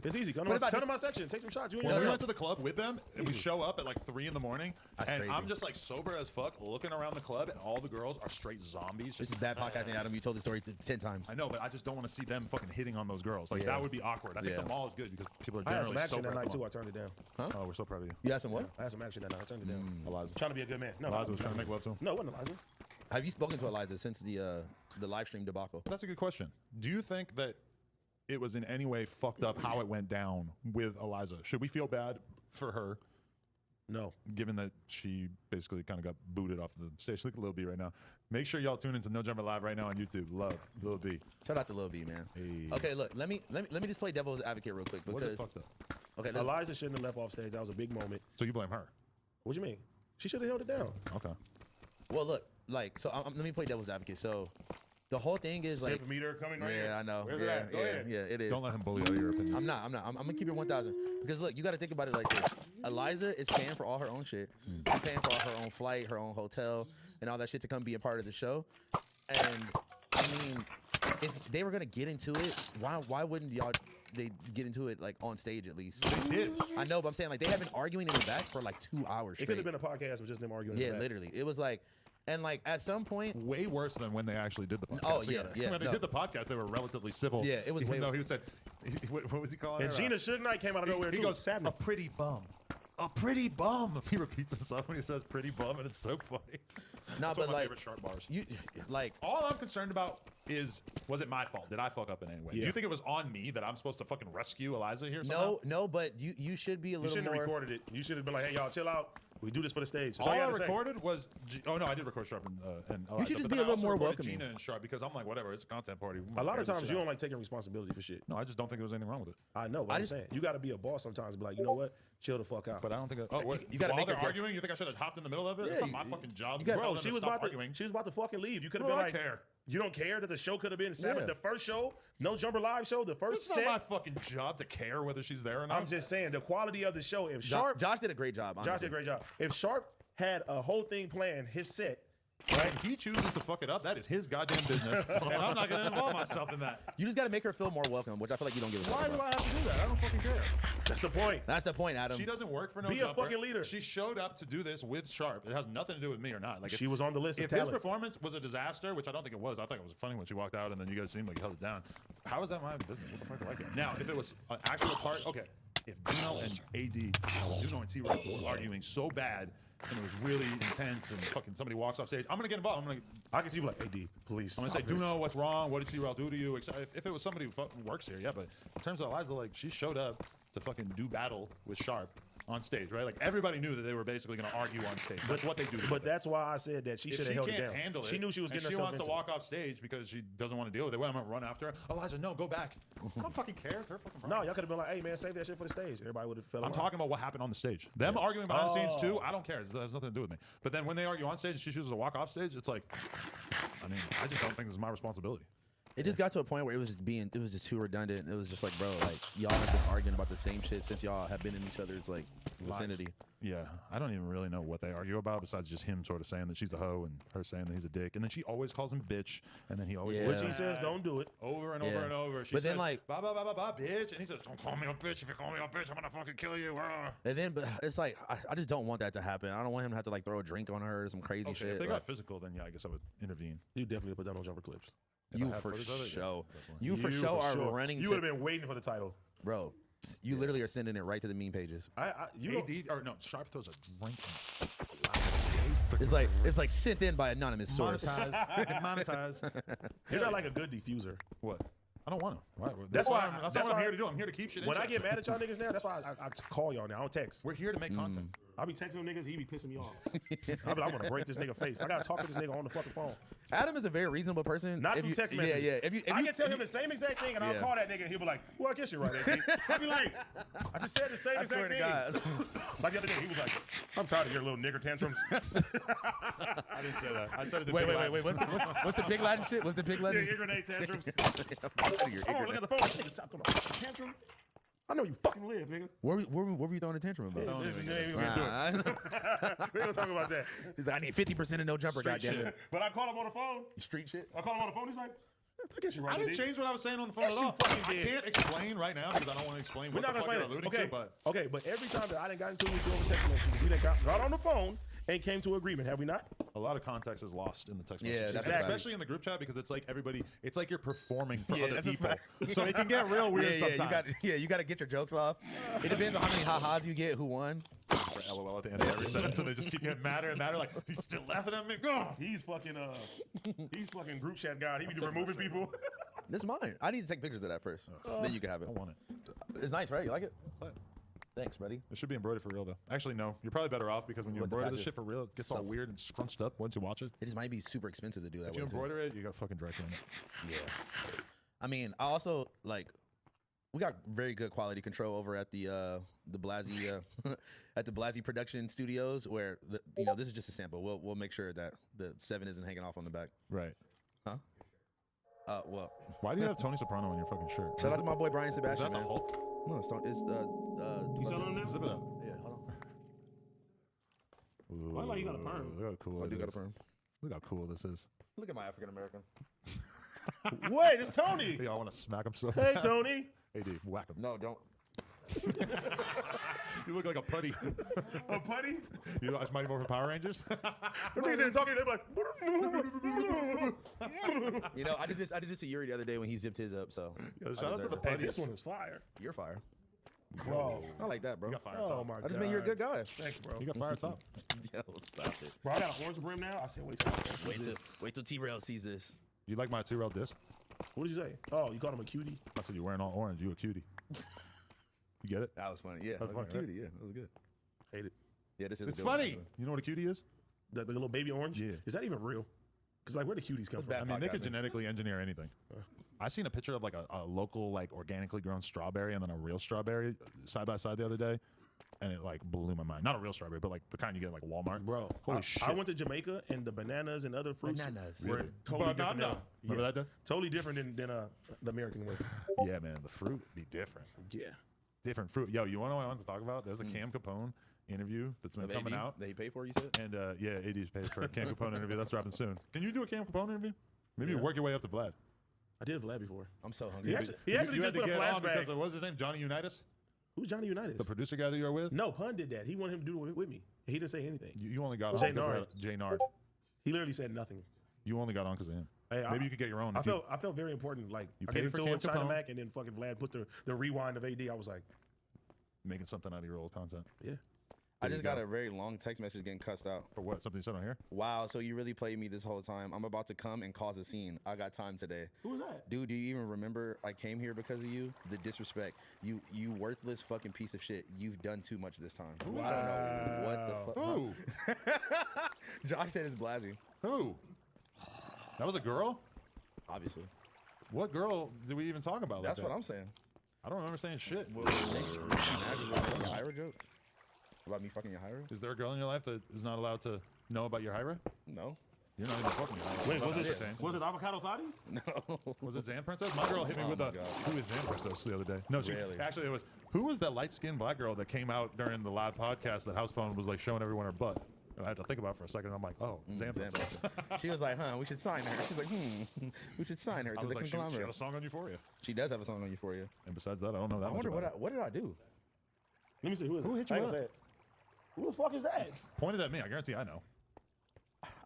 It's easy. Come What to about my section. Take some shots. You when ain't we got went to the club with them, and we show up at like 3 in the morning, That's and crazy. I'm just like sober as fuck, looking around the club, and all the girls are straight zombies. This Just is bad podcasting, Adam. You told the story 10 times. I know, but I just don't want to see them fucking hitting on those girls. Like Yeah. that would be awkward. I think Yeah. the mall is good because people are I had some generally action sober that at night the too. mall. I turned it down. Oh, we're so proud of you. You had some what? I had some action that night. I turned it down. Eliza. Trying to be a good man. No, Eliza was trying to make love to him. No, it wasn't Eliza. Have you spoken to Eliza since the live stream debacle? That's a good question. Do you think that it was in any way fucked up how it went down with Eliza? Should we feel bad for her? No. Given that she basically kind of got booted off the stage. Look at Lil B right now. Make sure y'all tune into No Jumper Live right now on YouTube. Love Lil B. Shout out to Lil B, man. Hey. Okay, look, let me just play devil's advocate real quick Was because it fucked up? okay, Eliza shouldn't have left off stage. That was a big moment. So you blame her? What you mean? She should have held it down. Okay. well, look, like, so let me play devil's advocate. So the whole thing is like, meter coming right yeah, here. I know. Where's yeah, it at? Go yeah, ahead. yeah, it is. Don't let him bully out of your opinion. I'm not. I'm gonna keep it 1,000 because look, you got to think about it like this. Eliza is paying for all her own shit. She's paying for all her own flight, her own hotel, and all that shit to come be a part of the show. And I mean, if they were gonna get into it, why wouldn't they get into it like on stage at least? They did. I know, but I'm saying like they have been arguing in the back for like 2 hours. It could have straight. been a podcast with just them arguing. in Yeah, the back. literally. It was like, and like at some point, Way worse than when they actually did the podcast. Oh, yeah, together. yeah, When they no. did the podcast, they were relatively civil. Yeah, it was Even way- though he said, what was he calling And her? Gina Suge Knight came out of nowhere he too. goes, Sadness. a pretty bum. A pretty bum. He repeats himself when he says pretty bum, and it's so funny. nah, That's but one of my like favorite sharp bars. you, like All I'm concerned about is, was it my fault? Did I fuck up in any way? Do Yeah. you think it was on me that I'm supposed to fucking rescue Eliza here somehow? no, but you should be a You little shouldn't have more. recorded it. You should have been like, hey, y'all, chill out. We do this for the stage. That's All you I had to say. recorded was, oh no, I did record Sharp and Eliza, should just but be then a I little also more recorded welcoming. Gina and Sharp because I'm like, whatever, it's a content party. A lot of Shit times you out. don't like taking responsibility for shit. No, I just don't think there was anything wrong with it. I know, but I'm saying you got to be a boss sometimes. And be like, you know what? Chill the fuck out. But I don't think. Oh, what? you gotta While make they're your arguing, you think I should have hopped in the middle of it? Yeah, It's not you- my fucking job. you to guys- tell Bro, them she to was stop about to. arguing. She was about to fucking leave. You could have Bro, been I like, care. you don't care that the show could have been seven. Yeah. The first show, No Jumper Live show, the first It's not my set. fucking job to care whether she's there or not. I'm just saying the quality of the show. If Sharp, Josh did a great job. Josh did a great job. If Sharp had a whole thing planned, his set. Right? He chooses to fuck it up. That is his goddamn business, and I'm not going to involve myself in that. You just got to make her feel more welcome, which I feel like you don't give a Why fuck do about. I have to do that? I don't fucking care. That's the point. That's the point, Adam. She doesn't work for No Be a Jumper. fucking leader. She showed up to do this with Sharp. It has nothing to do with me or not. Like She was on the list of If his talent. performance was a disaster, which I don't think it was, I thought it was funny when she walked out and then you guys seemed like you held it down. How is that my business? What the fuck do I care? Now, if it was an actual part, okay. If Duno and Duno and T-Rock were arguing so bad and it was really intense and fucking somebody walks off stage, I'm gonna get involved. I can see you like, AD, please. I'm gonna say, stop this. Duno, what's wrong? What did T-Rock do to you? If it was somebody who fucking works here, yeah. But in terms of Eliza, like she showed up to fucking do battle with Sharp on stage, right? Like everybody knew that they were basically gonna argue on stage. That's what they do. But that's why I said that she If should have held it can't down. handle it, She knew she was and getting she herself wants to into. walk off stage because she doesn't want to deal with it. Well, I'm gonna run after her. Eliza, no, go back. I don't fucking care. It's her fucking problem. No, y'all could have been like, hey man, save that shit for the stage. Everybody would have fell. I'm around. talking about what happened on the stage. Them arguing behind the scenes Oh. too. I don't care. It has nothing to do with me. But then when they argue on stage and she chooses to walk off stage, it's like, I mean, I just don't think this is my responsibility. It just got to a point where it was just too redundant. It was just like, bro, like y'all have been arguing about the same shit since y'all have been in each other's like vicinity. Yeah, I don't even really know what they argue about besides just him sort of saying that she's a hoe and her saying that he's a dick. And then she always calls him bitch. And then he always Yeah. Which he says, don't do it. over and over Yeah. and over. She But then, says, like- blah, blah, blah, blah, blah, bitch. And he says, don't call me a bitch. If you call me a bitch, I'm gonna fucking kill you. And then, but it's like I just don't want that to happen. I don't want him to have to like throw a drink on her or some crazy Okay, shit. if they like- got physical, then yeah, I guess I would intervene. You definitely put that on Jumper Clips. If I you had for footage of it, yeah, show, definitely. you for show are running. You would have been waiting for the title. bro. You literally are sending it right to the meme pages. You don't- AD, or no, Sharp throws a drink. It's like sent in by anonymous source. Monetize. You're not like a good diffuser. What? I don't want to. Right? That's why. That's not what I'm here to do. I'm here to keep shit When I interesting. get mad at y'all niggas now, that's why I call y'all now. I don't text. We're here to make content. I be texting them niggas. He be pissing me off. I be like, I want to break this nigga face. I gotta talk to this nigga on the fucking phone. Adam is a very reasonable person. Not If through you- text yeah, messages. Yeah, If I you- can tell if him you- the same exact thing, and I'll Yeah. call that nigga, and he'll be like, "Well, I guess you're right." AD. I be like, "I just said the same I exact swear to thing." God. Like the other day, he was like, "I'm tired of your little nigger tantrums." I didn't say that. I said it. Wait. What's the big Latin shit? What's the big Yeah, Latin? your grenade tantrums. Your Oh, look at the phone. This nigga stopped on a tantrum. I know you fucking live, nigga. What were you throwing a tantrum about? We ain't even gonna talk about that. He's like, I need 50% of no jumper, Street goddamn shit. it. But I call him on the phone. Street shit. I call him on the phone. He's like, I guess you're right. I didn't D. change what I was saying on the phone Yes, at you all. fucking I did. can't explain right now because I don't want to explain We're what the not fuck gonna you're explain it. alluding Okay, to, but okay, but every time that I done got into it with you over text messages, we done got on the phone and came to agreement, have we not? a lot of context is lost in the text Yeah, messages. that's Exactly. Especially in the group chat because it's like everybody, it's like you're performing for Yeah, other that's a people. fact. So it can get real weird sometimes. You got to get your jokes off. It depends on how many ha-has you get, who won. For LOL at the end of every sentence, and they just keep getting madder and madder. Like he's still laughing at me. Oh. He's fucking group chat guy. He be removing people. This is mine. I need to take pictures of that first. Then you can have it. I want it. It's nice, right? You like it? Thanks, buddy. It should be embroidered for real though. Actually, no. You're probably better off because when you With the embroider this patches. shit for real, it gets all So- weird and scrunched up once you watch it. It just might be super expensive to do that If you way, too. embroider it, you got fucking dry clean it. Yeah. I mean, I also like we got very good quality control over at the Blasey at the Blasey production studios where this is just a sample. We'll make sure that the 7 isn't hanging off on the back. Right. Huh? Well. Why do you have Tony Soprano on your fucking shirt? Shout out to my boy Brian Sebastian. Is that the man. Hulk? No, it's You selling them now? Zip it up. Yeah, hold on. Ooh, Why like you got a perm? Look how cool I it do got a is. perm. Look how cool this is. Look at my African American. Wait, it's Tony. Hey, I want to smack him so Hey, bad. Tony. Hey, dude, whack him. No, don't. You look like a putty. A putty? You know, it's Mighty Morphin Power Rangers. Them niggas ain't talking. They're like, You know, I did this to Yuri the other day when he zipped his up. So Yo, I shout out to deserve the it. hey, putties. this one is fire. You're fire. Bro. I like that, bro. You got fire Oh, top. my God. I just mean you're a good guy. Thanks, bro. You got fire top. Yo, stop it. Bro, I got an orange brim now. I said, Wait till T-Rail sees this. You like my 2-rail disc? What did you say? Oh, you called him a cutie? I said you're wearing all orange. You a cutie. You get it? That was funny. Yeah, That was okay, funny, right? cutie. Yeah, that was good. Hate it. Yeah, this is. a It's good one, funny. actually. You know what a cutie is? The little baby orange? Yeah. Is that even real? Because, like, where the cuties come It's from? bad. I mean, they could podcasting. genetically engineer anything. I seen a picture of like a local, like organically grown strawberry and then a real strawberry side by side the other day, and it like blew my mind. Not a real strawberry, but like the kind you get at, like Walmart. Bro, Holy I shit! went to Jamaica and the bananas and other fruits Bananas. were Really? totally different. Banana. Remember that, Doug? Totally different than the American way. Yeah, man, the fruit be different. Yeah. Different fruit. Yo, you want to know what I wanted to talk about? There's a Cam Capone interview that's been Of coming AD out. that he paid for, you said? And yeah, AD's paid for a Cam Capone interview. That's dropping soon. Can you do a Cam Capone interview? Maybe you work your way up to Vlad. I did Vlad before. I'm so hungry. He actually You just had put to a get on flashback. because of, what's his name? Johnny Unitas? Who's Johnny Unitas? The producer guy that you were with? No, Pun did that. He wanted him to do it with me. He didn't say anything. You only got on Jay because Nard. of Jay Nard. He literally said nothing. You only got on because of him. Hey, Maybe you could get your own. I if you- felt very important. Like You I paid get for into it with Cam China Capone. Mac, and then fucking Vlad put the rewind of AD. I was like, making something out of your old content. yeah. I There just you got go. a very long text message getting cussed out. For what? Something you said on here? Wow, so you really played me this whole time. I'm about to come and cause a scene. I got time today. Who was that? Dude, do you even remember I came here because of you? The disrespect. You worthless fucking piece of shit. You've done too much this time. Who? I don't know what the fuck. Who? Josh said it's Blasey. Who? That was a girl? Obviously. What girl did we even talk about? That's like what that? I'm saying. I don't remember saying shit. Your Hira jokes? About me fucking your Hira? Is there a girl in your life that is not allowed to know about your Hira? No. You're not even fucking your Hira. Wait, That's was it ascertained. was it Avocado Thotty? No. Was it Zan Princess? My girl hit me Oh with my a God. who is Zan Princess the other day. No, she Really? actually it was who was that light skinned black girl that came out during the live podcast that House Phone was like showing everyone her butt. And I had to think about it for a second. I'm like, oh, Zan Princess. She was like, we should sign her. She's like, we should sign her I to was the like, she had conglomerate. a song on Euphoria. She does have a song on Euphoria. And besides that, I don't know that I much wonder about what did I do? Let me see. Who is Who it? hit you I ain't up? gonna say it. Who the fuck is that? it. Pointed at me. I guarantee I know.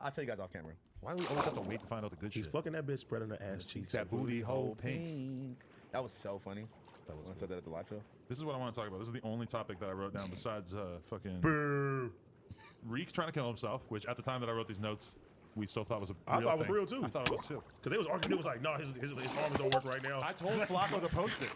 I'll tell you guys off camera. Why do we always have to wait to find out the good She's shit? fucking that bitch spreading her ass cheeks. That booty hole pink. That was so funny. That was When I good. said that at the live show. This is what I want to talk about. This is the only topic that I wrote down besides fucking Boo. Reek trying to kill himself, which at the time that I wrote these notes, we still thought was a I real thought it was thing. real too. I thought it was too. Because they was arguing. It was like, no, his arms don't work right now. I told Flacco to post it.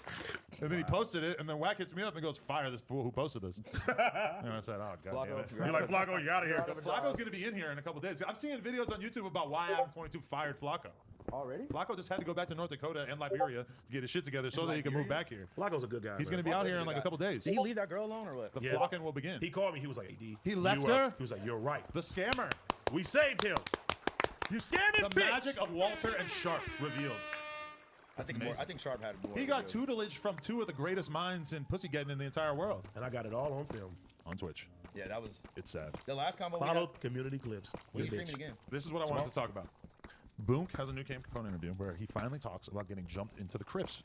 And then he posted it, and then Wack hits me up and goes, fire this fool who posted this. And I said, oh, God damn it. You're like, Flacco, you out of here. Flacco's going to be in here in a couple days. I'm seeing videos on YouTube about why Adam 22 fired Flacco. Already? Flacco just had to go back to North Dakota and Liberia to get his shit together so that he can move back here. Flacco's a good guy. He's man. going to be out here in like a couple days. Did he leave that girl alone or what? The Yeah. flocking will begin. He called me. He was like, AD. He left you her? He was like, you're right. The scammer. We saved him. You scamming The bitch. magic of Walter and Sharp revealed. I think Sharp had more. He got tutelage from two of the greatest minds in pussy getting in the entire world. And I got it all on film. On Twitch. Yeah, that was. It's sad. The last combo. Follow community clips. He's streaming again. This is what I wanted to talk about. Boonk has a new Game Capone interview where he finally talks about getting jumped into the Crips.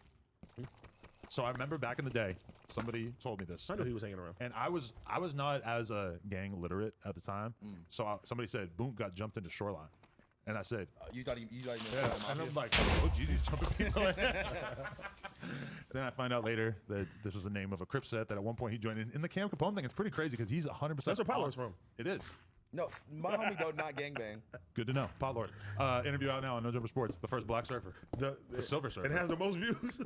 So I remember back in the day, somebody told me this. I knew he was hanging around. And I was not as a gang literate at the time. So somebody said Boonk got jumped into Shoreline. And I said, you thought he yeah. And I'm like, oh, jeez, he's jumping people. Then I find out later that this was the name of a Crip set that at one point he joined in the Cam Capone thing. It's pretty crazy because he's 100%. That's where Potler's from. It is. No, my homie don't not gangbang. Good to know. Pot Lord. Interview out now on No Jumper Sports. The first black surfer. The Silver Surfer. It has the most views.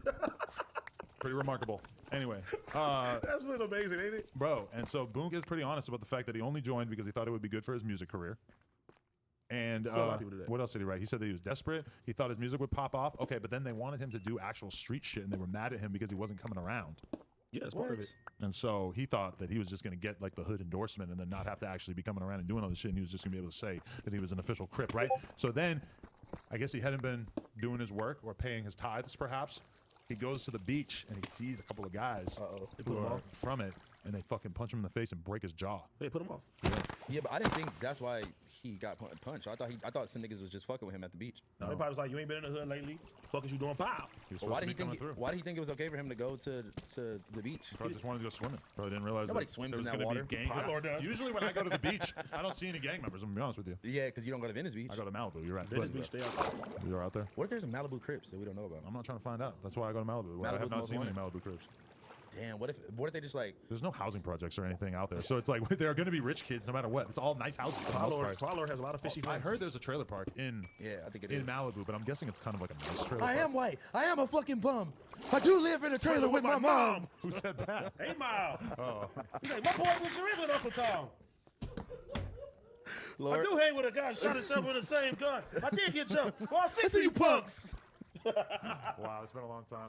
Pretty remarkable. Anyway. That's what's amazing, ain't it? Bro, and so Boonk is pretty honest about the fact that he only joined because he thought it would be good for his music career. And a lot of people do that. What else did he write? He said that he was desperate. He thought his music would pop off. Okay, but then they wanted him to do actual street shit, and they were mad at him because he wasn't coming around. Yeah, that's part of it. And so he thought that he was just going to get like the hood endorsement and then not have to actually be coming around and doing all this shit. And he was just going to be able to say that he was an official Crip, right? So then I guess he hadn't been doing his work or paying his tithes, perhaps. He goes to the beach and he sees a couple of guys who are from it, and they fucking punch him in the face and break his jaw. They put him off. Yeah, but I didn't think that's why he got punched. I thought some niggas was just fucking with him at the beach. No, he probably was like, you ain't been in the hood lately. Fuck is you doing? Pow. But why did he think it was okay for him to go to the beach? Probably just wanted to go swimming. Probably didn't realize Nobody that swims there in was that gonna water. be gang. Usually when I go to the beach, I don't see any gang members. I'm gonna be honest with you. Yeah, because you don't go to Venice Beach. I go to Malibu. You're right. Venice Beach, stay out there. You're out there. What if there's a Malibu Crips that we don't know about? I'm not trying to find out. That's why I go to Malibu. I have not seen any Malibu Crips. Damn, what if they just like... There's no housing projects or anything out there. So it's like, there are going to be rich kids no matter what. It's all nice houses for the most part. Potler has a lot of fishy friends. I heard there's a trailer park in Malibu, but I'm guessing it's kind of like a nice trailer park. I am white. I am a fucking bum. I do live in a trailer with my mom. Who said that? 8 Mile. Oh. He's like, my boy sure is an Uncle Tom. Lord. I do hang with a guy who shot himself with the same gun. I did get jumped. Well, 60 you punks. Wow, it's been a long time.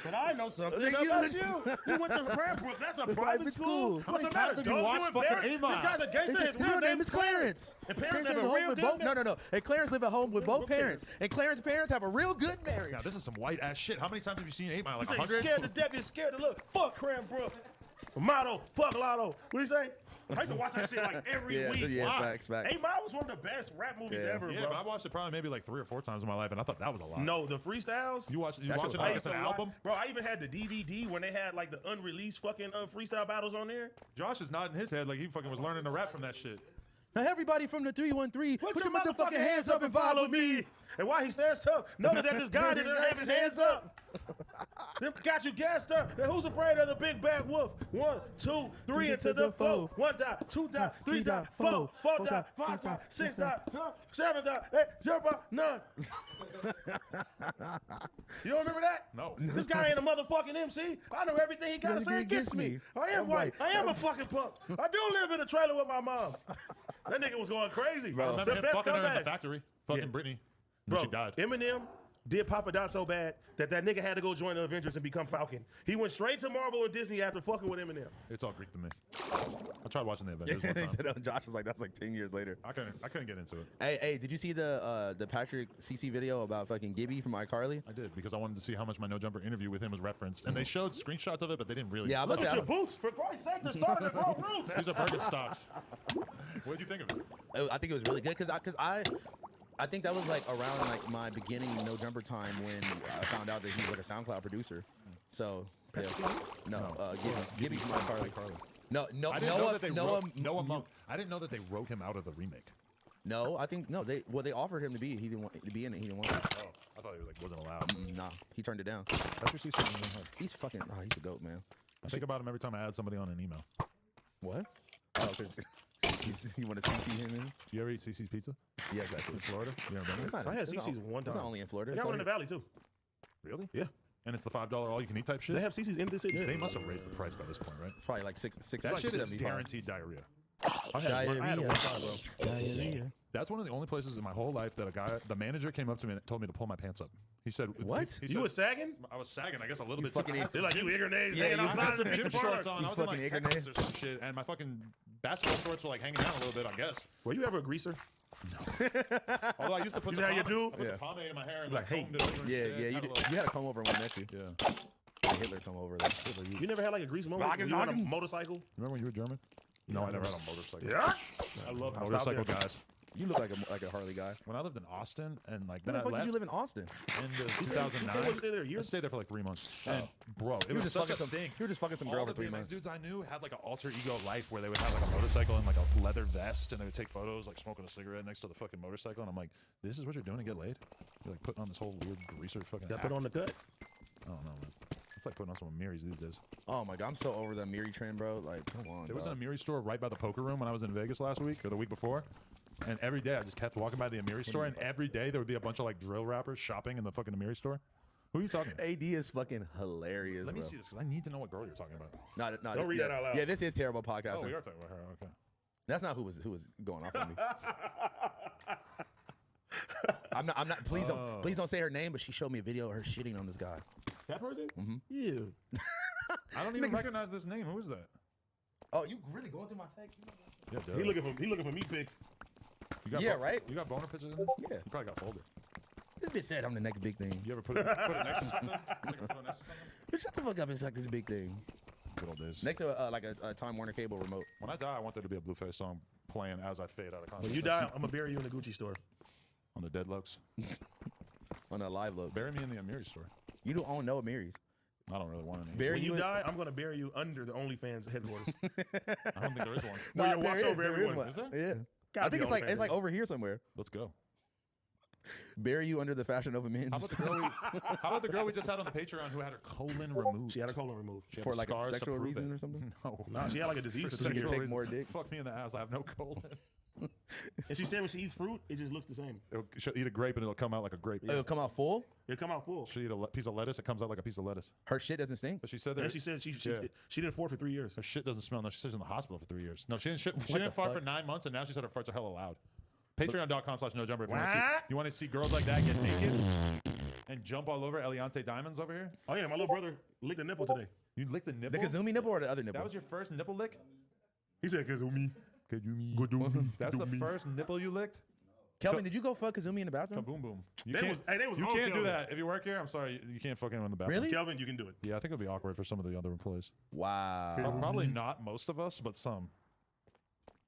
But I know something about you. You went to Cranbrook. That's a private school. How What's many the matter? times have you Don't watched you fucking embarrass? 8 Mile? This guy's a gangster. His real name is Clarence. And parents live have at a home real with good both. No. And Clarence live at home with both parents. And Clarence's parents have a real good marriage. Now, this is some white ass shit. How many times have you seen 8 Mile? Like He said he's 100? scared to death. He's scared to look. Fuck Cranbrook. Motto. Fuck Lotto. What do you say? I used to watch that shit like every week. Yeah, Wow. facts. 8 Mile was one of the best rap movies ever, Yeah, bro. but I watched it probably maybe like 3 or 4 times in my life, and I thought that was a lot. No, the freestyles. You watch it I like used it's an to watch- album? Bro, I even had the DVD when they had like the unreleased fucking freestyle battles on there. Josh is nodding his head like he fucking was learning to rap from that shit. Now everybody from the 313, Put your motherfucking hands up and follow me. And while he stands tough, notice that this guy doesn't have his hands up. Them got you gassed up. Now who's afraid of the big bad wolf? 1, 2, 3 into the 4. 1 dot, 2 dot, 3 dot, 4, 4 dot, 5 dot, 6 dot, 7 dot, 8, 0 dot, none. You don't remember that? No. This guy ain't a motherfucking MC. I know everything he gotta say against me. I am white. I am a fucking punk. I do live in a trailer with my mom. That nigga was going crazy. I remember The him best fucking her in the comeback. factory. Fucking Britney. And Bro, she died. Eminem did Papa Dot so bad that nigga had to go join the Avengers and become Falcon. He went straight to Marvel and Disney after fucking with Eminem. It's all Greek to me. I tried watching the Avengers one They time. said, Josh was like, that's like 10 years later. I couldn't get into it. Hey, did you see the Patrick CC video about fucking Gibby from iCarly? I did because I wanted to see how much my No Jumper interview with him was referenced, and they showed screenshots of it, but they didn't really. Yeah, Look at your boots. For Christ's sake, they're starting to grow roots. These are Birkenstocks. What did you think of it? I think it was really good because I think that was like around like my beginning No Jumper time when I found out that he was like a SoundCloud producer. So yeah. Gibby from iCarly. No, I didn't know that they Noah Monk. I didn't know that they wrote him out of the remake. No, I think no. They offered him to be. He didn't want to be in it. He didn't want it. Oh, I thought he was like wasn't allowed. Nah, he turned it down. That's your CC. He's fucking. Oh, he's a dope man. I think about him every time I add somebody on an email. What? Oh, because you want to CC him in? Do you ever eat CC's Pizza? Yeah, exactly. In Florida? You ever been It's there? not- I had it's not- CC's one time. It's not only in Florida. They It's got one in all- the Valley too. Really? Yeah. And it's the $5 all you can eat type shit? They have CC's in the city. They must have raised the price by this point, right? Probably like six. That shit is 75. guaranteed diarrhea. I had it one time, bro. Diarrhea. That's one of the only places in my whole life that the manager came up to me and told me to pull my pants up. He said, What? He You said, was sagging? I was sagging, I guess a little bit. fucking too. I had They're some like, you gym- ignorant Yeah, hanging you outside some the gym pizza shorts parlor. on. You I was in like fucking Texas or some shit, and my fucking basketball shorts were like hanging down a little bit, I guess. Were you ever a greaser? Although I used to put You the know how you pomade, do? I put the pomade in my hair and Like, like, hey. combed it over and Yeah, shit, yeah. had a little- You had to come over and one next to you. Yeah. Hitler come over there. You never had like a grease moment? Rocket, when you were on a rocket. motorcycle? Remember when you were German? No, I never had a motorcycle. Yeah. I love Motorcycle guys. You look like a Harley guy. When I lived in Austin and like When then the I fuck did you left live in Austin? into You said 2009. you stayed there I years? stayed there for like 3 months. And bro, it You were was just such fucking a some. thing. You were just fucking some All girl the for 3 BMX months. dudes I knew had like an alter ego life where they would have like a motorcycle and like a leather vest and they would take photos like smoking a cigarette next to the fucking motorcycle and I'm like, this is what you're doing to get laid? You're like putting on this whole weird greaser fucking Got put act. on the cut. I don't know, man. It's like putting on some Amiris these days. Oh my god, I'm so over the Amiri trend, bro. Like, come on. There was dog. an Amiri store right by the poker room when I was in Vegas last week or the week before. And every day I just kept walking by the Amiri store and every day there would be a bunch of like drill rappers shopping in the fucking Amiri store. Who are you talking to? AD is fucking hilarious. Let me bro. see this because I need to know what girl you're talking about. Not, Don't read yeah, that out loud. Yeah, this is terrible podcasting. Oh, we are talking about her. Okay. That's not who was going off on me. I'm not. Please don't say her name. But she showed me a video of her shitting on this guy. That person? Mm-hmm. Yeah. I don't even recognize this name. Who is that? Oh, you really going through my text? Yeah, duh. He looking for meat pics. You got Yeah, right? You got boner pictures in there? Yeah. You probably got folder. This bitch said I'm the next big thing. You ever put it next to something? You ever put it next to something? Bitch, shut the fuck up and suck this big thing. Good old days. Next to like a Time Warner Cable remote. When I die, I want there to be a Blueface song playing as I fade out of consciousness. When you die, I'm gonna bury you in the Gucci store. On the Deadlocks. On a live look. Bury me in the Amiri store. You don't own no Amiris. I don't really want any. Bury When you in- die, I'm gonna bury you under the OnlyFans headquarters. I don't think there is one. Where you there watch is, over there is everyone. one. Is there? Yeah. Gotta I think be it's like OnlyFans. over here somewhere. Let's go. Bury you under the Fashion Nova Men's. How about the girl we just had on the Patreon who had her colon removed? She had her colon removed. She had For the like a scars to sexual prove reason it. or something? No. Nah, she had like a disease. For So she can could take take more dick. Fuck me in the ass. I have no colon. And she said when she eats fruit, it just looks the same. She'll eat a grape and it'll come out like a grape. It'll come out full. It come out full. She'll eat a piece of lettuce. It comes out like a piece of lettuce. Her shit doesn't stink. But she said that. And she said she Yeah. didn't fart for 3 years. Her shit doesn't smell. No, she says she's in the hospital for 3 years. No, she didn't. She the didn't fart for fuck? 9 months, and now she said her farts are hella loud. Patreon.com/nojumper if you want to see girls like that get naked and jump all over Eliante Diamonds over here. Oh yeah, my little brother licked a nipple today. You licked the The nipple. Kazumi nipple or the other nipple? That was your first nipple lick. He said, "Kazumi, Kazumi. That's the first nipple you licked. Kelvin, did you go fuck Kazumi in the bathroom? Kaboom boom. You They can't, was- hey, they was you on can't do Kelvin. that. If you work here, I'm sorry, you can't fucking in the bathroom. Really? Kelvin, you can do it." Yeah, I think it'll be awkward for some of the other employees. Wow. Probably not most of us, but some.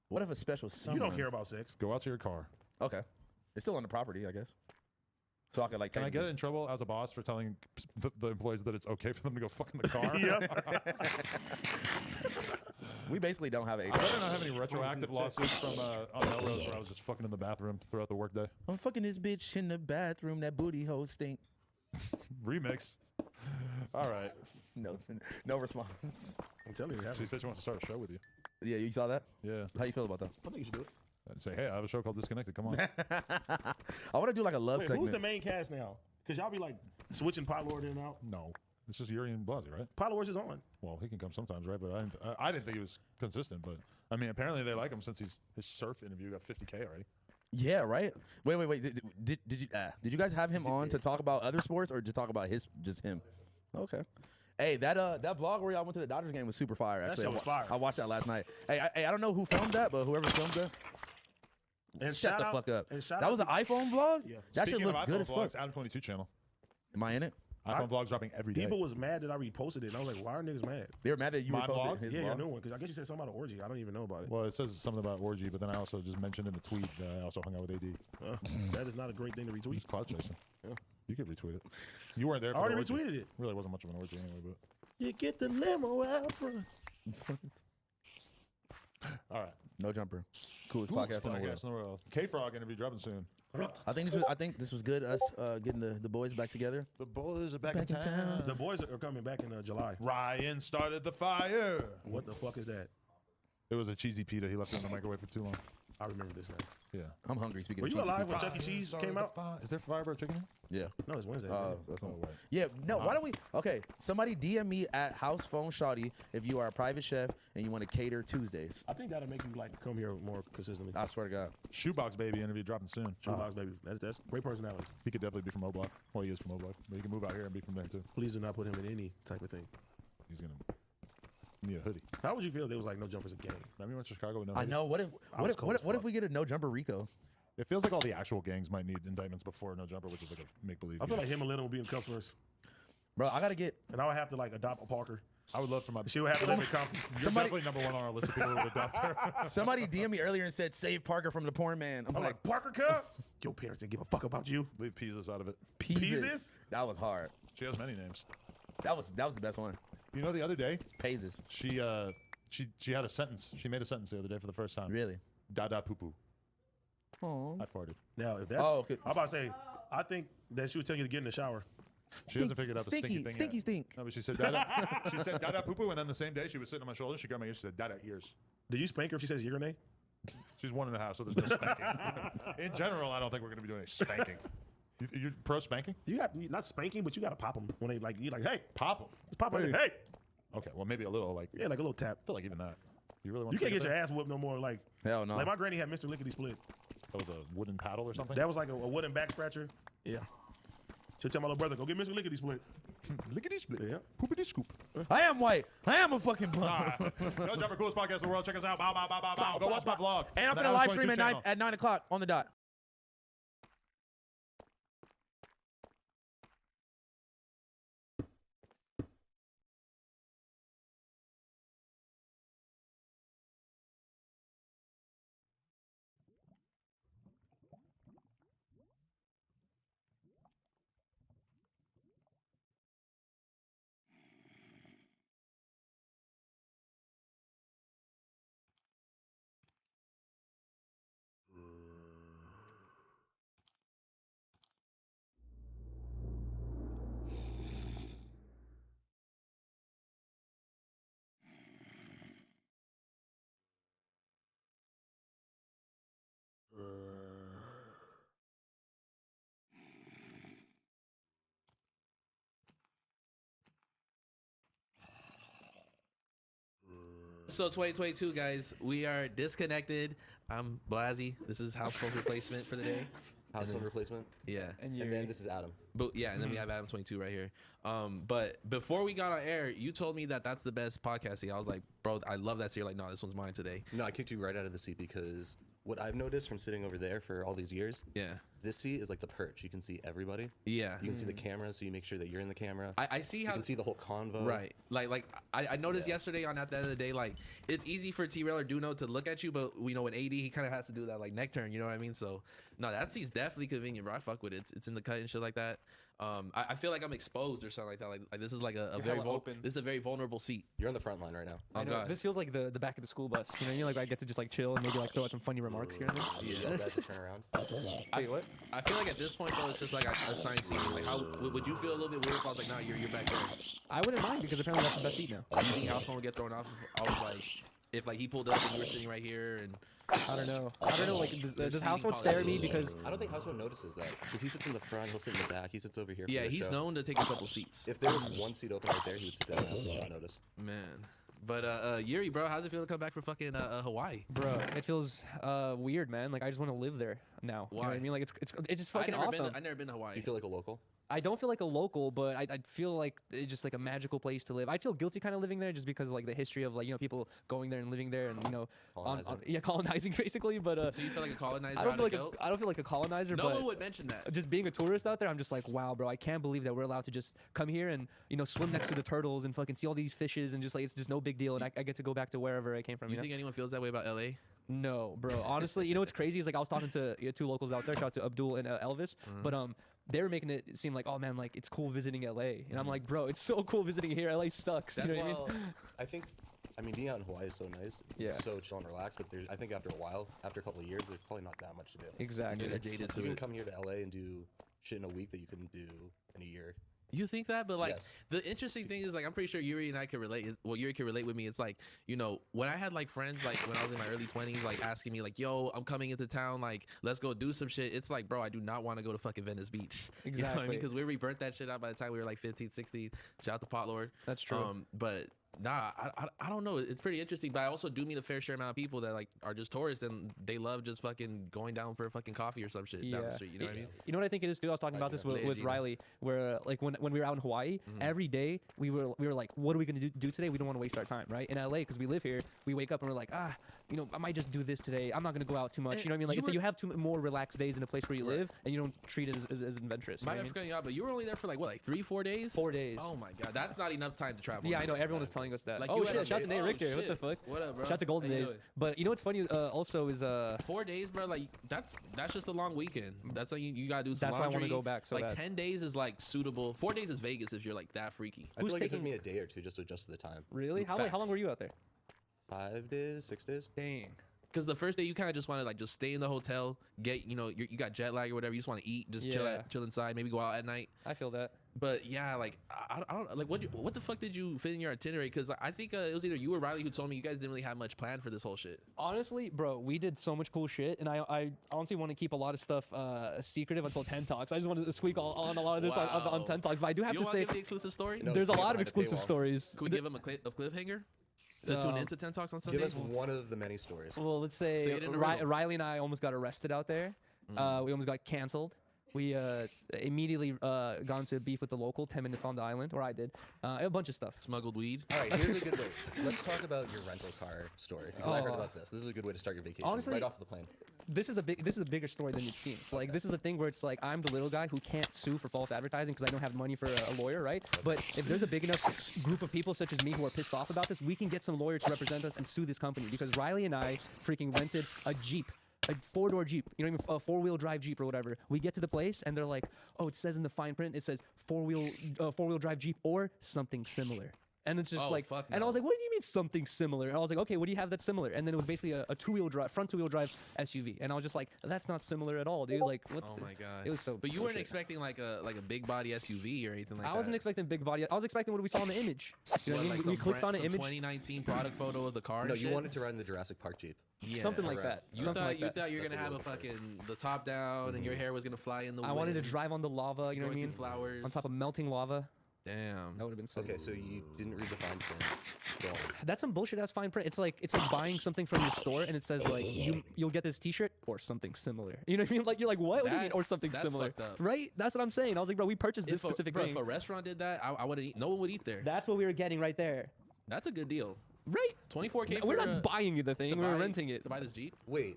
What if a special someone? You don't care about sex. Go out to your car. Okay. It's still on the property, I guess. So I could like. Can I get technically- in trouble as a boss for telling the employees that it's okay for them to go fuck in the car? We basically don't have a. I better not have any retroactive lawsuits from on Melrose where I was just fucking in the bathroom throughout the workday. I'm fucking this bitch in the bathroom. That booty hole stink. Remix. All right. No response. I'm telling you, She said she wants to start a show with you. Yeah, you saw that? Yeah. How you feel about that? I think you should do it. I'd say, hey, I have a show called Disconnected. Come on. I want to do like a love Wait, segment. who's the main cast now? Because y'all be like switching Pot Lord in and out. No. It's just Yuri and Blasey, right? Pot Lord is on. Well, he can come sometimes, right? But I didn't think he was consistent. But I mean, apparently they like him since his surf interview got 50K already. Yeah, right. Wait. Did you guys have him on to talk about other sports or to talk about just him? Okay. Hey, that vlog where y'all went to the Dodgers game was super fire. That Actually, shit was fire. I watched that last night. Hey, I don't know who filmed that, but whoever filmed that, And shut shout the out- fuck up. and shout That out was an to- iPhone vlog. Yeah. That shit Speaking of looked good iPhone as fuck. vlogs, Adam 22 channel. Am I in it? iPhone vlogs dropping every day. People was mad that I reposted it. And I was like, why are niggas mad? They were mad that you My reposted vlog? his Yeah, vlog. your new one. Because I guess you said something about an orgy. I don't even know about it. Well, it says something about orgy, but then I also just mentioned in the tweet that I also hung out with AD. That is not a great thing to retweet. Just cloud chasing. Yeah. You could retweet it. You weren't there I for already the orgy. retweeted it. Really wasn't much of an orgy anyway, but. You get the limo out front. All right. No jumper. Coolest Coolest podcast in the world. podcast in the world. K-Frog interview dropping soon. I think this was good. Us getting the boys back together. The boys are back Back in in town. town. The boys are coming back in July. Ryan started the fire. What the fuck is that? It was a cheesy pita. He left it in the microwave for too long. I remember this now. Yeah. I'm hungry. Speaking Were of you cheesy alive pizza. when Chuck E. Cheese came out? Is there Firebird chicken? Yeah. No, it's Wednesday. That's Oh, not. right. Yeah, no. Why don't we? Okay, somebody DM me at House Phone Shawty if you are a private chef and you want to cater Tuesdays. I think that'll make you like come here more consistently. I swear to God. Shoebox Baby interview dropping soon. Shoebox baby, that's great personality. He could definitely be from O-Block. Well, he is from O-Block. But he can move out here and be from there, too. Please do not put him in any type of thing. He's going to need a hoodie. How would you feel if there was like no jumpers a gang? Remember we went to Chicago with no I hoodie? know. What if? I was cold as What if fuck. we get a no jumper Rico? It feels like all the actual gangs might need indictments before No Jumper, which is like a make-believe I feel game. like him and Lennon will be in cuffs first. Bro, I gotta get. And I would have to like adopt a Parker. I would love for my. She would have to let me come. You're definitely number one on our list of people who would adopt her. Somebody DM me earlier and said, "Save Parker from the porn man." I'm like, Parker, cup. Your parents didn't give a fuck about you. Leave Peases out of it. Peases? That was hard. She has many names. That was the best one. You know, the other day, Paises. she had a sentence. She made a sentence the other day for the first time. Really? Dada poo poo. Oh. I farted. Now, if that's, okay. I'm about to say, I think that she would tell you to get in the shower. She hasn't figured out the stinky thing Stinky yet. stink. No, but she said Dada. She said Dada poo poo, and then the same day she was sitting on my shoulder. She grabbed my ears. She said Dada ears. Do you spank her if she says your name? She's 1.5, so there's no spanking. In general, I don't think we're gonna be doing a spanking. You pro spanking? You got not spanking, but you gotta pop them when they like you like, hey, Pop them. just pop them. Hey, Okay, well maybe a little like. yeah, like a little tap. I feel like even that. You really want? You to can't take get it your ass whooped no more. Like Hell no. like my granny had Mr. Lickety Split. That was a wooden paddle or something. That was like a wooden back scratcher. Yeah. She'll tell my little brother, go get Mr. Lickety Split. Lickety split. Yeah. Poopity scoop. I am white. I am a fucking blonde. No Jumper, coolest podcast in the world. Check us out. Bow, bow, bow, bow, bow. Go watch my vlog. And I'm The gonna live Adam stream 22 channel. at 9 o'clock on the dot. So 2022, guys, we are disconnected. I'm Blasi. This is household replacement for the day. Household replacement. Yeah. And then this is Adam. But yeah, and then we have Adam 22 right here. But before we got on air, you told me that that's the best podcast seat. I was like, bro, I love that seat. You're like, no, this one's mine today. No, I kicked you right out of the seat because what I've noticed from sitting over there for all these years, yeah, this seat is like the perch. You can see everybody. Yeah. You can see the camera, so you make sure that you're in the camera. I see how you can see the whole convo. Right. Like I noticed yesterday on at the end of the day, like it's easy for T-Rail or Duno to look at you, but we know with AD he kind of has to do that like neck turn. You know what I mean? So no, that seat's definitely convenient, bro. I fuck with it. It's in the cut and shit like that. I feel like I'm exposed or something like that. Like this is like a very open. This is a very vulnerable seat. You're on the front line right now. I know. This feels like the back of the school bus. You know what I mean? Like I get to just like chill and maybe like throw out some funny remarks here and there. Yeah, guys turn around. Wait, what? I feel like at this point though, it's just like a assigned seat. Like how would you feel a little bit weird if I was like, nah, you're back there? I wouldn't mind because apparently that's the best seat now. Do you think house phone would get thrown off if I was like, if like he pulled up and you were sitting right here and I don't know. Like does household stare at me because I don't think household notices that because he sits in the front, he'll sit in the back, he sits over here. yeah, for the he's show. known to take a couple seats. If there was one seat open right there, he would sit down and not notice. Man. But Yuri, bro, how's it feel to come back from fucking Hawaii? Bro, it feels weird, man. Like I just want to live there now. You know what I mean? Like it's just fucking awesome. I've never been to Hawaii. Do you feel like a local? I don't feel like a local, but I feel like it's just like a magical place to live. I feel guilty kind of living there just because of like the history of like, you know, people going there and living there and, you know, colonizing basically. But so you feel like a colonizer? I don't feel like a colonizer. No but one would mention that. Just being a tourist out there, I'm just like, wow, bro, I can't believe that we're allowed to just come here and, you know, swim next to the turtles and fucking see all these fishes and just like it's just no big deal. And I get to go back to wherever I came from. You know? think anyone feels that way about LA? No, bro. Honestly, you know what's crazy is like I was talking to two locals out there. Shout out to Abdul and Elvis. But they were making it seem like, oh man, like it's cool visiting LA, and I'm like, bro, it's so cool visiting here. LA sucks. That's you know what I think. I mean, being out in Hawaii is so nice. Yeah. It's so chill and relaxed. But I think after a while, after a couple of years, there's probably not that much to do. Exactly. They're jaded to you can it. come here to LA and do shit in a week that you couldn't do in a year. You think that? But like Yes. the interesting thing is like I'm pretty sure Yuri and I can relate. Well, Yuri can relate with me. It's like, you know, when I had like friends like when I was in my early 20s like asking me like, yo, I'm coming into town, like let's go do some shit. It's like, bro, I do not want to go to fucking Venice Beach. You know what I mean? Exactly. Because we burnt that shit out by the time we were like 15, 16. Shout out to Pot Lord. That's true. But Nah, I don't know. It's pretty interesting, but I also do meet a fair share amount of people that like are just tourists and they love just fucking going down for a fucking coffee or some shit down the street. You know what I mean? You know what I think it is too? I was talking about this with Riley, where like when we were out in Hawaii, every day we were like, what are we gonna do today? We don't want to waste our time, right? In LA, because we live here, we wake up and we're like, you know, I might just do this today. I'm not gonna go out too much. You know what I mean? Like, so you have two more relaxed days in a place where you live, and you don't treat it as adventurous. Might have forgotten you out, but you were only there for like what, like 3-4 days? 4 days. Oh my god, that's not enough time to travel. Yeah, I know. Everyone was telling us that. Like, oh shit! Shout out to Nate Richter. What the fuck? What up, bro? Shout out to Golden How you Days. doing? But you know what's funny? Also is 4 days, bro. Like that's just a long weekend. That's like you gotta do some That's why I laundry. wanna go back so like bad. 10 days is like suitable. 4 days is Vegas if you're like that freaky. I feel like it took me a day or two just to adjust to the time. Really? How long were you out there? 5 days, 6 days. Dang. Because the first day you kind of just want to like just stay in the hotel, get you got jet lag or whatever. You just want to eat, just chill inside, maybe go out at night. I feel that. But yeah, like I don't like what the fuck did you fit in your itinerary? Because I think it was either you or Riley who told me you guys didn't really have much planned for this whole shit. Honestly, bro, we did so much cool shit, and I honestly want to keep a lot of stuff secretive until 10 Talks. I just wanted to squeak on a lot of this on 10 Talks, but I do have You to want to say give the exclusive story? there's a lot of exclusive stories. Can we give them a cliffhanger to tune into 10 Talks on Sundays? Give us one of the many stories. Well, let's say Say it in a riddle. Riley and I almost got arrested out there. We almost got canceled. We immediately got into beef with the local 10 minutes on the island, or I did. A bunch of stuff. Smuggled weed. All right, here's a good way. Let's talk about your rental car story, because I heard about this. This is a good way to start your vacation, Honestly, right off the plane. This is a bigger story than it seems. Like this is the thing where it's like I'm the little guy who can't sue for false advertising because I don't have money for a lawyer, right? But if there's a big enough group of people such as me who are pissed off about this, we can get some lawyer to represent us and sue this company because Riley and I freaking rented a Jeep. A 4-door Jeep, you know what I mean, a 4-wheel drive Jeep or whatever. We get to the place and they're like, "Oh, it says in the fine print, it says 4-wheel drive Jeep or something similar." And it's just like, and I was like, "What do you mean something similar?" And I was like, "Okay, what do you have that's similar?" And then it was basically a front two-wheel drive SUV. And I was just like, "That's not similar at all, dude." Like, what? Oh my god. It was so. But you weren't bullshit. expecting like a big body SUV or anything like that. I wasn't expecting big body. I was expecting what we saw in the image. You know what I mean? Like We clicked on an image. 2019 product photo of the car. No, and you shit? wanted to ride in the Jurassic Park Jeep. Yeah. Something like that. You Something thought like that. you were gonna have a fucking the top down and your hair was gonna fly in the wind. I wanted to drive on the lava. You know what I going mean? through flowers. On top of melting lava. Damn. That would have been so. Okay, so you didn't read the fine print. Go on. That's some bullshit ass fine print. It's like buying something from your store and it says like you'll get this T-shirt or something similar. You know what I mean? Like you're like what? What do you mean or something that's similar? fucked up. Right? That's what I'm saying. I was like, bro, we purchased this specific bro, thing. if a restaurant did that, I wouldn't eat. No one would eat there. That's what we were getting right there. That's a good deal. Right? 24K. We're not buying the thing. We're renting it. To buy this Jeep. Wait.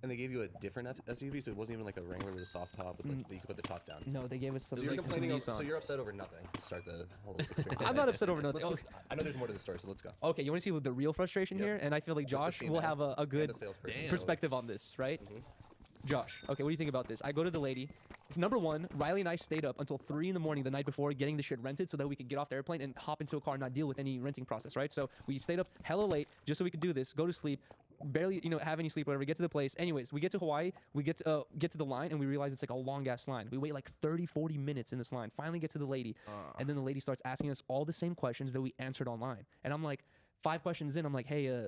And they gave you a different SUV, so it wasn't even like a Wrangler with a soft top, with that you could put the top down. No, they gave us some. So you're like, complaining. some So you're upset over nothing to start the whole experience. I'm not upset over nothing. Let's I know there's more to the story, so let's go. Okay, you want to see the real frustration here? And I feel like Josh will have a good perspective on this, right? Josh, okay, what do you think about this? I go to the lady. Number one, Riley and I stayed up until 3 in the morning the night before getting the shit rented so that we could get off the airplane and hop into a car and not deal with any renting process, right? So we stayed up hella late just so we could do this, go to sleep, barely, have any sleep, whatever, get to the place. Anyways, we get to Hawaii, we get to the line, and we realize it's like a long-ass line. We wait like 30, 40 minutes in this line, finally get to the lady, and then the lady starts asking us all the same questions that we answered online. And I'm like, 5 questions in, I'm like, hey,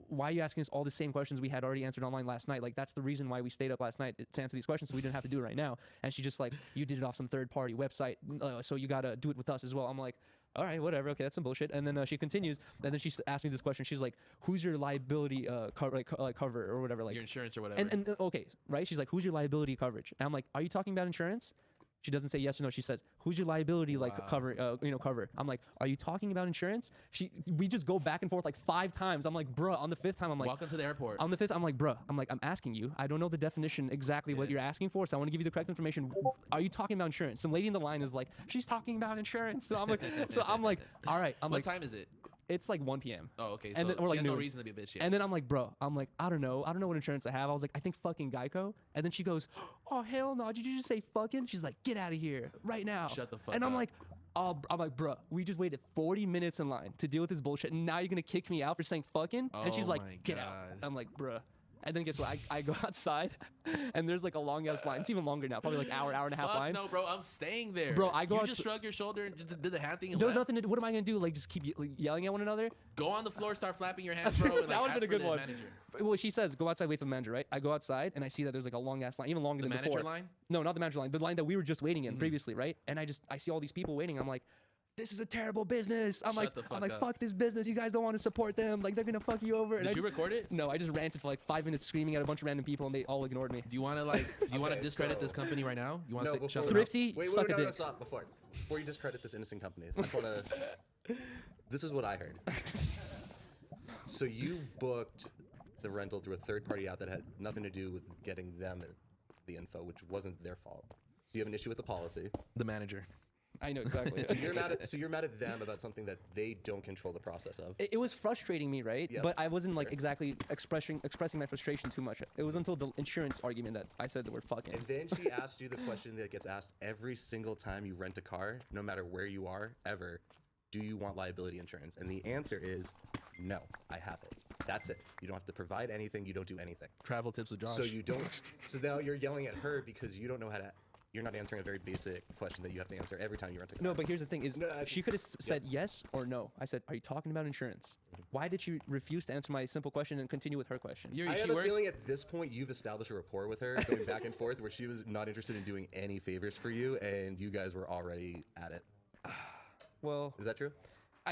why are you asking us all the same questions we had already answered online last night? Like, that's the reason why we stayed up last night to answer these questions, so we didn't have to do it right now. And she just like, you did it off some third-party website, so you gotta do it with us as well. I'm like, all right, whatever, okay, that's some bullshit. And then she continues, and then she asked me this question. She's like, who's your liability cover or whatever? Like your insurance or whatever. And okay, right? She's like, who's your liability coverage? And I'm like, are you talking about insurance? She doesn't say yes or no. She says, "Who's your liability cover? Cover." I'm like, "Are you talking about insurance?" We just go back and forth like 5 times. I'm like, "Bruh." On the 5th time, I'm like, "Welcome to the airport." On the 5th, I'm like, "Bruh." I'm asking you. I don't know the definition exactly what you're asking for, so I want to give you the correct information. Are you talking about insurance? Some lady in the line is like, "She's talking about insurance." So I'm like, "All right." What time is it? It's like 1 p.m. Oh, okay. And so then, or like she has noon. no reason to be a bitch yet. And then I'm like, bro, I don't know what insurance I have. I was like, I think fucking Geico. And then she goes, oh hell no, did you just say fucking? She's like, get out of here right now. Shut the fuck And I'm up. like, I'm like, bro, we just waited 40 minutes in line to deal with this bullshit, and now you're gonna kick me out for saying fucking? And she's Oh like, my get out. God. I'm like, bruh. And then guess what? I go outside, and there's like a long ass line. It's even longer now, probably like hour and a half Fuck line. no, bro, I'm staying there. Bro, I go You outs- just shrug your shoulder and just did the hand thing and There was left? nothing to do. What am I gonna do? Like just keep yelling at one another? Go on the floor, start flapping your hands, bro. And, That like, would have been a ask for good the one. manager. Well, she says, go outside, wait for the manager, right? I go outside, and I see that there's like a long ass line, even longer The than manager before. line? No, not the manager line. The line that we were just waiting in previously, right? And I see all these people waiting. I'm like, this is a terrible business. I'm Shut the like, fuck up. fuck this business. You guys don't want to support them. Like, they're gonna fuck you over. And Did I you just, record it? No, I just ranted for like 5 minutes screaming at a bunch of random people, and they all ignored me. Do you want to like? Do you want to Okay, discredit so- this company right now? You want No, to before shut we- them Thrifty, Wait, suck a no, dick. stop. Before you discredit this innocent company, I just want to. This is what I heard. So you booked the rental through a third-party app that had nothing to do with getting them the info, which wasn't their fault. So you have an issue with the policy. The manager. I know exactly. So you're mad at them about something that they don't control the process of. It was frustrating me, right? Yep. But I wasn't like exactly expressing my frustration too much. It was until the insurance argument that I said that we're fucking. And then she asked you the question that gets asked every single time you rent a car, no matter where you are, ever. Do you want liability insurance? And the answer is no, I have it. That's it. You don't have to provide anything. You don't do anything. Travel tips with Josh. So you don't. So now you're yelling at her because you don't know how to. You're not answering a very basic question that you have to answer every time you rent a car. No, but here's the thing: is she could have said yes or no. I said, "Are you talking about insurance?" Why did she refuse to answer my simple question and continue with her question? I have a feeling at this point you've established a rapport with her, going back and forth, where she was not interested in doing any favors for you, and you guys were already at it. Well, is that true?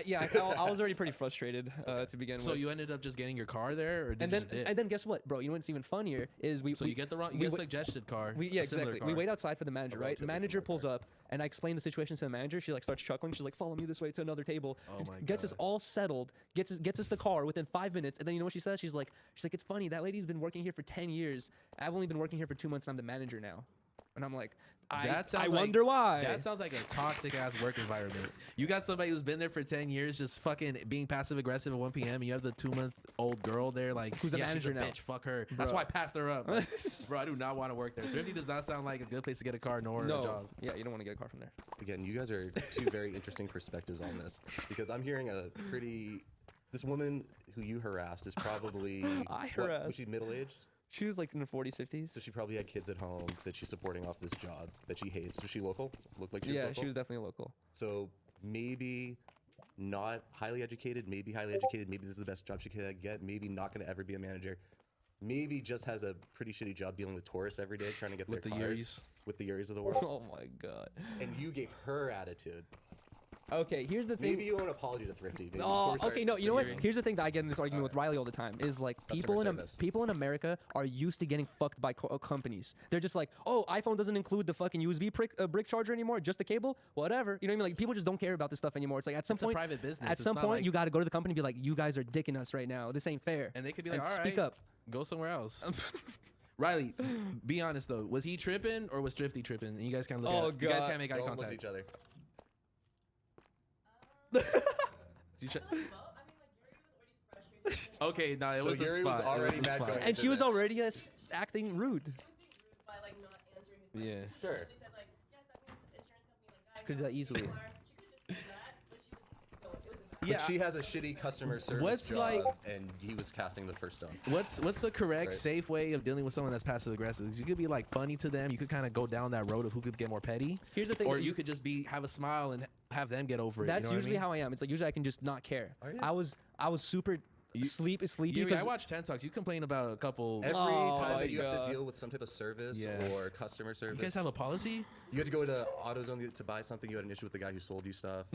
Yeah, I was already pretty frustrated to begin with. So you ended up just getting your car there, or did and you then just dip? and then guess what, bro? You know what's even funnier is So you get the wrong, you get a suggested car. Yeah, a similar exactly. Car. We wait outside for the manager, A right? The relatively manager pulls up, and I explain the situation to the manager. She like starts chuckling. She's like, "Follow me this way to another table." Oh my Gets us all settled. Gets us the car within 5 minutes, and then you know what she says? She's like, "It's funny. That lady's been working here for 10 years. I've only been working here for 2 months, and I'm the manager now." And I'm like, I wonder why. That sounds like a toxic ass work environment. You got somebody who's been there for 10 years just fucking being passive aggressive at 1 p.m. and you have the 2-month-old girl there like, who's the yeah, she's manager a now. bitch, fuck her. That's Bro. why I passed her up. Like, bro, I do not want to work there. Thrifty does not sound like a good place to get a car nor No. a job. Yeah, you don't want to get a car from there. Again, you guys are two very interesting perspectives on this, because I'm hearing a pretty. This woman who you harassed is probably. harassed. Was she middle-aged? She was like in her 40s, 50s. So she probably had kids at home that she's supporting off this job that she hates. Was she local? Looked like she was Yeah, local? she was definitely local. So maybe not highly educated, maybe highly educated, maybe this is the best job she could get, maybe not going to ever be a manager, maybe just has a pretty shitty job dealing with tourists every day trying to get With their the cars. Yuris. With the Yuris of the world. Oh my god. And you gave her attitude. Okay, here's the thing. Maybe you owe an apology to Thrifty. Maybe Oh, before we okay. start No, you know what? hearing- Here's the thing that I get in this argument with Riley all the time is like people service. people in America are used to getting fucked by companies. They're just like, oh, iPhone doesn't include the fucking USB brick charger anymore, just the cable, whatever. You know what I mean? Like people just don't care about this stuff anymore. It's like at some It's a point, private business. At It's some not point, like- you got to go to the company and be like, you guys are dicking us right now. This ain't fair. And they could be like, And all right, speak up. go somewhere else. Riley, be honest though. Was he tripping or was Thrifty tripping? And you guys can't look Oh, at You guys God. can't make eye Don't look at contact. each other. You try- Okay, no, it So was the Yuri was spot. It already the mad spot. going And she was already acting rude. Yeah. Sure. Could do that easily. But she has a shitty customer service What's job, like- and he was casting the first stone. What's the correct, Right. safe way of dealing with someone that's passive aggressive? You could be like funny to them. You could kind of go down that road of who could get more petty. Here's the thing Or that you you- could just have a smile and have them get over it. That's you know usually what I mean? how I am. It's like usually I can just not care. Are you? I was super sleepy Yuri, I because watch 10 Talks. You complain about a couple. Every Oh time my that you have God. to deal with some type of service Yeah. or customer service, You guys have a policy? you had to go to AutoZone to buy something. You had an issue with the guy who sold you stuff.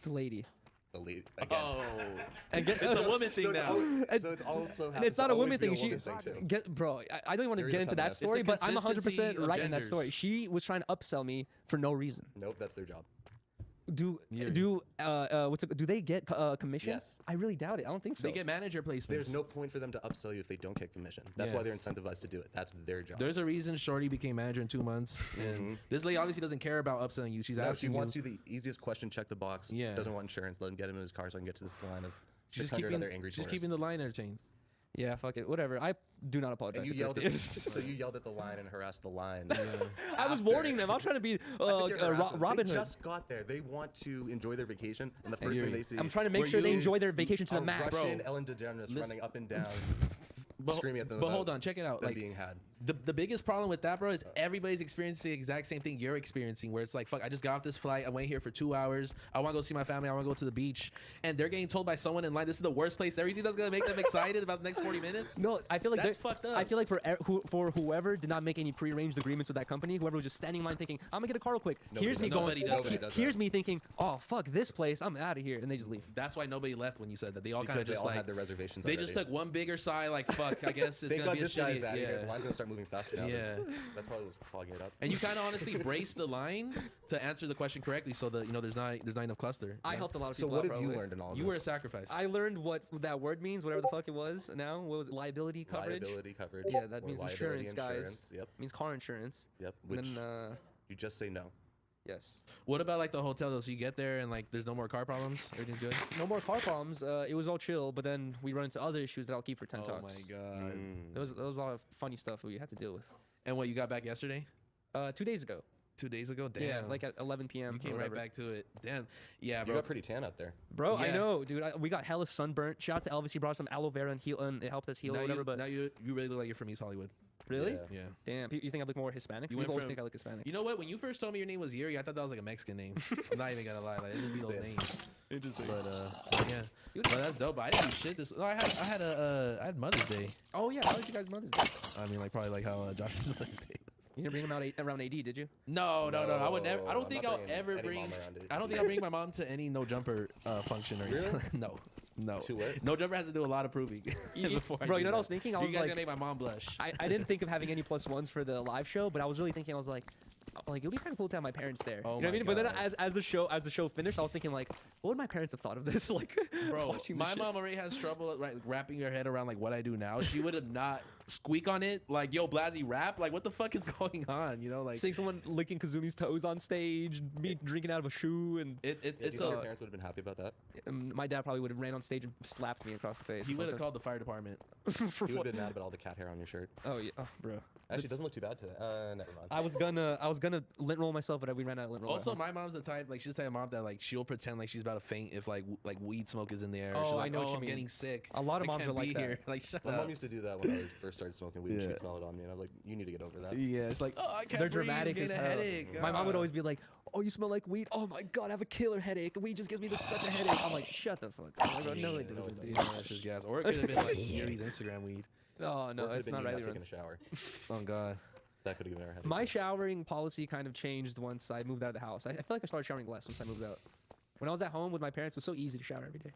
the lady. The lead again. Oh, And get, it's a woman thing so now. So it's also and happens it's not to a woman always be thing. She too. bro, I don't want to Yuri's get a into that feminist. story, It's a but I'm 100% consistency of right in that genders. story. She was trying to upsell me for no reason. Nope, that's their job. Do they get commission? Yes. I really doubt it. I don't think so. They get manager placements. There's no point for them to upsell you if they don't get commission. That's Yeah. why they're incentivized to do it. That's their job. There's a reason Shorty became manager in 2 months, and this lady obviously doesn't care about upselling you. She's No, she asking wants you. you the easiest question, check the box. Yeah. Doesn't want insurance. Let him get him in his car so I can get to this line of She's 600 keeping, other angry she's tourists. keeping the line entertained. Yeah, fuck it. Whatever. I do not apologize. And you to yelled at Thrifty. so you yelled at the line and harassed the line. I was after. warning them. I was trying to be I think you're harassing them. Robin They Hood. just got there. They want to enjoy their vacation, and the first thing they see. I'm trying to make Were sure they you- enjoy their vacation to a the max. Russian Ellen DeGeneres running up and down, But, screaming at them. but about hold on, check it out. them Like being had. The biggest problem with that, bro, is everybody's experiencing the exact same thing you're experiencing, where it's like, fuck, I just got off this flight, I waited here for 2 hours, I want to go see my family, I want to go to the beach, and they're getting told by someone in line, this is the worst place, everything that's gonna make them excited about the next 40 minutes. No, I feel like that's fucked up. I feel like for whoever did not make any prearranged agreements with that company, whoever was just standing in line thinking, I'm gonna get a car real quick. Here's me going. Here's me thinking, oh fuck this place, I'm out of here, and they just leave. That's why nobody left when you said that. They all Because kind of they just all like had their reservations. They just took one bigger sigh, like fuck. I guess it's Thank gonna God be a this guy's shitty. out of here. Yeah. The line's gonna start moving faster now. Yeah. That's probably what's clogging it up. And you kind of honestly brace the line to answer the question correctly, so that there's not enough cluster. I helped a lot of So people. what out, have you probably. learned in all of You this? were a sacrifice. I learned what that word means, whatever the fuck it was. Now, what was it? Liability coverage? Liability coverage. Yeah, that or means liability insurance, guys. insurance. Yep. Means car insurance. Yep. And Which then, you just say no. yes. What about like the hotel though? So you get there and like there's no more car problems. Everything's good. No more car problems. It was all chill, but then we run into other issues that I'll keep for 10 Oh talks. my god. There was a lot of funny stuff we had to deal with. And what, you got back yesterday? 2 days ago. 2 days ago? Damn. Yeah, like at 11 p.m. You or came right whatever. back to it. Damn. Yeah, You bro. got pretty tan up there. Bro, I Yeah. know, dude. We got hella sunburnt. Shout out to Elvis. He brought some aloe vera and heal, and it helped us heal now or whatever. you, But now you really look like you're from East Hollywood. really, Yeah. Yeah. damn, you think I look more Hispanic? You People went always from- think I look Hispanic. You know what? When you first told me your name was Yuri, I thought that was like a Mexican name. I'm not even gonna lie. Like, it just be those Yeah. names. Interesting. But yeah. But that's dope. But I didn't do shit this. No, I had Mother's Day. Oh yeah, how did you guys Mother's Day? I mean, like probably like how Josh's Mother's Day. You didn't bring him out around AD, did you? No. I would never. I No, don't I'm think not I'll bringing ever any bring. mom around it. I don't think I'll bring my mom to any no jumper function or anything. Really? No. Too lit? No jumper has to do a lot of proving before. Bro, I you do know what I was that. thinking? I You was guys like, gonna make my mom blush. I didn't think of having any +1s for the live show, but I was really thinking, I was like it would be kind of cool to have my parents there. Oh you know what I my mean? But then God. as the show finished, I was thinking like, what would my parents have thought of this? Like, Bro, watching this my shit. mom already has trouble wrapping her head around like what I do now. She would have not squeak on it like, yo, Blasey rap. Like, what the fuck is going on? You know, like Seeing someone licking Kazumi's toes on stage, me drinking out of a shoe, and it's Do you think your parents would have been happy about that? my dad probably would have ran on stage and slapped me across the face. he or would have something. called the fire department. For He would what? have been mad about all the cat hair on your shirt. Oh yeah, oh, bro. Actually, it It's- doesn't look too bad today. Never mind. I was gonna lint roll myself, but we ran out of lint roll. Also, my mom's the type, like, she's the type of mom that, like, she'll pretend like she's about to faint if, like, weed smoke is in the air. Oh, She's like, I know what you I'm mean. getting sick. A lot of I moms can't are like be that. here. Like, shut My up. mom used to do that when I first started smoking weed. And Yeah. she'd smell it on me, and I'm like, "You need to get over that." Yeah, it's like, oh, I can't They're breathe, dramatic I'm as getting hell. a headache. My mom would Ah. always be like, "Oh, you smell like weed. Oh my god, I have a killer headache. Weed just gives me such a headache." I'm like, "Shut the fuck up." I go, "No, it doesn't, dude." Yeah, it's just gas. Or it could have been, like, Yuri's Instagram weed. Oh Or no, it could've it's been not you Riley taking runs. a shower. Oh, God. That could have given her a headache. My showering policy kind of changed once I moved out of the house. I feel like I started showering less once I moved out. When I was at home with my parents, it was so easy to shower every day.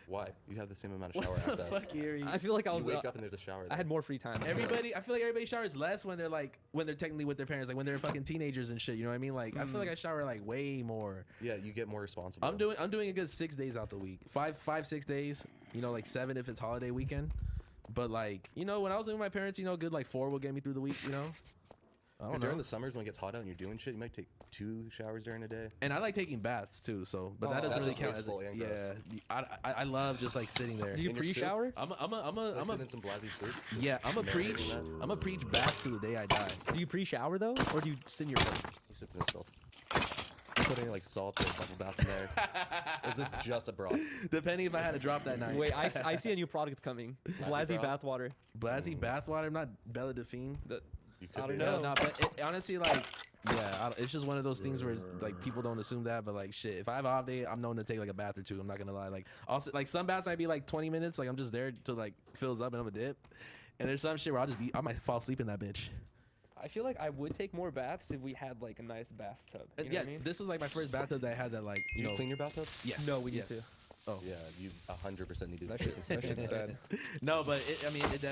Why? You have the same amount of shower What the access. fuck, Yuri? I feel like I was. You wake up and there's a shower. I had more free time. I feel like everybody showers less when they're technically with their parents, like when they're fucking teenagers and shit. You know what I mean? Like, I feel like I shower like way more. Yeah, you get more responsible. I'm doing a good 6 days out the week. 6 days. You know, like 7 if it's holiday weekend. But like, you know, when I was living with my parents, you know, good like 4 will get me through the week. You know. I don't know. During the summers when it gets hot out and you're doing shit, you might take 2 showers during a day. And I like taking baths too, so but that Oh, doesn't that's really just count as wasteful and yeah. I love just like sitting there. Do you In your pre-shower? I'm Sitting in some Blasey soup. yeah. I'm a marinating preach. that. I'm a preach back to the day I die. Do you pre-shower though, or do you sit in your bed? He sits in his filth. Putting like salt or bubble bath in there. Is this just a broth? Depending if I had a drop that night. Wait, I see a new product coming. Blasey broth? bathwater. Blasey bathwater, not Bella Delphine. You I could don't be. know. No, but it, honestly, like, yeah, it's just one of those things where like people don't assume that, but like, shit, if I have an off day, I'm known to take like a bath or 2. I'm not gonna lie. Like, also, like some baths might be like 20 minutes. Like, I'm just there till like fills up and I'm a dip. And there's some shit where I might fall asleep in that bitch. I feel like I would take more baths if we had like a nice bathtub. You And know yeah, what I mean? this was like my first bathtub that I had that like, You you know. clean your bathtub? Yes. No, we need yes. to. Oh. Yeah, you 100% need to. That shit's bad. No, but it definitely,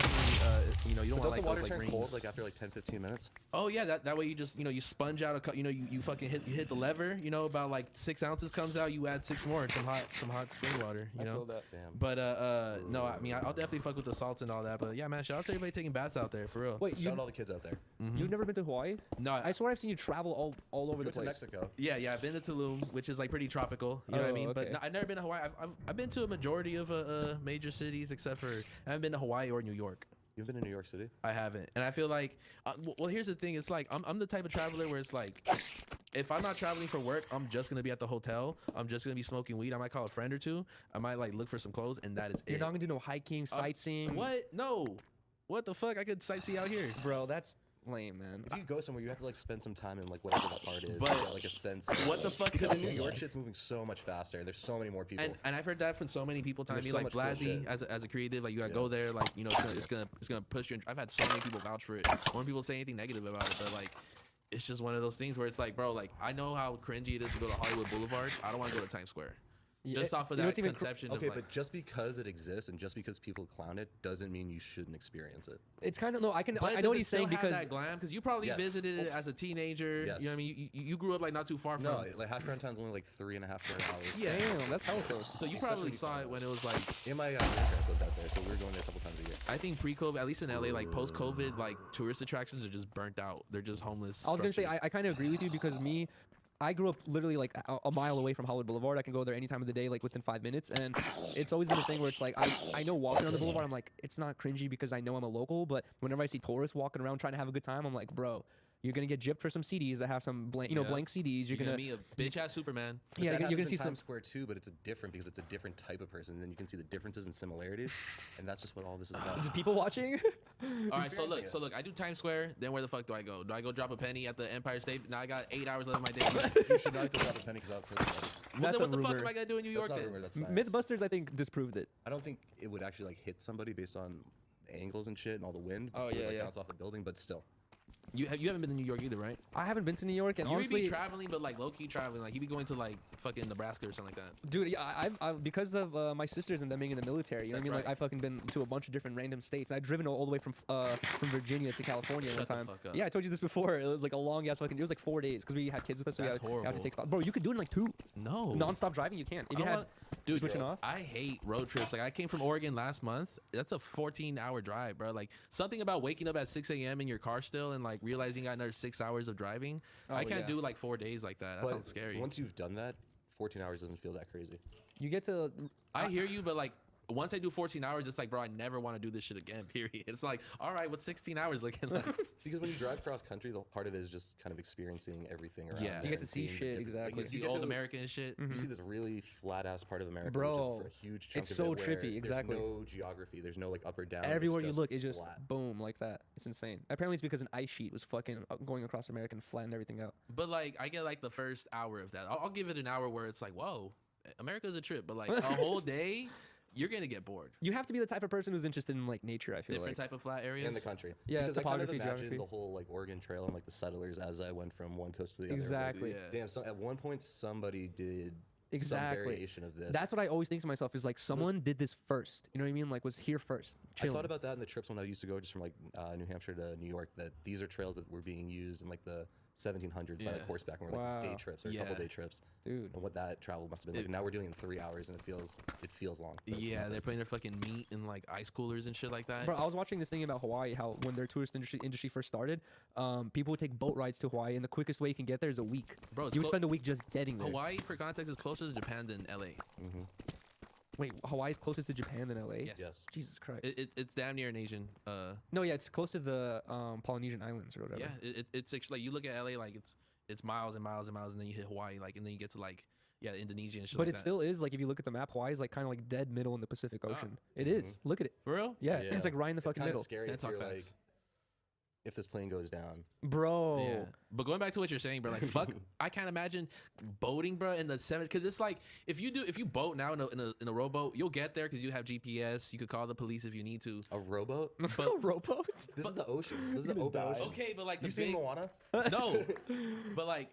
you know, you don't But want don't the like water those, like, turn cold rings. like after like 10-15 minutes? Oh yeah, that way you just, you know, you sponge out you know, you fucking hit the lever, you know, about like 6 ounces comes out, you add 6 more, some hot spring water, you I know. feel that. Damn. But no, I mean I'll definitely fuck with the salts and all that. But yeah, man, shout out to everybody taking baths out there for real. Wait, Shout out all the kids out there. you've never been to Hawaii? No, I swear I've seen you travel all over We the went to place. Mexico. yeah, I've been to Tulum, which is like pretty tropical. You know what I Oh, mean? But okay. no, I've never been to Hawaii. I've been to a majority of major cities except for I haven't been to Hawaii or New York. You've been to New York City? I haven't, and I feel like, well, here's the thing. It's like I'm the type of traveler where it's like, if I'm not traveling for work, I'm just gonna be at the hotel. I'm just gonna be smoking weed. I might call a friend or 2. I might like look for some clothes, and that is You're it. not gonna do no hiking, sightseeing. What? No. what the fuck? I could sightsee out here. Bro, that's lame, man. If you go somewhere, you have to like spend some time in like whatever that part is, But to get like a sense. Of, what the fuck? Because in New York, shit's moving so much faster. There's so many more people. And I've heard that from so many people telling There's me so like much cool Blasey shit. as a creative, like you gotta go there, like you know it's gonna push you. I've had so many people vouch for it. When people say anything negative about it, but like it's just one of those things where it's like, bro, like I know how cringy it is to go to Hollywood Boulevard. I don't want to go to Times Square. Just off of that conception. Okay, of like, but just because it exists and just because people clown it doesn't mean you shouldn't experience it. It's kind of no. I but know does what it he's still saying have because that glam because you probably Yes. visited it as a teenager. Yes. You know what I mean? You grew up like not too far from. No, like hash brown town's only like 3.5 hours. Yeah. Damn, that's helpful. So you probably saw it when it was like. Yeah, my grandparents lived out there, so we were going there a couple times a year. I think pre-COVID, at least in LA, like post-COVID, like tourist attractions are just burnt out. They're just homeless. I was gonna say structures. I kind of agree with you because I grew up literally like a mile away from Hollywood Boulevard. I can go there any time of the day, like within 5 minutes. And it's always been a thing where it's like, I know walking on the boulevard, I'm like, it's not cringy because I know I'm a local. But whenever I see tourists walking around trying to have a good time, I'm like, bro, you're going to get gypped for some CDs that have some blank, Yeah. blank CDs. You're gonna going to meet a bitch-ass Superman. But Yeah, that you're gonna happens see in some. Times Square too, but it's different because it's a different type of person, and then you can see the differences and similarities, and that's just what all this is about. Just people watching. All right, so look, I do Times Square. Then where the fuck do I go? Do I go drop a penny at the Empire State? Now I got 8 hours left of my day. You should not drop a penny because I'll kill somebody. Well, That's then what a the fuck rumor. am I gonna do in New York That's not a then? rumor, that's science. Mythbusters, I think, disproved it. I don't think it would actually like hit somebody based on angles and shit and all the wind. Oh, It would, yeah, like, yeah. bounce off a building, but still. You haven't been to New York either, right? I haven't been to New York, and You honestly, be traveling, but like low key traveling. Like you be going to like fucking Nebraska or something like that. dude, yeah, I've because of my sisters and them being in the military. You know what I mean? That's Like I've fucking been to a bunch of different random states. I've driven all the way from Virginia to California one Shut the time. fuck up. Yeah, I told you this before. It was like a long ass fucking. It was like 4 days because we had kids with us. So That's we had to horrible. take stock. Bro, you could do it in like 2. No. Non-stop driving, you can't. If I you don't had want- Dude, switching off. I hate road trips. Like I came from Oregon last month. That's a 14-hour drive, bro. Like something about waking up at 6 a.m. in your car still and like realizing you got another 6 hours of driving. Oh, I can't yeah. do like 4 days like that. That But sounds scary. Once you've done that, 14 hours doesn't feel that crazy. You get to. I hear you, but like once I do 14 hours, it's like, bro, I never want to do this shit again. Period. It's like, all right, what's 16 hours looking like? Because when you drive cross country, the part of it is just kind of experiencing everything around. Yeah. there You get to and see seeing the shit, different- exactly. Like, It's you the get old to- American and shit. You see this really flat ass part of America, Bro, which is for a huge chunk it's of so it where trippy, exactly. There's no geography. There's no like up or down. it's Everywhere you look, it's just flat. boom like that. It's insane. Apparently, it's because an ice sheet was fucking going across America and flattened everything out. But like, I get like the first hour of that. I'll give it an hour where it's like, whoa, America's a trip. But like a whole day, you're gonna get bored. You have to be the type of person who's interested in like nature. I feel Different like. type of flat areas in the country. Yeah, because I kind of topography, imagine geography. the whole like Oregon Trail and like the settlers as I went from one coast to the other. Exactly. Like, damn, so at one point somebody did Exactly. some variation of this. That's what I always think to myself is like someone did this first. You know what I mean? Like was here first. I Chilling. thought about that in the trips when I used to go just from like New Hampshire to New York. That these are trails that were being used in like the 1700s by Yeah. like horseback and were like day Wow. trips or a Yeah. couple day trips. Dude. And what that travel must have been like. Now we're doing it in 3 hours and it feels long. but it's Yeah, nothing. they're putting their fucking meat in like ice coolers and shit like that. Bro, I was watching this thing about Hawaii, how when their tourist industry first started, people would take boat rides to Hawaii, and the quickest way you can get there is a week. Bro, it's you would clo- spend a week just getting there. Hawaii, for context, is closer to Japan than LA. Wait, Hawaii's closer to Japan than LA? Yes. Yes. Jesus Christ. It's damn near an Asian. No, yeah, it's close to the Polynesian Islands or whatever. Yeah, it's actually like you look at LA like it's miles and miles and miles, and then you hit Hawaii like, and then you get to like Indonesia and shit But like it that. still is like if you look at the map, Hawaii is like kind of like dead middle in the Pacific Ocean. It is. Look at it. For real? Yeah, it's like right in the It's fucking kinda middle. scary Can't if talk you're fast. like, if this plane goes down. Bro. Yeah, but going back to what you're saying, bro, like fuck, I can't imagine boating, bro, in the 70s, because it's like if you boat now in a rowboat, you'll get there because you have GPS. You could call the police if you need to. A rowboat? A rowboat? This is the ocean. This is the open ocean. Okay, but like the You seen big, Moana? no, but like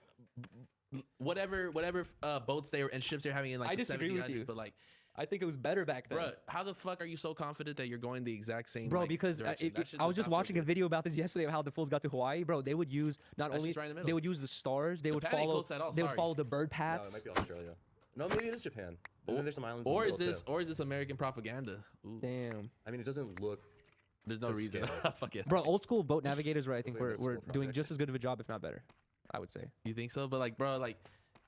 whatever boats they were and ships they're having in like I the disagree with 1700s, you. but like. I think it was better back then. Bro, how the fuck are you so confident that you're going the exact same? Bro, like, because direction? That shit I was does just not feel watching a good. video about this yesterday of how the fools got to Hawaii. Bro, they would use not That's only just right in the middle. they would use the stars, they would Japan ain't follow close at all, they would sorry. follow the bird No, paths. it might be Australia. No, maybe it is Japan. And then there's some islands. Or in is the middle, this too. American propaganda? Ooh. Damn. I mean, it doesn't look. There's no to reason. scale. Fuck it. Bro, old school boat navigators, right? I think like a we're school doing project. just as good of a job, if not better. I would say. You think so? But like, bro, like,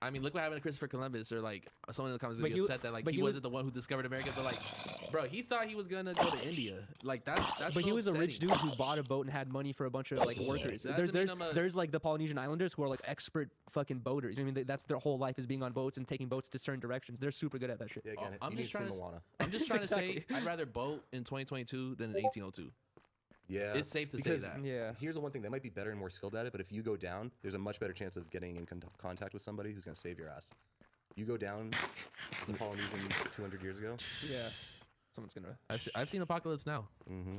I mean, look what happened to Christopher Columbus, or like someone in the comments But would be he- upset that like but he he was- wasn't the one who discovered America. But like, bro, he thought he was gonna go to India. Like that's But so he was a rich upsetting. dude who bought a boat and had money for a bunch of like workers. That There's doesn't mean there's, I'm a- there's like the Polynesian Islanders who are like expert fucking boaters. You know what I mean, that's their whole life is being on boats and taking boats to certain directions. They're super good at that shit. Yeah, again, I'm you just need to trying see to. Moana. I'm just trying to say Exactly. I'd rather boat in 2022 than in 1802. Yeah, It's safe to say because that. Yeah. Here's the one thing: they might be better and more skilled at it, but if you go down, there's a much better chance of getting in contact with somebody who's gonna save your ass. You go down, as a Polynesian 200 years ago. Yeah. Someone's gonna. I've seen Apocalypse Now.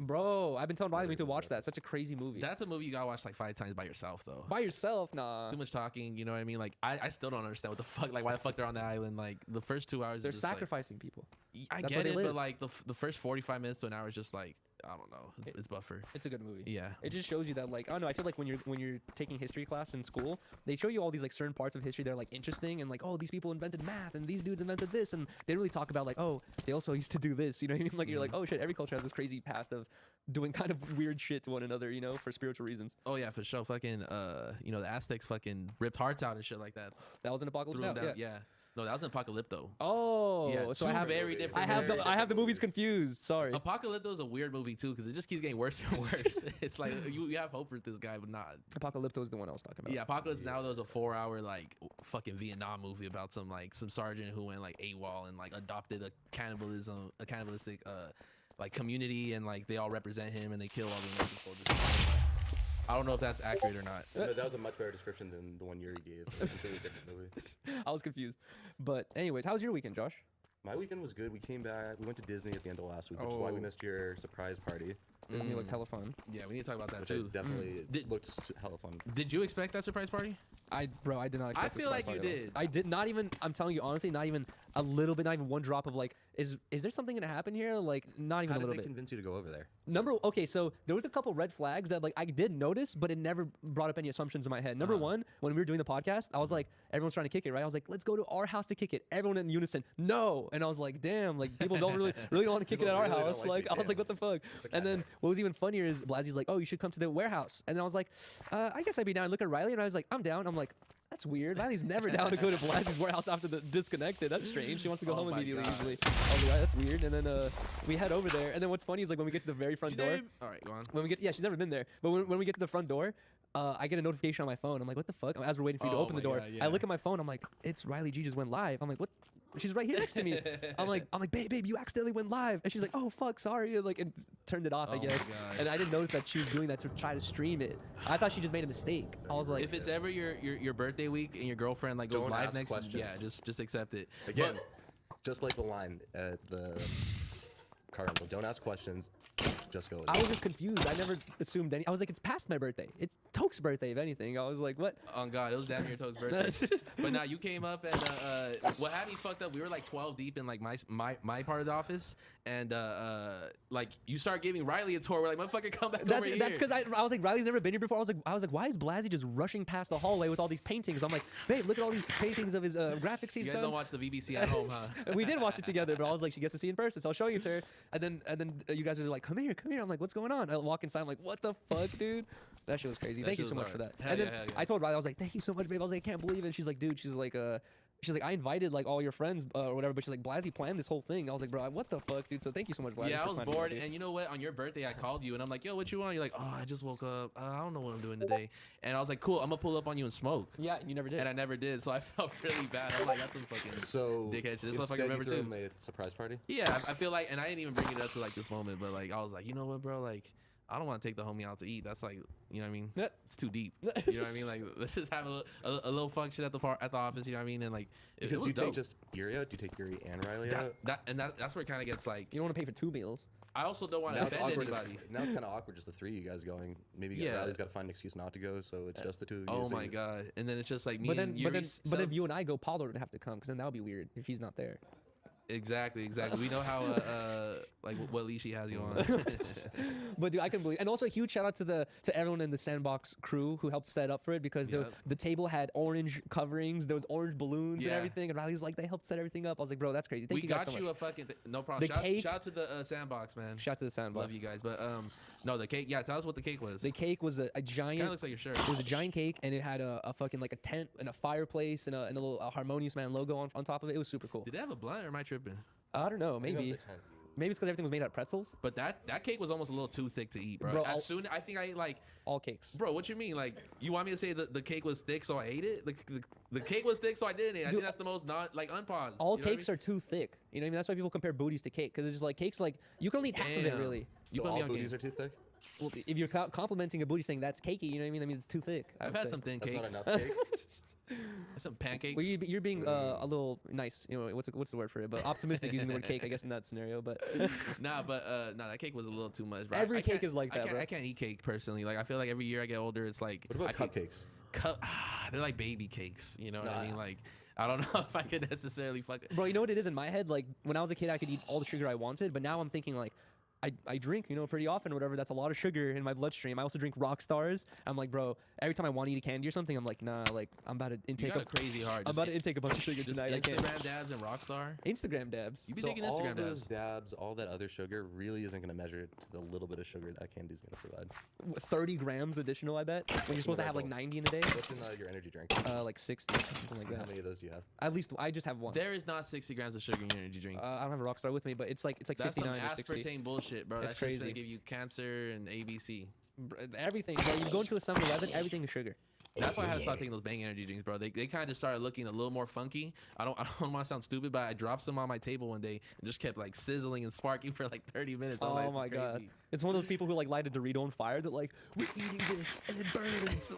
Bro, I've been telling Riley we need to watch that. Such a crazy movie. That's a movie you gotta watch like 5 times by yourself though. By yourself, nah. Too much talking, you know what I mean? Like I still don't understand what the fuck, like why the fuck they're on the island. Like the first 2 hours, They're is just, like, sacrificing people. I That's get where they it, but live. like the first 45 minutes to an hour is just like I don't know. It's buffer. It's a good movie. Yeah. It just shows you that like I don't know. I feel like when you're taking history class in school, they show you all these like certain parts of history that are like interesting and like oh these people invented math and these dudes invented this and they really talk about like oh they also used to do this. You know what I mean? Like you're like oh shit every culture has this crazy past of doing kind of weird shit to one another. You know for spiritual reasons. Oh yeah, for sure. Fucking you know the Aztecs fucking ripped hearts out and shit like that. That was an Apocalypse Threw Now. 'em down. Yeah. No, that was in Apocalypto. Oh, Yeah, so two I have very different. I have the movies confused. Sorry. Apocalypto is a weird movie too because it just keeps getting worse and worse. It's like you have hope for this guy, but not. Apocalypto is the one I was talking about. Yeah, Apocalypse Now was a 4-hour like fucking Vietnam movie about some sergeant who went like AWOL and like adopted a cannibalistic like community and like they all represent him and they kill all the American soldiers. I don't know if that's accurate or not. No, that was a much better description than the one Yuri gave. It's a completely different movie. I was confused. But anyways, how was your weekend, Josh? My weekend was good. We came back. We went to Disney at the end of last week, which is why we missed your surprise party. Disney looked hella fun. Yeah, we need to talk about that Which too. definitely looked hella fun. Did you expect that surprise party? I did not expect I feel the like surprise you party at all. did. I did not even, I'm telling you honestly, not even a little bit, not even one drop of like, is there something gonna happen here? Like, not even How a did little they bit. convince you to go over there? Okay, so there was a couple red flags that like I did notice, but it never brought up any assumptions in my head. Number one, when we were doing the podcast, I was like, everyone's trying to kick it, right? I was like, let's go to our house to kick it. Everyone in unison, no. And I was like, damn, like people don't really don't want to kick it at our really don't house. like Like it, I was like, yeah. what the fuck? And then what was even funnier is Blasie's like, oh, you should come to the warehouse. And then I was like, I guess I'd be down. I look at Riley and I was like, I'm down. I'm like, that's weird. Riley's never down to go to Blasie's warehouse after the disconnected. That's strange. She wants to go Oh home my immediately God. usually. I was like, that's weird. And then we head over there. And then what's funny is like when we get to the very front door. All right, go on. When we get, yeah, she's never been there. But when we get to the front door, I get a notification on my phone. I'm like, what the fuck? As we're waiting for you to Oh open the my door, God, I yeah. look at my phone. I'm like, it's Riley G just went live. I'm like, what? She's right here next to me. I'm like, babe, you accidentally went live. And she's like, oh fuck, sorry. And like, and turned it off, I Oh my guess. God. And I didn't notice that she was doing that to try to stream it. I thought she just made a mistake. I was like, If it's ever your birthday week and your girlfriend like goes Don't live ask next, questions. yeah, just accept it. Again, just like the line at the car rental, don't ask questions, just go with I it. was just confused. I never assumed any. I was like, it's past my birthday. It's Toke's birthday, if anything. I was like, what? On God, it was damn near Toke's birthday. But now you came up and what had me fucked up? We were like 12 deep in like my part of the office, and like you start giving Riley a tour. We're like, motherfucker, come back over here. That's because I was like, Riley's never been here before. I was like, why is Blasey just rushing past the hallway with all these paintings? I'm like, babe, look at all these paintings of his graphics he's You guys done. don't watch the BBC at home, huh? We did watch it together, but I was like, she gets to see it in person, so I'll show you to her. And then you guys are like, come here. I'm like, what's going on? I walk inside, I'm like, what the fuck, dude? That shit was crazy. That Thank you shit so was much for that. hard. Hell And then yeah, hell yeah. I told Riley, I was like, thank you so much, babe. I was like, I can't believe it. And she's like, dude, she's like, I invited like all your friends or whatever, but she's like, Blasey planned this whole thing. I was like, bro, what the fuck, dude? So thank you so much, Blasey. Yeah, I for was planning bored, everything. and you know what? On your birthday, I called you, and I'm like, "Yo, what you want?" You're like, "Oh, I just woke up. I don't know what I'm doing today." And I was like, "Cool, I'm gonna pull up on you and smoke." Yeah, you never did. And I never did, so I felt really bad. I'm like, "That's some fucking So dickhead shit." This instead motherfucker remember you threw too. him a surprise party? Yeah, I feel like, and I didn't even bring it up to like this moment, but like I was like, you know what, bro? Like, I don't want to take the homie out to eat. That's like, you know what I mean? It's too deep. You know what I mean? Like, let's just have a little function at the office. You know what I mean? And like, it Because was you dope. take just Yuri out? Do you take Yuri and Riley out? That's where it kind of gets like. You don't want to pay for 2 meals. I also don't want to Now it's offend awkward. anybody. Now it's kind of awkward, just the three of you guys going. Maybe Yeah. Riley's got to find an excuse not to go, so it's just the two of you. Oh so my you- god! And then it's just like me But then, and Yuri. but if you and I go, Paulo would have to come, because then that would be weird if he's not there. Exactly. We know how like what leash he has you on. But dude, I can believe, and also a huge shout out to everyone in the Sandbox crew who helped set up for it, because Yeah. the table had orange coverings, there was orange balloons and Yeah. everything, and Riley's like, they helped set everything up. I was like, bro, that's crazy. Thank We you guys got so you much. a fucking no problem. The cake- Shout out to the Sandbox, man. Shout out to the Sandbox. Love you guys, but no, the cake. Yeah, tell us what the cake was. The cake was a giant. Kind of looks like your shirt. It was a giant cake, and it had a fucking like a tent and a fireplace and a little Harmonious Man logo on top of it. It was super cool. Did they have a blunt, or am I tripping? I don't know, maybe. Maybe it's because everything was made out of pretzels. But that cake was almost a little too thick to eat, bro. Bro, as soon I think I ate like all cakes. Bro, what you mean? Like you want me to say the cake was thick, so I ate it? The cake was thick, so I didn't eat it. I Dude, think that's the most not like unpaused. All you know what I cakes mean? are too thick. You know what I mean? That's why people compare booties to cake, because it's just like cakes like you can only eat half of it Damn. really. You So put me all on booties game. are too thick? Well, if you're complimenting a booty saying that's cakey, you know what I mean? That means it's too thick. I've had some thin That's cakes. not enough cake. Some pancakes. Well, you're being a little nice. You know what's the word for it? But optimistic using the word cake, I guess, in that scenario. But nah, that cake was a little too much. Bro. Every cake is like that, bro. I can't eat cake personally. Like I feel like every year I get older, it's like. What about cupcakes? They're like baby cakes. You know what I mean? Like I don't know if I could necessarily fuck. Bro, you know what it is in my head? Like when I was a kid, I could eat all the sugar I wanted, but now I'm thinking like. I drink, you know, pretty often, whatever. That's a lot of sugar in my bloodstream. I also drink Rock Stars. I'm like, bro, every time I want to eat a candy or something, I'm like, nah, like I'm about to intake a crazy heart. I'm about to intake a bunch of sugar tonight. I can't. Instagram dabs and Rockstar. Instagram dabs. You be So taking all Instagram those dabs. dabs, all that other sugar, really isn't going to measure to the little bit of sugar that candy's going to provide. 30 grams additional, I bet. When you're supposed to have like 90 in a day. What's in your energy drink? Like 60, something like that. How many of those do you have? At least I just have one. There is not 60 grams of sugar in your energy drink. I don't have a Rockstar with me, but it's like That's 59 some or 60. aspartame bullshit, bro. It's That's crazy. crazy. Give you cancer and ABC. Everything, bro. You go into a 7-Eleven, everything is sugar. That's why I had to start taking those Bang energy drinks, bro. They kind of started looking a little more funky. I don't want to sound stupid, but I dropped some on my table one day and just kept like sizzling and sparking for like 30 minutes. I'm like, Oh this my is god. crazy. It's one of those people who like light a Dorito on fire that like, we're eating this and it burns.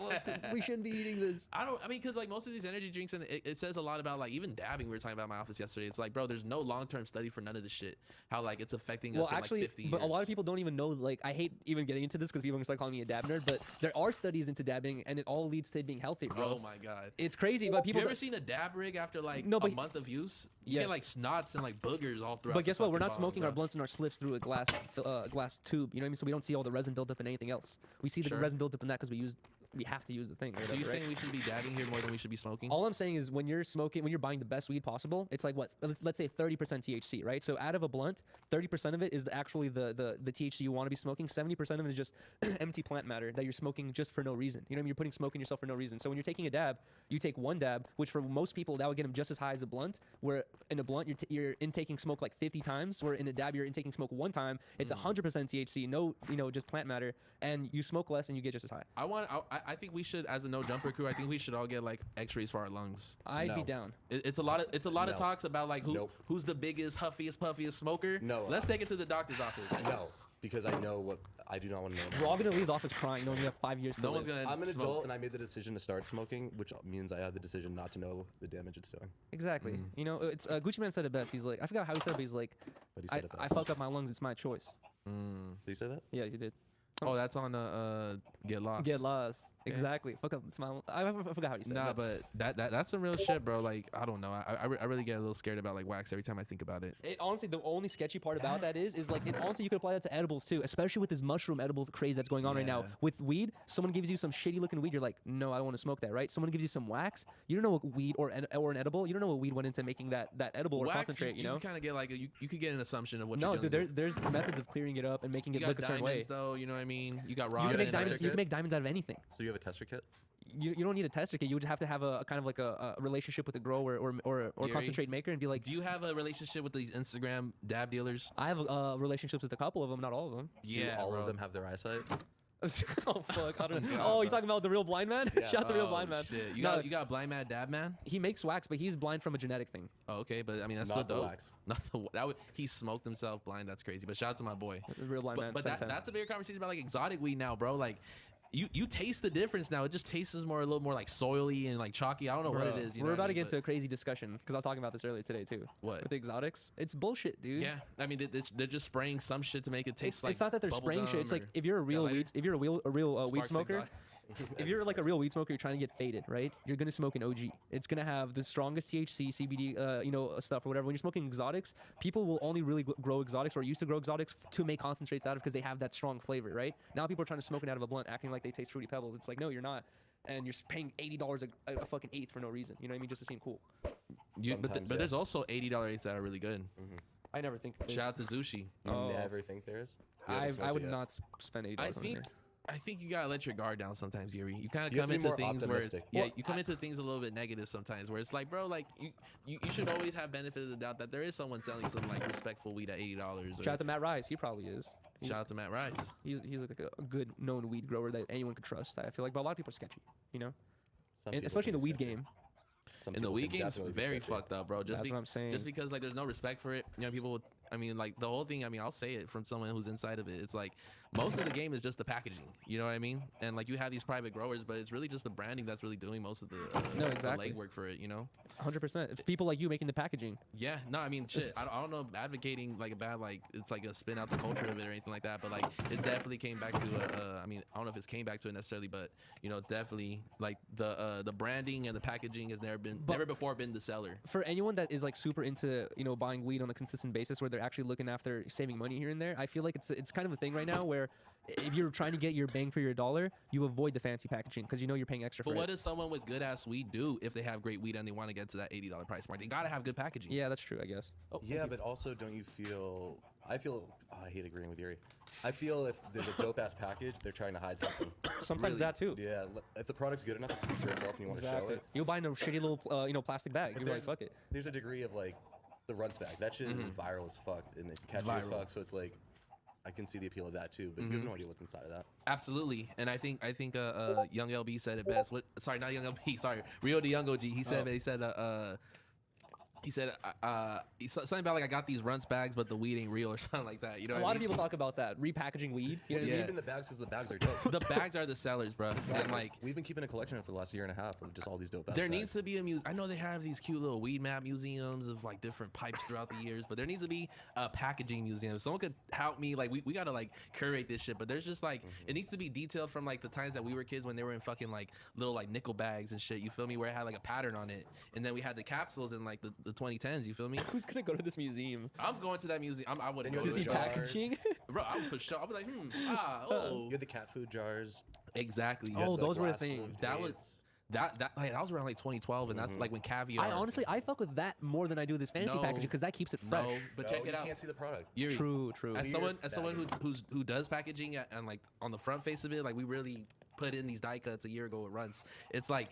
We shouldn't be eating this. I mean, because like most of these energy drinks, and it says a lot about like even dabbing. We were talking about in my office yesterday. It's like, bro, there's no long-term study for none of this shit. How like it's affecting Well, us actually, in like 50 but years. a lot of people don't even know. Like, I hate even getting into this because people are gonna start calling me a dab nerd. But there are studies into dabbing, and it all leads to it being healthy, bro. Oh my god, it's crazy. But people. You ever seen a dab rig after like No, a but- month of use? You Yes. get like snots and like boogers all throughout. But guess the what? We're fucking not smoking bottom, our bro. blunts and our spliffs through a glass tube. You know what I mean? So we don't see all the resin built up in anything else. We see the Sure. resin built up in that because we have to use the thing. or So whatever, you're right? saying we should be dabbing here more than we should be smoking? All I'm saying is when you're smoking, when you're buying the best weed possible, it's like what? Let's say 30% THC, right? So out of a blunt, 30% of it is actually the THC you want to be smoking. 70% of it is just empty plant matter that you're smoking just for no reason. You know what I mean? You're putting smoke in yourself for no reason. So when you're taking a dab, you take one dab, which for most people that would get them just as high as a blunt. Where in a blunt you're intaking smoke like 50 times, where in a dab you're intaking smoke one time. It's 100% THC, no, just plant matter, and you smoke less and you get just as high. I think we should, as a no jumper crew, I think we should all get like X-rays for our lungs. I'd be down. It's a lot of No. talks about like Nope. who's the biggest, huffiest, puffiest smoker. No. Let's take it to the doctor's office. No, because I know what I do not want to know. We're all gonna leave the office crying, knowing we have 5 years to No live. one's gonna I'm an smoke. adult and I made the decision to start smoking, which means I have the decision not to know the damage it's doing. Exactly. You know, it's Gucci Man said it best. He's like, I forgot how he said it, but he's like, But he I, said it I best. fuck up my lungs. It's my choice. Did he say that? Yeah, you did. Oh, that's on Get Lost. Get lost. Yeah. Exactly. Fuck up. Smile. I forgot how he said Nah, it. but that's some real shit, bro. Like, I don't know. I really get a little scared about like wax every time I think about it. It honestly, the only sketchy part about that is like, it honestly, you could apply that to edibles too, especially with this mushroom edible craze that's going on right now. Yeah. With weed, someone gives you some shitty looking weed, you're like, no, I don't want to smoke that, right? Someone gives you some wax, you don't know what weed or an edible, you don't know what weed went into making that edible or Wax, concentrate, you know? kind of get like you could get an assumption of what No, you're dude, dealing with. there's methods of clearing it up and making You it got look a certain way. diamonds, though. You know what I mean? You got raw. You can make diamonds. diamonds. You can make diamonds out of anything. So you have a tester kit? You don't need a tester kit. You would have to have a kind of like a relationship with a grower or Yuri, concentrate maker and be like. Do you have a relationship with these Instagram dab dealers? I have relationships with a couple of them, not all of them. Do all of them have their eyesight? Oh fuck! I don't know. God, Oh, bro. you talking about the real blind man? Yeah. Shout out to the real Oh, blind man. Shit. You No, got blind man dab man? he makes wax, but he's blind from a genetic thing. Oh, okay, but I mean that's Not still the dope. wax. Not the that would he smoked himself blind. That's crazy. But shout out to my boy. The real blind man. But same time. that's a bigger conversation about like exotic weed now, bro. Like you taste the difference now. It just tastes a little more like soily and like chalky. I don't know what it is. You We're know about what to I get mean? into a crazy discussion because I was talking about this earlier today too. What? With the exotics? It's bullshit, dude. Yeah, I mean they're just spraying some shit to make it taste like. It's not that they're bubble spraying shit. gum It's like or- if you're a real later? weed, if you're a real weed Sparks smoker, exotic. if you're like a real weed smoker, you're trying to get faded, right? You're gonna smoke an OG. It's gonna have the strongest THC, CBD, stuff or whatever. When you're smoking exotics, people will only really grow exotics or used to grow exotics to make concentrates out of because they have that strong flavor, right? Now people are trying to smoke it out of a blunt, acting like they taste Fruity Pebbles. It's like, no, you're not. And you're paying $80 a fucking eighth for no reason. You know what I mean? Just to seem cool. But Sometimes, yeah. there's also $80 eights that are really good. I never think. Shout out to Zushi. You Oh. never think there is? You haven't I smoked would it yet. not spend $80 on here. I think you gotta let your guard down sometimes, Yuri. You kind of You have come to be into more things where it's, optimistic. yeah, Well, you come into things a little bit negative sometimes, where it's like, bro, like you should always have benefit of the doubt that there is someone selling some like respectful weed at $80. Shout out to Matt Rice. He probably is. Shout out to Matt Rice. He's like a good known weed grower that anyone could trust. I feel like, but a lot of people are sketchy, you know, Some and people especially in can the be weed sketchy. game. Some In the people weed can game's definitely be very sketchy. fucked up, bro. That's what I'm saying. Just because like there's no respect for it. You know, people I mean, like the whole thing. I mean, I'll say it from someone who's inside of it. It's like most of the game is just the packaging. You know what I mean? And like you have these private growers, but it's really just the branding that's really doing most of the No, exactly. the legwork for it. You know? 100%. It's people like you making the packaging. Yeah. No, I mean, shit. I don't know. Advocating like a bad like it's like a spin out the culture of it or anything like that. But like it's definitely came back to I mean, I don't know if it's came back to it necessarily, but you know, it's definitely like the branding and the packaging has never before been the seller. For anyone that is like super into buying weed on a consistent basis, where they're actually looking after saving money here and there, I feel like it's kind of a thing right now where if you're trying to get your bang for your dollar, you avoid the fancy packaging because you're paying extra for But it. what does someone with good ass weed do if they have great weed and they want to get to that $80 price mark? They gotta have good packaging. Yeah, that's true, I guess. Oh, Yeah, but also don't you feel? I hate agreeing with Yuri. I feel if there's a dope ass package, they're trying to hide something. Sometimes that too. Yeah, if the product's good enough, it speaks for itself, and you want to show it. You'll buy in a shitty little plastic bag. But You're like, fuck it. There's a degree of like the runts bag. That shit is viral as fuck, and it's catchy as fuck. So it's like, I can see the appeal of that too, but you have no idea what's inside of that. Absolutely, and I think Young LB said it best. Sorry, not Young LB. Sorry, Rio de Young OG. He said he said something about like I got these runts bags, but the weed ain't real or something like that. You know, A lot of people talk about that repackaging weed. Keeping the bags because the bags are dope. The bags are the sellers, bro. And like we've been keeping a collection for the last year and a half of just all these dope. There needs to be a museum. I know they have these cute little weed map museums of like different pipes throughout the years, but there needs to be a packaging museum. If someone could help me, like we gotta like curate this shit. But there's just like it needs to be detailed from like the times that we were kids when they were in fucking like little like nickel bags and shit. You feel me? Where it had like a pattern on it, and then we had the capsules in like the 2010s. You feel me? Who's gonna go to this museum? I'm going to that museum. I wouldn't go to Disney the jars. packaging. Bro, I'm for sure. I'll be like, You had the cat food jars. Exactly. Oh, those were a thing. That was that was around like 2012, and that's like when Caviar. I fuck with that more than I do this fancy packaging because that keeps it fresh. No, but check it out. You can't see the product. Yuri, True. As someone who does packaging and like on the front face of it, like we really put in these die cuts a year ago with Runts. It's like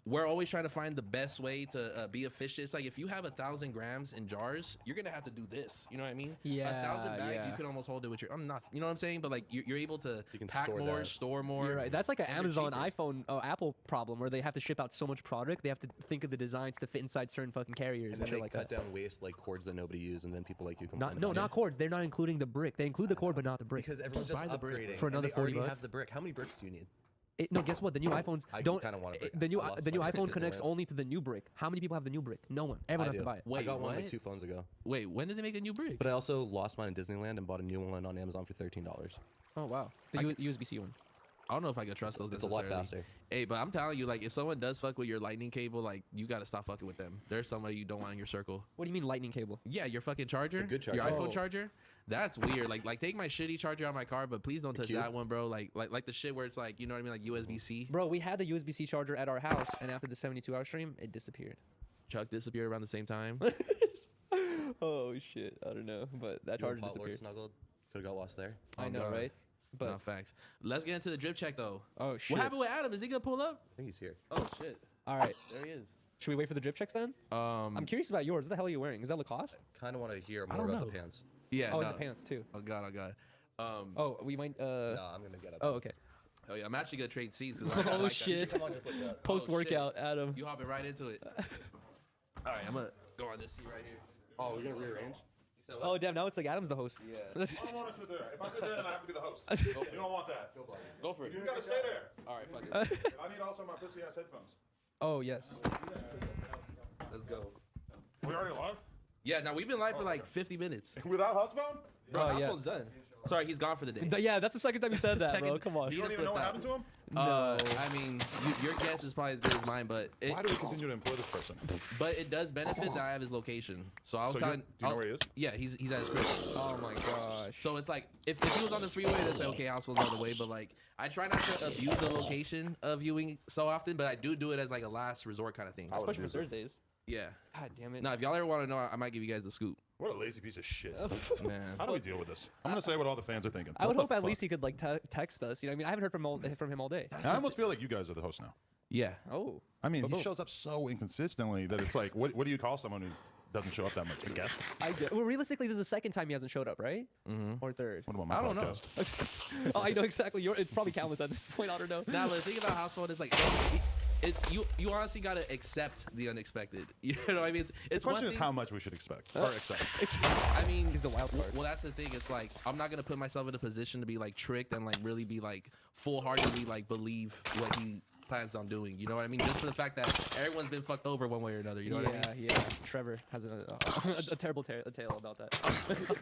we're always trying to find the best way to be efficient. It's like if you have 1,000 grams in jars, you're gonna have to do this. You know what I mean? Yeah. 1,000 bags, you can almost hold it with your. I'm not. You know what I'm saying? But like you're able to pack store more, that. store more. You're right. That's like an and they're Amazon, cheaper. iPhone, Apple problem where they have to ship out so much product. They have to think of the designs to fit inside certain fucking carriers And and then shit they like cut that. down waste like cords that nobody used, and then people like you complain. Not cords. They're not including the brick. They include the cord, but not the brick. Because everyone's just buy the brick upgrading for and another they 40 already bucks. have the brick. How many bricks do you need? No, guess what? The new iPhones I don't. kinda want a brick. The new I lost the new mine at iPhone connects Disneyland. only to the new brick. How many people have the new brick? No one. Everyone has to buy it. Wait, I got one what? like 2 phones ago. Wait, when did they make a new brick? But I also lost mine in Disneyland and bought a new one on Amazon for $13. Oh wow, the USB-C one. I don't know if I could trust those. It's a lot necessarily. faster. Hey, but I'm telling you, like, if someone does fuck with your lightning cable, like, you gotta stop fucking with them. There's somebody you don't want in your circle. What do you mean lightning cable? Yeah, your fucking charger, The good your charger. iPhone Oh. charger. That's weird. Like take my shitty charger out of my car, but please don't touch cube? that one, bro. Like the shit where it's like, you know what I mean, like USB-C. Bro, we had the USB-C charger at our house, and after the 72-hour stream, it disappeared. Chuck disappeared around the same time. Oh shit, I don't know, but that You charger and Pot Lord disappeared. snuggled. Could have got lost there. I Oh, know, God. right? But No facts. Let's get into the drip check though. oh shit. What happened with Adam? Is he gonna pull up? I think he's here. Oh shit. All right, There he is. should we wait for the drip checks then? I'm curious about yours. What the hell are you wearing? Is that Lacoste? Kind of want to hear I more don't about know. the pants. Yeah. Oh, no. and the pants too. Oh god. Oh god. Oh, we might. No, I'm gonna get up. Oh, okay. Oh yeah. I'm actually gonna trade seats. 'Cause I Oh like shit. Come on, just like that. Post workout, Adam. You hopping right into it. All right. I'm gonna go on this seat right here. Oh, we're gonna rearrange. You said what? Oh damn! Now it's like Adam's the host. Yeah. I don't want to sit there. If I sit there, then I have to be the host. You don't want that. Go for it. You gotta stay there. All right. Fuck it. I need also my pussy ass headphones. Oh yes. Let's go. We already live? Yeah. Now we've been live for like 50 minutes. Without house phone? Bro, Oh, house yes. phone's done. Sorry, he's gone for the day. Yeah, that's the second time you said that, bro. Second- Come on. You don't even know what happened to him? I mean, your guess is probably as good as mine, but Why do we continue to employ this person? it does benefit that I have his location. So I was So telling. do you know where he is? Yeah, he's at his crib. Oh my gosh. So it's like if he was on the freeway, then say okay, house phone's on the way. But like I try not to abuse the location of viewing so often, but I do it as like a last resort kind of thing. Especially for Thursdays. Yeah. God damn it. Now, if y'all ever want to know, I might give you guys the scoop. What a lazy piece of shit. Man. How do we deal with this? I'm gonna say what all the fans are thinking. I would What hope the at fuck? least he could like text us. You know, what I mean, I haven't heard from him all day. I almost feel like you guys are the host now. Yeah. Oh. I mean, Boom. he shows up so inconsistently that it's like, what do you call someone who doesn't show up that much? A guest? Well, realistically, this is the second time he hasn't showed up, right? Mm-hmm. Or third? What about my I don't know. podcast? Oh, I know exactly. It's probably countless at this point. I don't know. Now, the thing about house phone is like it's you honestly gotta accept the unexpected. You know what I mean? The It's question one is thing- how much we should expect or accept. I mean, he's the wild card. Well, that's the thing. It's like I'm not gonna put myself in a position to be like tricked and like really be like full-heartedly like believe what he plans on doing. You know what I mean? Just for the fact that everyone's been fucked over one way or another. You know what I mean? Yeah. Trevor has a terrible tale about that.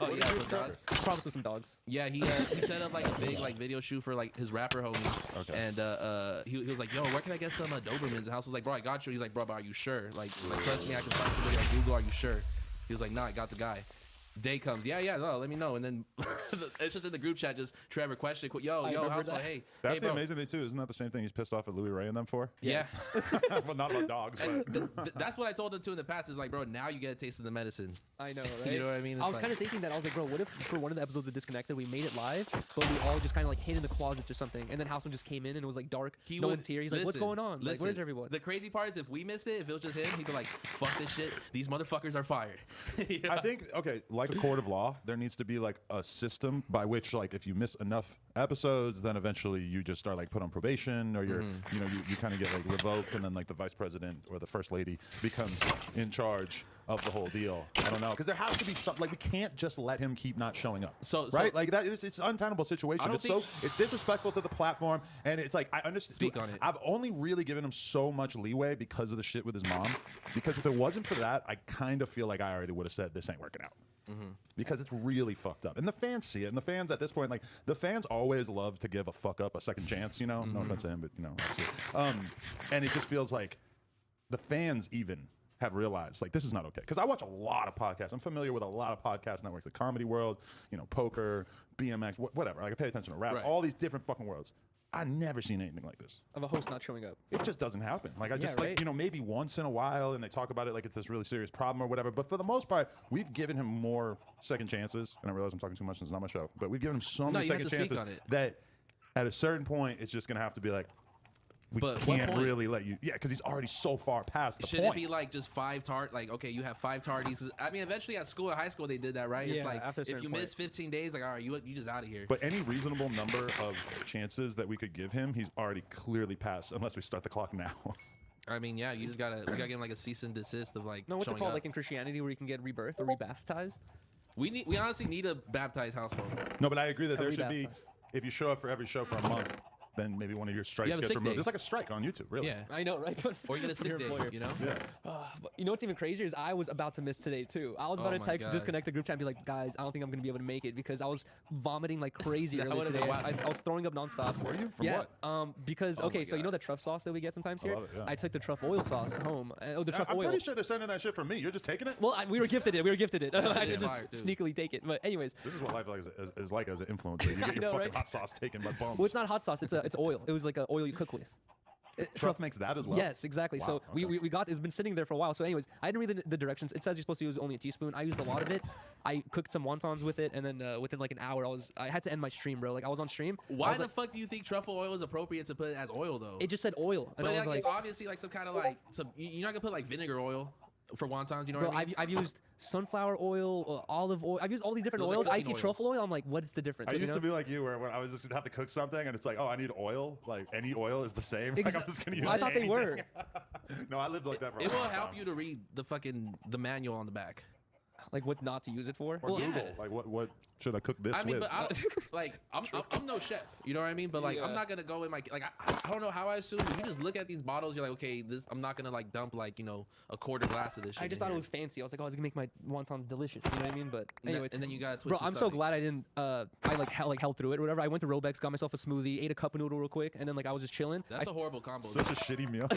Oh yeah, so dogs. Promise with some dogs. Yeah, he set up like a big like video shoot for like his rapper homie. Okay. And he was like, yo, where can I get some Dobermans? The house was like, bro, I got you. He's like, bro, but are you sure? Like trust me, I can find somebody on Google. Are you sure? He was like, nah, I got the guy. Day comes, yeah, no, let me know. And then it's just in the group chat, just Trevor question, yo, how's my hey? That's hey, the bro. amazing thing too. Isn't that the same thing he's pissed off at Louis Ray and them for? Yeah. Well, not about dogs, but That's what I told him too in the past. Is like, bro, now you get a taste of the medicine. I know, right? You know what I mean? I was kind of thinking that. I was like, bro, what if for one of the episodes of Disconnected, we made it live, but we all just kind of like hid in the closets or something, and then Houseman just came in and it was like dark, no one's here. He's like, what's going on? Like, where's everyone? The crazy part is if we missed it, if it was just him, he'd be like, fuck this shit. These motherfuckers are fired. You know? I think, okay, like a court of law, there needs to be like a system by which, like, if you miss enough episodes, then eventually you just start like put on probation, or you're, you know, you kind of get like revoked, and then like the vice president or the first lady becomes in charge of the whole deal. I don't know, because there has to be something. Like, we can't just let him keep not showing up. Right? Like that, it's an untenable situation. It's disrespectful to the platform, and it's like I understand. Speak on it. I've only really given him so much leeway because of the shit with his mom. Because if it wasn't for that, I kind of feel like I already would have said this ain't working out. Because it's really fucked up, and the fans see it, and the fans at this point, like the fans always love to give a fuck up a second chance. You know, no offense to him, but you know, and it just feels like the fans even have realized like this is not okay. Because I watch a lot of podcasts. I'm familiar with a lot of podcast networks, the Comedy World, you know, Poker, BMX, whatever. Like I pay attention to rap, all these different fucking worlds. I've never seen anything like this. Of a host not showing up. It just doesn't happen. Like I just like, you know, maybe once in a while, and they talk about it like it's this really serious problem or whatever. But for the most part, we've given him more second chances. And I realize I'm talking too much since it's not my show, but we've given him so many second chances that at a certain point, it's just gonna have to be like, we can't really let you. Yeah, because he's already so far past the Should point. it be like just 5 like, okay, you have 5 tardies? I mean, eventually at school, at high school, they did that, right? Yeah, it's like after a if certain you point. miss 15 days, like, all right, you just out of here. But any reasonable number of chances that we could give him, he's already clearly passed. Unless we start the clock now. I mean, yeah, we gotta give him like a cease and desist of like. No, what's it showing called? up. Like in Christianity, where you can get rebirth or rebaptized. We honestly need a baptized household. No, but I agree that there should be, rebaptized. if you show up for every show for a month, then maybe one of your strikes have a gets sick removed. day. It's like a strike on YouTube, really. Yeah, I know, right? But or you get a from sick your day, employer. you know? Yeah. But you know what's even crazier is I was about to miss today too. I was about Oh to my text God. disconnect the group chat and be like, guys, I don't think I'm gonna be able to make it because I was vomiting like crazy That earlier would've today. been wild. I was throwing up nonstop. Were you? From yeah, what? because Oh okay, my so you know God. the truff sauce that we get sometimes I here. love it, yeah. I took the truff oil sauce home. The truff I'm oil. pretty sure they're sending that shit from me. You're just taking it? Well, we were gifted it. We were gifted it. That I shit didn't is just fire, dude. sneakily take it. But anyways, This is what life is like as an influencer. You get I your know, fucking right? hot sauce taken by bums. well, it's not hot sauce. It's oil. It was like an oil you cook with. Truff makes that as well? Yes, exactly. Wow, So okay. we got it's been sitting there for a while. So anyways, I didn't read the directions. It says you're supposed to use only a teaspoon. I used a lot of it. I cooked some wontons with it, and then within like an hour, I had to end my stream, bro. Like I was on stream. I Why was the like, fuck do you think truffle oil is appropriate to put as oil though? It just said oil, and but I was like, like, it's obviously like some kind of like you're not gonna put like vinegar oil for wontons. You know bro, what I mean? I've used sunflower oil, olive oil. I've used all these different Those are oils. I cooking see truffle oil. I'm like, what is the difference? I you used know? to be like you, where when I was just gonna have to cook something, and it's like, oh, I need oil. Like any oil is the same. Like I'm just gonna use. I thought they were. anything. No, I lived like that for. It a will long help time. you to read the manual on the back. Like what not to use it for. Or Well, Google, yeah. like what should I cook this I mean, with? but I'm no chef, you know what I mean? But like, I'm not gonna go in my I don't know how I assume. But you just look at these bottles, you're like, okay, this I'm not gonna like dump like a quarter glass of this shit. I just in thought it here. was fancy. I was like, oh, it's gonna make my wontons delicious. You know what I mean? But And anyway, then- and then you gotta twist bro, the I'm so stomach. glad I didn't. I held through it or whatever. I went to Robex, got myself a smoothie, ate a cup of noodle real quick, and then like I was just chilling. That's a horrible combo. Such a shitty meal.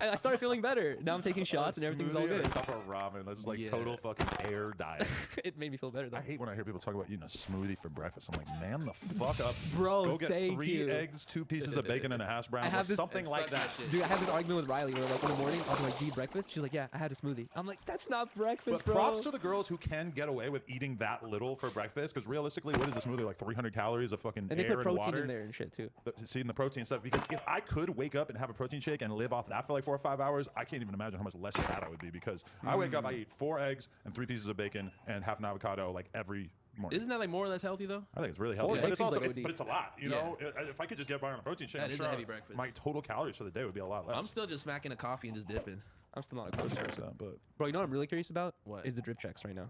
I started feeling better. Now I'm taking shots and everything's all Smoothie and good. a cup of ramen. That's just like Yeah. total fucking air diet. It made me feel better though. I hate when I hear people talk about eating a smoothie for breakfast. I'm like, man, the fuck up, Bro, Go get thank 3 you. eggs, 2 pieces of bacon, and a hash brown, I or have this- something like that. Dude, I have this argument with Riley where like in the morning I'll be like, do you eat breakfast? She's like, yeah, I had a smoothie. I'm like, that's not breakfast, But bro. props to the girls who can get away with eating that little for breakfast, because realistically, what is a smoothie, like 300 calories of fucking and they air put protein water? in there and shit too. See, in the protein stuff, because if I could wake up and have a protein shake and live off that for like 4 or 5 hours, I can't even imagine how much less fat I would be, because I wake up, I eat 4 eggs and 3 pieces of bacon and half an avocado like every more. Isn't that like more or less healthy though? I think it's really healthy, 4 but eggs it's also seems like it's, OD. but it's a lot. You Yeah. know, if I could just get by on a protein shake, That I'm is a sure heavy breakfast. my total calories for the day would be a lot less. I'm still just smacking a coffee and just dipping. I'm still not a close person. But Bro, you know what I'm really curious about? What? Is the drip checks right now.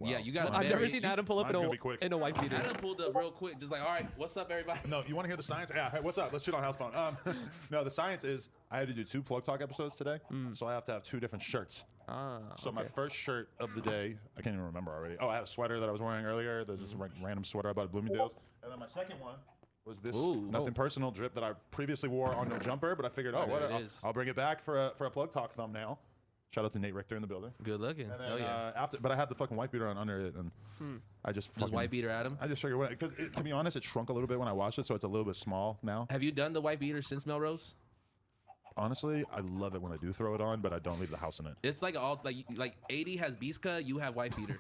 Yeah, you got. I've never seen Adam pull up in a white beater. Adam pulled up real quick, just like, all right, what's up, everybody? No, you want to hear the science? Yeah, hey, what's up? Let's shit on house phone. No, the science is I had to do 2 Plug Talk episodes today, so I have to have 2 different shirts. So my first shirt of the day, I can't even remember already. Oh, I had a sweater that I was wearing earlier. There's this random sweater I bought at Bloomingdale's, and then my second one was this nothing personal drip that I previously wore on No Jumper, but I figured, oh, what? I'll bring it back for a Plug Talk thumbnail. Shout out to Nate Richter in the building. Good looking. And then, but I had the fucking white beater on under it, and I just fucking, white beater Adam. I just figured because to be honest, it shrunk a little bit when I washed it, so it's a little bit small now. Have you done the white beater since Melrose? Honestly, I love it when I do throw it on, but I don't leave the house in it. It's like all like 80 has Beast-Cut, you have white beater.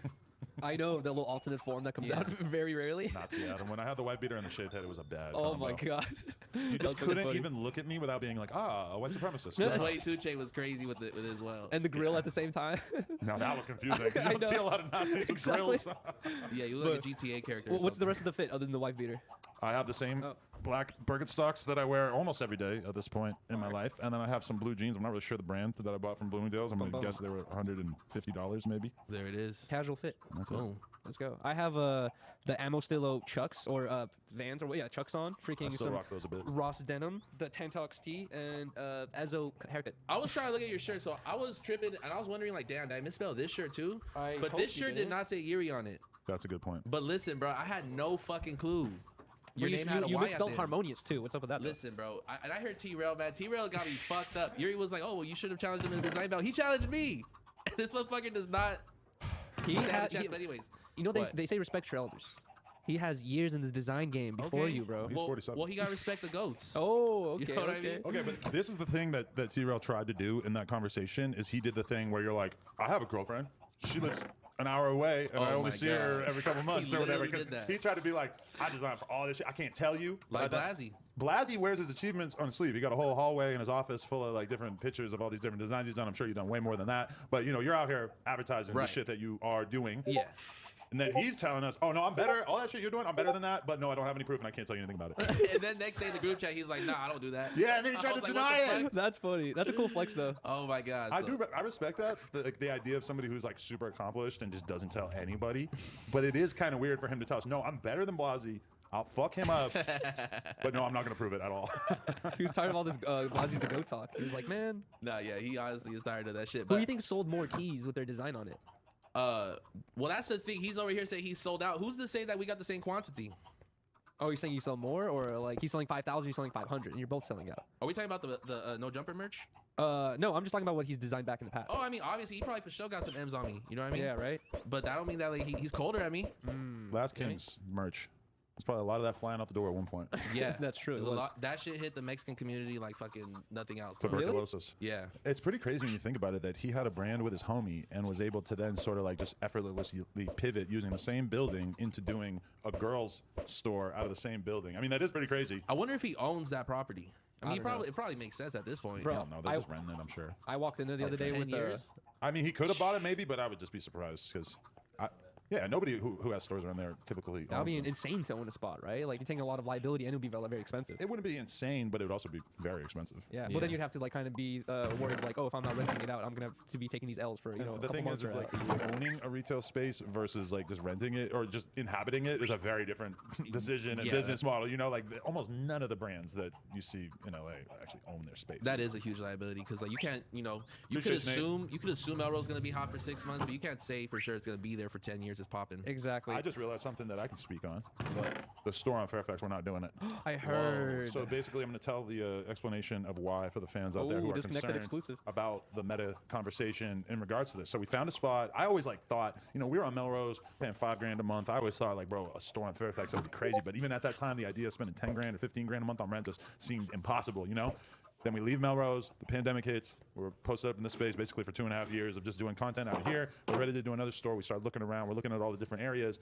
I know the little alternate form that comes out very rarely. Nazi Adam. When I had the white beater and the shaved head, it was a bad. Oh combo. my god! You just couldn't even look at me without being like, a white supremacist. The Play Suche was crazy with it as well. And the grill at the same time. No, that was confusing. You don't see a lot of Nazis with grills. Yeah, you look like a GTA character. What's the rest of the fit other than the white beater? I have the same black Birkenstocks that I wear almost every day at this point in my life, and then I have some blue jeans. I'm not really sure the brand that I bought from Bloomingdale's. I'm gonna guess they were $150 maybe. There it is. Casual fit. That's Boom. Let's go. I have the Ammo Stilo Chucks or Vans or Chucks on. Freaking I still some rock those a bit. Ross denim, the Tantox tee, and Ezzo haircut. I was trying to look at your shirt, so I was tripping, and I was wondering, like, damn, did I misspell this shirt too? But hope this you shirt did didn't. not say Erie on it. That's a good point. But listen, bro, I had no fucking clue. Your name had a you Y at misspelled the end. harmonious too. What's up with that? though? Listen, bro, I heard T-Rail, man. T-Rail got me fucked up. Yuri was like, oh, well, you should have challenged him in the design battle. He challenged me. This motherfucker does not stand a chance, but anyways. You know, they say respect your elders. He has years in the design game before you, bro. He's 47. Well, he got to respect the goats. Oh, okay. You know what I mean? Okay, but this is the thing that T-Rail tried to do in that conversation is he did the thing where you're like, I have a girlfriend. She lives an hour away, and I only see her every couple months or whatever. literally did that. He tried to be like, I designed for all this shit. I can't tell you. Like But Blasey. Blasey wears his achievements on his sleeve. He got a whole hallway in his office full of like different pictures of all these different designs he's done. I'm sure you've done way more than that. But you know, you're out here advertising the Right. shit that you are doing. Yeah. And then he's telling us, oh no, I'm better. All that shit you're doing, I'm better than that. But no, I don't have any proof and I can't tell you anything about it. And then next day in the group chat, he's like, nah, I don't do that. Yeah, and then he tried I was to like, what deny the it. fuck? That's funny. That's a cool flex though. Oh my God. I so- I respect that. The idea of somebody who's like super accomplished and just doesn't tell anybody. But it is kind of weird for him to tell us, no, I'm better than Blasey. I'll fuck him up. But no, I'm not going to prove it at all. He was tired of all this Blasie's the go talk. He was like, man, Nah, yeah, he honestly is tired of that shit. who do But you think sold more tees with their design on it? well, that's the thing. He's over here saying he's sold out. Who's to say that we got the same quantity? Oh, you're saying you sell more, or like he's selling 5,000, you're selling 500, and you're both selling out? Are we talking about the No Jumper merch? No, I'm just talking about what he's designed back in the past. Oh, I mean, obviously, he probably for sure got some M's on me. You know what I mean? Yeah, right. But that don't mean that like he's colder at me. Last King's merch. There's probably a lot of that flying out the door at one point. Yeah, That's true, There's it a was. lot. That shit hit the Mexican community like fucking nothing else. bro. Tuberculosis. Yeah. It's pretty crazy when you think about it that he had a brand with his homie and was able to then sort of like just effortlessly pivot using the same building into doing a girls' store out of the same building. I mean, that is pretty crazy. I wonder if he owns that property. I mean, I don't know. it probably makes sense at this point. Bro, Hell no, they're just renting it, I'm sure. I walked in there the Like other for day 10 with years? I mean, he could have bought it maybe, but I would just be surprised because, yeah, nobody who has stores around there typically that would be owns them. insane to own a spot, right? Like you're taking a lot of liability, and it would be very expensive. It wouldn't be insane, but it would also be very expensive. Yeah, Yeah. but then you'd have to like kind of be worried, like, oh, if I'm not renting it out, I'm gonna have to be taking these L's for And a the couple thing months. is or like out. owning a retail space versus like just renting it or just inhabiting it is a very different decision and Yeah. business model. You know, like almost none of the brands that you see in LA actually own their space. That is a huge liability because like you can't, you could Appreciate you, Nate. assume Melrose gonna be hot for 6 months, but you can't say for sure it's gonna be there for 10 years. It's popping. Exactly. I just realized something that I can speak on. What? The store on Fairfax, we're not doing it. I heard. So basically, I'm going to tell the explanation of why for the fans out there who Ooh, are disconnected concerned exclusive. about the meta conversation in regards to this. So we found a spot. I always like thought, we were on Melrose paying $5,000 a month. I always thought like, bro, a store on Fairfax that would be crazy. But even at that time, the idea of spending $10,000 or $15,000 a month on rent just seemed impossible. Then we leave Melrose. The pandemic hits. We're posted up in this space basically for 2.5 years of just doing content out of here. We're ready to do another store. We start looking around. We're looking at all the different areas.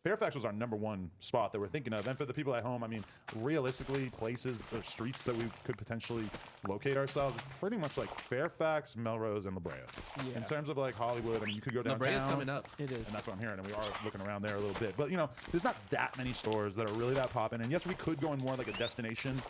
Fairfax was our #1 spot that we're thinking of. And for the people at home, I mean, realistically, places or streets that we could potentially locate ourselves is pretty much like Fairfax, Melrose, and La Brea. Yeah. In terms of like Hollywood, I mean, you could go La downtown. Brea's coming up. It is. And that's what I'm hearing. And we are looking around there a little bit. But, you know, there's not that many stores that are really that popping. And yes, we could go in more like a destination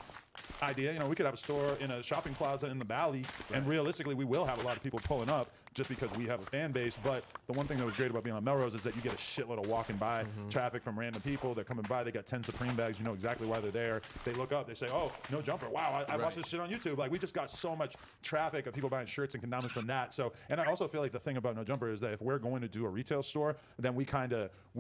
idea. You know, we could have a store in a shopping plaza in the valley, and realistically, we will have a lot of people pulling up just because we have a fan base. But the one thing that was great about being on Melrose is that you get a shitload of walking by traffic from random people. They're coming by. They got 10 Supreme bags. You know exactly why they're there. They look up. They say, "Oh, No Jumper. Wow, I watched this shit on YouTube." Like, we just got so much traffic of people buying shirts and condoms from that. So, and I also feel like the thing about No Jumper is that if we're going to do a retail store, then we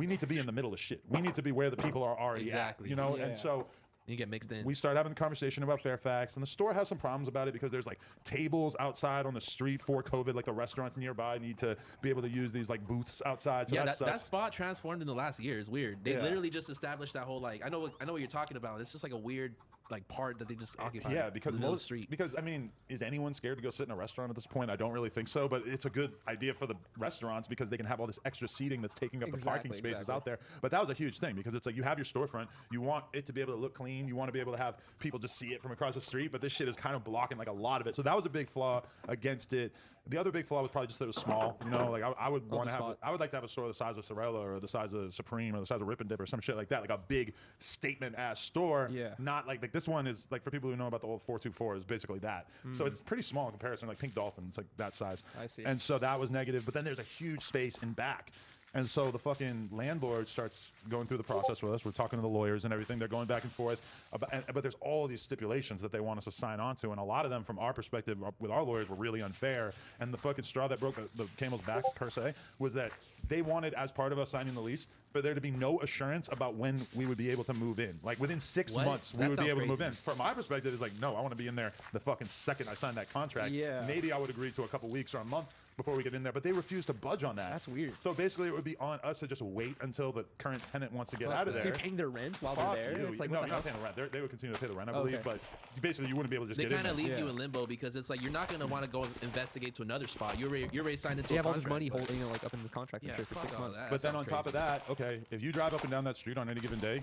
need to be in the middle of shit. We need to be where the people are already Exactly. at. You know, Yeah. and so. You get mixed in. We start having the conversation about Fairfax, and the store has some problems about it because there's like tables outside on the street for COVID. Like the restaurants nearby need to be able to use these like booths outside. So Yeah, that that sucks. spot transformed in the last year. It's weird. They Yeah. literally just established that whole like I know what you're talking about. It's just like a weird like part that they just occupy. Yeah, because in the middle of the most street. because I mean, is anyone scared to go sit in a restaurant at this point? I don't really think so, but it's a good idea for the restaurants because they can have all this extra seating that's taking up the parking Exactly, spaces out there. But that was a huge thing because it's like you have your storefront, you want it to be able to look clean, you want to be able to have people just see it from across the street, but this shit is kind of blocking like a lot of it. So that was a big flaw against it. The other big flaw was probably just that it was small. You know, like I would want to have, spot. I would like to have a store the size of Sorella or the size of Supreme or the size of Rip and Dip or some shit like that, like a big statement ass store. Yeah. Not like this one is like for people who know about the old 424 is basically that. So it's pretty small in comparison. Like Pink Dolphin, it's like that size. I see. And so that was negative. But then there's a huge space in back. And so the fucking landlord starts going through the process with us. We're talking to the lawyers and everything. They're going back and forth. But there's all these stipulations that they want us to sign on to. And a lot of them, from our perspective, with our lawyers, were really unfair. And the fucking straw that broke the camel's back, per se, was that they wanted, as part of us signing the lease, for there to be no assurance about when we would be able to move in. Like within 6 What? months, we That would be sounds able to move in. crazy. From my perspective, it's like, no, I want to be in there the fucking second I sign that contract. Yeah. Maybe I would agree to a couple weeks or a month before we get in there, but they refused to budge on that. That's weird. So basically, it would be on us to just wait until the current tenant wants to get out of So there. you're paying their rent while Fuck they're there? you. It's like, no, what you're the not hell? paying the rent. They would continue to pay the rent, I Oh, believe, okay. but basically, you wouldn't be able to just They get in kind of there. leave you Yeah. in limbo because it's like you're not gonna want to go investigate to another spot. You're already signed into They a have all this contract, money but- holding it like up in the contract and Yeah, shit for fuck 6 all months. that. But then sounds on top of crazy. that, okay, if you drive up and down that street on any given day,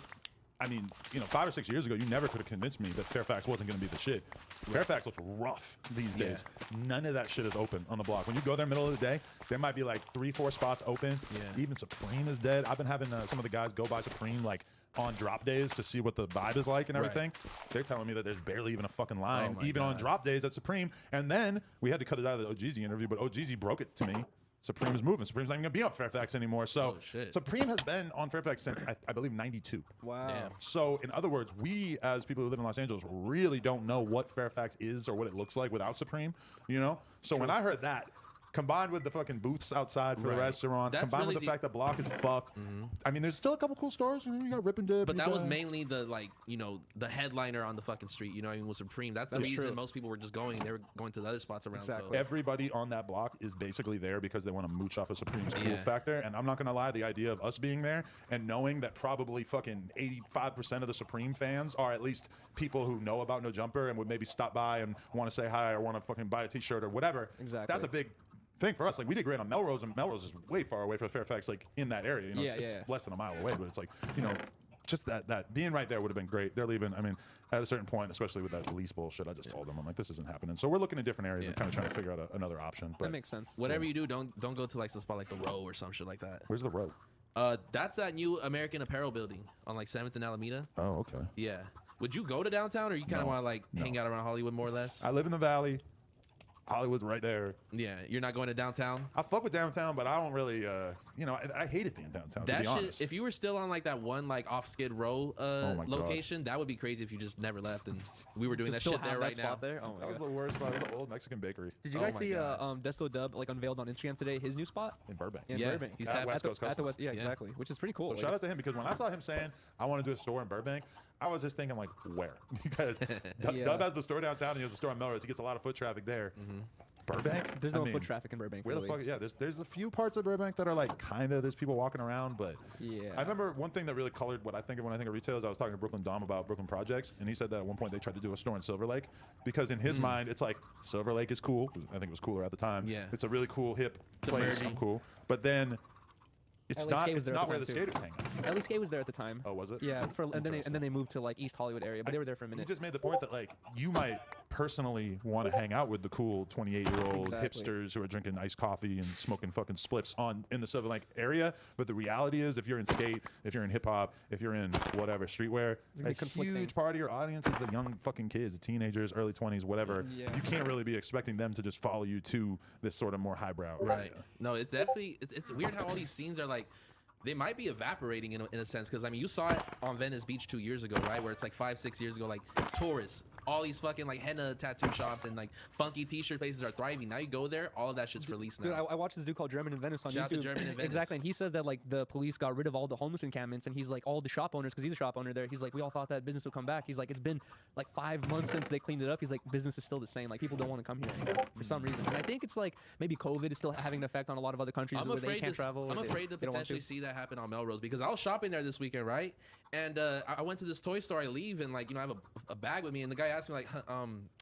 I mean, 5 or 6 years ago, you never could have convinced me that Fairfax wasn't going to be the shit. Fairfax looks rough these Yeah. days. None of that shit is open on the block. When you go there middle of the day, there might be like 3-4 spots open. Yeah. Even Supreme is dead. I've been having some of the guys go by Supreme like on drop days to see what the vibe is like and Right. everything. They're telling me that there's barely even a fucking line, Oh my even on God. drop days at Supreme. And then we had to cut it out of the OGZ interview, but OGZ broke it to me. Supreme is moving. Supreme's not even going to be on Fairfax anymore. So Oh, shit. Supreme has been on Fairfax since, I believe, 92. Wow. Damn. So, in other words, we as people who live in Los Angeles really don't know what Fairfax is or what it looks like without Supreme, So when I heard that, combined with the fucking booths outside for the Right. restaurants, That's combined really with the the- fact that Block is fucked. I mean, there's still a couple cool stores. You got Rip and Dip. But you that was got- mainly the the headliner on the fucking street. You know, what I mean, was Supreme. That's the That's reason true. most people were just going. They were going to the other spots around. Exactly. So. Everybody on that block is basically there because they want to mooch off of Supreme's cool Yeah. factor. And I'm not going to lie, the idea of us being there and knowing that probably fucking 85% of the Supreme fans are at least people who know about No Jumper and would maybe stop by and want to say hi or want to fucking buy a t-shirt or whatever. Exactly. That's a big thing for us. Like, we did great on Melrose, and Melrose is way far away from Fairfax, like in that area. It's Yeah. less than a mile away, but it's like, just that being right there would have been great. They're leaving. I mean, at a certain point, especially with that lease bullshit, I just told them, I'm like, this isn't happening. So we're looking at different areas and kind of trying to figure out another option. But That makes sense. Whatever you do, don't go to like some spot like the Row or some shit like that. where's the road? That's that new American Apparel building on like 7th and Alameda. Oh, okay. Yeah. Would you go to downtown, or you kind of No, want to like hang out around Hollywood more or less? I live in the Valley. Hollywood's right there. Yeah, you're not going to downtown. I fuck with downtown, but I don't really, I hated being downtown, to That be shit. honest. If you were still on like that one like off Skid Row Oh my God. location, that would be crazy if you just never left and we were doing Just that still shit there have right that now. spot there? Oh my That was god. the worst spot. It was an old Mexican bakery Did you Oh guys my see God. Desto Dub like unveiled on Instagram today his new spot in Burbank. in Yeah, Burbank? he's At that- West Coast at the Customs. West, yeah, Yeah. exactly, which is pretty cool. So Like, shout out to him, because when I saw him saying, I want to do a store in Burbank, I was just thinking, like, where? Because Yeah. Dub has the store downtown and he has the store in Melrose. He gets a lot of foot traffic there. Burbank? There's I no mean, foot traffic in Burbank. Where the really. fuck? Yeah, there's a few parts of Burbank that are like kind of, there's people walking around, but Yeah. I remember one thing that really colored what I think of when I think of retail is I was talking to Brooklyn Dom about Brooklyn Projects, and he said that at one point they tried to do a store in Silver Lake because in his mind it's like Silver Lake is cool. I think it was cooler at the time. Yeah. It's a really cool hip It's place. emerging. I'm cool, but then it's LA not. Skate was It's there at not the where the time, too. skaters hang out. Ellie Skate was there at the time. Oh, was it? Yeah, and then they moved to like East Hollywood area, but they were there for a You minute. just made the point that like you might personally want to hang out with the cool 28-year-old Exactly. hipsters who are drinking iced coffee and smoking fucking spliffs in the Silver Lake area. But the reality is, if you're in skate, if you're in hip hop, if you're in whatever streetwear, It's gonna be a conflicting. huge part of your audience is the young fucking kids, the teenagers, early 20s, whatever. Yeah. You can't really be expecting them to just follow you to this sort of more highbrow Right. area. No, it's definitely it's weird how all these scenes are like they might be evaporating in a sense because I mean you saw it on Venice Beach 2 years ago, right? Where it's like 5-6 years ago, like tourists, all these fucking like henna tattoo shops and like funky T-shirt places are thriving. Now you go there, all of that shit's released now. Dude, I watched this dude called German in Venice on Shout out to YouTube. German in Venice. Exactly, and he says that like the police got rid of all the homeless encampments, and he's like all the shop owners, because he's a shop owner there. He's like, we all thought that business would come back. He's like, it's been like 5 months since they cleaned it up. He's like, business is still the same. Like people don't want to come here anymore for some reason. And I think it's like maybe COVID is still having an effect on a lot of other countries I'm where they afraid can't to, travel. I'm or afraid to they don't want potentially see that happen on Melrose because I was shopping there this weekend, right? And I went to this toy store. I leave and like I have a bag with me, and the guy asked me like,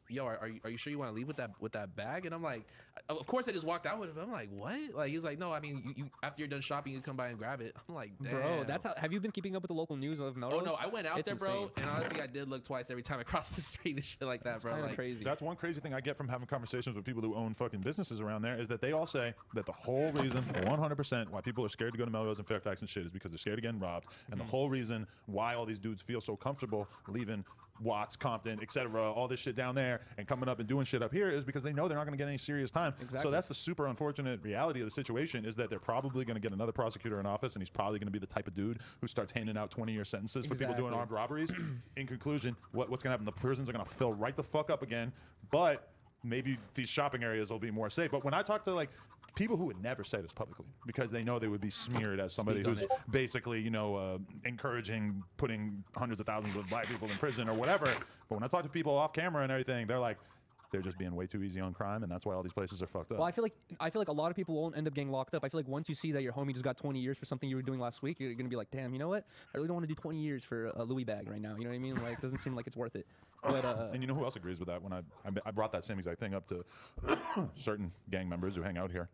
"Yo, are you sure you want to leave with that bag?" And I'm like, "Of course." I just walked out with it. I'm like, "What?" Like he's like, "No, I mean, you after you're done shopping, you come by and grab it." I'm like, "Damn." Bro, that's how. Have you been keeping up with the local news of Melrose? Oh no, I went out It's there, bro, insane. and honestly, I did look twice every time I crossed the street and shit like that, bro. kinda Like, crazy. That's one crazy thing I get from having conversations with people who own fucking businesses around there is that they all say that the whole reason, 100%, why people are scared to go to Melrose and Fairfax and shit is because they're scared of getting robbed. And the whole reason why all these dudes feel so comfortable leaving Watts, Compton, etc., all this shit down there and coming up and doing shit up here is because they know they're not going to get any serious time. So Exactly. that's the super unfortunate reality of the situation is that they're probably going to get another prosecutor in office and he's probably going to be the type of dude who starts handing out 20-year sentences for people doing Exactly. armed robberies. In conclusion, what's going to happen? The prisons are going to fill right the fuck up again, but maybe these shopping areas will be more safe. But when I talk to like people who would never say this publicly because they know they would be smeared as somebody Speak on who's it. basically, encouraging putting hundreds of thousands of black people in prison or whatever. But when I talk to people off camera and everything, they're like, they're just being way too easy on crime, and that's why all these places are fucked up. Well, I feel like a lot of people won't end up getting locked up. I feel like once you see that your homie just got 20 years for something you were doing last week, you're gonna be like, damn, you know what? I really don't want to do 20 years for a Louis bag right now. You know what I mean? Like, doesn't seem like it's worth it. But and you know who else agrees with that? When I brought that same exact thing up to certain gang members who hang out here.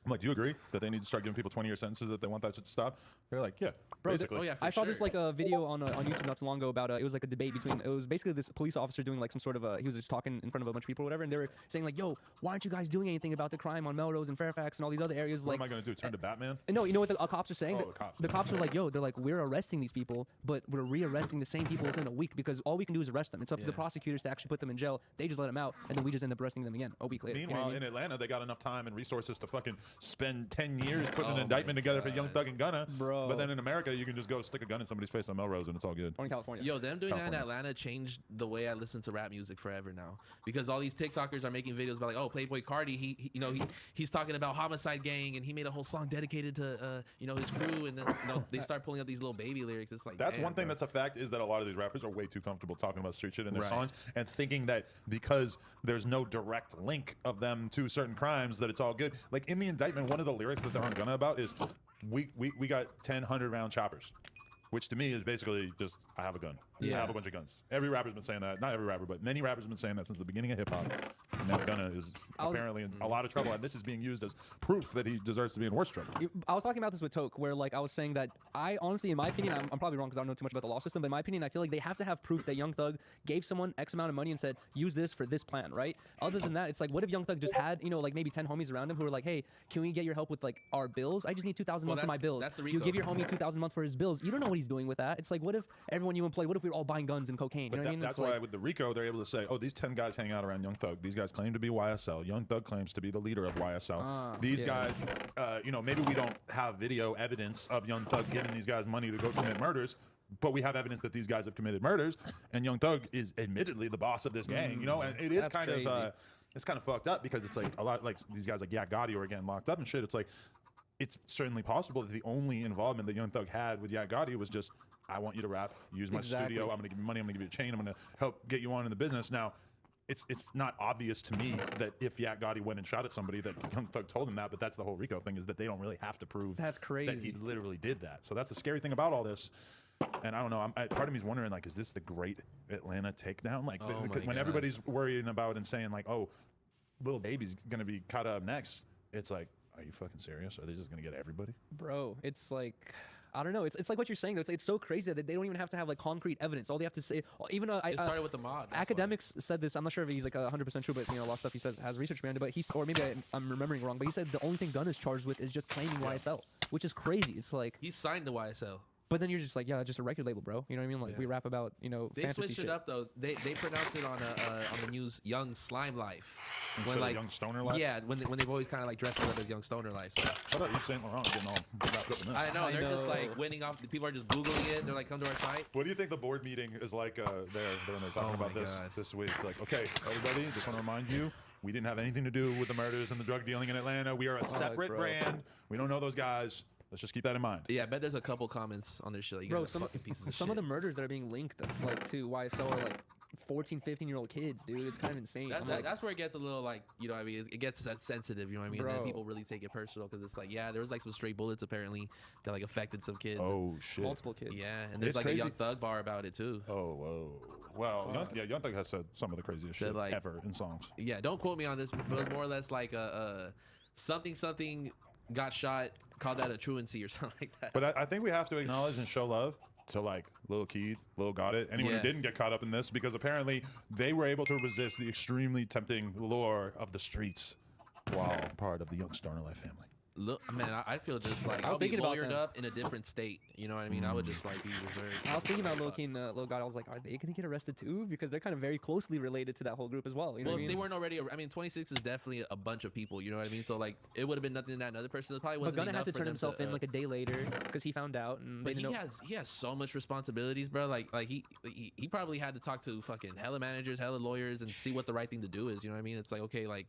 I'm like, do you agree that they need to start giving people 20-year sentences that they want that shit to stop? They're like, yeah, Bro, basically. I saw this like a video on YouTube not too long ago about it was like a debate between it was basically this police officer doing like some sort of he was just talking in front of a bunch of people or whatever, and they were saying like, yo, why aren't you guys doing anything about the crime on Melrose and Fairfax and all these other areas? What Like, am I going to do? Turn to Batman? no, you know what the cops are saying? Oh, the cops. The cops are like, yo, they're like, we're arresting these people, but we're rearresting the same people within a week because all we can do is arrest them. It's up to the prosecutors to actually put them in jail. They just let them out, and then we just end up arresting them again a week later. You know what I Meanwhile, mean? in Atlanta, they got enough time and resources to fucking spend 10 years putting an indictment together for Young Thug and Gunna. Bro. But then in America, you can just go stick a gun in somebody's face on Melrose and it's all good. Or in California. Yo, them doing that in California. Atlanta changed the way I listen to rap music forever now. Because all these TikTokers are making videos about like, oh, Playboy Cardi, he's talking about Homicide Gang, and he made a whole song dedicated to his crew, and then they start pulling up these little baby lyrics. It's like That's damn, one thing bro. that's a fact is that a lot of these rappers are way too comfortable talking about street shit in their Right. songs and thinking that because there's no direct link of them to certain crimes that it's all good. Like in the indictment, one of the lyrics that they're on Gunna about is we got 10 100-round choppers, which to me is basically just I have a gun. I Yeah. have a bunch of guns. Every rapper's been saying that. Not every rapper, but many rappers have been saying that since the beginning of hip hop. And now Gunna is apparently in a lot of trouble, and this is being used as proof that he deserves to be in worse trouble. I was talking about this with Toke, where like I was saying that I honestly, in my opinion, I'm probably wrong because I don't know too much about the law system, but in my opinion, I feel like they have to have proof that Young Thug gave someone X amount of money and said, use this for this plan, right? Other than that, it's like, what if Young Thug just had, like maybe 10 homies around him who were like, hey, can we get your help with like our bills? I just need 2,000 a month for my bills. that's the You RICO. give your homie 2,000 a month for his bills. You don't know what he's doing with that. It's like, what if everyone you employ, what if we were all buying guns and cocaine? You know what I mean? That's It's why like, with the RICO, they're able to say, oh, these 10 guys hang out around Young Thug. These guys claim to be YSL. Young Thug claims to be the leader of YSL. These guys, maybe we don't have video evidence of Young Thug giving these guys money to go commit murders, but we have evidence that these guys have committed murders, and Young Thug is admittedly the boss of this gang, and it is That's kind crazy. of it's kind of fucked up because it's like a lot like these guys like Yak Gotti are getting locked up and shit. It's like it's certainly possible that the only involvement that Young Thug had with Yak Gotti was just, I want you to rap, use my Exactly. studio, I'm gonna give you money, I'm gonna give you a chain, I'm gonna help get you on in the business. Now, it's not obvious to me that if Yak Gotti went and shot at somebody that Young Thug told him that, but that's the whole RICO thing is that they don't really have to prove That's that crazy. he literally did that. So that's the scary thing about all this. And I don't know, part of me is wondering, like, is this the great Atlanta takedown? Like, Oh when my God. everybody's worrying about and saying like, oh, Lil Baby's gonna be caught up next, it's like, are you fucking serious? Are they just gonna get everybody? bro, it's like, I don't know. It's like what you're saying. It's so crazy that they don't even have to have like concrete evidence. All they have to say, even It started with the mob. that's why. academics said this. I'm not sure if he's like 100% true, but a lot of stuff he says has research behind it. But he's, or maybe I'm remembering wrong. But he said the only thing Gunn is charged with is just claiming YSL, which is crazy. It's like He signed to YSL. but then you're just like, yeah, just a record label, bro. You know what I mean? Like we rap about, They fantasy switched shit. it up though. They pronounce it on the news Young Slime Life. Instead of Young Stoner Life? Yeah, when they've always kind of like dressed it up as Young Stoner Life. So. Shout out Yves Saint Laurent getting all wrapped up in this. I know they're just like winning off. People are just googling it. They're like, come to our site. What do you think the board meeting is like there when they're talking about this week? Like, okay, everybody, just want to remind you, we didn't have anything to do with the murders and the drug dealing in Atlanta. We are a separate brand. We don't know those guys. Let's just keep that in mind. Yeah, I bet there's a couple comments on their shit. Like, you Bro, guys are fucking pieces of some shit. of the murders that are being linked like to YSL are like 14, 15-year-old kids, dude. It's kind of insane. That's where it gets a little like, you know what I mean? It gets that sensitive, you know what I mean? Bro. And people really take it personal because it's like, yeah, there was like some stray bullets apparently that like affected some kids. Oh, shit. Multiple kids. Yeah, and there's It's like crazy. a Young Thug bar about it too. Oh, whoa. Well, Young Thug has said some of the craziest shit like- ever in songs. Yeah, don't quote me on this, but it was more or less like something got shot, called that a truancy or something like that. But I think we have to acknowledge and show love to like Lil Keed, Lil Got It, anyone Yeah. who didn't get caught up in this, because apparently they were able to resist the extremely tempting lure of the streets while part of the Young Stoner Life family. Look, man, I feel just like I was I'll be thinking about lawyered that. up in a different state. You know what I mean? I would just like be reserved. I was thinking about Lil Key and Lil God. I was like, are they gonna get arrested too? Because they're kind of very closely related to that whole group as well. You know Well, what I if mean? they weren't already, I mean, 26 is definitely a bunch of people. You know what I mean? So like, it would have been nothing that another person probably But wasn't Gunna enough had to for turn them himself to, in like a day later because he found out, and But they didn't know. he has so much responsibilities, bro. Like he probably had to talk to fucking hella managers, hella lawyers, and see what the right thing to do is. You know what I mean? It's like, okay, like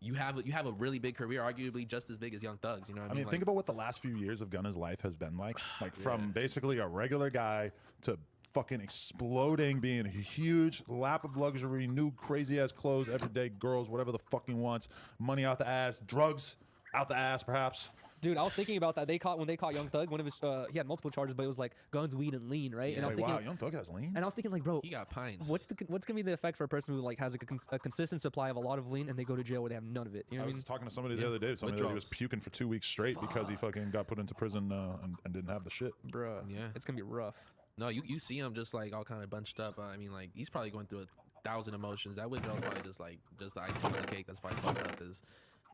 you have a really big career, arguably just as big as Young Thugs. You know what I I mean? mean, think about what the last few years of Gunna's life has been like. Like from basically a regular guy to fucking exploding, being a huge lap of luxury, new crazy ass clothes, everyday girls, whatever the fucking wants, money out the ass, drugs out the ass, perhaps. Dude, I was thinking about that. When they caught Young Thug, one of his he had multiple charges, but it was like guns, weed, and lean, right? And I was thinking, wow, Young Thug has lean. and I was thinking, like, bro, he got pints. what's gonna be the effect for a person who like has a consistent supply of a lot of lean and they go to jail where they have none of it? You know I what I was mean? talking to somebody the other day, told me that he was puking for 2 weeks straight because he fucking got put into prison and didn't have the shit. Bruh, Yeah. it's gonna be rough. No, you see him just like all kind of bunched up. I mean, like he's probably going through 1,000 emotions. That withdrawal probably just the icing on the cake. That's probably fucked up. Is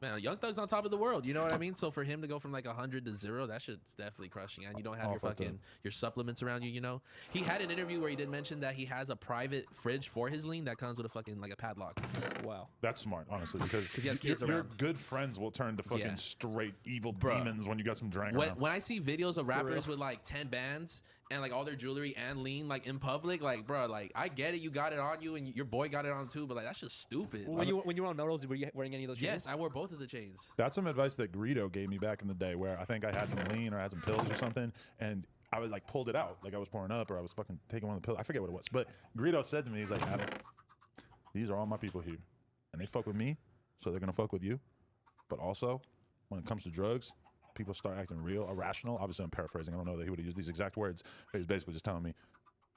man, Young Thug's on top of the world. You know what I mean? So for him to go from like 100 to 0, that shit's definitely crushing. And you don't have your fucked up. fucking your supplements around you. You know, he had an interview where he did mention that he has a private fridge for his lean that comes with a fucking like a padlock. Wow, That's smart, honestly, because he has kids your around. good friends will turn to fucking Yeah. straight evil Bruh. demons when you got some drink When, around. when I see videos of rappers real. with like 10 bands and like all their jewelry and lean like in public, like bro, like I get it, you got it on you and your boy got it on too, but like that's just stupid. When you were on Melrose, were you wearing any of those? Yes, chains? I wore both of the chains. That's some advice that Greedo gave me back in the day, where I think I had some lean or I had some pills or something, and I was like pulled it out, like I was pouring up or I was fucking taking one of the pills. I forget what it was, but Greedo said to me, he's like, Adam, these are all my people here, and they fuck with me, so they're gonna fuck with you. But also, when it comes to drugs, people start acting real, irrational. Obviously, I'm paraphrasing. I don't know that he would have used these exact words. But he's basically just telling me,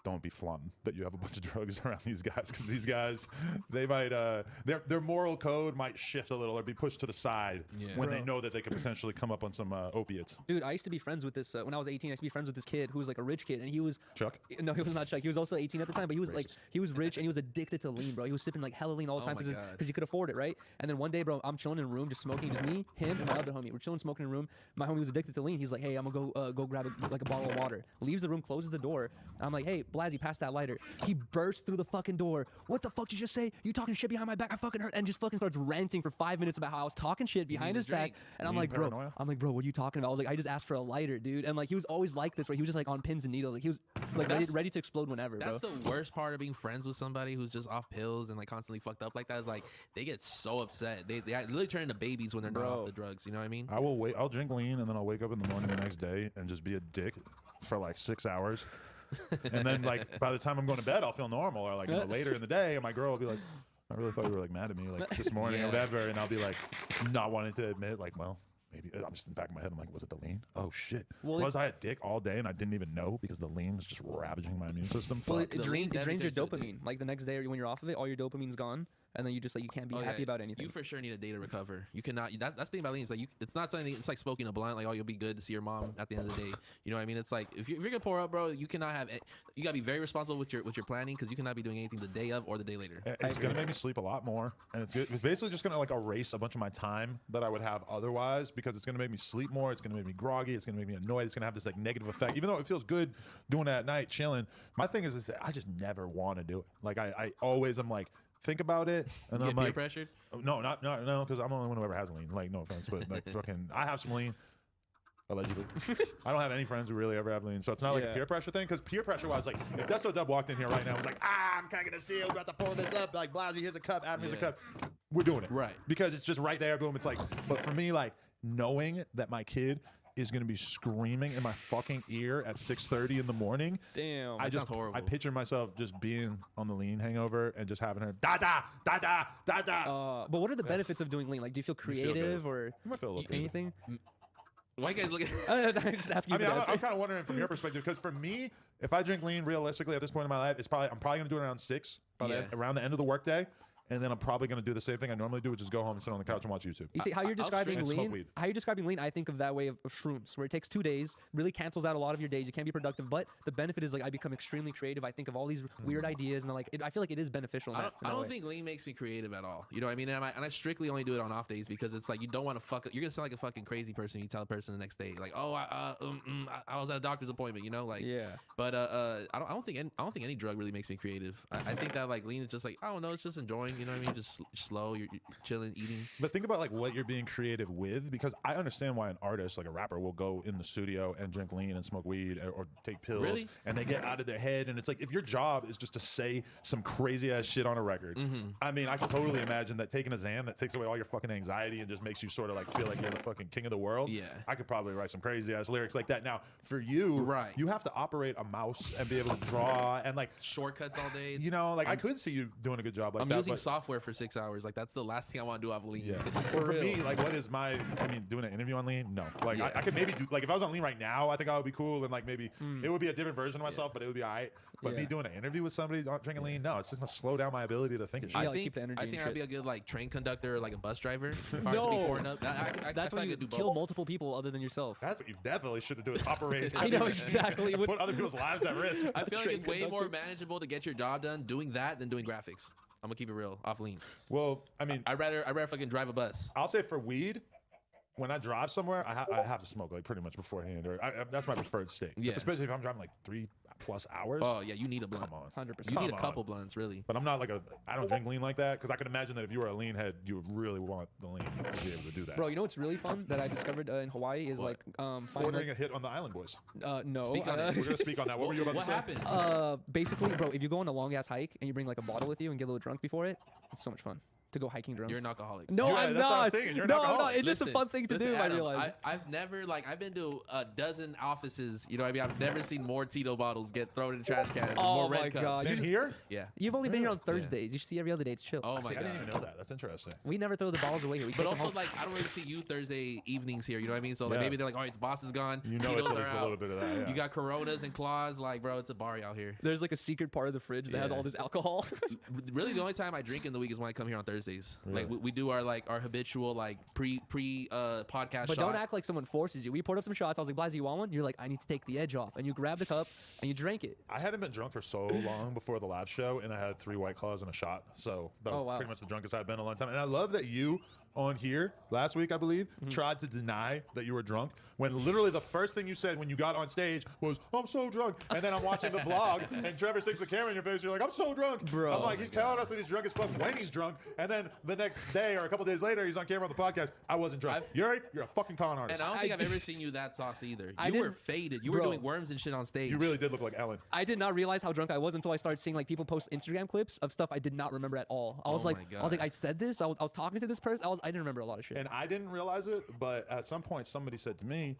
don't be flaunting that you have a bunch of drugs around these guys, because these guys, they might, their moral code might shift a little or be pushed to the side when they know that they could potentially come up on some opiates. Dude, I used to be friends with this when I was 18. I used to be friends with this kid who was like a rich kid, and he was Chuck. No, he was not Chuck. He was also 18 at the time, but he was like he was rich and he was addicted to lean, bro. He was sipping like hella lean all the time my because God. he could afford it, right? And then one day, bro, I'm chilling in a room, just smoking, just me, him, and my other homie. We're chilling, smoking in a room. My homie was addicted to lean. He's like, hey, I'm gonna go grab like a bottle of water. Leaves the room, closes the door. I'm like, hey, Blasey, pass that lighter. He bursts through the fucking door. What the fuck did you just say? You talking shit behind my back? I fucking hurt. And just fucking starts ranting for 5 minutes about how I was talking shit behind his needs a back. drink. And I'm You like, need bro, paranoia? what are you talking about? I was like, I just asked for a lighter, dude. And like, he was always like this, where he was just like on pins and needles. Like he was like ready to explode whenever, bro. That's the worst part of being friends with somebody who's just off pills and like constantly fucked up like that. Is like they get so upset. They literally turn into babies when they're not off the drugs. You know what I mean? I will wait. I'll drink lean and then I'll wake up in the morning the next day and just be a dick for like 6 hours. And then like by the time I'm going to bed, I'll feel normal. Or like later in the day, my girl will be like, I really thought you were like mad at me like this morning or whatever. And I'll be like not wanting to admit like, well, maybe I'm just in the back of my head. I'm like, was it the lean? Oh shit. Well, was I a dick all day and I didn't even know because the lean was just ravaging my immune system? Well, Fuck. it drains your turns to- dopamine. Like the next day when you're off of it, all your dopamine's gone. and then you just like you can't be Oh, happy yeah. about anything. You for sure need a day to recover. You cannot. That's the thing about lean. It's like it's not something. It's like smoking a blunt. Like, oh, you'll be good to see your mom at the end of the day. You know what I mean? It's like if you're gonna pour up, bro, you cannot have. You gotta be very responsible with your planning because you cannot be doing anything the day of or the day later. It's gonna make me sleep a lot more, and it's basically just gonna like erase a bunch of my time that I would have otherwise because it's gonna make me sleep more. It's gonna make me groggy. It's gonna make me annoyed. It's gonna have this like negative effect. Even though it feels good doing that at night, chilling. My thing is that I just never want to do it. Like I always am like. Think about it, and then I'm peer like, pressured? No, no, because I'm the only one who ever has lean. Like, no offense, but like, fucking, I have some lean, allegedly. I don't have any friends who really ever have lean, so it's not like a peer pressure thing. Because peer pressure was like, if Desto Dub walked in here right now, and was like, I'm cracking a seal, about to pull this up, like, Blasey, here's a cup, Adam, here's a cup. We're doing it, right? Because it's just right there, boom. It's like, but for me, like, knowing that my kid is gonna be screaming in my fucking ear at 6:30 in the morning. Damn, I sounds horrible. I picture myself just being on the lean hangover and just having her da da da da da da. But what are the benefits of doing lean? Like, do you feel You feel creative good. or You might feel a little good. anything? Why you guys looking? Just asking I you mean, for the I'm answer. kind of wondering from your perspective because for me, if I drink lean realistically at this point in my life, I'm probably gonna do it around 6, around the end of the workday. And then I'm probably going to do the same thing I normally do, which is go home and sit on the couch and watch YouTube. You see how you're describing and smoke lean? weed. How you're describing lean? I think of that way of shrooms, where it takes 2 days, really cancels out a lot of your days. You can't be productive, but the benefit is like I become extremely creative. I think of all these weird ideas, and I feel like it is beneficial. In I don't think lean makes me creative at all. You know what I mean? And I strictly only do it on off days because it's like you don't want to fuck. You're gonna sound like a fucking crazy person. You tell a person the next day, like, oh, I was at a doctor's appointment. You know, like, yeah. But I don't think any drug really makes me creative. I think that like lean is just like I don't know. It's just enjoying. You know what I mean? Just slow. You're chilling, eating. But think about like what you're being creative with, because I understand why an artist like a rapper will go in the studio and drink lean and smoke weed or take pills, Really? and they get out of their head. And it's like if your job is just to say some crazy ass shit on a record, I mean, I can totally imagine that taking a Xan that takes away all your fucking anxiety and just makes you sort of like feel like you're the fucking king of the world. Yeah, I could probably write some crazy ass lyrics like that. Now, for you, you have to operate a mouse and be able to draw and like shortcuts all day. You know, like I could see you doing a good job like I'm that. using but- software for 6 hours. Like that's the last thing I want to do off lean. Yeah. Well, for me, like, what is my? I mean, doing an interview on lean? No. Like, I could maybe do. Like, if I was on lean right now, I think I would be cool, and like maybe it would be a different version of myself, but it would be alright. But me doing an interview with somebody drinking lean, no, it's just gonna slow down my ability to think of shit. I think I'd be a good like train conductor or like a bus driver. If I were to be No. pouring up. That's why when you do kill both. multiple people other than yourself. That's what you definitely should do is operate. I know exactly. And put other people's lives at risk. I feel like Train it's way more conductor. manageable to get your job done doing that than doing graphics. I'm gonna keep it real off lean. Well, I mean, I'd rather fucking drive a bus. I'll say for weed, when I drive somewhere, I have to smoke like pretty much beforehand, or that's my preferred state. Yeah. Especially if I'm driving like 3+ hours. Oh yeah, you need a blunt. Come on, 100%. You need a Come couple on. blunts, really. But I'm not like I don't drink lean like that because I can imagine that if you were a lean head, you would really want the lean to be able to do that. Bro, you know what's really fun that I discovered in Hawaii is like finding Ordering a hit on the Island Boys. no. Speak on it. We're gonna speak on that. What were you about to say? happened? Basically, bro, if you go on a long ass hike and you bring like a bottle with you and get a little drunk before it, it's so much fun to go hiking drunk. You're an alcoholic. No, I'm that's what I was not. thinking. You're an no, I'm alcoholic. not. It's just a fun thing to Listen, do. I Adam, realize. I've never I've been to a dozen offices. You know what I mean? I've never seen more Tito bottles get thrown in trash cans. Oh more red my cups. God. In here? Yeah. You've only been here on Thursdays. You should see every other day. It's chill. Oh my See, I god. didn't even know that. That's interesting. We never throw the bottles away here. We But take them also, home. like, I don't really see you Thursday evenings here. You know what I mean? So like Yeah. maybe they're like, all right, the boss is gone. You know, Tito's it's at are least a out. little bit of that. Yeah. You got Coronas and Claws. Like, bro, it's a bar out here. There's like a secret part of the fridge that has Yeah. all this alcohol. Really, the only time I drink in the week is when I come here on Thursdays. Really? Like we do our habitual like pre podcast. But shot. don't act like someone forces you. We poured up some shots. I was like, Blasey, you want one? You're like, I need to take the edge off. And you grab the cup and you drank it. I hadn't been drunk for so long before the live show, and I had 3 White Claws and a shot. So that was Oh, wow. pretty much the drunkest I've been in a long time. And I love that you, on here last week, I believe, tried to deny that you were drunk when literally the first thing you said when you got on stage was, I'm so drunk. And then I'm watching the vlog, and Trevor sticks the camera in your face. You're like, I'm so drunk. Bro. I'm like, he's telling us that he's drunk as fuck when he's drunk. And then the next day or a couple days later, he's on camera on the podcast. I wasn't drunk. You're a fucking con artist. And I don't think I've ever seen you that sauced either. I You were didn't- faded. You were Bro. doing worms and shit on stage. You really did look like Ellen. I did not realize how drunk I was until I started seeing like people post Instagram clips of stuff I did not remember at all. I was Oh like, my I was like, God. I said this. I was talking to this person. I didn't remember a lot of shit. And I didn't realize it, but at some point somebody said to me,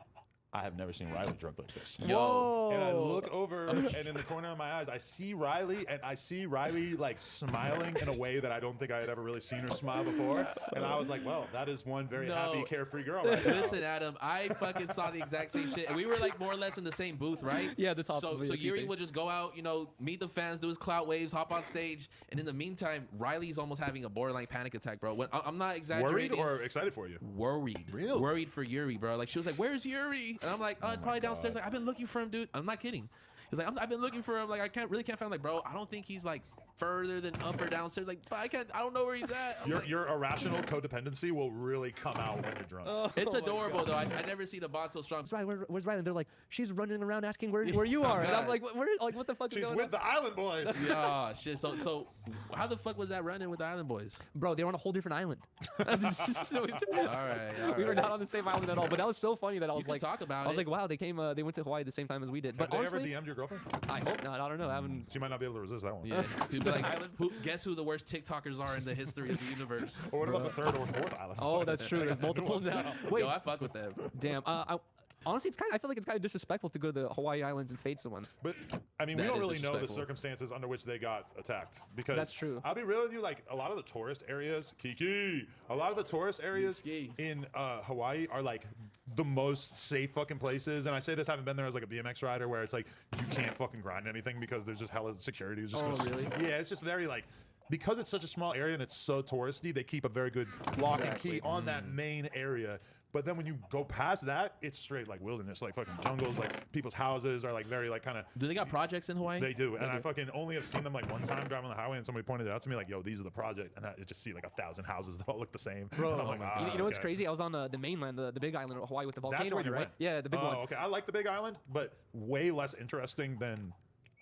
I have never seen Riley drunk like this. Yo. And I look over, and in the corner of my eyes, I see Riley, and I see Riley like smiling in a way that I don't think I had ever really seen her smile before. And I was like, well, that is one very happy, carefree girl right now. Listen, Adam, I fucking saw the exact same shit. And we were like more or less in the same booth, right? Yeah, the top. So Yuri would just go out, you know, meet the fans, do his clout waves, hop on stage, and in the meantime, Riley's almost having a borderline panic attack, bro. I'm not exaggerating. Worried or excited for you? Worried. Really? Worried for Yuri, bro. Like she was like, "Where's Yuri?" And I'm like, "Oh, probably downstairs." Like, I've been looking for him, dude. I'm not kidding. He's like, I've been looking for him. Like, I can't find him. Like, bro, I don't think he's like further than up or downstairs. Like, but I don't know where he's at. Your irrational codependency will really come out when you're drunk. It's adorable though. I never seen a bond so strong. Where's Riley? And they're like, she's running around asking where you are, and I'm like, what the fuck is going on? She's with the Island Boys. Yeah, shit. So how the fuck was that running with the Island Boys? Bro, they were on a whole different island. All right. We were not on the same island at all. But that was so funny that I was You like, can talk about I was it. like, wow, they went to Hawaii at the same time as we did. But Have they honestly, ever DM'd your girlfriend? I hope not. I don't know. I haven't. She might not be able to resist that one. Yeah. She'd be like, guess who the worst TikTokers are in the history of the universe? Or what about the third or fourth island? Oh, that's true. There's multiple now. Wait, Yo, I fuck with them. damn. Honestly, I feel like it's kind of disrespectful to go to the Hawaii Islands and fade someone. But I mean, we That don't is really know the disrespectful. circumstances under which they got attacked because That's true. I'll be real with you. Like a lot of the tourist areas, a lot of the tourist areas in Hawaii are like the most safe fucking places. And I say this having been there as like a BMX rider, where it's like you can't fucking grind anything because there's just hella security. Who's just really? Yeah, it's just very like. Because it's such a small area and it's so touristy, they keep a very good lock and key on that main area. But then when you go past that, it's straight like wilderness, like fucking jungles, like people's houses are like very like kind of. Do they got projects in Hawaii? They do, and I fucking only have seen them like one time driving on the highway, and somebody pointed it out to me like, "Yo, these are the project," and I just see like 1,000 houses that all look the same. Bro, and I'm like, you know what's okay. crazy? I was on the mainland, the big island of Hawaii with the volcano. That's where you right? went. Yeah, the big one. Oh, okay. I like the Big Island, but way less interesting than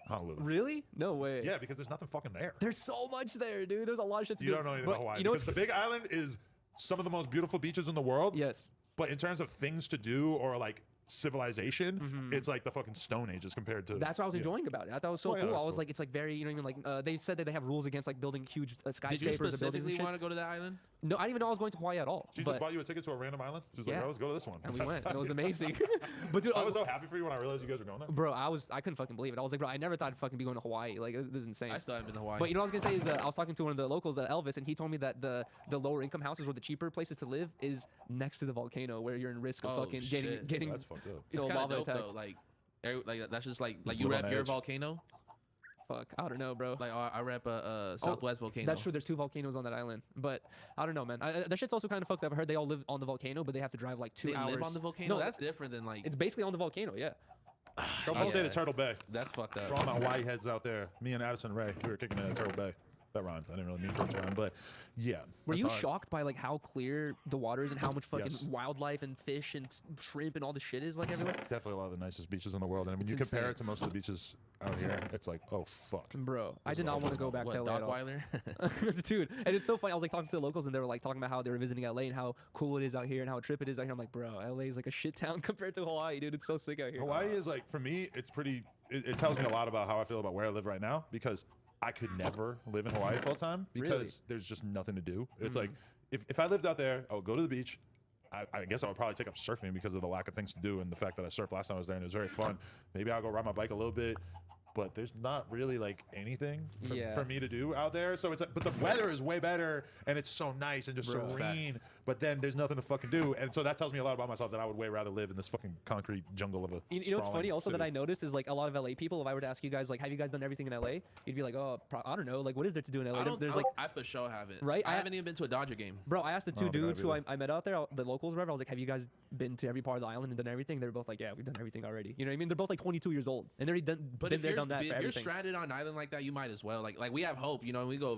Honolulu. Really? No way. Yeah, because there's nothing fucking there. There's so much there, dude. There's a lot of shit to You do. don't know anything But about Hawaii. You know because the Big Island is some of the most beautiful beaches in the world. Yes. But in terms of things to do or like civilization, it's like the fucking Stone Ages compared to. That's what I was enjoying about it. I thought it was so Oh, yeah, cool. that's I was cool. like, it's like very, you know, what I mean, like they said that they have rules against like building huge skyscrapers. Did you or buildings and specifically shit. want to go to that island? No, I didn't even know I was going to Hawaii at all. She but just bought you a ticket to a random island. She was Yeah. like, "Oh, let's go to this one." and we That's went, and it was tight. amazing. But dude, I was so happy for you when I realized you guys were going there. bro, I couldn't fucking believe it. I was like, bro, I never thought I'd fucking be going to Hawaii. Like, this is insane. I still haven't been to Hawaii. But you know what I was gonna say is I was talking to one of the locals, Elvis, and he told me that the lower income houses or the cheaper places to live is next to the volcano, where you're in risk of Oh, fucking shit. getting That's fucked up. you it's know, kind of lava dope attacked. though. Like that's just like Just you live on rep the your edge. volcano. Fuck, I don't know, bro. Like I rep a Southwest volcano. That's true. There's 2 volcanoes on that island, but I don't know, man. That shit's also kind of fucked up. I heard they all live on the volcano, but they have to drive like 2 They hours. live on the volcano. No, That's different than like. it's basically on the volcano. Yeah. I'll stay to Turtle Bay. That's fucked For all up. my Hawaii heads out there, me and Addison Ray, we were kicking it at Turtle Bay. That rhymes. I didn't really mean for it to rhyme, but yeah. Were that's you hard. shocked by like how clear the water is and how much fucking Yes. wildlife and fish and shrimp and all the shit is like everywhere? Definitely a lot of the nicest beaches in the world. And when It's you compare insane. it to most of the beaches out here, it's like, oh fuck. Bro, I This did is not all want to go good. back What, to LA at all. Dockweiler? Dude, and it's so funny. I was like talking to the locals and they were like talking about how they were visiting LA and how cool it is out here and how a trip it is out here. I'm like, bro, LA is like a shit town compared to Hawaii, dude. It's so sick out here. Hawaii is like, for me, it's pretty, it tells me a lot about how I feel about where I live right now because I could never live in Hawaii full time because Really? there's just nothing to do. It's like, if I lived out there, I would go to the beach. I guess I would probably take up surfing because of the lack of things to do and the fact that I surfed last time I was there and it was very fun. Maybe I'll go ride my bike a little bit. But there's not really like anything for me to do out there. So it's like, but the weather is way better and it's so nice and just Bro, serene. But then there's nothing to fucking do. And so that tells me a lot about myself that I would way rather live in this fucking concrete jungle of a. You know what's funny sprawling also that city. I noticed is like a lot of LA people, if I were to ask you guys, like, have you guys done everything in LA? You'd be like, oh, I don't know. Like, what is there to do in LA? There's like, I for sure haven't. Right? I haven't even been to a Dodger game. bro, I asked the 2 don't think I dudes who have I met out there, the locals, or whatever. I was like, have you guys been to every part of the island and done everything? They were both like, yeah, we've done everything already. You know what I mean? They're both like 22 years old and they're already done, But been if there, you're, done that if for you're everything. stranded on an island like that, you might as well. Like we have hope, you know, and we go